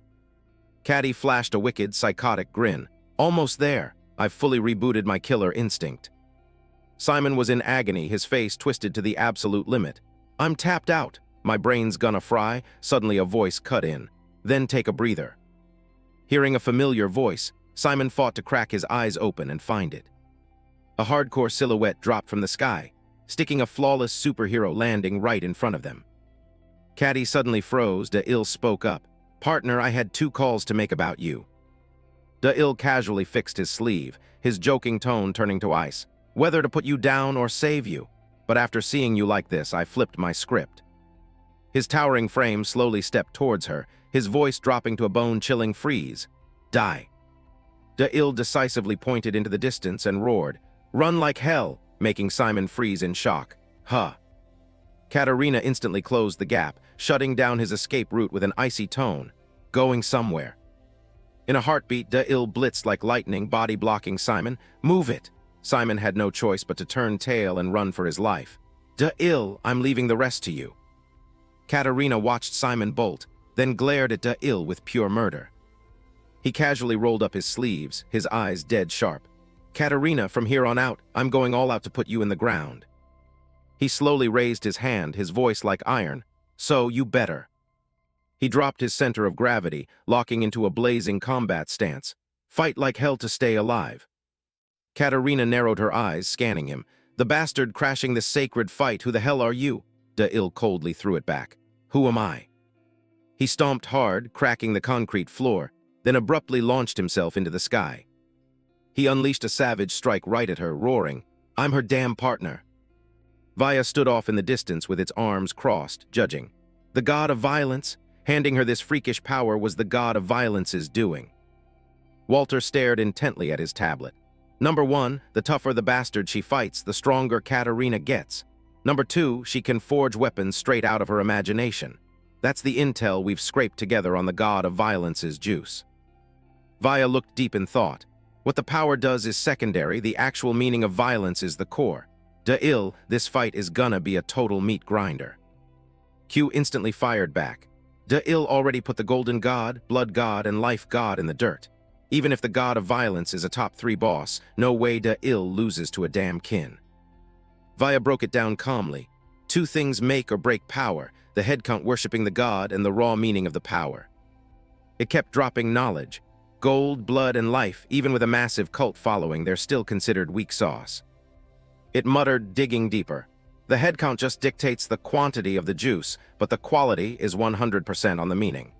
S1: Caddy flashed a wicked, psychotic grin. Almost there. I've fully rebooted my killer instinct. Simon was in agony, his face twisted to the absolute limit. I'm tapped out. My brain's gonna fry. Suddenly a voice cut in. Then take a breather. Hearing a familiar voice, Simon fought to crack his eyes open and find it. A hardcore silhouette dropped from the sky, sticking a flawless superhero landing right in front of them. Caddy suddenly froze. De-il spoke up. Partner, I had 2 calls to make about you. De-il casually fixed his sleeve, his joking tone turning to ice. Whether to put you down or save you. But after seeing you like this, I flipped my script. His towering frame slowly stepped towards her, his voice dropping to a bone-chilling freeze. Die. De-il decisively pointed into the distance and roared. Run like hell, making Simon freeze in shock. Huh. Katerina instantly closed the gap, shutting down his escape route with an icy tone. Going somewhere. In a heartbeat, De-il blitzed like lightning, body-blocking Simon. Move it! Simon had no choice but to turn tail and run for his life. De-il, I'm leaving the rest to you. Katerina watched Simon bolt, then glared at De-il with pure murder. He casually rolled up his sleeves, his eyes dead sharp. Katerina, from here on out, I'm going all out to put you in the ground. He slowly raised his hand, his voice like iron. So, you better. He dropped his center of gravity, locking into a blazing combat stance. Fight like hell to stay alive. Katerina narrowed her eyes, scanning him. The bastard crashing this sacred fight, who the hell are you? De-il coldly threw it back. Who am I? He stomped hard, cracking the concrete floor, then abruptly launched himself into the sky. He unleashed a savage strike right at her, roaring, I'm her damn partner. Vaya stood off in the distance with its arms crossed, judging. The god of violence? Handing her this freakish power was the god of violence's doing. Walter stared intently at his tablet. Number 1, the tougher the bastard she fights, the stronger Katerina gets. Number 2, she can forge weapons straight out of her imagination. That's the intel we've scraped together on the god of violence's juice. Vaya looked deep in thought. What the power does is secondary, the actual meaning of violence is the core. De-il, this fight is gonna be a total meat grinder. Q instantly fired back. De-il already put the golden god, blood god, and life god in the dirt. Even if the god of violence is a top 3 boss, no way De-il loses to a damn kin. Vaya broke it down calmly. 2 things make or break power, the headcount worshipping the god and the raw meaning of the power. It kept dropping knowledge. Gold, blood, and life, even with a massive cult following, they're still considered weak sauce. It muttered, digging deeper. The headcount just dictates the quantity of the juice, but the quality is 100% on the meaning.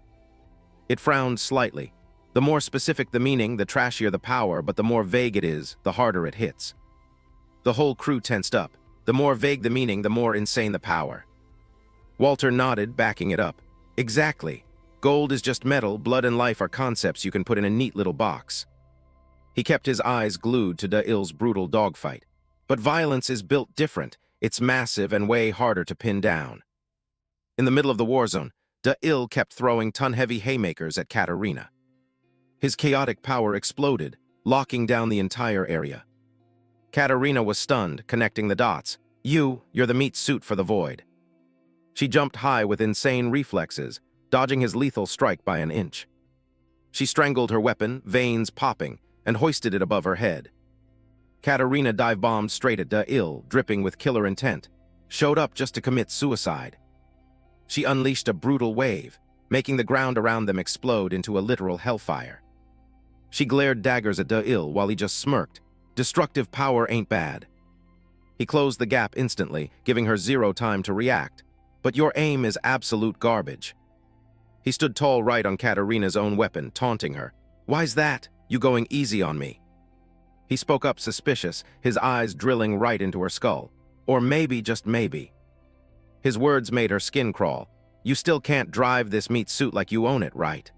S1: It frowned slightly. The more specific the meaning, the trashier the power, but the more vague it is, the harder it hits. The whole crew tensed up. The more vague the meaning, the more insane the power. Walter nodded, backing it up. Exactly. Gold is just metal, blood and life are concepts you can put in a neat little box. He kept his eyes glued to De-il's brutal dogfight. But violence is built different. It's massive and way harder to pin down. In the middle of the war zone, De-il kept throwing ton-heavy haymakers at Katerina. His chaotic power exploded, locking down the entire area. Katarina was stunned, connecting the dots. You're the meat suit for the void. She jumped high with insane reflexes, dodging his lethal strike by an inch. She strangled her weapon, veins popping, and hoisted it above her head. Katarina dive-bombed straight at Da-Il, dripping with killer intent, showed up just to commit suicide. She unleashed a brutal wave, making the ground around them explode into a literal hellfire. She glared daggers at Da-Il while he just smirked. Destructive power ain't bad. He closed the gap instantly, giving her zero time to react. But your aim is absolute garbage. He stood tall right on Katarina's own weapon, taunting her. Why's that? You going easy on me? He spoke up suspicious, his eyes drilling right into her skull. Or maybe, just maybe. His words made her skin crawl. You still can't drive this meat suit like you own it, right?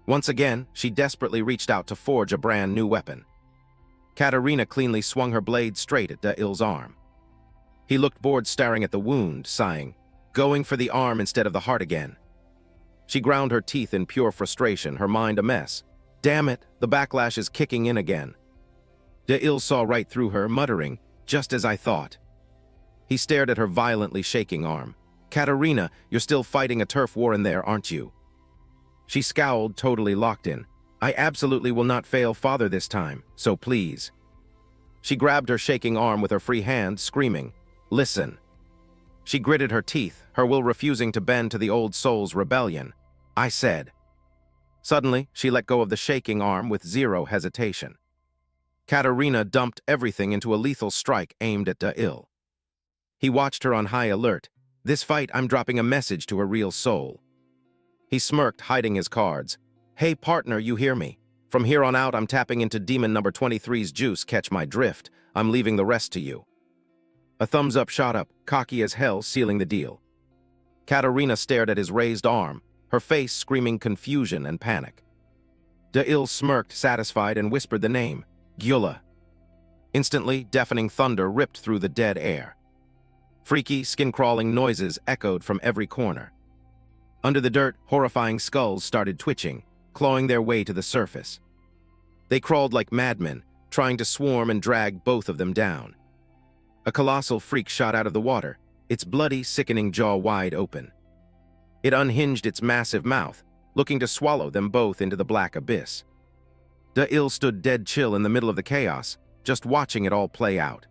S1: Once again, she desperately reached out to forge a brand new weapon. Katarina cleanly swung her blade straight at Da-Il's arm. He looked bored, staring at the wound, sighing, going for the arm instead of the heart again. She ground her teeth in pure frustration, her mind a mess. Damn it, the backlash is kicking in again. Da-Il saw right through her, muttering, just as I thought. He stared at her violently shaking arm. Katarina, you're still fighting a turf war in there, aren't you? She scowled, totally locked in. I absolutely will not fail father this time, so please. She grabbed her shaking arm with her free hand, screaming, listen. She gritted her teeth, her will refusing to bend to the old soul's rebellion. I said. Suddenly, she let go of the shaking arm with zero hesitation. Katarina dumped everything into a lethal strike aimed at Da-Il. He watched her on high alert. This fight, I'm dropping a message to her real soul. He smirked, hiding his cards. Hey partner, you hear me? From here on out, I'm tapping into demon number 23's juice, catch my drift. I'm leaving the rest to you. A thumbs up shot up, cocky as hell, sealing the deal. Katarina stared at his raised arm, her face screaming confusion and panic. Da-Il smirked, satisfied, and whispered the name, Gyula. Instantly, deafening thunder ripped through the dead air. Freaky, skin-crawling noises echoed from every corner. Under the dirt, horrifying skulls started twitching, clawing their way to the surface. They crawled like madmen, trying to swarm and drag both of them down. A colossal freak shot out of the water, its bloody, sickening jaw wide open. It unhinged its massive mouth, looking to swallow them both into the black abyss. Da-Il stood dead chill in the middle of the chaos, just watching it all play out.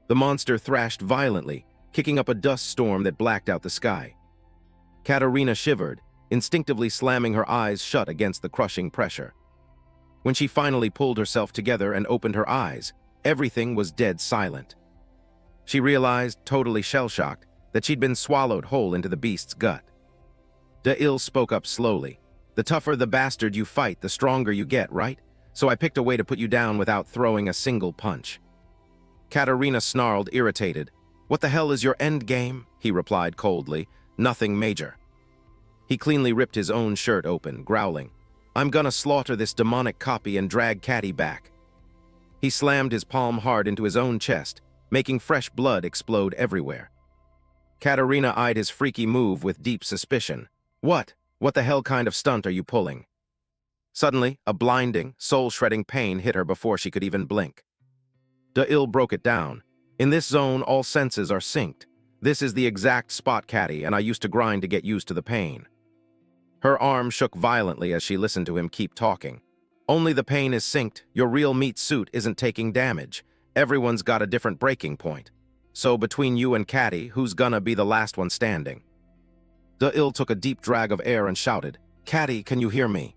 S1: The monster thrashed violently, kicking up a dust storm that blacked out the sky. Katarina shivered, instinctively slamming her eyes shut against the crushing pressure. When she finally pulled herself together and opened her eyes, everything was dead silent. She realized, totally shell-shocked, that she'd been swallowed whole into the beast's gut. Da-Il spoke up slowly. The tougher the bastard you fight, the stronger you get, right? So I picked a way to put you down without throwing a single punch. Katarina snarled, irritated. What the hell is your end game? He replied coldly. Nothing major. He cleanly ripped his own shirt open, growling. I'm gonna slaughter this demonic copy and drag Catty back. He slammed his palm hard into his own chest, making fresh blood explode everywhere. Katarina eyed his freaky move with deep suspicion. What the hell kind of stunt are you pulling? Suddenly, a blinding, soul-shredding pain hit her before she could even blink. Da-Il broke it down. In this zone, all senses are synced. This is the exact spot, Catty, and I used to grind to get used to the pain. Her arm shook violently as she listened to him keep talking. Only the pain is synced. Your real meat suit isn't taking damage. Everyone's got a different breaking point. So between you and Catty, who's gonna be the last one standing? Da-Il took a deep drag of air and shouted, Catty, can you hear me?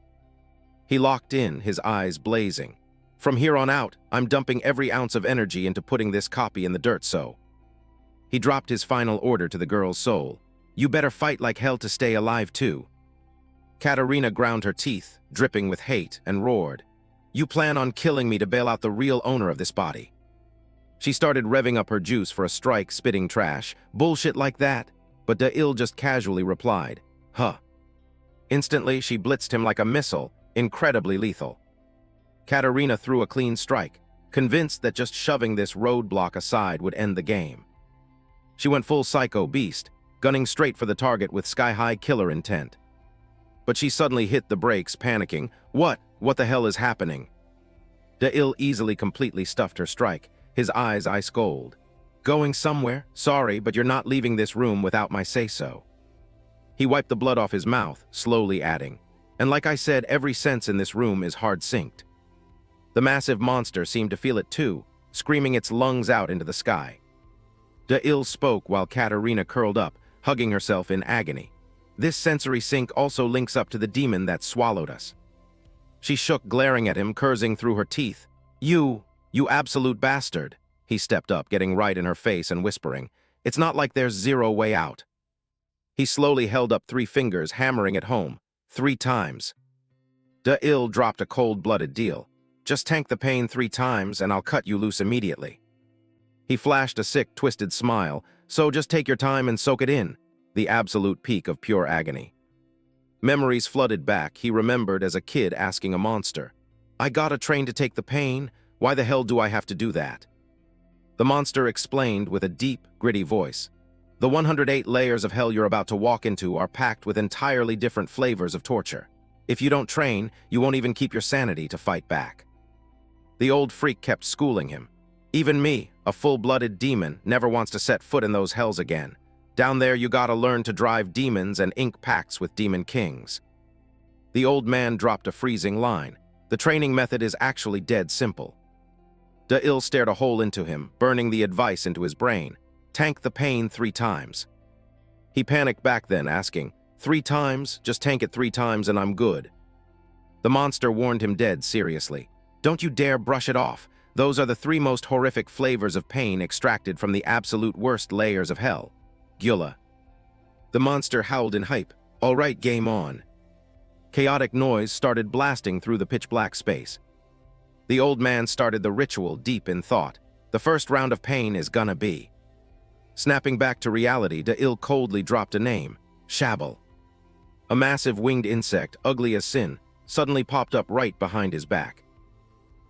S1: He locked in, his eyes blazing. From here on out, I'm dumping every ounce of energy into putting this copy in the dirt, so. He dropped his final order to the girl's soul. You better fight like hell to stay alive too. Katarina ground her teeth, dripping with hate, and roared. You plan on killing me to bail out the real owner of this body. She started revving up her juice for a strike, spitting trash. Bullshit like that. But Da-Il just casually replied, huh. Instantly, she blitzed him like a missile, incredibly lethal. Katarina threw a clean strike, convinced that just shoving this roadblock aside would end the game. She went full psycho beast, gunning straight for the target with sky-high killer intent. But she suddenly hit the brakes, panicking. What the hell is happening? Da-Il easily completely stuffed her strike, his eyes ice cold. Going somewhere? Sorry, but you're not leaving this room without my say-so. He wiped the blood off his mouth, slowly adding, and like I said, every sense in this room is hard-synced. The massive monster seemed to feel it too, screaming its lungs out into the sky. De-Il spoke while Katerina curled up, hugging herself in agony. This sensory sync also links up to the demon that swallowed us. She shook, glaring at him, cursing through her teeth. You absolute bastard. He stepped up, getting right in her face and whispering, it's not like there's zero way out. He slowly held up 3 fingers, hammering it home, 3 times. De-Il dropped a cold-blooded deal. Just tank the pain 3 times and I'll cut you loose immediately. He flashed a sick, twisted smile, so just take your time and soak it in, the absolute peak of pure agony. Memories flooded back. He remembered as a kid asking a monster, I gotta train to take the pain, why the hell do I have to do that? The monster explained with a deep, gritty voice, the 108 layers of hell you're about to walk into are packed with entirely different flavors of torture. If you don't train, you won't even keep your sanity to fight back. The old freak kept schooling him. Even me, a full-blooded demon, never wants to set foot in those hells again. Down there you gotta learn to drive demons and ink pacts with demon kings. The old man dropped a freezing line. The training method is actually dead simple. De-Il stared a hole into him, burning the advice into his brain. Tank the pain 3 times. He panicked back then, asking, 3 times? Just tank it 3 times and I'm good. The monster warned him dead seriously. Don't you dare brush it off. Those are the 3 most horrific flavors of pain extracted from the absolute worst layers of hell. Gyula. The monster howled in hype. All right, game on. Chaotic noise started blasting through the pitch-black space. The old man started the ritual deep in thought. The first round of pain is gonna be. Snapping back to reality, De-Il coldly dropped a name, Shabble. A massive winged insect, ugly as sin, suddenly popped up right behind his back.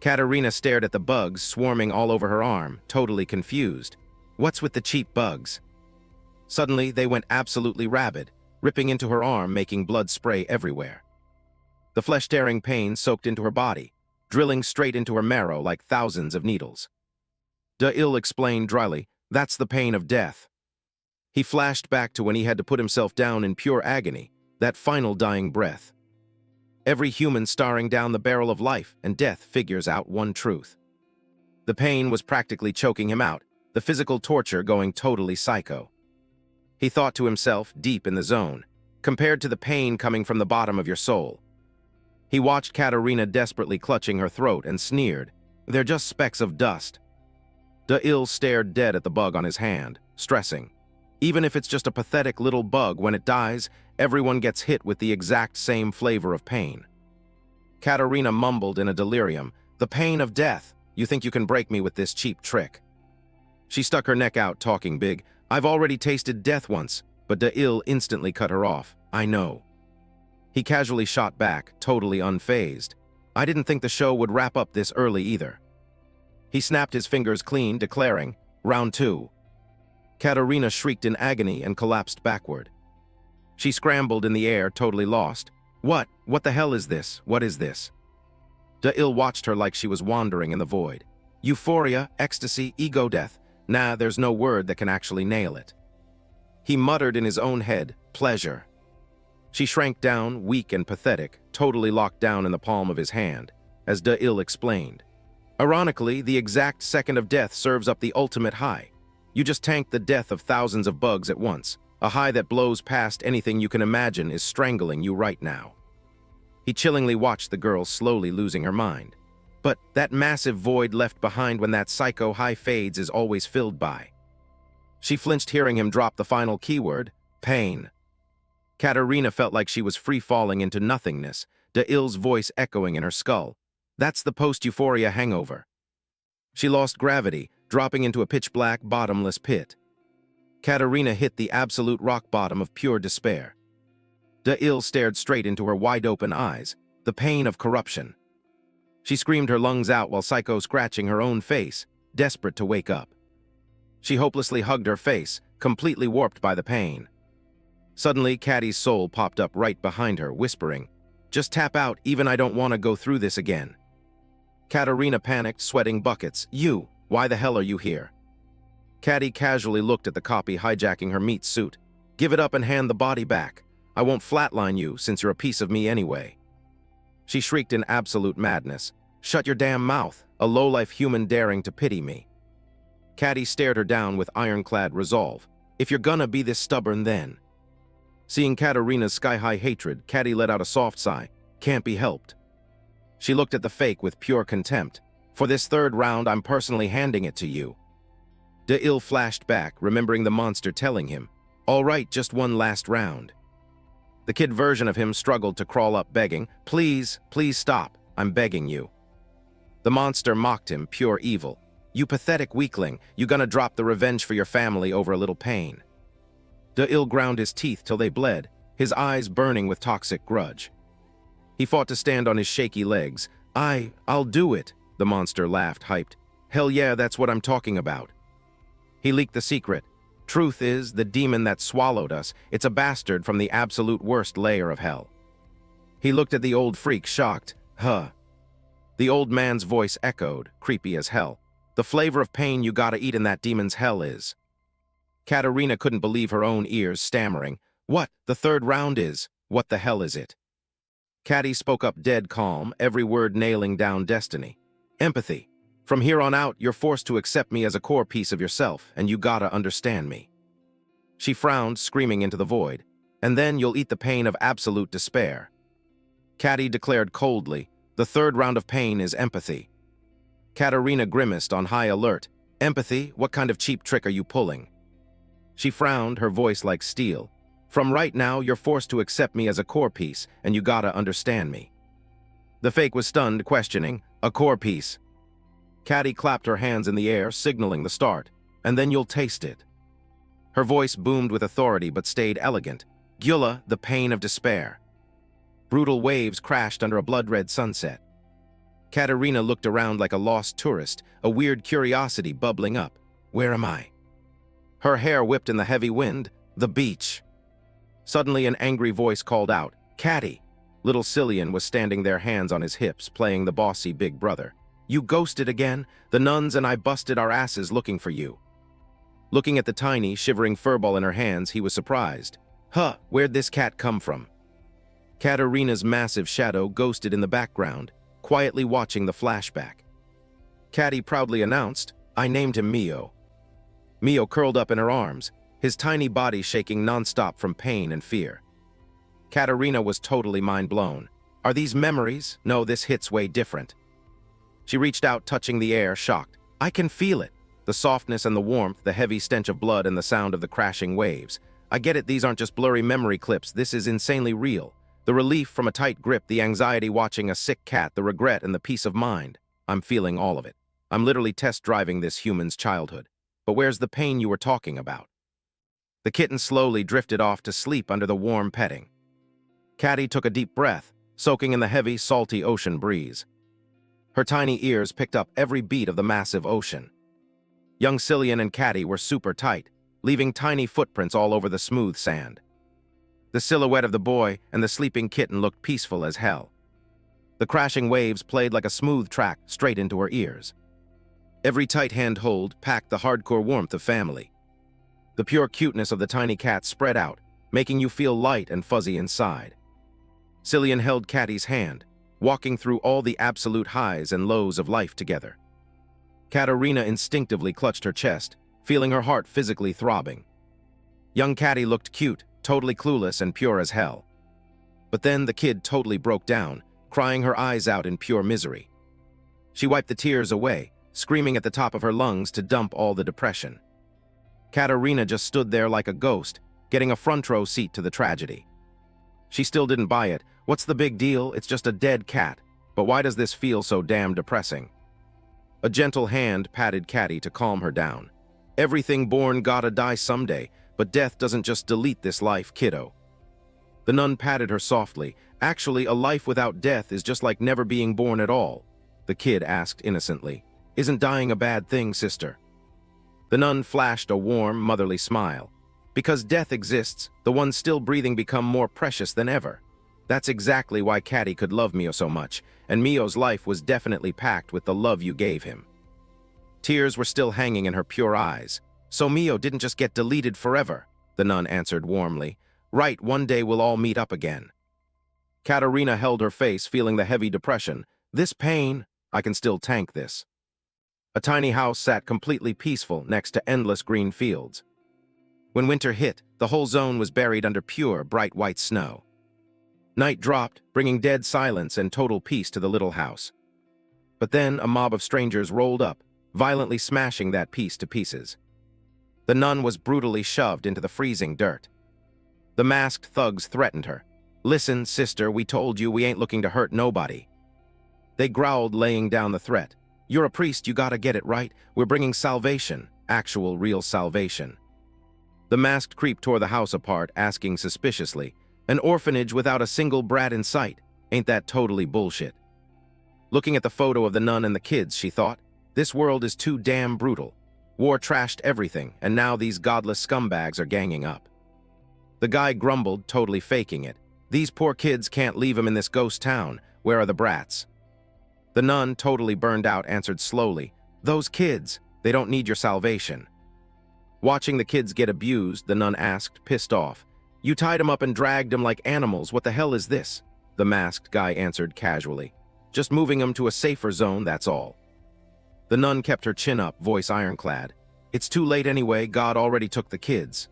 S1: Katerina stared at the bugs swarming all over her arm, totally confused. What's with the cheap bugs? Suddenly, they went absolutely rabid, ripping into her arm, making blood spray everywhere. The flesh-tearing pain soaked into her body, drilling straight into her marrow like thousands of needles. De-Il explained dryly, that's the pain of death. He flashed back to when he had to put himself down in pure agony, that final dying breath. Every human staring down the barrel of life and death figures out one truth. The pain was practically choking him out, the physical torture going totally psycho. He thought to himself, deep in the zone, compared to the pain coming from the bottom of your soul. He watched Katerina desperately clutching her throat and sneered, they're just specks of dust. De-Il stared dead at the bug on his hand, stressing. Even if it's just a pathetic little bug, when it dies, everyone gets hit with the exact same flavor of pain. Katerina mumbled in a delirium, the pain of death. You think you can break me with this cheap trick? She stuck her neck out, talking big. I've already tasted death once, but De-Il instantly cut her off. I know. He casually shot back, totally unfazed. I didn't think the show would wrap up this early either. He snapped his fingers clean, declaring, Round 2. Katerina shrieked in agony and collapsed backward. She scrambled in the air, totally lost. What the hell is this? What is this? De-Il watched her like she was wandering in the void. Euphoria, ecstasy, ego death. Nah, there's no word that can actually nail it. He muttered in his own head, pleasure. She shrank down, weak and pathetic, totally locked down in the palm of his hand, as De-Il explained. Ironically, the exact second of death serves up the ultimate high. You just tank the death of thousands of bugs at once. A high that blows past anything you can imagine is strangling you right now. He chillingly watched the girl slowly losing her mind. But that massive void left behind when that psycho high fades is always filled by. She flinched hearing him drop the final keyword, pain. Katerina felt like she was free-falling into nothingness, De-Il's voice echoing in her skull. That's the post-euphoria hangover. She lost gravity, dropping into a pitch-black, bottomless pit. Katerina hit the absolute rock bottom of pure despair. De-Il stared straight into her wide-open eyes, the pain of corruption. She screamed her lungs out while Psycho scratching her own face, desperate to wake up. She hopelessly hugged her face, completely warped by the pain. Suddenly, Caddy's soul popped up right behind her, whispering, "Just tap out, even I don't want to go through this again." Katerina panicked, sweating buckets. Why the hell are you here? Caddy casually looked at the copy hijacking her meat suit. Give it up and hand the body back. I won't flatline you since you're a piece of me anyway. She shrieked in absolute madness. Shut your damn mouth, a low-life human daring to pity me. Caddy stared her down with ironclad resolve. If you're gonna be this stubborn, then. Seeing Katarina's sky-high hatred, Caddy let out a soft sigh. Can't be helped. She looked at the fake with pure contempt. For this third round, I'm personally handing it to you. De-Il flashed back, remembering the monster telling him, all right, just one last round. The kid version of him struggled to crawl up begging, please, please stop, I'm begging you. The monster mocked him, pure evil. You pathetic weakling, you gonna drop the revenge for your family over a little pain. De-Il ground his teeth till they bled, his eyes burning with toxic grudge. He fought to stand on his shaky legs. I'll do it, the monster laughed, hyped. Hell yeah, that's what I'm talking about. He leaked the secret. Truth is, the demon that swallowed us, it's a bastard from the absolute worst layer of hell. He looked at the old freak, shocked. Huh. The old man's voice echoed, creepy as hell. The flavor of pain you gotta eat in that demon's hell is. Katarina couldn't believe her own ears, stammering. What? The third round is? What the hell is it? Caddy spoke up dead calm, every word nailing down destiny. Empathy. From here on out, you're forced to accept me as a core piece of yourself, and you gotta understand me. She frowned, screaming into the void. And then you'll eat the pain of absolute despair. Caddy declared coldly, the third round of pain is empathy. Katarina grimaced on high alert. Empathy? What kind of cheap trick are you pulling? She frowned, her voice like steel. From right now, you're forced to accept me as a core piece, and you gotta understand me. The fake was stunned, questioning, a core piece. Caddy clapped her hands in the air, signaling the start. And then you'll taste it. Her voice boomed with authority but stayed elegant. Gyula, the pain of despair. Brutal waves crashed under a blood-red sunset. Katarina looked around like a lost tourist, a weird curiosity bubbling up. Where am I? Her hair whipped in the heavy wind. The beach. Suddenly an angry voice called out, Caddy! Little Cillian was standing there, hands on his hips, playing the bossy big brother. You ghosted again? The nuns and I busted our asses looking for you. Looking at the tiny, shivering furball in her hands, he was surprised. Huh, where'd this cat come from? Katarina's massive shadow ghosted in the background, quietly watching the flashback. Caddy proudly announced, I named him Mio. Mio curled up in her arms, his tiny body shaking nonstop from pain and fear. Katarina was totally mind-blown. Are these memories? No, this hits way different. She reached out, touching the air, shocked. I can feel it. The softness and the warmth, the heavy stench of blood and the sound of the crashing waves. I get it, these aren't just blurry memory clips, this is insanely real. The relief from a tight grip, the anxiety watching a sick cat, the regret and the peace of mind. I'm feeling all of it. I'm literally test driving this human's childhood. But where's the pain you were talking about? The kitten slowly drifted off to sleep under the warm petting. Caddy took a deep breath, soaking in the heavy, salty ocean breeze. Her tiny ears picked up every beat of the massive ocean. Young Cillian and Caddy were super tight, leaving tiny footprints all over the smooth sand. The silhouette of the boy and the sleeping kitten looked peaceful as hell. The crashing waves played like a smooth track straight into her ears. Every tight hand hold packed the hardcore warmth of family. The pure cuteness of the tiny cat spread out, making you feel light and fuzzy inside. Cillian held Caddy's hand, walking through all the absolute highs and lows of life together. Katarina instinctively clutched her chest, feeling her heart physically throbbing. Young Caddy looked cute, totally clueless and pure as hell. But then the kid totally broke down, crying her eyes out in pure misery. She wiped the tears away, screaming at the top of her lungs to dump all the depression. Katarina just stood there like a ghost, getting a front row seat to the tragedy. She still didn't buy it. What's the big deal? It's just a dead cat. But why does this feel so damn depressing? A gentle hand patted Caddy to calm her down. Everything born gotta die someday, but death doesn't just delete this life, kiddo. The nun patted her softly. Actually, a life without death is just like never being born at all. The kid asked innocently. Isn't dying a bad thing, sister? The nun flashed a warm, motherly smile. Because death exists, the ones still breathing become more precious than ever. That's exactly why Caddy could love Mio so much, and Mio's life was definitely packed with the love you gave him. Tears were still hanging in her pure eyes. "So Mio didn't just get deleted forever," the nun answered warmly. "Right, one day we'll all meet up again." Katerina held her face, feeling the heavy depression. "This pain, I can still tank this." A tiny house sat completely peaceful next to endless green fields. When winter hit, the whole zone was buried under pure, bright white snow. Night dropped, bringing dead silence and total peace to the little house. But then a mob of strangers rolled up, violently smashing that peace to pieces. The nun was brutally shoved into the freezing dirt. The masked thugs threatened her. "Listen, sister, we told you we ain't looking to hurt nobody." They growled, laying down the threat. "You're a priest, you gotta get it right. We're bringing salvation, actual real salvation." The masked creep tore the house apart, asking suspiciously, "An orphanage without a single brat in sight? Ain't that totally bullshit?" Looking at the photo of the nun and the kids, she thought, "This world is too damn brutal. War trashed everything, and now these godless scumbags are ganging up." The guy grumbled, totally faking it. "These poor kids can't leave them in this ghost town. Where are the brats?" The nun, totally burned out, answered slowly, "Those kids, they don't need your salvation." Watching the kids get abused, the nun asked, pissed off, "You tied them up and dragged them like animals. What the hell is this?" The masked guy answered casually, "Just moving them to a safer zone, that's all." The nun kept her chin up, voice ironclad. "It's too late anyway, God already took the kids."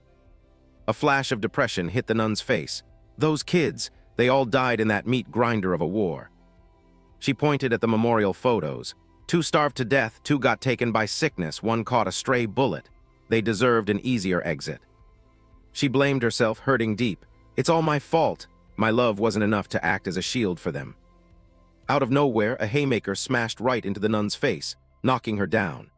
S1: A flash of depression hit the nun's face. "Those kids, they all died in that meat grinder of a war." She pointed at the memorial photos. "Two starved to death, two got taken by sickness, one caught a stray bullet. They deserved an easier exit." She blamed herself, hurting deep. "It's all my fault. My love wasn't enough to act as a shield for them." Out of nowhere, a haymaker smashed right into the nun's face, knocking her down.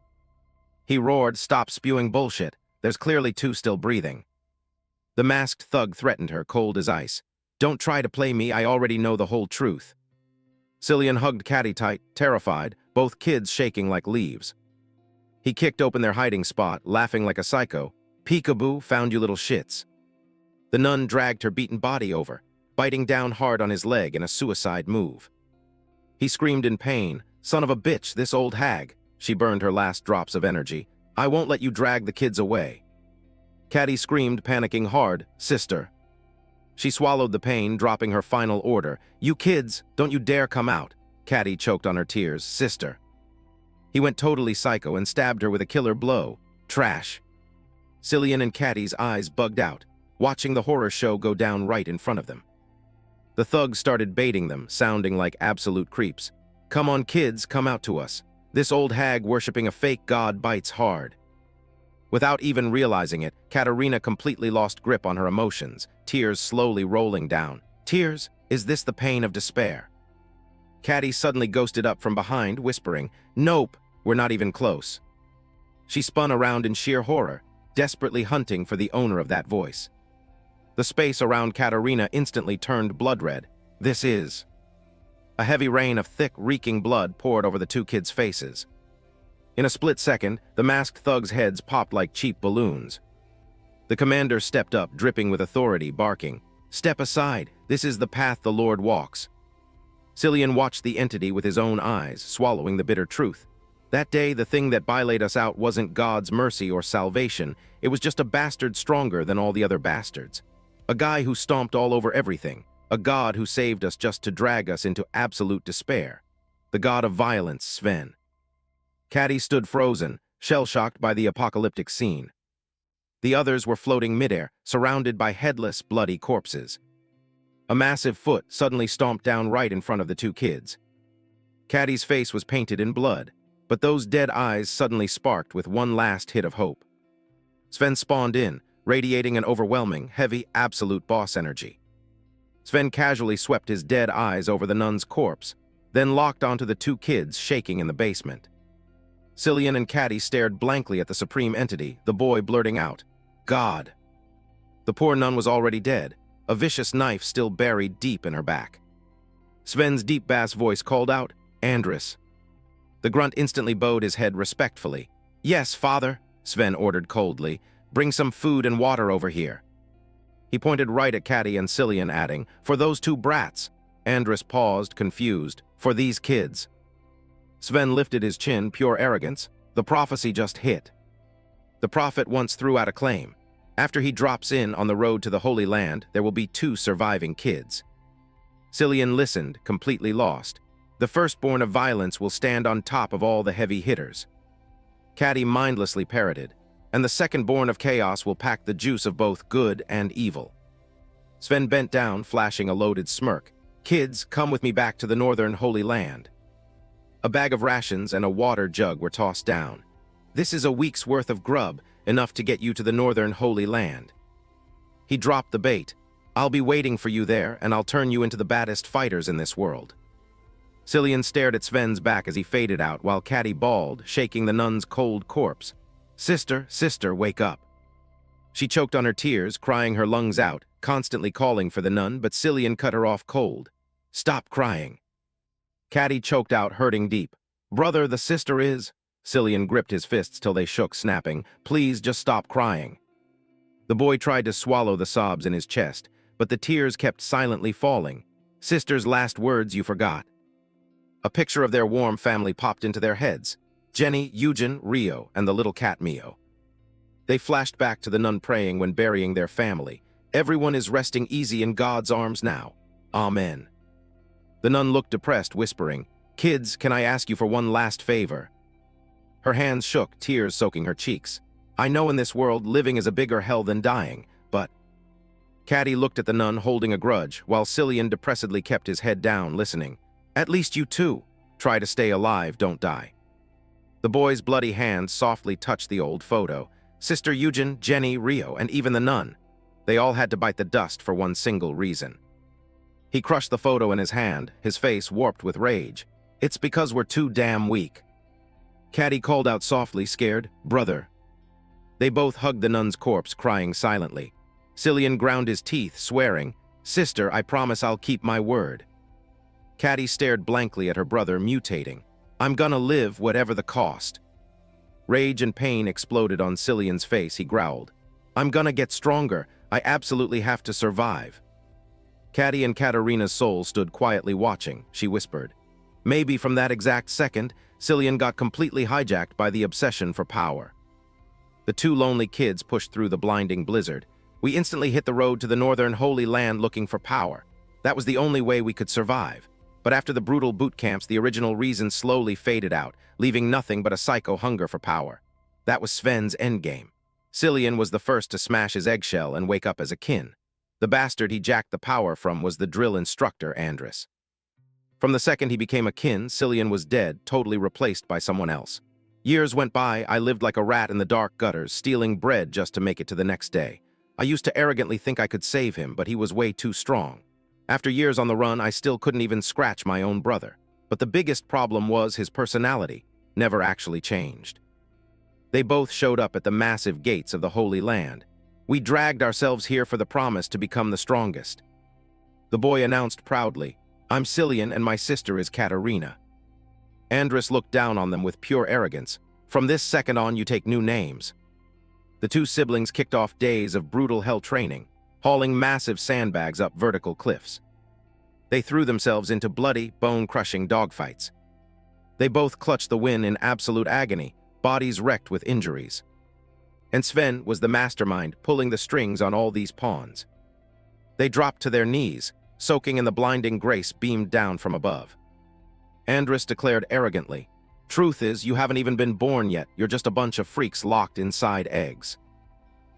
S1: He roared, "Stop spewing bullshit. There's clearly two still breathing." The masked thug threatened her, cold as ice. "Don't try to play me, I already know the whole truth." Cillian hugged Caddy tight, terrified, both kids shaking like leaves. He kicked open their hiding spot, laughing like a psycho. "Peekaboo, found you little shits." The nun dragged her beaten body over, biting down hard on his leg in a suicide move. He screamed in pain, "Son of a bitch, this old hag." She burned her last drops of energy. "I won't let you drag the kids away." Caddy screamed, panicking hard, "Sister." She swallowed the pain, dropping her final order. "You kids, don't you dare come out." Caddy choked on her tears, "Sister." He went totally psycho and stabbed her with a killer blow. Trash. Cillian and Caddy's eyes bugged out, watching the horror show go down right in front of them. The thugs started baiting them, sounding like absolute creeps. "Come on, kids, come out to us. This old hag worshipping a fake god bites hard." Without even realizing it, Katerina completely lost grip on her emotions, tears slowly rolling down. Tears? Is this the pain of despair? Caddy suddenly ghosted up from behind, whispering, "Nope, we're not even close." She spun around in sheer horror, desperately hunting for the owner of that voice. The space around Katerina instantly turned blood red. This is... A heavy rain of thick, reeking blood poured over the two kids' faces. In a split second, the masked thugs' heads popped like cheap balloons. The commander stepped up, dripping with authority, barking, "Step aside, this is the path the Lord walks." Cillian watched the entity with his own eyes, swallowing the bitter truth. That day, the thing that bailaid us out wasn't God's mercy or salvation, it was just a bastard stronger than all the other bastards. A guy who stomped all over everything, a god who saved us just to drag us into absolute despair. The god of violence, Sven. Caddy stood frozen, shell-shocked by the apocalyptic scene. The others were floating midair, surrounded by headless, bloody corpses. A massive foot suddenly stomped down right in front of the two kids. Caddy's face was painted in blood, but those dead eyes suddenly sparked with one last hit of hope. Sven spawned in, radiating an overwhelming, heavy, absolute boss energy. Sven casually swept his dead eyes over the nun's corpse, then locked onto the two kids shaking in the basement. Cillian and Caddy stared blankly at the supreme entity, the boy blurting out, "God." The poor nun was already dead, a vicious knife still buried deep in her back. Sven's deep bass voice called out, "Andres." The grunt instantly bowed his head respectfully. "Yes, father," Sven ordered coldly. "Bring some food and water over here." He pointed right at Caddy and Cillian, adding, "For those two brats." Andres paused, confused. "For these kids." Sven lifted his chin, pure arrogance. The prophecy just hit. The prophet once threw out a claim. After he drops in on the road to the Holy Land, there will be 2 surviving kids. Cillian listened, completely lost. The firstborn of violence will stand on top of all the heavy hitters. Caddy mindlessly parroted, and the second-born of chaos will pack the juice of both good and evil. Sven bent down, flashing a loaded smirk. Kids, come with me back to the northern Holy Land. A bag of rations and a water jug were tossed down. This is a week's worth of grub, enough to get you to the northern Holy Land. He dropped the bait. I'll be waiting for you there, and I'll turn you into the baddest fighters in this world. Cillian stared at Sven's back as he faded out, while Caddy bawled, shaking the nun's cold corpse. Sister, sister, wake up. She choked on her tears, crying her lungs out, constantly calling for the nun, but Cillian cut her off cold. Stop crying. Caddy choked out, hurting deep. Brother, the sister is... Cillian gripped his fists till they shook, snapping, Please, just stop crying. The boy tried to swallow the sobs in his chest, but the tears kept silently falling. Sister's last words you forgot. A picture of their warm family popped into their heads. Jenny, Eugen, Rio, and the little cat Mio. They flashed back to the nun praying when burying their family. Everyone is resting easy in God's arms now. Amen. The nun looked depressed, whispering, Kids, can I ask you for one last favor? Her hands shook, tears soaking her cheeks. I know in this world living is a bigger hell than dying, but... Caddy looked at the nun holding a grudge, while Cillian depressedly kept his head down, listening. At least you too. Try to stay alive, don't die. The boy's bloody hand softly touched the old photo. Sister Eugen, Jenny, Rio, and even the nun. They all had to bite the dust for one single reason. He crushed the photo in his hand, his face warped with rage. It's because we're too damn weak. Caddy called out softly, scared, Brother. They both hugged the nun's corpse, crying silently. Cillian ground his teeth, swearing, Sister, I promise I'll keep my word. Caddy stared blankly at her brother, mutating. I'm gonna live whatever the cost. Rage and pain exploded on Cillian's face. He growled. I'm gonna get stronger. I absolutely have to survive. Caddy and Katerina's soul stood quietly watching. She whispered. Maybe from that exact second, Cillian got completely hijacked by the obsession for power. The 2 lonely kids pushed through the blinding blizzard. We instantly hit the road to the northern Holy Land looking for power. That was the only way we could survive. But after the brutal boot camps, the original reason slowly faded out, leaving nothing but a psycho hunger for power. That was Sven's endgame. Cillian was the first to smash his eggshell and wake up as a kin. The bastard he jacked the power from was the drill instructor, Andris. From the second he became a kin, Cillian was dead, totally replaced by someone else. Years went by, I lived like a rat in the dark gutters, stealing bread just to make it to the next day. I used to arrogantly think I could save him, but he was way too strong. After years on the run, I still couldn't even scratch my own brother. But the biggest problem was his personality, never actually changed. They both showed up at the massive gates of the Holy Land. We dragged ourselves here for the promise to become the strongest. The boy announced proudly, I'm Cillian and my sister is Katerina. Andris looked down on them with pure arrogance. From this second on, you take new names. The 2 siblings kicked off days of brutal hell training, hauling massive sandbags up vertical cliffs. They threw themselves into bloody, bone-crushing dogfights. They both clutched the win in absolute agony, bodies wrecked with injuries. And Sven was the mastermind, pulling the strings on all these pawns. They dropped to their knees, soaking in the blinding grace beamed down from above. Andris declared arrogantly, Truth is, you haven't even been born yet, you're just a bunch of freaks locked inside eggs.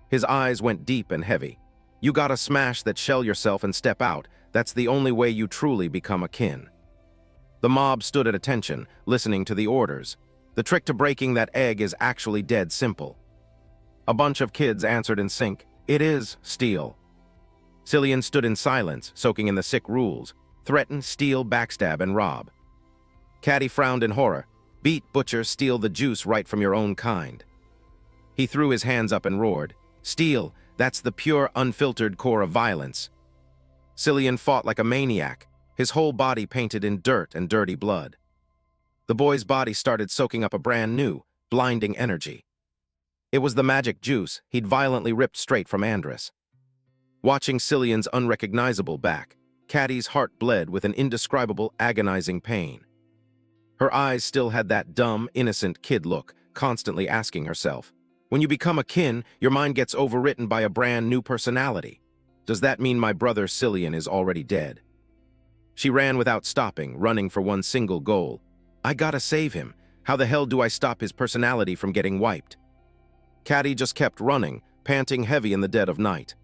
S1: His eyes went deep and heavy. You gotta smash that shell yourself and step out. That's the only way you truly become a kin. The mob stood at attention, listening to the orders. The trick to breaking that egg is actually dead simple. A bunch of kids answered in sync, It is, steal. Cillian stood in silence, soaking in the sick rules. Threaten, steal, backstab, and rob. Caddy frowned in horror. Beat, butcher, steal the juice right from your own kind. He threw his hands up and roared. Steal, that's the pure, unfiltered core of violence. Cillian fought like a maniac, his whole body painted in dirt and dirty blood. The boy's body started soaking up a brand new, blinding energy. It was the magic juice he'd violently ripped straight from Andris. Watching Cillian's unrecognizable back, Caddy's heart bled with an indescribable, agonizing pain. Her eyes still had that dumb, innocent kid look, constantly asking herself. When you become a kin, your mind gets overwritten by a brand new personality. Does that mean my brother Cillian is already dead? She ran without stopping, running for one single goal. I gotta save him. How the hell do I stop his personality from getting wiped? Caddy just kept running, panting heavy in the dead of night.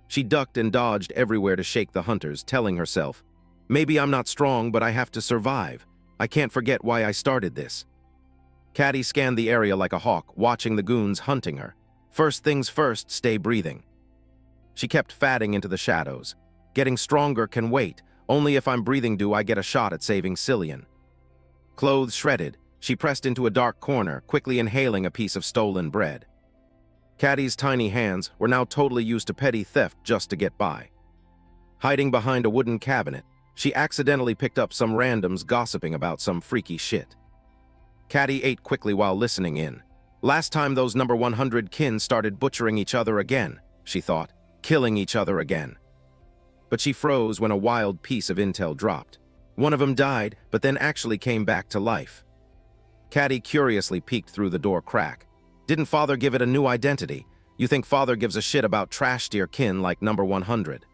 S1: She ducked and dodged everywhere to shake the hunters, telling herself, maybe I'm not strong, but I have to survive. I can't forget why I started this. Caddy scanned the area like a hawk, watching the goons hunting her. First things first, stay breathing. She kept fatting into the shadows. Getting stronger can wait. Only if I'm breathing do I get a shot at saving Cillian. Clothes shredded, she pressed into a dark corner, quickly inhaling a piece of stolen bread. Caddy's tiny hands were now totally used to petty theft just to get by. Hiding behind a wooden cabinet, she accidentally picked up some randoms gossiping about some freaky shit. Caddy ate quickly while listening in. Last time those number 100 kin started butchering each other again, she thought, killing each other again. But she froze when a wild piece of intel dropped. One of them died, but then actually came back to life. Caddy curiously peeked through the door crack. Didn't Father give it a new identity? You think Father gives a shit about trash-tier kin like number 100?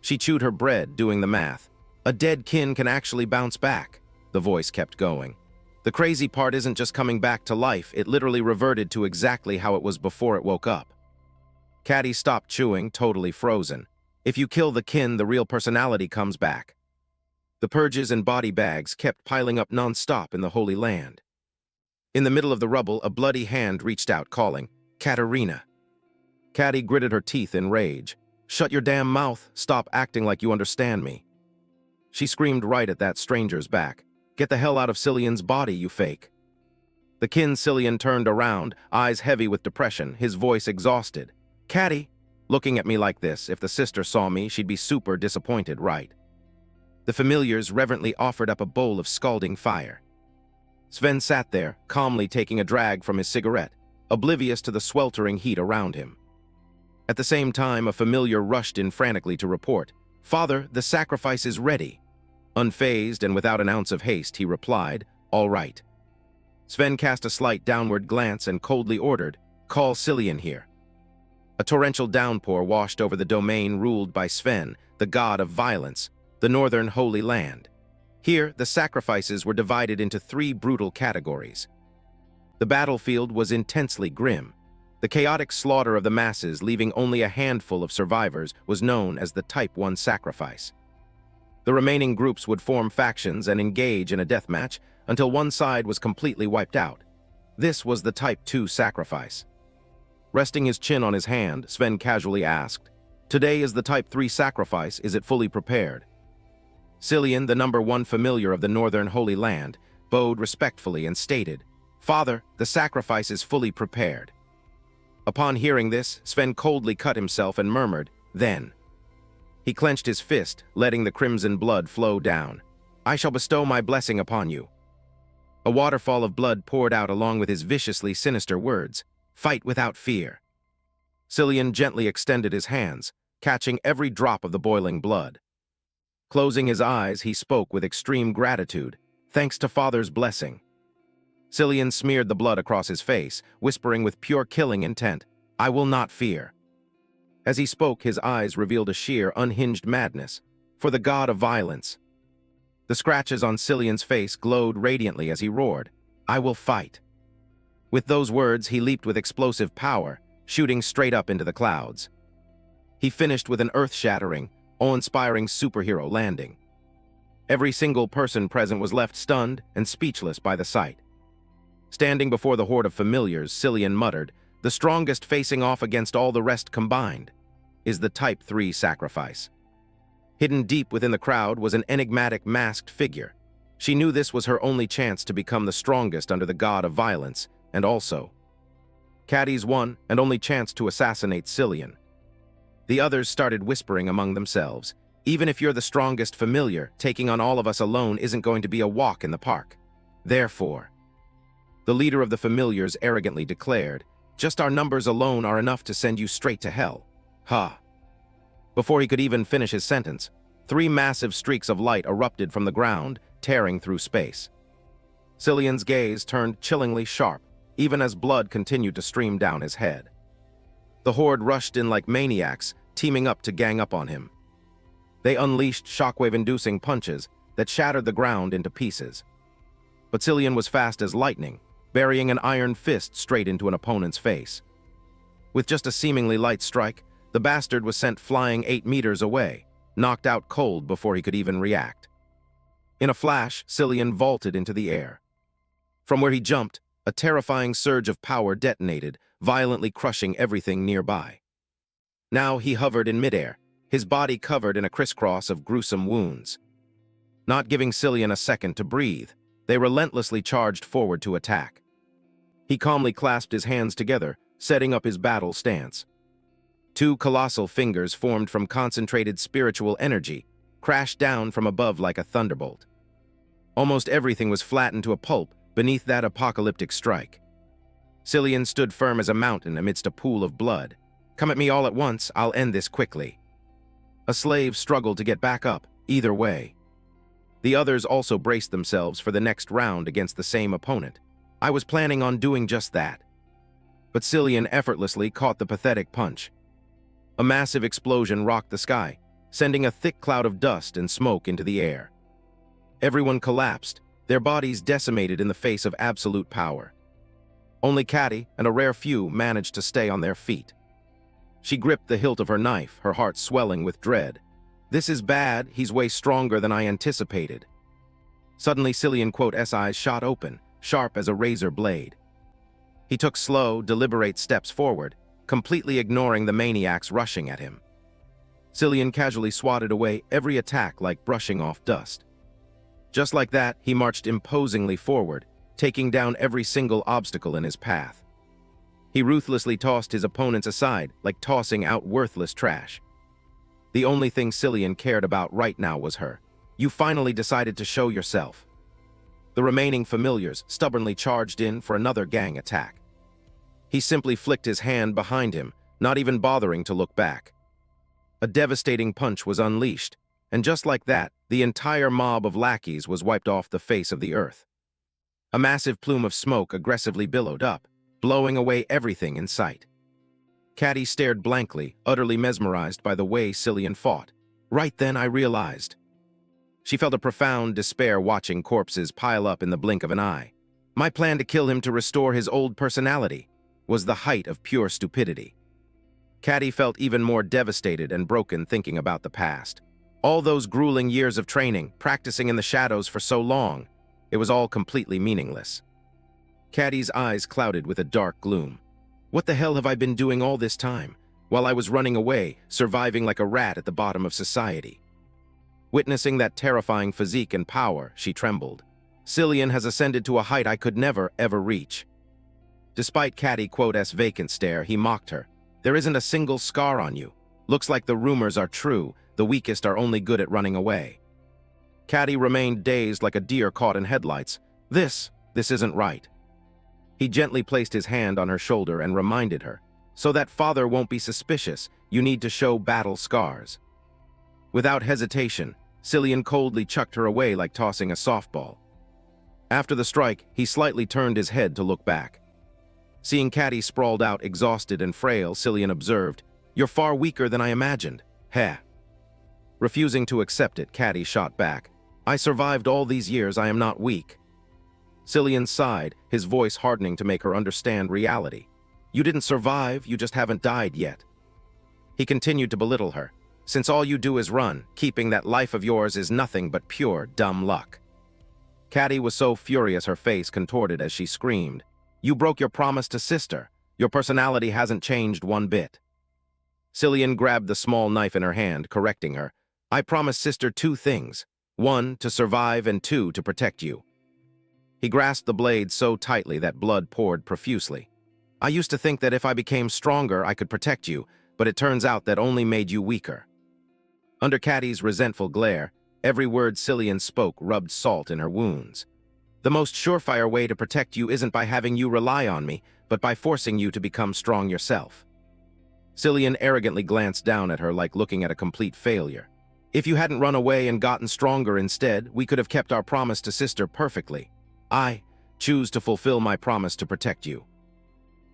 S1: She chewed her bread, doing the math. A dead kin can actually bounce back. The voice kept going. The crazy part isn't just coming back to life, it literally reverted to exactly how it was before it woke up. Caddy stopped chewing, totally frozen. If you kill the kin, the real personality comes back. The purges and body bags kept piling up non-stop in the Holy Land. In the middle of the rubble, a bloody hand reached out, calling, Katerina. Caddy gritted her teeth in rage. Shut your damn mouth, stop acting like you understand me. She screamed right at that stranger's back. Get the hell out of Cillian's body, you fake. The kin Cillian turned around, eyes heavy with depression, his voice exhausted. Caddy, looking at me like this, if the sister saw me, she'd be super disappointed, right? The familiars reverently offered up a bowl of scalding fire. Sven sat there, calmly taking a drag from his cigarette, oblivious to the sweltering heat around him. At the same time, a familiar rushed in frantically to report, Father, the sacrifice is ready. Unfazed and without an ounce of haste, he replied, all right. Sven cast a slight downward glance and coldly ordered, call Cillian here. A torrential downpour washed over the domain ruled by Sven, the god of violence, the northern Holy Land. Here, the sacrifices were divided into three brutal categories. The battlefield was intensely grim. The chaotic slaughter of the masses, leaving only a handful of survivors, was known as the Type 1 sacrifice. The remaining groups would form factions and engage in a deathmatch until one side was completely wiped out. This was the Type 2 sacrifice. Resting his chin on his hand, Sven casually asked, Today is the Type 3 sacrifice, is it fully prepared? Cillian, the number 1 familiar of the northern Holy Land, bowed respectfully and stated, Father, the sacrifice is fully prepared. Upon hearing this, Sven coldly cut himself and murmured, Then. He clenched his fist, letting the crimson blood flow down. I shall bestow my blessing upon you. A waterfall of blood poured out along with his viciously sinister words, Fight without fear. Cillian gently extended his hands, catching every drop of the boiling blood. Closing his eyes, he spoke with extreme gratitude, thanks to Father's blessing. Cillian smeared the blood across his face, whispering with pure killing intent, I will not fear. As he spoke, his eyes revealed a sheer, unhinged madness, for the god of violence. The scratches on Cillian's face glowed radiantly as he roared, I will fight. With those words, he leaped with explosive power, shooting straight up into the clouds. He finished with an earth-shattering, awe-inspiring superhero landing. Every single person present was left stunned and speechless by the sight. Standing before the horde of familiars, Cillian muttered, the strongest facing off against all the rest combined is the Type 3 sacrifice. Hidden deep within the crowd was an enigmatic masked figure. She knew this was her only chance to become the strongest under the god of violence, and also Caddy's one and only chance to assassinate Cillian. The others started whispering among themselves, even if you're the strongest familiar, taking on all of us alone isn't going to be a walk in the park. Therefore, the leader of the familiars arrogantly declared, just our numbers alone are enough to send you straight to hell. Ha! Before he could even finish his sentence, 3 massive streaks of light erupted from the ground, tearing through space. Cillian's gaze turned chillingly sharp, even as blood continued to stream down his head. The horde rushed in like maniacs, teaming up to gang up on him. They unleashed shockwave-inducing punches that shattered the ground into pieces. But Cillian was fast as lightning, burying an iron fist straight into an opponent's face. With just a seemingly light strike, the bastard was sent flying 8 meters away, knocked out cold before he could even react. In a flash, Cillian vaulted into the air. From where he jumped, a terrifying surge of power detonated, violently crushing everything nearby. Now he hovered in midair, his body covered in a crisscross of gruesome wounds. Not giving Cillian a second to breathe, they relentlessly charged forward to attack. He calmly clasped his hands together, setting up his battle stance. 2 colossal fingers formed from concentrated spiritual energy crashed down from above like a thunderbolt. Almost everything was flattened to a pulp beneath that apocalyptic strike. Cillian stood firm as a mountain amidst a pool of blood. "Come at me all at once, I'll end this quickly." A slave struggled to get back up, either way. The others also braced themselves for the next round against the same opponent. I was planning on doing just that. But Cillian effortlessly caught the pathetic punch. A massive explosion rocked the sky, sending a thick cloud of dust and smoke into the air. Everyone collapsed, their bodies decimated in the face of absolute power. Only Catty and a rare few managed to stay on their feet. She gripped the hilt of her knife, her heart swelling with dread. "This is bad, he's way stronger than I anticipated." Suddenly Cillian's eyes shot open, sharp as a razor blade. He took slow, deliberate steps forward, completely ignoring the maniacs rushing at him. Cillian casually swatted away every attack like brushing off dust. Just like that, he marched imposingly forward, taking down every single obstacle in his path. He ruthlessly tossed his opponents aside like tossing out worthless trash. The only thing Cillian cared about right now was her. "You finally decided to show yourself." The remaining familiars stubbornly charged in for another gang attack. He simply flicked his hand behind him, not even bothering to look back. A devastating punch was unleashed, and just like that, the entire mob of lackeys was wiped off the face of the earth. A massive plume of smoke aggressively billowed up, blowing away everything in sight. Catty stared blankly, utterly mesmerized by the way Cillian fought. Right then I realized. She felt a profound despair watching corpses pile up in the blink of an eye. My plan to kill him to restore his old personality was the height of pure stupidity. Catty felt even more devastated and broken thinking about the past. All those grueling years of training, practicing in the shadows for so long, it was all completely meaningless. Catty's eyes clouded with a dark gloom. What the hell have I been doing all this time, while I was running away, surviving like a rat at the bottom of society? Witnessing that terrifying physique and power, she trembled. Cillian has ascended to a height I could never, ever reach. Despite Catty's vacant stare, he mocked her. "There isn't a single scar on you. Looks like the rumors are true, the weakest are only good at running away." Catty remained dazed like a deer caught in headlights. This isn't right. He gently placed his hand on her shoulder and reminded her, "So that father won't be suspicious, you need to show battle scars." Without hesitation, Cillian coldly chucked her away like tossing a softball. After the strike, he slightly turned his head to look back. Seeing Catty sprawled out, exhausted and frail, Cillian observed, "You're far weaker than I imagined." Heh. Refusing to accept it, Catty shot back, "I survived all these years, I am not weak." Cillian sighed, his voice hardening to make her understand reality. "You didn't survive, you just haven't died yet." He continued to belittle her. "Since all you do is run, keeping that life of yours is nothing but pure dumb luck." Catty was so furious her face contorted as she screamed, "You broke your promise to sister. Your personality hasn't changed one bit." Cillian grabbed the small knife in her hand, correcting her. "I promised sister 2 things. 1, to survive, and 2, to protect you." He grasped the blade so tightly that blood poured profusely. "I used to think that if I became stronger, I could protect you, but it turns out that only made you weaker." Under Catty's resentful glare, every word Cillian spoke rubbed salt in her wounds. "The most surefire way to protect you isn't by having you rely on me, but by forcing you to become strong yourself." Cillian arrogantly glanced down at her like looking at a complete failure. "If you hadn't run away and gotten stronger instead, we could have kept our promise to sister perfectly. I Choose to fulfill my promise to protect you."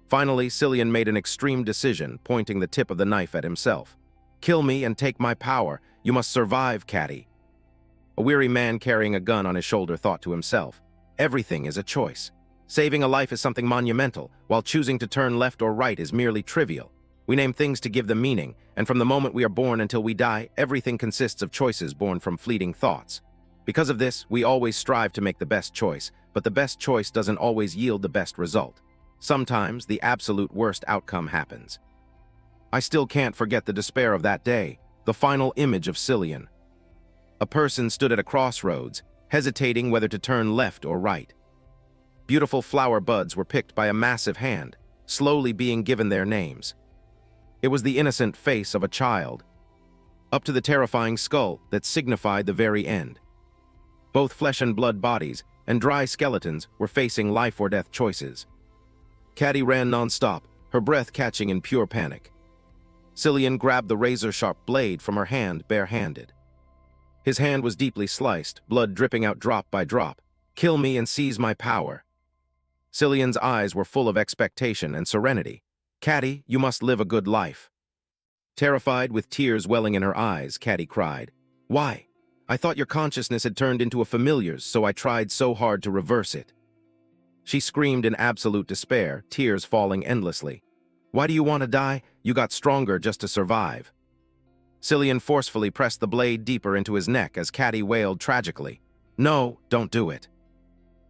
S1: Finally, Cillian made an extreme decision, pointing the tip of the knife at himself. "Kill me and take my power. You must survive, Catty." A weary man carrying a gun on his shoulder thought to himself, "Everything is a choice. Saving a life is something monumental, while choosing to turn left or right is merely trivial. We name things to give them meaning, and from the moment we are born until we die, everything consists of choices born from fleeting thoughts. Because of this, we always strive to make the best choice, but the best choice doesn't always yield the best result. Sometimes the absolute worst outcome happens." I still can't forget the despair of that day, the final image of Cillian. A person stood at a crossroads, hesitating whether to turn left or right. Beautiful flower buds were picked by a massive hand, slowly being given their names. It was the innocent face of a child, up to the terrifying skull that signified the very end. Both flesh and blood bodies and dry skeletons were facing life or death choices. Catty ran non-stop, her breath catching in pure panic. Cillian grabbed the razor-sharp blade from her hand bare-handed. His hand was deeply sliced, blood dripping out drop by drop. "Kill me and seize my power." Cillian's eyes were full of expectation and serenity. "Catty, you must live a good life." Terrified, with tears welling in her eyes, Catty cried, "Why? I thought your consciousness had turned into a familiar's, so I tried so hard to reverse it." She screamed in absolute despair, tears falling endlessly. "Why do you want to die? You got stronger just to survive." Cillian forcefully pressed the blade deeper into his neck as Catty wailed tragically, "No, don't do it."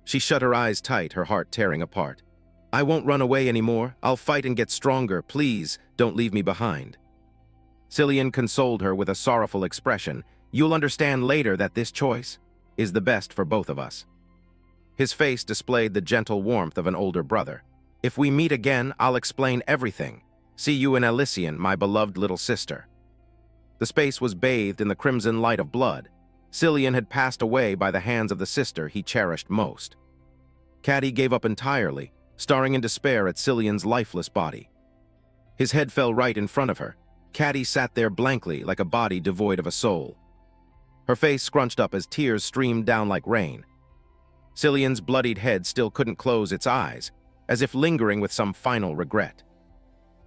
S1: She shut her eyes tight, her heart tearing apart. "I won't run away anymore. I'll fight and get stronger. Please, don't leave me behind." Cillian consoled her with a sorrowful expression. "You'll understand later that this choice is the best for both of us." His face displayed the gentle warmth of an older brother. "If we meet again, I'll explain everything. See you in Elysian, my beloved little sister." The space was bathed in the crimson light of blood. Cillian had passed away by the hands of the sister he cherished most. Catty gave up entirely, staring in despair at Cillian's lifeless body. His head fell right in front of her. Catty sat there blankly, like a body devoid of a soul. Her face scrunched up as tears streamed down like rain. Cillian's bloodied head still couldn't close its eyes, as if lingering with some final regret.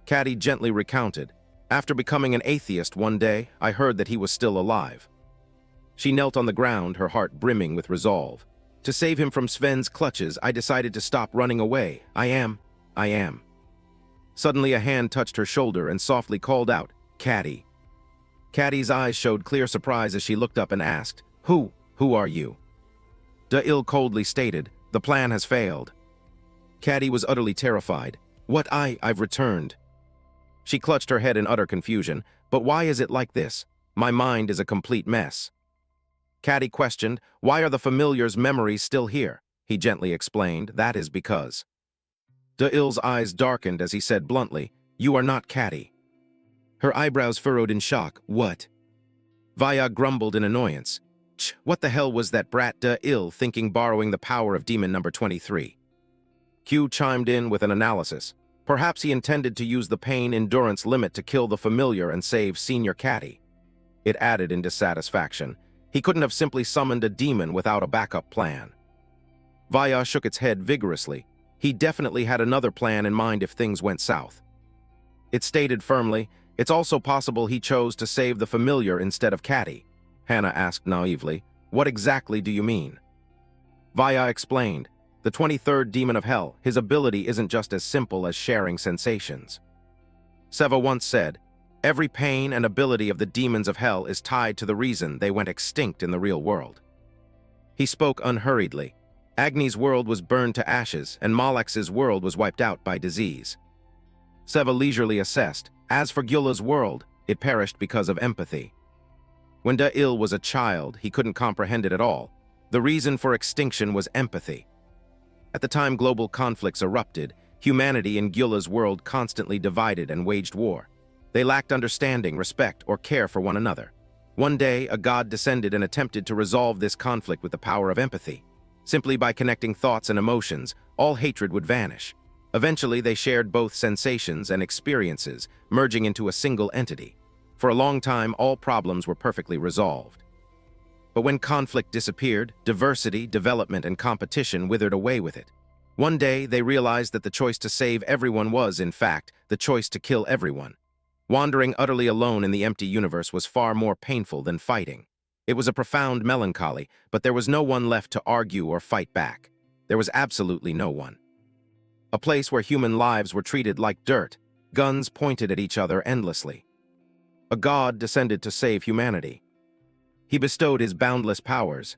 S1: Catty gently recounted, "After becoming an atheist one day, I heard that he was still alive." She knelt on the ground, her heart brimming with resolve. "To save him from Sven's clutches, I decided to stop running away. I am. Suddenly a hand touched her shoulder and softly called out, "Catty." Catty's eyes showed clear surprise as she looked up and asked, Who are you?" Da'il coldly stated, "The plan has failed." Catty was utterly terrified. "What? I've returned." She clutched her head in utter confusion. "But why is it like this? My mind is a complete mess." Catty questioned, "Why are the familiar's memories still here?" He gently explained, "That is because." Da'il's eyes darkened as he said bluntly, "You are not Catty." Her eyebrows furrowed in shock. "What?" Vaya grumbled in annoyance. What the hell was that brat Da'il thinking, borrowing the power of demon number 23? Q chimed in with an analysis. Perhaps he intended to use the pain endurance limit to kill the familiar and save Senior Catty. It added in dissatisfaction. He couldn't have simply summoned a demon without a backup plan. Vaya shook its head vigorously. He definitely had another plan in mind if things went south. It stated firmly, "It's also possible he chose to save the familiar instead of Catty." Hannah asked naively, "What exactly do you mean?" Vaya explained, "The 23rd demon of hell, his ability isn't just as simple as sharing sensations." Seva once said, "Every pain and ability of the demons of hell is tied to the reason they went extinct in the real world." He spoke unhurriedly. Agni's world was burned to ashes, and Malax's world was wiped out by disease. Seva leisurely assessed, "As for Gyula's world, it perished because of empathy." When Da'il was a child, he couldn't comprehend it at all. The reason for extinction was empathy. At the time global conflicts erupted, humanity in Gyula's world constantly divided and waged war. They lacked understanding, respect, or care for one another. One day, a god descended and attempted to resolve this conflict with the power of empathy. Simply by connecting thoughts and emotions, all hatred would vanish. Eventually, they shared both sensations and experiences, merging into a single entity. For a long time, all problems were perfectly resolved. But when conflict disappeared, diversity, development, and competition withered away with it. One day, they realized that the choice to save everyone was, in fact, the choice to kill everyone. Wandering utterly alone in the empty universe was far more painful than fighting. It was a profound melancholy, but there was no one left to argue or fight back. There was absolutely no one. A place where human lives were treated like dirt, guns pointed at each other endlessly. A god descended to save humanity. He bestowed his boundless powers.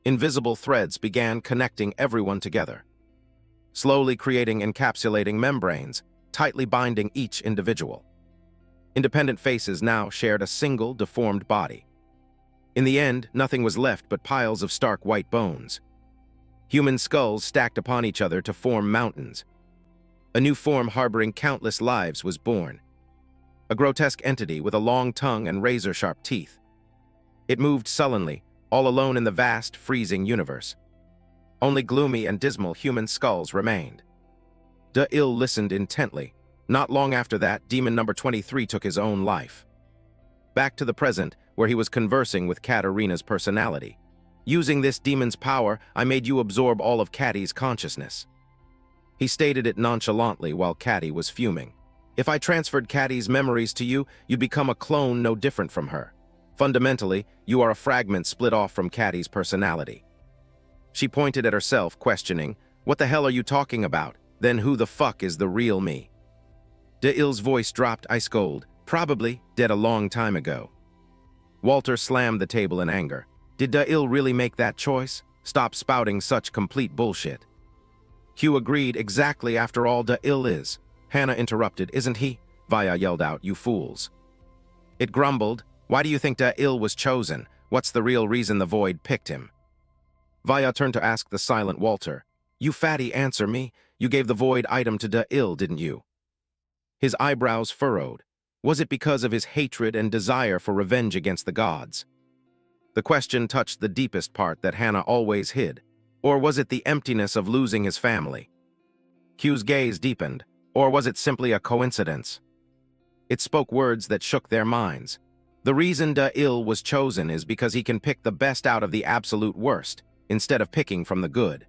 S1: Invisible threads began connecting everyone together, slowly creating encapsulating membranes, tightly binding each individual. Independent faces now shared a single deformed body. In the end, nothing was left but piles of stark white bones. Human skulls stacked upon each other to form mountains. A new form harboring countless lives was born. A grotesque entity with a long tongue and razor-sharp teeth. It moved sullenly, all alone in the vast, freezing universe. Only gloomy and dismal human skulls remained. De-Il listened intently. Not long after that, demon number 23 took his own life. Back to the present, where he was conversing with Katarina's personality. Using this demon's power, I made you absorb all of Catty's consciousness. He stated it nonchalantly while Catty was fuming. If I transferred Catty's memories to you, you'd become a clone no different from her. Fundamentally, you are a fragment split off from Catty's personality. She pointed at herself, questioning, "What the hell are you talking about? Then who the fuck is the real me?" De-Il's voice dropped ice cold, "Probably dead a long time ago." Walter slammed the table in anger. Did De-Il really make that choice? Stop spouting such complete bullshit. Hugh agreed. Exactly, after all, De-Il is. Hannah interrupted. Isn't he? Vaya yelled out, "You fools." It grumbled. Why do you think De-Il was chosen? What's the real reason the Void picked him? Vaya turned to ask the silent Walter. You fatty, answer me. You gave the Void item to De-Il, didn't you? His eyebrows furrowed. Was it because of his hatred and desire for revenge against the gods? The question touched the deepest part that Hannah always hid. Or was it the emptiness of losing his family? Hugh's gaze deepened. Or was it simply a coincidence? It spoke words that shook their minds. The reason De-Il was chosen is because he can pick the best out of the absolute worst, instead of picking from the good.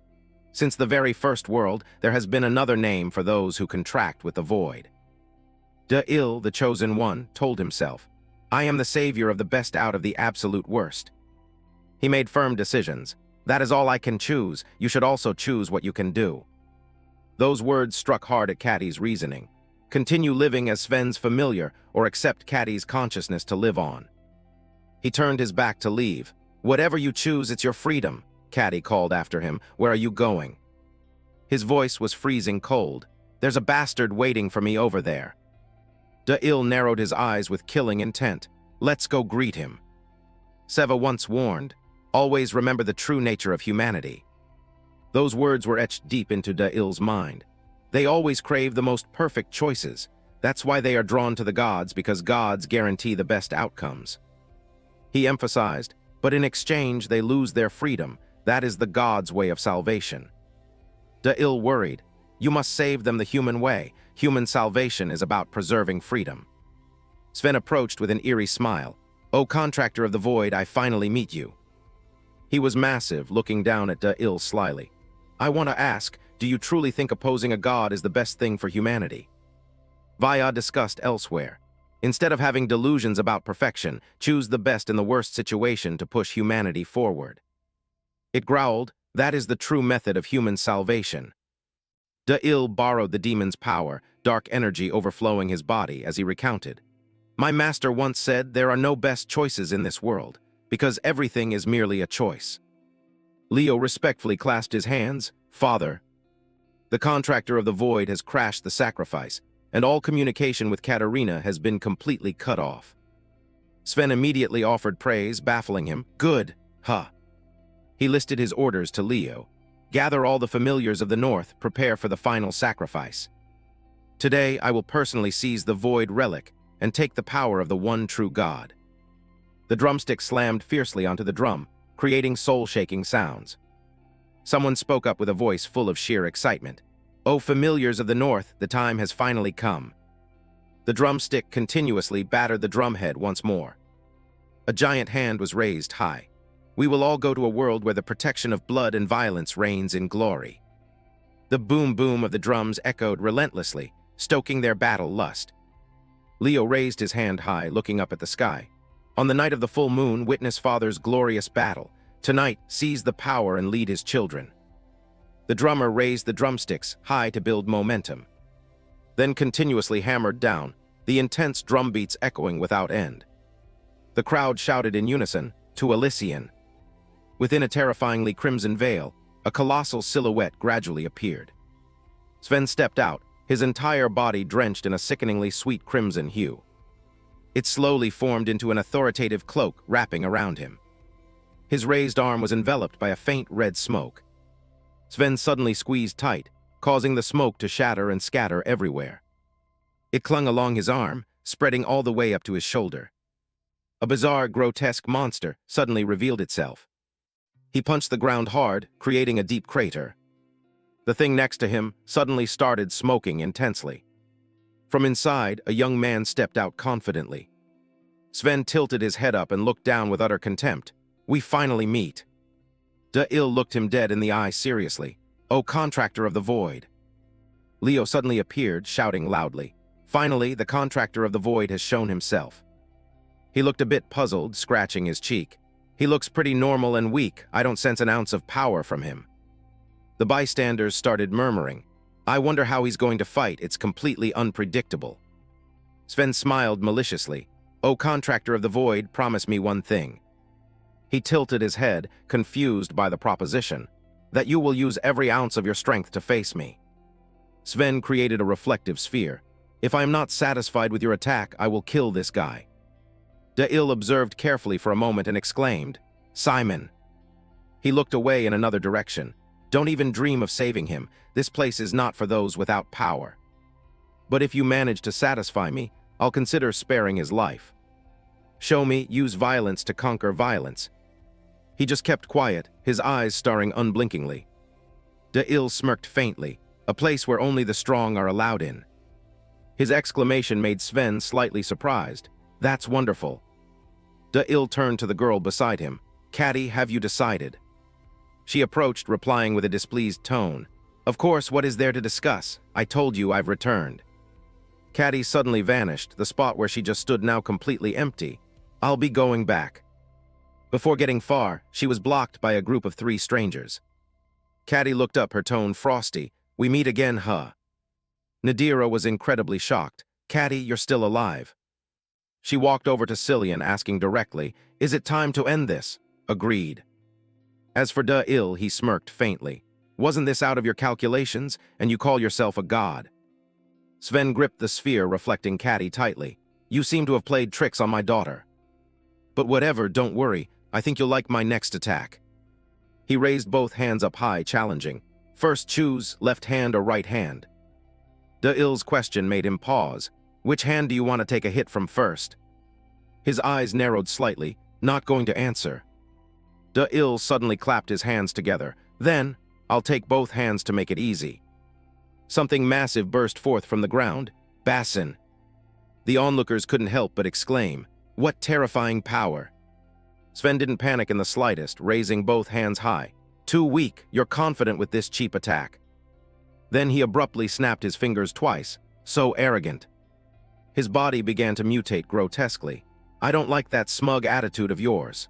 S1: Since the very first world, there has been another name for those who contract with the Void. De-Il, the chosen one, told himself, I am the savior of the best out of the absolute worst. He made firm decisions. That is all I can choose. You should also choose what you can do. Those words struck hard at Catty's reasoning. Continue living as Sven's familiar, or accept Catty's consciousness to live on. He turned his back to leave. Whatever you choose, it's your freedom, Catty called after him. Where are you going? His voice was freezing cold. There's a bastard waiting for me over there. De-Il narrowed his eyes with killing intent. Let's go greet him. Seva once warned, always remember the true nature of humanity. Those words were etched deep into De-Il's mind. They always crave the most perfect choices. That's why they are drawn to the gods, because gods guarantee the best outcomes. He emphasized, but in exchange they lose their freedom. That is the gods' way of salvation. De-Il worried. You must save them the human way. Human salvation is about preserving freedom. Sven approached with an eerie smile. O contractor of the Void, I finally meet you. He was massive, looking down at De-Il slyly. I want to ask, do you truly think opposing a god is the best thing for humanity? Vaya discussed elsewhere. Instead of having delusions about perfection, choose the best in the worst situation to push humanity forward. It growled, that is the true method of human salvation. De-Il borrowed the demon's power, dark energy overflowing his body as he recounted. My master once said there are no best choices in this world, because everything is merely a choice. Leo respectfully clasped his hands. Father. The contractor of the Void has crashed the sacrifice, and all communication with Katarina has been completely cut off. Sven immediately offered praise, baffling him. Good, huh? He listed his orders to Leo. Gather all the familiars of the North, prepare for the final sacrifice. Today, I will personally seize the Void relic and take the power of the one true God. The drumstick slammed fiercely onto the drum, creating soul-shaking sounds. Someone spoke up with a voice full of sheer excitement. O familiars of the North, the time has finally come. The drumstick continuously battered the drumhead once more. A giant hand was raised high. We will all go to a world where the protection of blood and violence reigns in glory. The boom-boom of the drums echoed relentlessly, stoking their battle lust. Leo raised his hand high, looking up at the sky. On the night of the full moon, witness Father's glorious battle. Tonight, seize the power and lead his children. The drummer raised the drumsticks high to build momentum, then continuously hammered down, the intense drum beats echoing without end. The crowd shouted in unison, to Elysian. Within a terrifyingly crimson veil, a colossal silhouette gradually appeared. Sven stepped out, his entire body drenched in a sickeningly sweet crimson hue. It slowly formed into an authoritative cloak wrapping around him. His raised arm was enveloped by a faint red smoke. Sven suddenly squeezed tight, causing the smoke to shatter and scatter everywhere. It clung along his arm, spreading all the way up to his shoulder. A bizarre, grotesque monster suddenly revealed itself. He punched the ground hard, creating a deep crater. The thing next to him suddenly started smoking intensely. From inside, a young man stepped out confidently. Sven tilted his head up and looked down with utter contempt. "We finally meet." De-Il looked him dead in the eye seriously. "O contractor of the void." Leo suddenly appeared, shouting loudly. Finally, the contractor of the void has shown himself. He looked a bit puzzled, scratching his cheek. "He looks pretty normal and weak. I don't sense an ounce of power from him." The bystanders started murmuring. "I wonder how he's going to fight. It's completely unpredictable." Sven smiled maliciously. "O contractor of the void, promise me one thing." He tilted his head, confused by the proposition. "That you will use every ounce of your strength to face me." Sven created a reflective sphere. "If I am not satisfied with your attack, I will kill this guy." De-Il observed carefully for a moment and exclaimed, "Simon." He looked away in another direction. "Don't even dream of saving him. This place is not for those without power. But if you manage to satisfy me, I'll consider sparing his life. Show me, use violence to conquer violence." He just kept quiet, his eyes staring unblinkingly. De-Il smirked faintly, "A place where only the strong are allowed in." His exclamation made Sven slightly surprised. "That's wonderful." De-Il turned to the girl beside him. "Caddy, have you decided?" She approached, replying with a displeased tone. "Of course, what is there to discuss? I told you I've returned." Caddy suddenly vanished, the spot where she just stood now completely empty. "I'll be going back." Before getting far, she was blocked by a group of 3 strangers. Caddy looked up, her tone frosty. "We meet again, huh?" Nadira was incredibly shocked. "Caddy, you're still alive." She walked over to Cillian, asking directly, "Is it time to end this?" "Agreed." As for De-Il, he smirked faintly. "Wasn't this out of your calculations, and you call yourself a god?" Sven gripped the sphere, reflecting Caddy tightly. "You seem to have played tricks on my daughter. But whatever, don't worry. I think you'll like my next attack." He raised both hands up high, challenging. "First choose, left hand or right hand." De-Il's question made him pause. "Which hand do you want to take a hit from first?" His eyes narrowed slightly, not going to answer. De-Il suddenly clapped his hands together. "Then, I'll take both hands to make it easy." Something massive burst forth from the ground. "Bassin." The onlookers couldn't help but exclaim, "What terrifying power!" Sven didn't panic in the slightest, raising both hands high. "Too weak, you're confident with this cheap attack." Then he abruptly snapped his fingers twice. "So arrogant." His body began to mutate grotesquely. "I don't like that smug attitude of yours.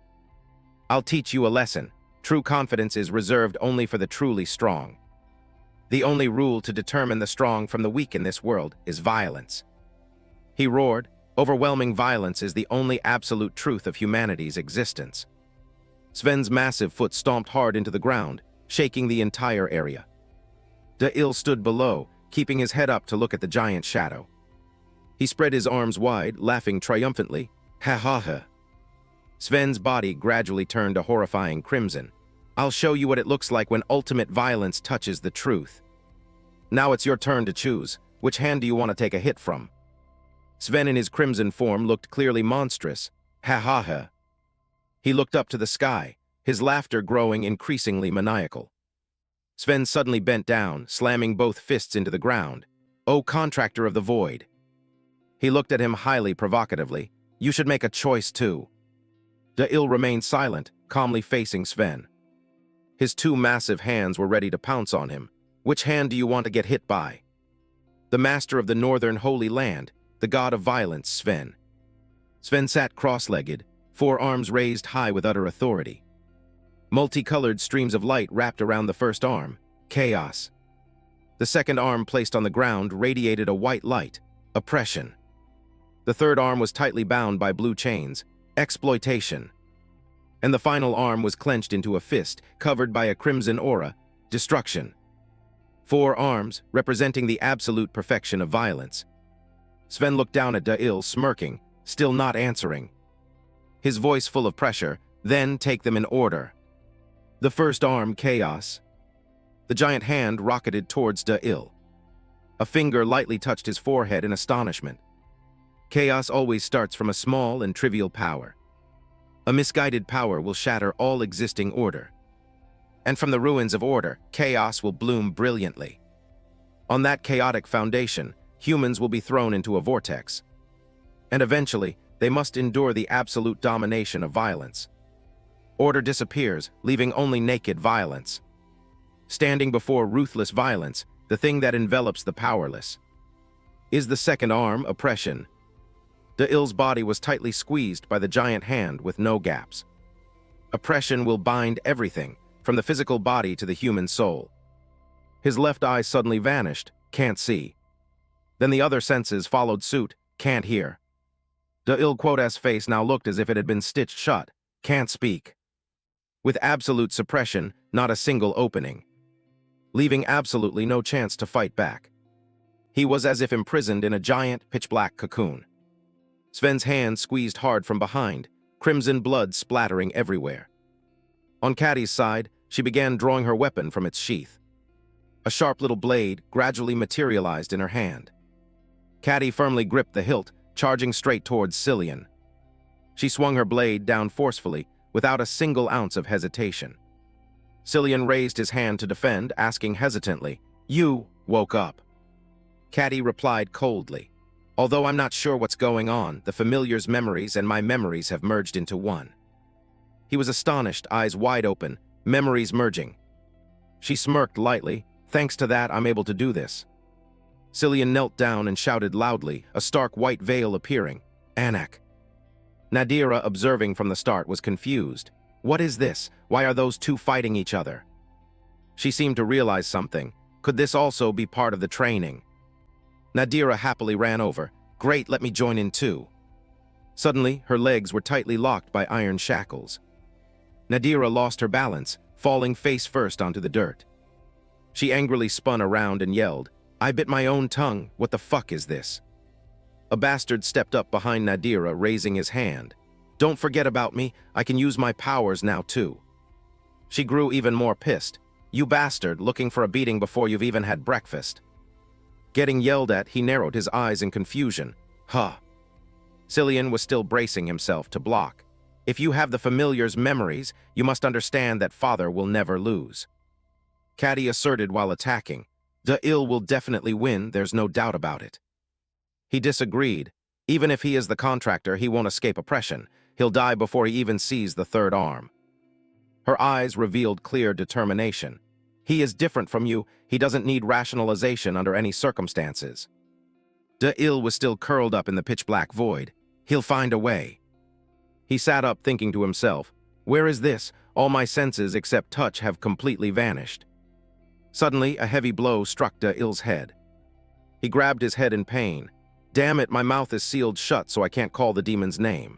S1: I'll teach you a lesson. True confidence is reserved only for the truly strong. The only rule to determine the strong from the weak in this world is violence." He roared. "Overwhelming violence is the only absolute truth of humanity's existence." Sven's massive foot stomped hard into the ground, shaking the entire area. De-Il stood below, keeping his head up to look at the giant shadow. He spread his arms wide, laughing triumphantly. "Ha ha ha." Sven's body gradually turned a horrifying crimson. "I'll show you what it looks like when ultimate violence touches the truth. Now it's your turn to choose. Which hand do you want to take a hit from?" Sven in his crimson form looked clearly monstrous. "Ha ha ha." He looked up to the sky, his laughter growing increasingly maniacal. Sven suddenly bent down, slamming both fists into the ground. "O contractor of the void." He looked at him highly provocatively. "You should make a choice too." De-Il remained silent, calmly facing Sven. His 2 massive hands were ready to pounce on him. Which hand do you want to get hit by? The master of the northern Holy Land, the god of violence, Sven. Sven sat cross-legged, forearms raised high with utter authority. Multicolored streams of light wrapped around the first arm, chaos. The second arm placed on the ground radiated a white light, oppression. The third arm was tightly bound by blue chains, exploitation. And the final arm was clenched into a fist, covered by a crimson aura, destruction. 4 arms, representing the absolute perfection of violence. Sven looked down at Da'il, smirking, still not answering. His voice full of pressure, then take them in order. The first arm, chaos. The giant hand rocketed towards Da'il. A finger lightly touched his forehead in astonishment. Chaos always starts from a small and trivial power. A misguided power will shatter all existing order. And from the ruins of order, chaos will bloom brilliantly. On that chaotic foundation, humans will be thrown into a vortex. And eventually, they must endure the absolute domination of violence. Order disappears, leaving only naked violence. Standing before ruthless violence, the thing that envelops the powerless. Is the second arm oppression? Da'il's body was tightly squeezed by the giant hand with no gaps. Oppression will bind everything, from the physical body to the human soul. His left eye suddenly vanished, can't see. Then the other senses followed suit, can't hear. Da'il Quota's face now looked as if it had been stitched shut, can't speak. With absolute suppression, not a single opening. Leaving absolutely no chance to fight back. He was as if imprisoned in a giant, pitch-black cocoon. Sven's hand squeezed hard from behind, crimson blood splattering everywhere. On Caddy's side, she began drawing her weapon from its sheath. A sharp little blade gradually materialized in her hand. Caddy firmly gripped the hilt, charging straight towards Cillian. She swung her blade down forcefully, without a single ounce of hesitation. Cillian raised his hand to defend, asking hesitantly, "You woke up." Caddy replied coldly, "Although I'm not sure what's going on, the familiar's memories and my memories have merged into one." He was astonished, eyes wide open, memories merging. She smirked lightly, "Thanks to that, I'm able to do this." Cillian knelt down and shouted loudly, a stark white veil appearing, "Anak." Nadira, observing from the start, was confused. What is this? Why are those two fighting each other? She seemed to realize something. Could this also be part of the training? Nadira happily ran over. "Great, let me join in too." Suddenly, her legs were tightly locked by iron shackles. Nadira lost her balance, falling face first onto the dirt. She angrily spun around and yelled, "I bit my own tongue, what the fuck is this?" A bastard stepped up behind Nadira, raising his hand. "Don't forget about me, I can use my powers now too." She grew even more pissed. "You bastard, looking for a beating before you've even had breakfast." Getting yelled at, he narrowed his eyes in confusion. Huh. Cillian was still bracing himself to block. "If you have the familiar's memories, you must understand that father will never lose." Caddy asserted while attacking. "Da'il will definitely win, there's no doubt about it." He disagreed. Even if he is the contractor, he won't escape oppression. He'll die before he even sees the third arm. Her eyes revealed clear determination. "He is different from you. He doesn't need rationalization under any circumstances." Da'il was still curled up in the pitch-black void. "He'll find a way." He sat up thinking to himself, "Where is this? All my senses except touch have completely vanished." Suddenly, a heavy blow struck Da'il's head. He grabbed his head in pain. "Damn it, my mouth is sealed shut so I can't call the demon's name.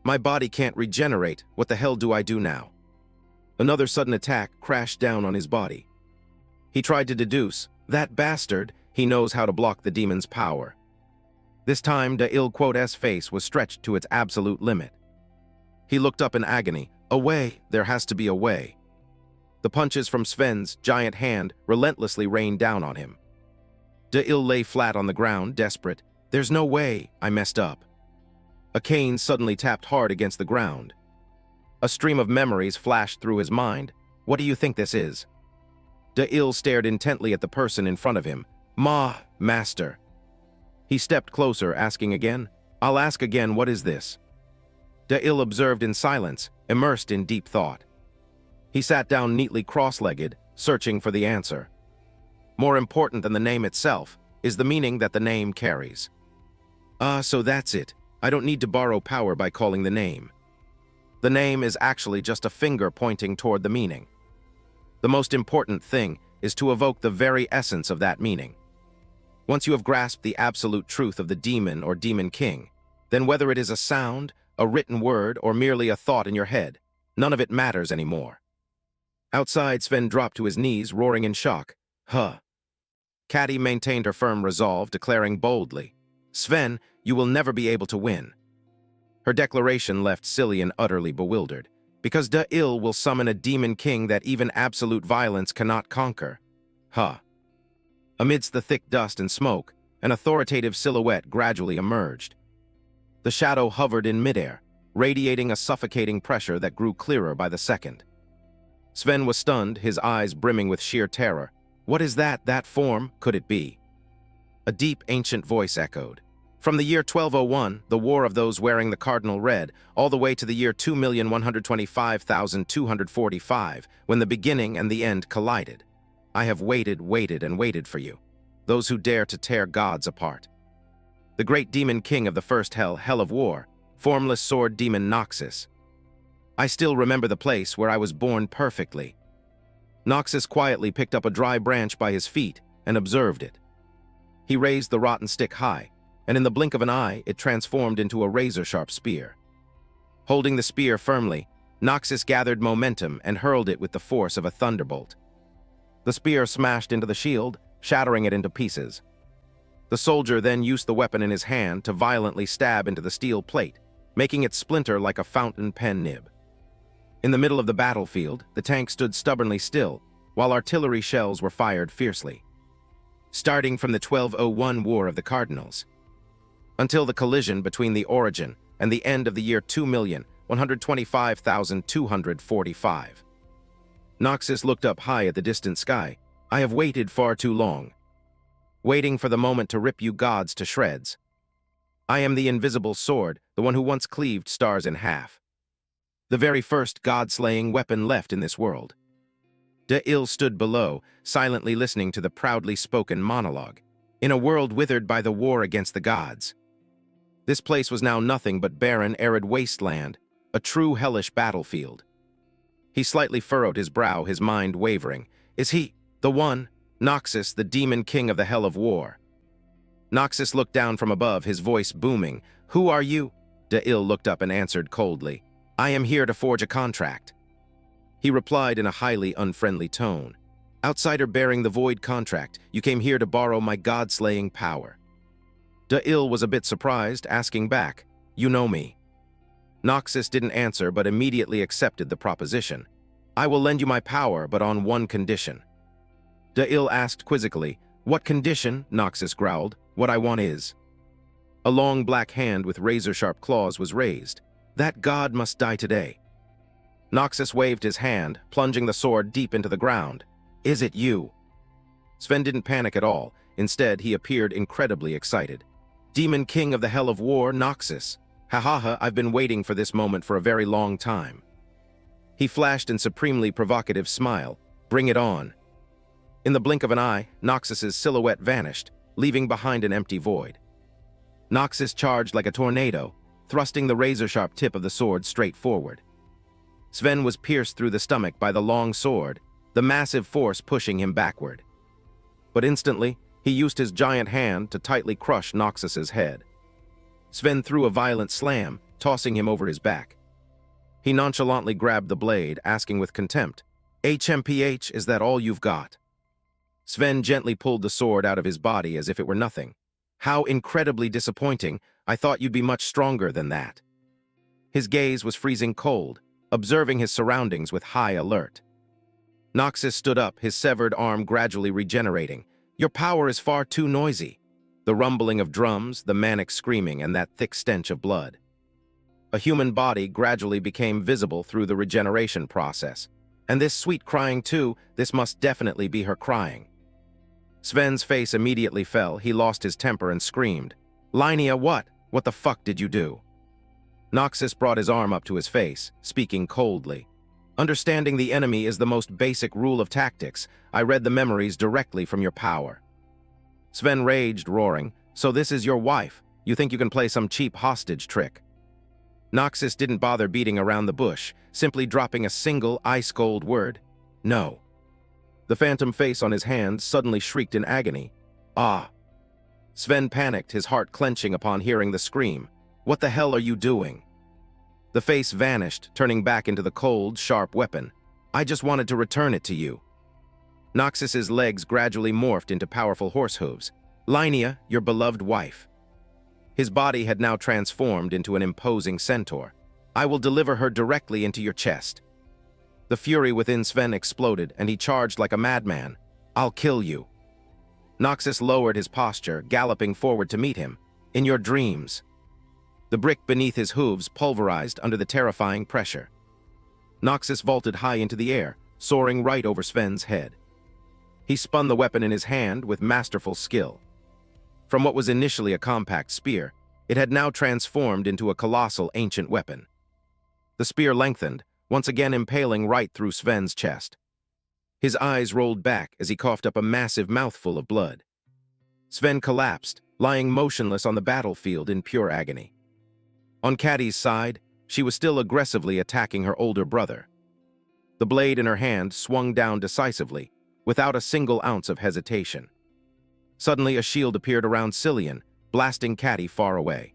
S1: My body can't regenerate. What the hell do I do now?" Another sudden attack crashed down on his body. He tried to deduce, that bastard, he knows how to block the demon's power. This time, Da'il Quota's face was stretched to its absolute limit. He looked up in agony. "A way, there has to be a way." The punches from Sven's giant hand relentlessly rained down on him. Da'il lay flat on the ground, desperate. "There's no way, I messed up." A cane suddenly tapped hard against the ground. A stream of memories flashed through his mind. What do you think this is? Da'il stared intently at the person in front of him. Master." He stepped closer, asking again. "I'll ask again, what is this?" Da'il observed in silence, immersed in deep thought. He sat down neatly cross-legged, searching for the answer. More important than the name itself is the meaning that the name carries. So that's it. I don't need to borrow power by calling the name. The name is actually just a finger pointing toward the meaning. The most important thing is to evoke the very essence of that meaning. Once you have grasped the absolute truth of the demon or demon king, then whether it is a sound, a written word, or merely a thought in your head, none of it matters anymore. Outside, Sven dropped to his knees, roaring in shock. Huh. Caddy maintained her firm resolve, declaring boldly, Sven, you will never be able to win. Her declaration left Cillian utterly bewildered, because Da-Il will summon a demon king that even absolute violence cannot conquer. Huh. Amidst the thick dust and smoke, an authoritative silhouette gradually emerged. The shadow hovered in midair, radiating a suffocating pressure that grew clearer by the second. Sven was stunned, his eyes brimming with sheer terror. What is that form? Could it be? A deep, ancient voice echoed. From the year 1201, the War of those wearing the cardinal red, all the way to the year 2,125,245, when the beginning and the end collided. I have waited and waited for you, those who dare to tear gods apart. The great demon king of the first hell of war, formless sword demon Noxus. I still remember the place where I was born perfectly. Noxus quietly picked up a dry branch by his feet and observed it. He raised the rotten stick high, and in the blink of an eye, it transformed into a razor-sharp spear. Holding the spear firmly, Noxus gathered momentum and hurled it with the force of a thunderbolt. The spear smashed into the shield, shattering it into pieces. The soldier then used the weapon in his hand to violently stab into the steel plate, making it splinter like a fountain pen nib. In the middle of the battlefield, the tank stood stubbornly still, while artillery shells were fired fiercely. Starting from the 1201 War of the Cardinals, until the collision between the origin and the end of the year 2,125,245. Noxus looked up high at the distant sky. I have waited far too long. Waiting for the moment to rip you gods to shreds. I am the invisible sword, the one who once cleaved stars in half. The very first god-slaying weapon left in this world. Da-Il stood below, silently listening to the proudly spoken monologue. In a world withered by the war against the gods. This place was now nothing but barren, arid wasteland, a true hellish battlefield. He slightly furrowed his brow, his mind wavering. Is he, the one, Noxus, the demon king of the hell of war? Noxus looked down from above, his voice booming. Who are you? Da-Il looked up and answered coldly. I am here to forge a contract. He replied in a highly unfriendly tone. Outsider bearing the void contract, you came here to borrow my god-slaying power. Da-Il was a bit surprised, asking back, you know me. Noxus didn't answer but immediately accepted the proposition. I will lend you my power, but on one condition. Da-Il asked quizzically, what condition? Noxus growled, what I want is. A long black hand with razor-sharp claws was raised. That god must die today. Noxus waved his hand, plunging the sword deep into the ground. Is it you? Sven didn't panic at all. Instead, he appeared incredibly excited. Demon King of the Hell of War, Noxus. Ha, I've been waiting for this moment for a very long time. He flashed in supremely provocative smile. Bring it on. In the blink of an eye, Noxus's silhouette vanished, leaving behind an empty void. Noxus charged like a tornado, thrusting the razor-sharp tip of the sword straight forward. Sven was pierced through the stomach by the long sword, the massive force pushing him backward. But instantly, he used his giant hand to tightly crush Noxus's head. Sven threw a violent slam, tossing him over his back. He nonchalantly grabbed the blade, asking with contempt, HMPH, is that all you've got? Sven gently pulled the sword out of his body as if it were nothing. How incredibly disappointing, I thought you'd be much stronger than that. His gaze was freezing cold, observing his surroundings with high alert. Noxus stood up, his severed arm gradually regenerating. Your power is far too noisy. The rumbling of drums, the manic screaming, and that thick stench of blood. A human body gradually became visible through the regeneration process. And this sweet crying too, this must definitely be her crying. Sven's face immediately fell, he lost his temper and screamed. Linnea, what? What the fuck did you do? Noxus brought his arm up to his face, speaking coldly. Understanding the enemy is the most basic rule of tactics. I read the memories directly from your power. Sven raged, roaring, "So this is your wife? You think you can play some cheap hostage trick?" Noxus didn't bother beating around the bush, simply dropping a single ice-cold word. "No." The phantom face on his hand suddenly shrieked in agony. "Ah!" Sven panicked, his heart clenching upon hearing the scream. "What the hell are you doing?" The face vanished, turning back into the cold, sharp weapon. "I just wanted to return it to you." Noxus's legs gradually morphed into powerful horse hooves. "Linnea, your beloved wife." His body had now transformed into an imposing centaur. "I will deliver her directly into your chest." The fury within Sven exploded, and he charged like a madman. "I'll kill you." Noxus lowered his posture, galloping forward to meet him. "In your dreams." The brick beneath his hooves pulverized under the terrifying pressure. Noxus vaulted high into the air, soaring right over Sven's head. He spun the weapon in his hand with masterful skill. From what was initially a compact spear, it had now transformed into a colossal ancient weapon. The spear lengthened, once again impaling right through Sven's chest. His eyes rolled back as he coughed up a massive mouthful of blood. Sven collapsed, lying motionless on the battlefield in pure agony. On Caddy's side, she was still aggressively attacking her older brother. The blade in her hand swung down decisively, without a single ounce of hesitation. Suddenly, a shield appeared around Cillian, blasting Caddy far away.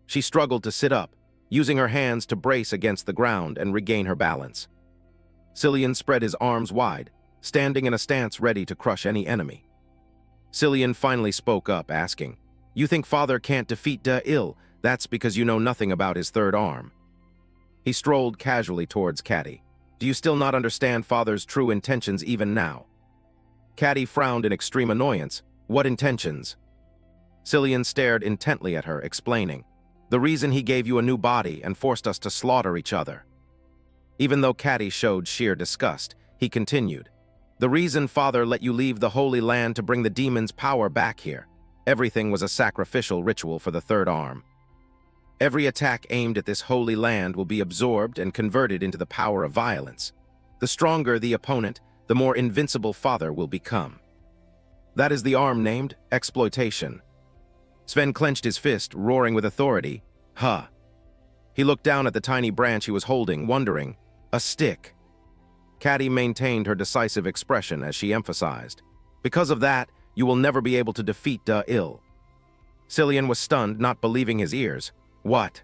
S1: She struggled to sit up, using her hands to brace against the ground and regain her balance. Cillian spread his arms wide, standing in a stance ready to crush any enemy. Cillian finally spoke up, asking, "You think Father can't defeat Da'il? That's because you know nothing about his third arm." He strolled casually towards Caddy. "Do you still not understand Father's true intentions even now?" Caddy frowned in extreme annoyance. "What intentions?" Cillian stared intently at her, explaining, "The reason he gave you a new body and forced us to slaughter each other." Even though Caddy showed sheer disgust, he continued, "The reason Father let you leave the Holy Land to bring the demon's power back here. Everything was a sacrificial ritual for the third arm. Every attack aimed at this holy land will be absorbed and converted into the power of violence. The stronger the opponent, the more invincible Father will become. That is the arm named exploitation." Sven clenched his fist, roaring with authority. "Huh." He looked down at the tiny branch he was holding, wondering, "A stick." Caddy maintained her decisive expression as she emphasized, "Because of that, you will never be able to defeat Da'il." Cillian was stunned, not believing his ears. "What?"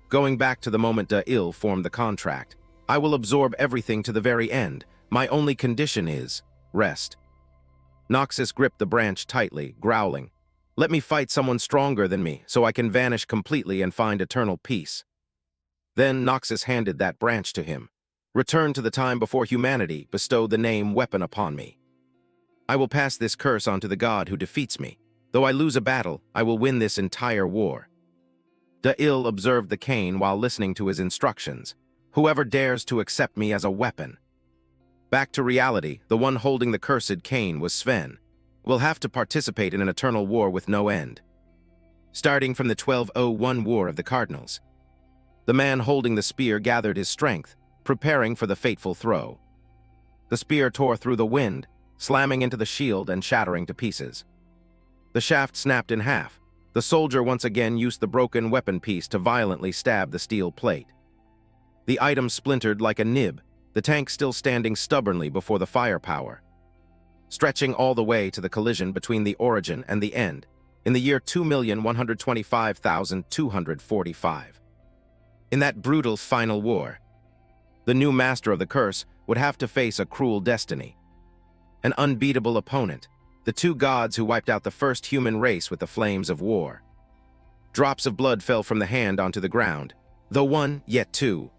S1: "Going back to the moment Da'il formed the contract. I will absorb everything to the very end. My only condition is rest." Noxus gripped the branch tightly, growling, "Let me fight someone stronger than me, so I can vanish completely and find eternal peace." Then Noxus handed that branch to him. "Return to the time before humanity bestowed the name weapon upon me. I will pass this curse on to the god who defeats me. Though I lose a battle, I will win this entire war." Da'il observed the cane while listening to his instructions. "Whoever dares to accept me as a weapon." Back to reality, the one holding the cursed cane was Sven. "Will have to participate in an eternal war with no end." Starting from the 1201 War of the Cardinals. The man holding the spear gathered his strength, preparing for the fateful throw. The spear tore through the wind, slamming into the shield and shattering to pieces. The shaft snapped in half. The soldier once again used the broken weapon piece to violently stab the steel plate. The item splintered like a nib, the tank still standing stubbornly before the firepower. Stretching all the way to the collision between the origin and the end, in the year 2,125,245. In that brutal final war, the new master of the curse would have to face a cruel destiny. An unbeatable opponent, the two gods who wiped out the first human race with the flames of war. Drops of blood fell from the hand onto the ground, though one, yet two.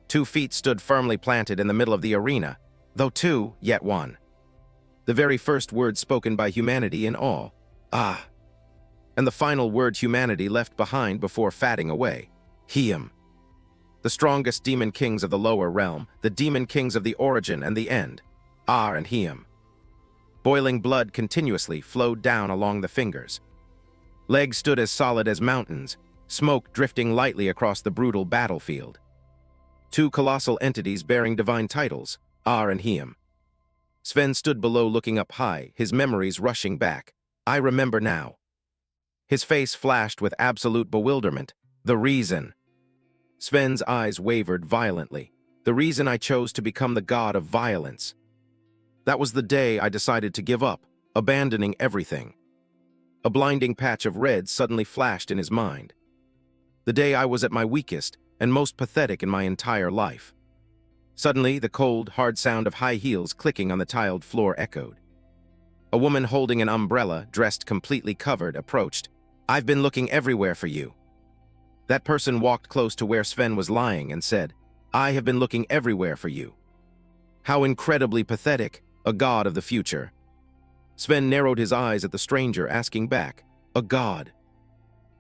S1: 2 feet stood firmly planted in the middle of the arena, though 2, yet 1. The very first word spoken by humanity in all, "Ah." And the final word humanity left behind before fading away, "Hiem." The strongest demon kings of the lower realm, the demon kings of the origin and the end, Ah and Hiem. Boiling blood continuously flowed down along the fingers. Legs stood as solid as mountains, smoke drifting lightly across the brutal battlefield. two colossal entities bearing divine titles, Ar and Hiem. Sven stood below looking up high, his memories rushing back. I remember now. His face flashed with absolute bewilderment. The reason. Sven's eyes wavered violently. The reason I chose to become the god of violence. That was the day I decided to give up, abandoning everything. A blinding patch of red suddenly flashed in his mind. The day I was at my weakest and most pathetic in my entire life. Suddenly, the cold, hard sound of high heels clicking on the tiled floor echoed. A woman holding an umbrella, dressed completely covered, approached. I've been looking everywhere for you. That person walked close to where Sven was lying and said, I have been looking everywhere for you. How incredibly pathetic, a god of the future. Sven narrowed his eyes at the stranger, asking back, a god.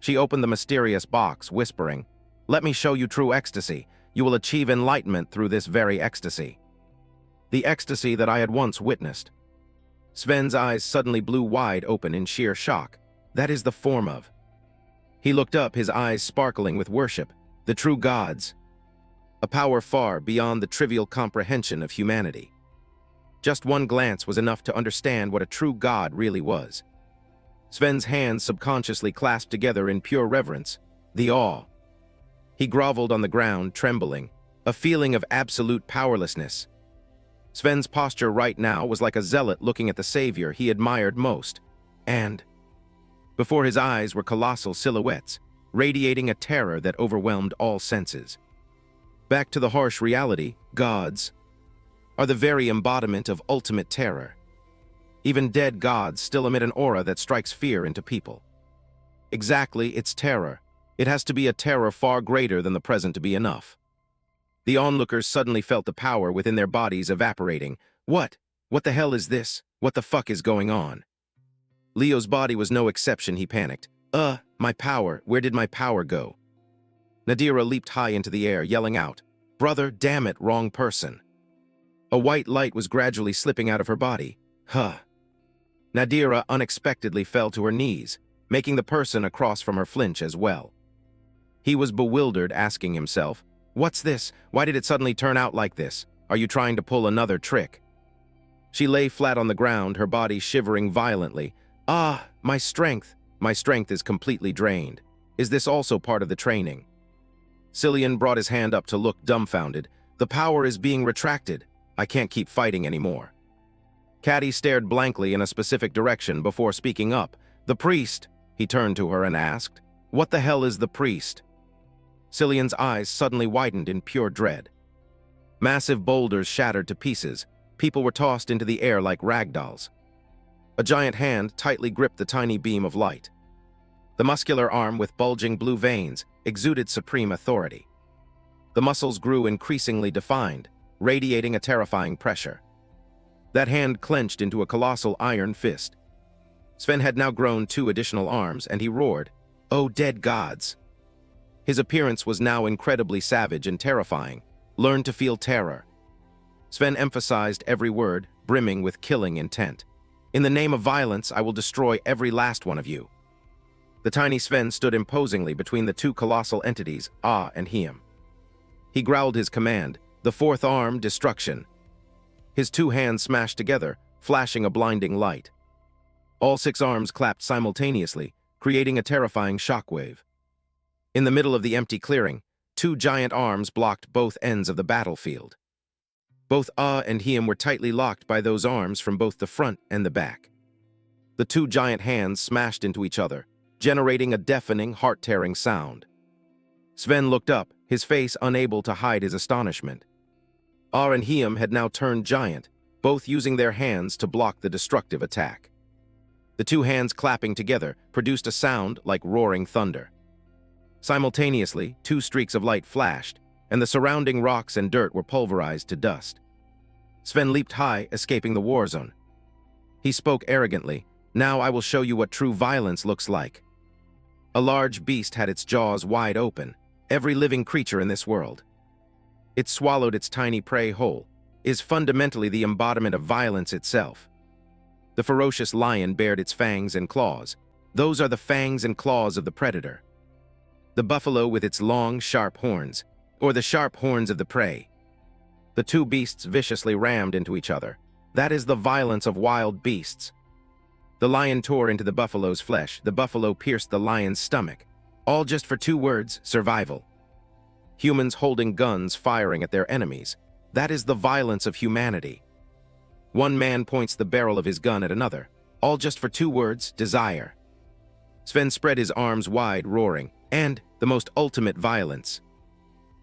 S1: She opened the mysterious box, whispering, let me show you true ecstasy. You will achieve enlightenment through this very ecstasy. The ecstasy that I had once witnessed. Sven's eyes suddenly blew wide open in sheer shock. That is the form of. He looked up, his eyes sparkling with worship, the true gods. A power far beyond the trivial comprehension of humanity. Just one glance was enough to understand what a true god really was. Sven's hands subconsciously clasped together in pure reverence, the awe. He groveled on the ground, trembling, a feeling of absolute powerlessness. Sven's posture right now was like a zealot looking at the savior he admired most. And before his eyes were colossal silhouettes, radiating a terror that overwhelmed all senses. Back to the harsh reality, gods are the very embodiment of ultimate terror. Even dead gods still emit an aura that strikes fear into people. Exactly, it's terror. It has to be a terror far greater than the present to be enough. The onlookers suddenly felt the power within their bodies evaporating. What? What the hell is this? What the fuck is going on? Leo's body was no exception, he panicked. My power, where did my power go? Nadira leaped high into the air, yelling out, brother, damn it, wrong person. A white light was gradually slipping out of her body. Nadira unexpectedly fell to her knees, making the person across from her flinch as well. He was bewildered, asking himself, what's this? Why did it suddenly turn out like this? Are you trying to pull another trick? She lay flat on the ground, her body shivering violently. My strength. My strength is completely drained. Is this also part of the training? Cillian brought his hand up to look dumbfounded. The power is being retracted. I can't keep fighting anymore. Caddy stared blankly in a specific direction before speaking up. The priest. He turned to her and asked, what the hell is the priest? Cillian's eyes suddenly widened in pure dread. Massive boulders shattered to pieces. People were tossed into the air like ragdolls. A giant hand tightly gripped the tiny beam of light. The muscular arm with bulging blue veins exuded supreme authority. The muscles grew increasingly defined, radiating a terrifying pressure. That hand clenched into a colossal iron fist. Sven had now grown 2 additional arms, and he roared, "Oh, dead gods!" His appearance was now incredibly savage and terrifying. Learn to feel terror. Sven emphasized every word, brimming with killing intent. In the name of violence, I will destroy every last one of you. The tiny Sven stood imposingly between the 2 colossal entities, and Hiem. He growled his command, the 4th arm, destruction. His 2 hands smashed together, flashing a blinding light. All 6 arms clapped simultaneously, creating a terrifying shockwave. In the middle of the empty clearing, 2 giant arms blocked both ends of the battlefield. Both and Hiem were tightly locked by those arms from both the front and the back. The 2 giant hands smashed into each other, generating a deafening, heart-tearing sound. Sven looked up, his face unable to hide his astonishment. And Hiem had now turned giant, both using their hands to block the destructive attack. The 2 hands clapping together produced a sound like roaring thunder. Simultaneously, 2 streaks of light flashed, and the surrounding rocks and dirt were pulverized to dust. Sven leaped high, escaping the war zone. He spoke arrogantly, "Now I will show you what true violence looks like." A large beast had its jaws wide open, every living creature in this world. It swallowed its tiny prey whole, is fundamentally the embodiment of violence itself. The ferocious lion bared its fangs and claws. Those are the fangs and claws of the predator. The buffalo with its long, sharp horns. or the sharp horns of the prey. The two beasts viciously rammed into each other. That is the violence of wild beasts. The lion tore into the buffalo's flesh. The buffalo pierced the lion's stomach. All just for 2 words, survival. Humans holding guns firing at their enemies. That is the violence of humanity. One man points the barrel of his gun at another. All just for 2 words, desire. Sven spread his arms wide, roaring, and the most ultimate violence.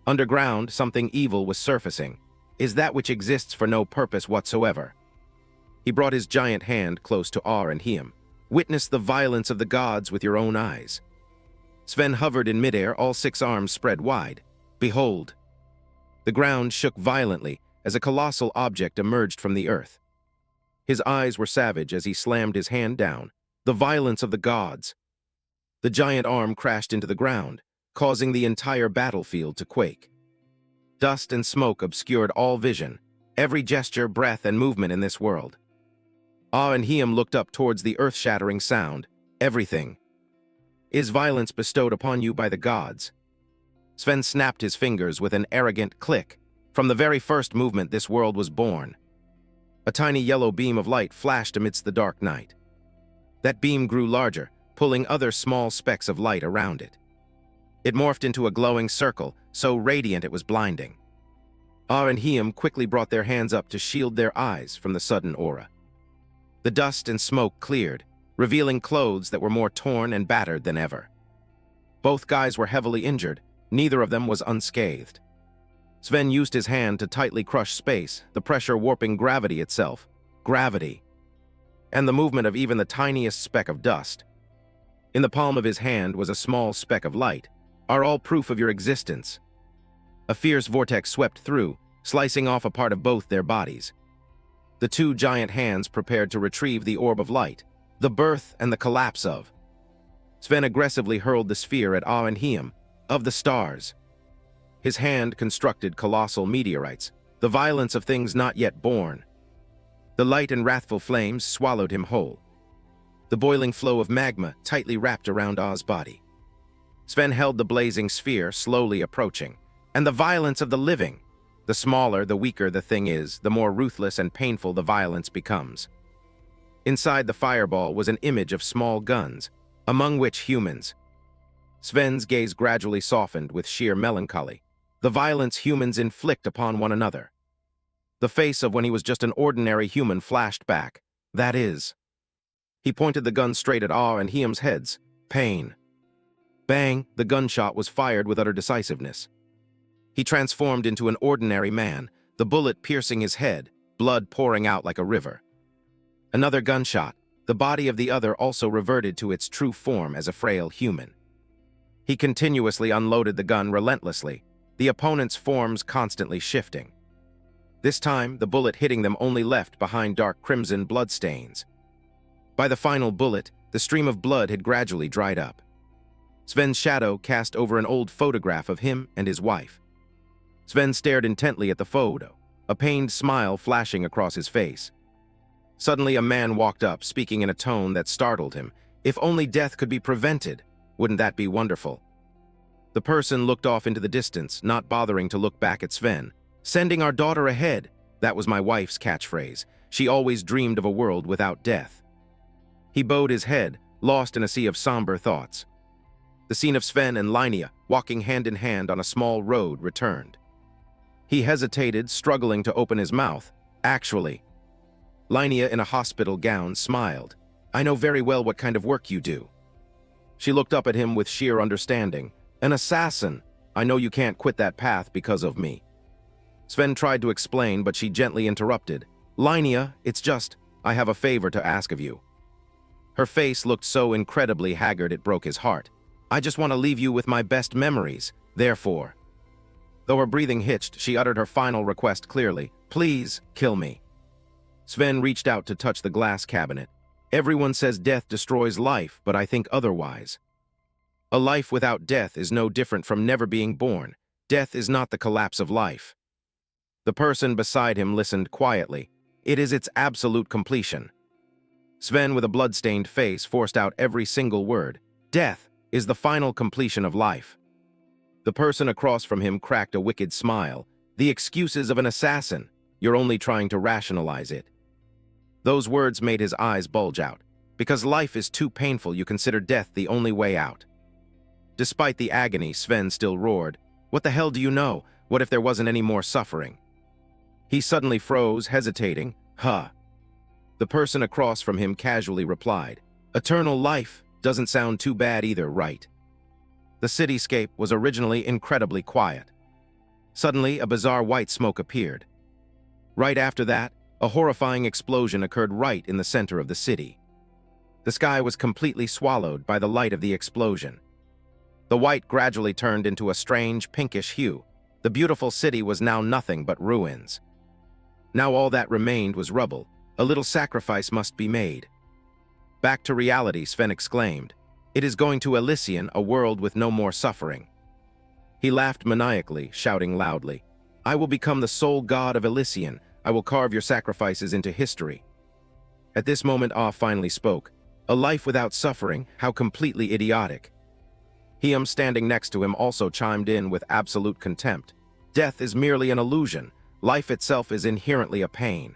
S1: Underground, something evil was surfacing. Is that which exists for no purpose whatsoever. He brought his giant hand close to Ar and Hiem. Witness the violence of the gods with your own eyes. Sven hovered in midair, all 6 arms spread wide. Behold! The ground shook violently as a colossal object emerged from the earth. His eyes were savage as he slammed his hand down. The violence of the gods. The giant arm crashed into the ground, causing the entire battlefield to quake. Dust and smoke obscured all vision, every gesture, breath, and movement in this world. Ar and Hiem looked up towards the earth-shattering sound. Everything is violence bestowed upon you by the gods. Sven snapped his fingers with an arrogant click. From the very first movement, this world was born. A tiny yellow beam of light flashed amidst the dark night. That beam grew larger, pulling other small specks of light around it. It morphed into a glowing circle, so radiant it was blinding. Ar and Hiem quickly brought their hands up to shield their eyes from the sudden aura. The dust and smoke cleared, revealing clothes that were more torn and battered than ever. Both guys were heavily injured. Neither of them was unscathed. Sven used his hand to tightly crush space, the pressure warping gravity itself. Gravity. And the movement of even the tiniest speck of dust. In the palm of his hand was a small speck of light. Are all proof of your existence. A fierce vortex swept through, slicing off a part of both their bodies. The 2 giant hands prepared to retrieve the orb of light, the birth and the collapse of. Sven aggressively hurled the sphere at Ar and Hiem, of the stars. His hand constructed colossal meteorites, the violence of things not yet born. The light and wrathful flames swallowed him whole. The boiling flow of magma tightly wrapped around Ar's body. Sven held the blazing sphere, slowly approaching. And the violence of the living. The smaller, the weaker the thing is, the more ruthless and painful the violence becomes. Inside the fireball was an image of small guns, among which humans. Sven's gaze gradually softened with sheer melancholy. The violence humans inflict upon one another. The face of when he was just an ordinary human flashed back. That is. He pointed the gun straight at Ar and Hiem's heads. Pain. Bang, the gunshot was fired with utter decisiveness. He transformed into an ordinary man, the bullet piercing his head, blood pouring out like a river. Another gunshot. The body of the other also reverted to its true form as a frail human. He continuously unloaded the gun relentlessly, the opponent's forms constantly shifting. This time, the bullet hitting them only left behind dark crimson bloodstains. By the final bullet, the stream of blood had gradually dried up. Sven's shadow cast over an old photograph of him and his wife. Sven stared intently at the photo, a pained smile flashing across his face. Suddenly, a man walked up, speaking in a tone that startled him. If only death could be prevented, wouldn't that be wonderful? The person looked off into the distance, not bothering to look back at Sven. Sending our daughter ahead, that was my wife's catchphrase. She always dreamed of a world without death. He bowed his head, lost in a sea of somber thoughts. The scene of Sven and Linnea walking hand in hand on a small road returned. He hesitated, struggling to open his mouth. Actually, Linnea in a hospital gown smiled. I know very well what kind of work you do. She looked up at him with sheer understanding. An assassin. I know you can't quit that path because of me. Sven tried to explain, but she gently interrupted. Linnea, it's just, I have a favor to ask of you. Her face looked so incredibly haggard it broke his heart. I just want to leave you with my best memories, therefore. Though her breathing hitched, she uttered her final request clearly. Please, kill me. Sven reached out to touch the glass cabinet. Everyone says death destroys life, but I think otherwise. A life without death is no different from never being born. Death is not the collapse of life. The person beside him listened quietly. It is its absolute completion. Sven, with a blood-stained face, forced out every single word. Death is the final completion of life. The person across from him cracked a wicked smile. The excuses of an assassin. You're only trying to rationalize it. Those words made his eyes bulge out. Because life is too painful, you consider death the only way out. Despite the agony, Sven still roared. What the hell do you know? What if there wasn't any more suffering? He suddenly froze, hesitating. Huh. The person across from him casually replied, Eternal life doesn't sound too bad either, right? The cityscape was originally incredibly quiet. Suddenly, a bizarre white smoke appeared. Right after that, a horrifying explosion occurred right in the center of the city. The sky was completely swallowed by the light of the explosion. The white gradually turned into a strange pinkish hue. The beautiful city was now nothing but ruins. Now all that remained was rubble. A little sacrifice must be made. Back to reality, Sven exclaimed. It is going to Elysian, a world with no more suffering. He laughed maniacally, shouting loudly, I will become the sole god of Elysian. I will carve your sacrifices into history. At this moment, Ah finally spoke. A life without suffering, how completely idiotic. Hiam, standing next to him, also chimed in with absolute contempt. Death is merely an illusion. Life itself is inherently a pain.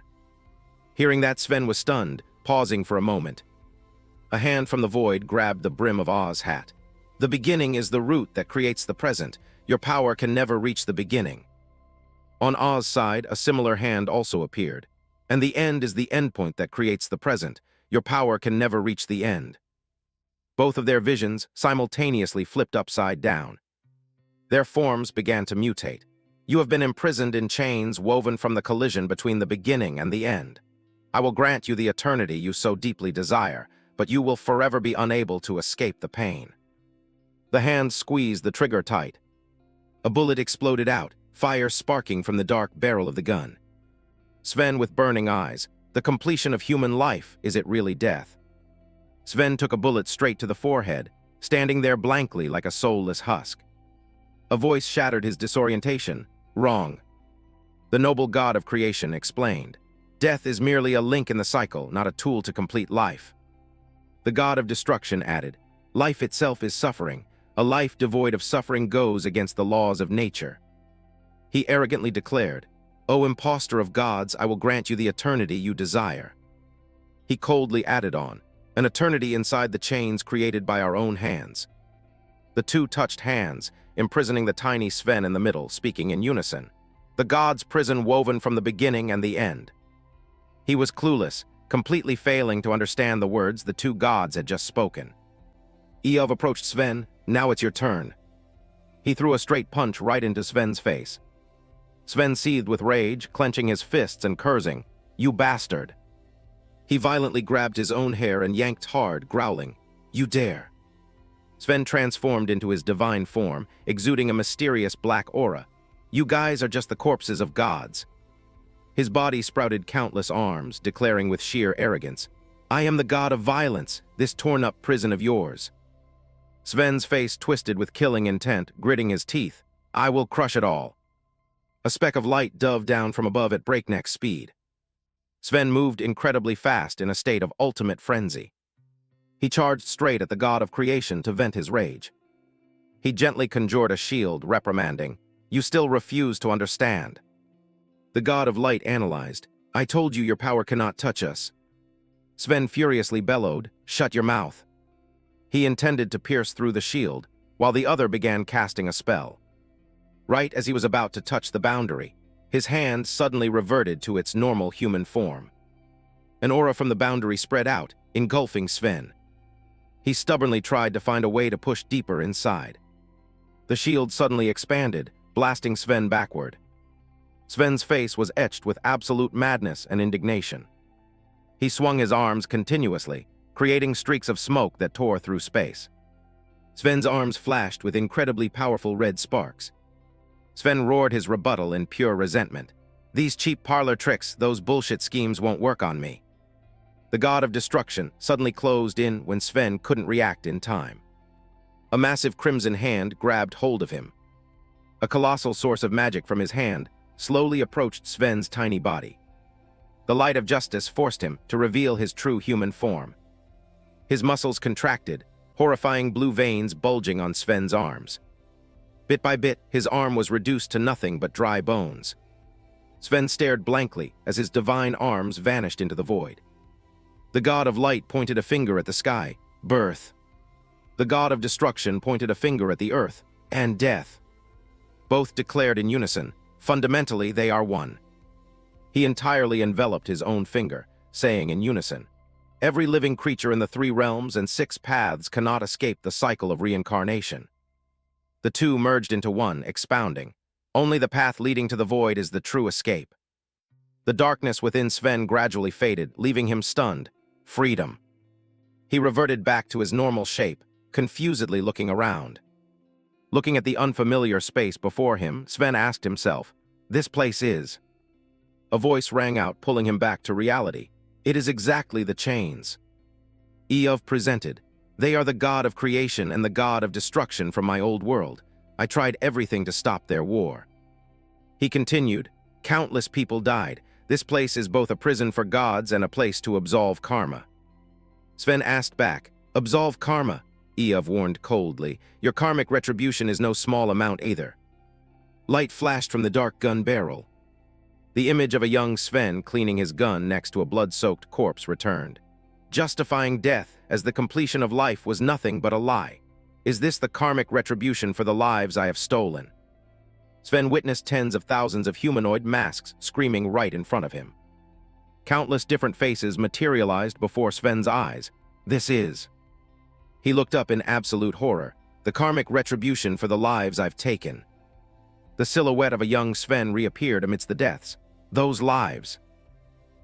S1: Hearing that, Sven was stunned, pausing for a moment. A hand from the void grabbed the brim of Ah's hat. The beginning is the root that creates the present. Your power can never reach the beginning. On Ah's side, a similar hand also appeared. And the end is the endpoint that creates the present. Your power can never reach the end. Both of their visions simultaneously flipped upside down. Their forms began to mutate. You have been imprisoned in chains woven from the collision between the beginning and the end. I will grant you the eternity you so deeply desire, but you will forever be unable to escape the pain. The hand squeezed the trigger tight. A bullet exploded out, fire sparking from the dark barrel of the gun. Sven, with burning eyes, the completion of human life, is it really death? Sven took a bullet straight to the forehead, standing there blankly like a soulless husk. A voice shattered his disorientation. Wrong. The noble god of creation explained. Death is merely a link in the cycle, not a tool to complete life. The god of destruction added, life itself is suffering. A life devoid of suffering goes against the laws of nature. He arrogantly declared, O impostor of gods, I will grant you the eternity you desire. He coldly added on, an eternity inside the chains created by our own hands. The two touched hands, imprisoning the tiny Sven in the middle, speaking in unison. The god's prison woven from the beginning and the end. He was clueless, completely failing to understand the words the two gods had just spoken. Eov approached Sven. Now it's your turn. He threw a straight punch right into Sven's face. Sven seethed with rage, clenching his fists and cursing, You bastard! He violently grabbed his own hair and yanked hard, growling, You dare! Sven transformed into his divine form, exuding a mysterious black aura. You guys are just the corpses of gods. His body sprouted countless arms, declaring with sheer arrogance, I am the god of violence, this torn-up prison of yours. Sven's face twisted with killing intent, gritting his teeth. I will crush it all. A speck of light dove down from above at breakneck speed. Sven moved incredibly fast in a state of ultimate frenzy. He charged straight at the god of creation to vent his rage. He gently conjured a shield, reprimanding, You still refuse to understand. The god of light analyzed, I told you your power cannot touch us. Sven furiously bellowed, Shut your mouth. He intended to pierce through the shield, while the other began casting a spell. Right as he was about to touch the boundary, his hand suddenly reverted to its normal human form. An aura from the boundary spread out, engulfing Sven. He stubbornly tried to find a way to push deeper inside. The shield suddenly expanded, blasting Sven backward. Sven's face was etched with absolute madness and indignation. He swung his arms continuously, creating streaks of smoke that tore through space. Sven's arms flashed with incredibly powerful red sparks. Sven roared his rebuttal in pure resentment. These cheap parlor tricks, those bullshit schemes won't work on me. The god of destruction suddenly closed in when Sven couldn't react in time. A massive crimson hand grabbed hold of him. A colossal source of magic from his hand slowly approached Sven's tiny body. The light of justice forced him to reveal his true human form. His muscles contracted, horrifying blue veins bulging on Sven's arms. Bit by bit, his arm was reduced to nothing but dry bones. Sven stared blankly as his divine arms vanished into the void. The god of light pointed a finger at the sky, birth. The god of destruction pointed a finger at the earth, and death. Both declared in unison, fundamentally they are one. He entirely enveloped his own finger, saying in unison, every living creature in the 3 realms and 6 paths cannot escape the cycle of reincarnation. The two merged into one, expounding, only the path leading to the void is the true escape. The darkness within Sven gradually faded, leaving him stunned. Freedom. He reverted back to his normal shape, confusedly looking around. Looking at the unfamiliar space before him, Sven asked himself, this place is... A voice rang out, pulling him back to reality. It is exactly the chains. Eov presented. They are the god of creation and the god of destruction from my old world. I tried everything to stop their war. He continued, countless people died. This place is both a prison for gods and a place to absolve karma. Sven asked back, absolve karma? Eov warned coldly, your karmic retribution is no small amount either. Light flashed from the dark gun barrel. The image of a young Sven cleaning his gun next to a blood-soaked corpse returned. Justifying death as the completion of life was nothing but a lie. Is this the karmic retribution for the lives I have stolen? Sven witnessed tens of thousands of humanoid masks screaming right in front of him. Countless different faces materialized before Sven's eyes. This is... He looked up in absolute horror. The karmic retribution for the lives I've taken. The silhouette of a young Sven reappeared amidst the deaths. Those lives.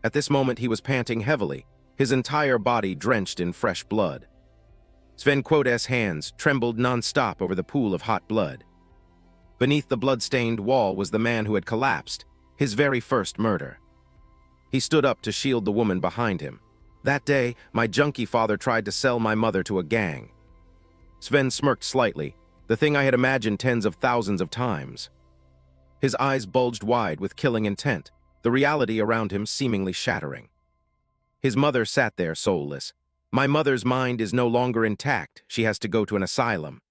S1: At this moment he was panting heavily, his entire body drenched in fresh blood. Sven Quote's hands trembled non-stop over the pool of hot blood. Beneath the blood-stained wall was the man who had collapsed, his very first murder. He stood up to shield the woman behind him. That day, my junkie father tried to sell my mother to a gang. Sven smirked slightly, the thing I had imagined tens of thousands of times. His eyes bulged wide with killing intent, the reality around him seemingly shattering. His mother sat there soulless. My mother's mind is no longer intact, she has to go to an asylum.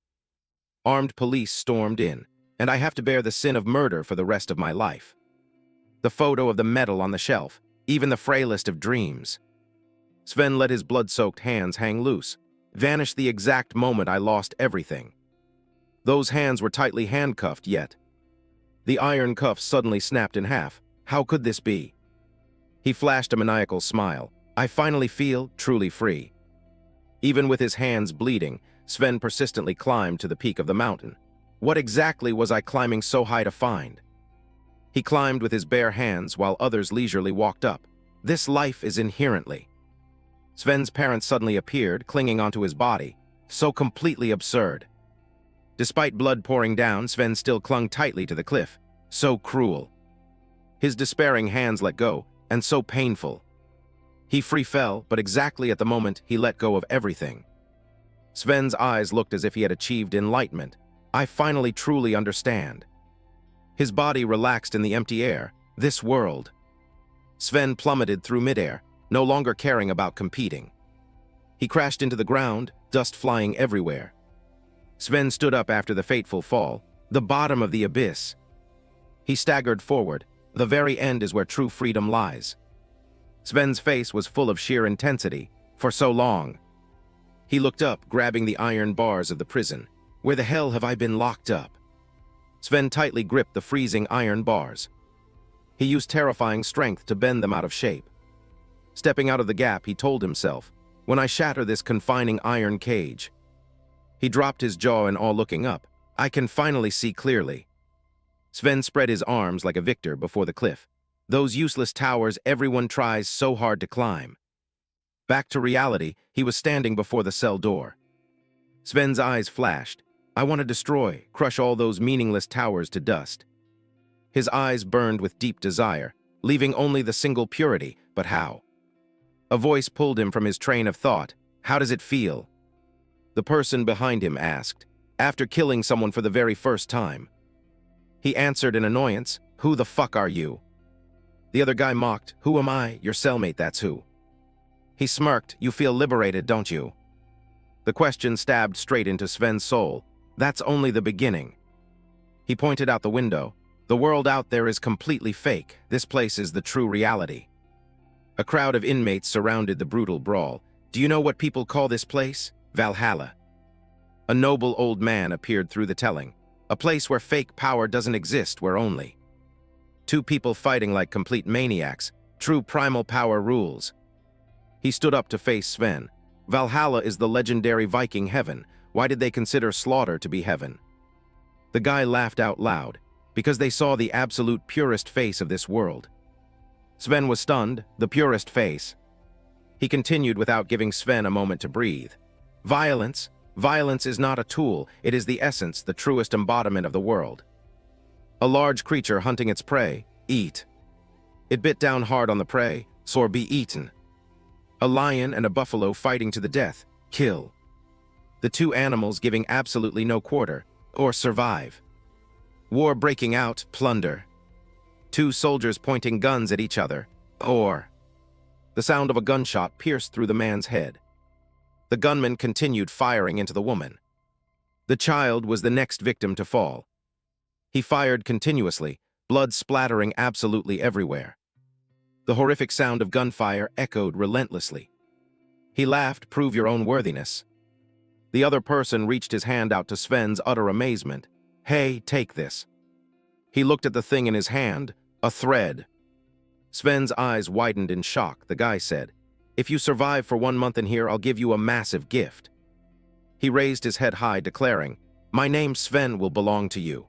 S1: Armed police stormed in, and I have to bear the sin of murder for the rest of my life. The photo of the medal on the shelf, even the frailest of dreams. Sven let his blood-soaked hands hang loose, vanished the exact moment I lost everything. Those hands were tightly handcuffed yet. The iron cuffs suddenly snapped in half. How could this be? He flashed a maniacal smile. I finally feel truly free. Even with his hands bleeding, Sven persistently climbed to the peak of the mountain. What exactly was I climbing so high to find? He climbed with his bare hands while others leisurely walked up. This life is inherently. Sven's parents suddenly appeared, clinging onto his body. So completely absurd. Despite blood pouring down, Sven still clung tightly to the cliff. So cruel. His despairing hands let go, and so painful. He free fell, but exactly at the moment he let go of everything. Sven's eyes looked as if he had achieved enlightenment. I finally truly understand. His body relaxed in the empty air. This world. Sven plummeted through midair, no longer caring about competing. He crashed into the ground, dust flying everywhere. Sven stood up after the fateful fall, the bottom of the abyss. He staggered forward. The very end is where true freedom lies. Sven's face was full of sheer intensity. For so long. He looked up, grabbing the iron bars of the prison. Where the hell have I been locked up? Sven tightly gripped the freezing iron bars. He used terrifying strength to bend them out of shape. Stepping out of the gap, he told himself, when I shatter this confining iron cage. He dropped his jaw in awe, looking up. I can finally see clearly. Sven spread his arms like a victor before the cliff. Those useless towers everyone tries so hard to climb. Back to reality, he was standing before the cell door. Sven's eyes flashed. I want to destroy, crush all those meaningless towers to dust. His eyes burned with deep desire, leaving only the single purity, but how? A voice pulled him from his train of thought. How does it feel? The person behind him asked, after killing someone for the very first time. He answered in annoyance, who the fuck are you? The other guy mocked, who am I? Your cellmate, that's who. He smirked, you feel liberated, don't you? The question stabbed straight into Sven's soul. That's only the beginning. He pointed out the window. The world out there is completely fake. This place is the true reality. A crowd of inmates surrounded the brutal brawl. Do you know what people call this place? Valhalla. A noble old man appeared through the telling. A place where fake power doesn't exist, where only two people fighting like complete maniacs. True primal power rules. He stood up to face Sven. Valhalla is the legendary Viking heaven. Why did they consider slaughter to be heaven? The guy laughed out loud, because they saw the absolute purest face of this world. Sven was stunned, the purest face. He continued without giving Sven a moment to breathe. Violence is not a tool, it is the essence, the truest embodiment of the world. A large creature hunting its prey, eat. It bit down hard on the prey, so be eaten. A lion and a buffalo fighting to the death, kill. The two animals giving absolutely no quarter, or survive. War breaking out, plunder. Two soldiers pointing guns at each other, or. The sound of a gunshot pierced through the man's head. The gunman continued firing into the woman. The child was the next victim to fall. He fired continuously, blood splattering absolutely everywhere. The horrific sound of gunfire echoed relentlessly. He laughed, prove your own worthiness. The other person reached his hand out to Sven's utter amazement. Hey, take this. He looked at the thing in his hand, a thread. Sven's eyes widened in shock. The guy said, if you survive for 1 month in here, I'll give you a massive gift. He raised his head high, declaring, my name Sven will belong to you.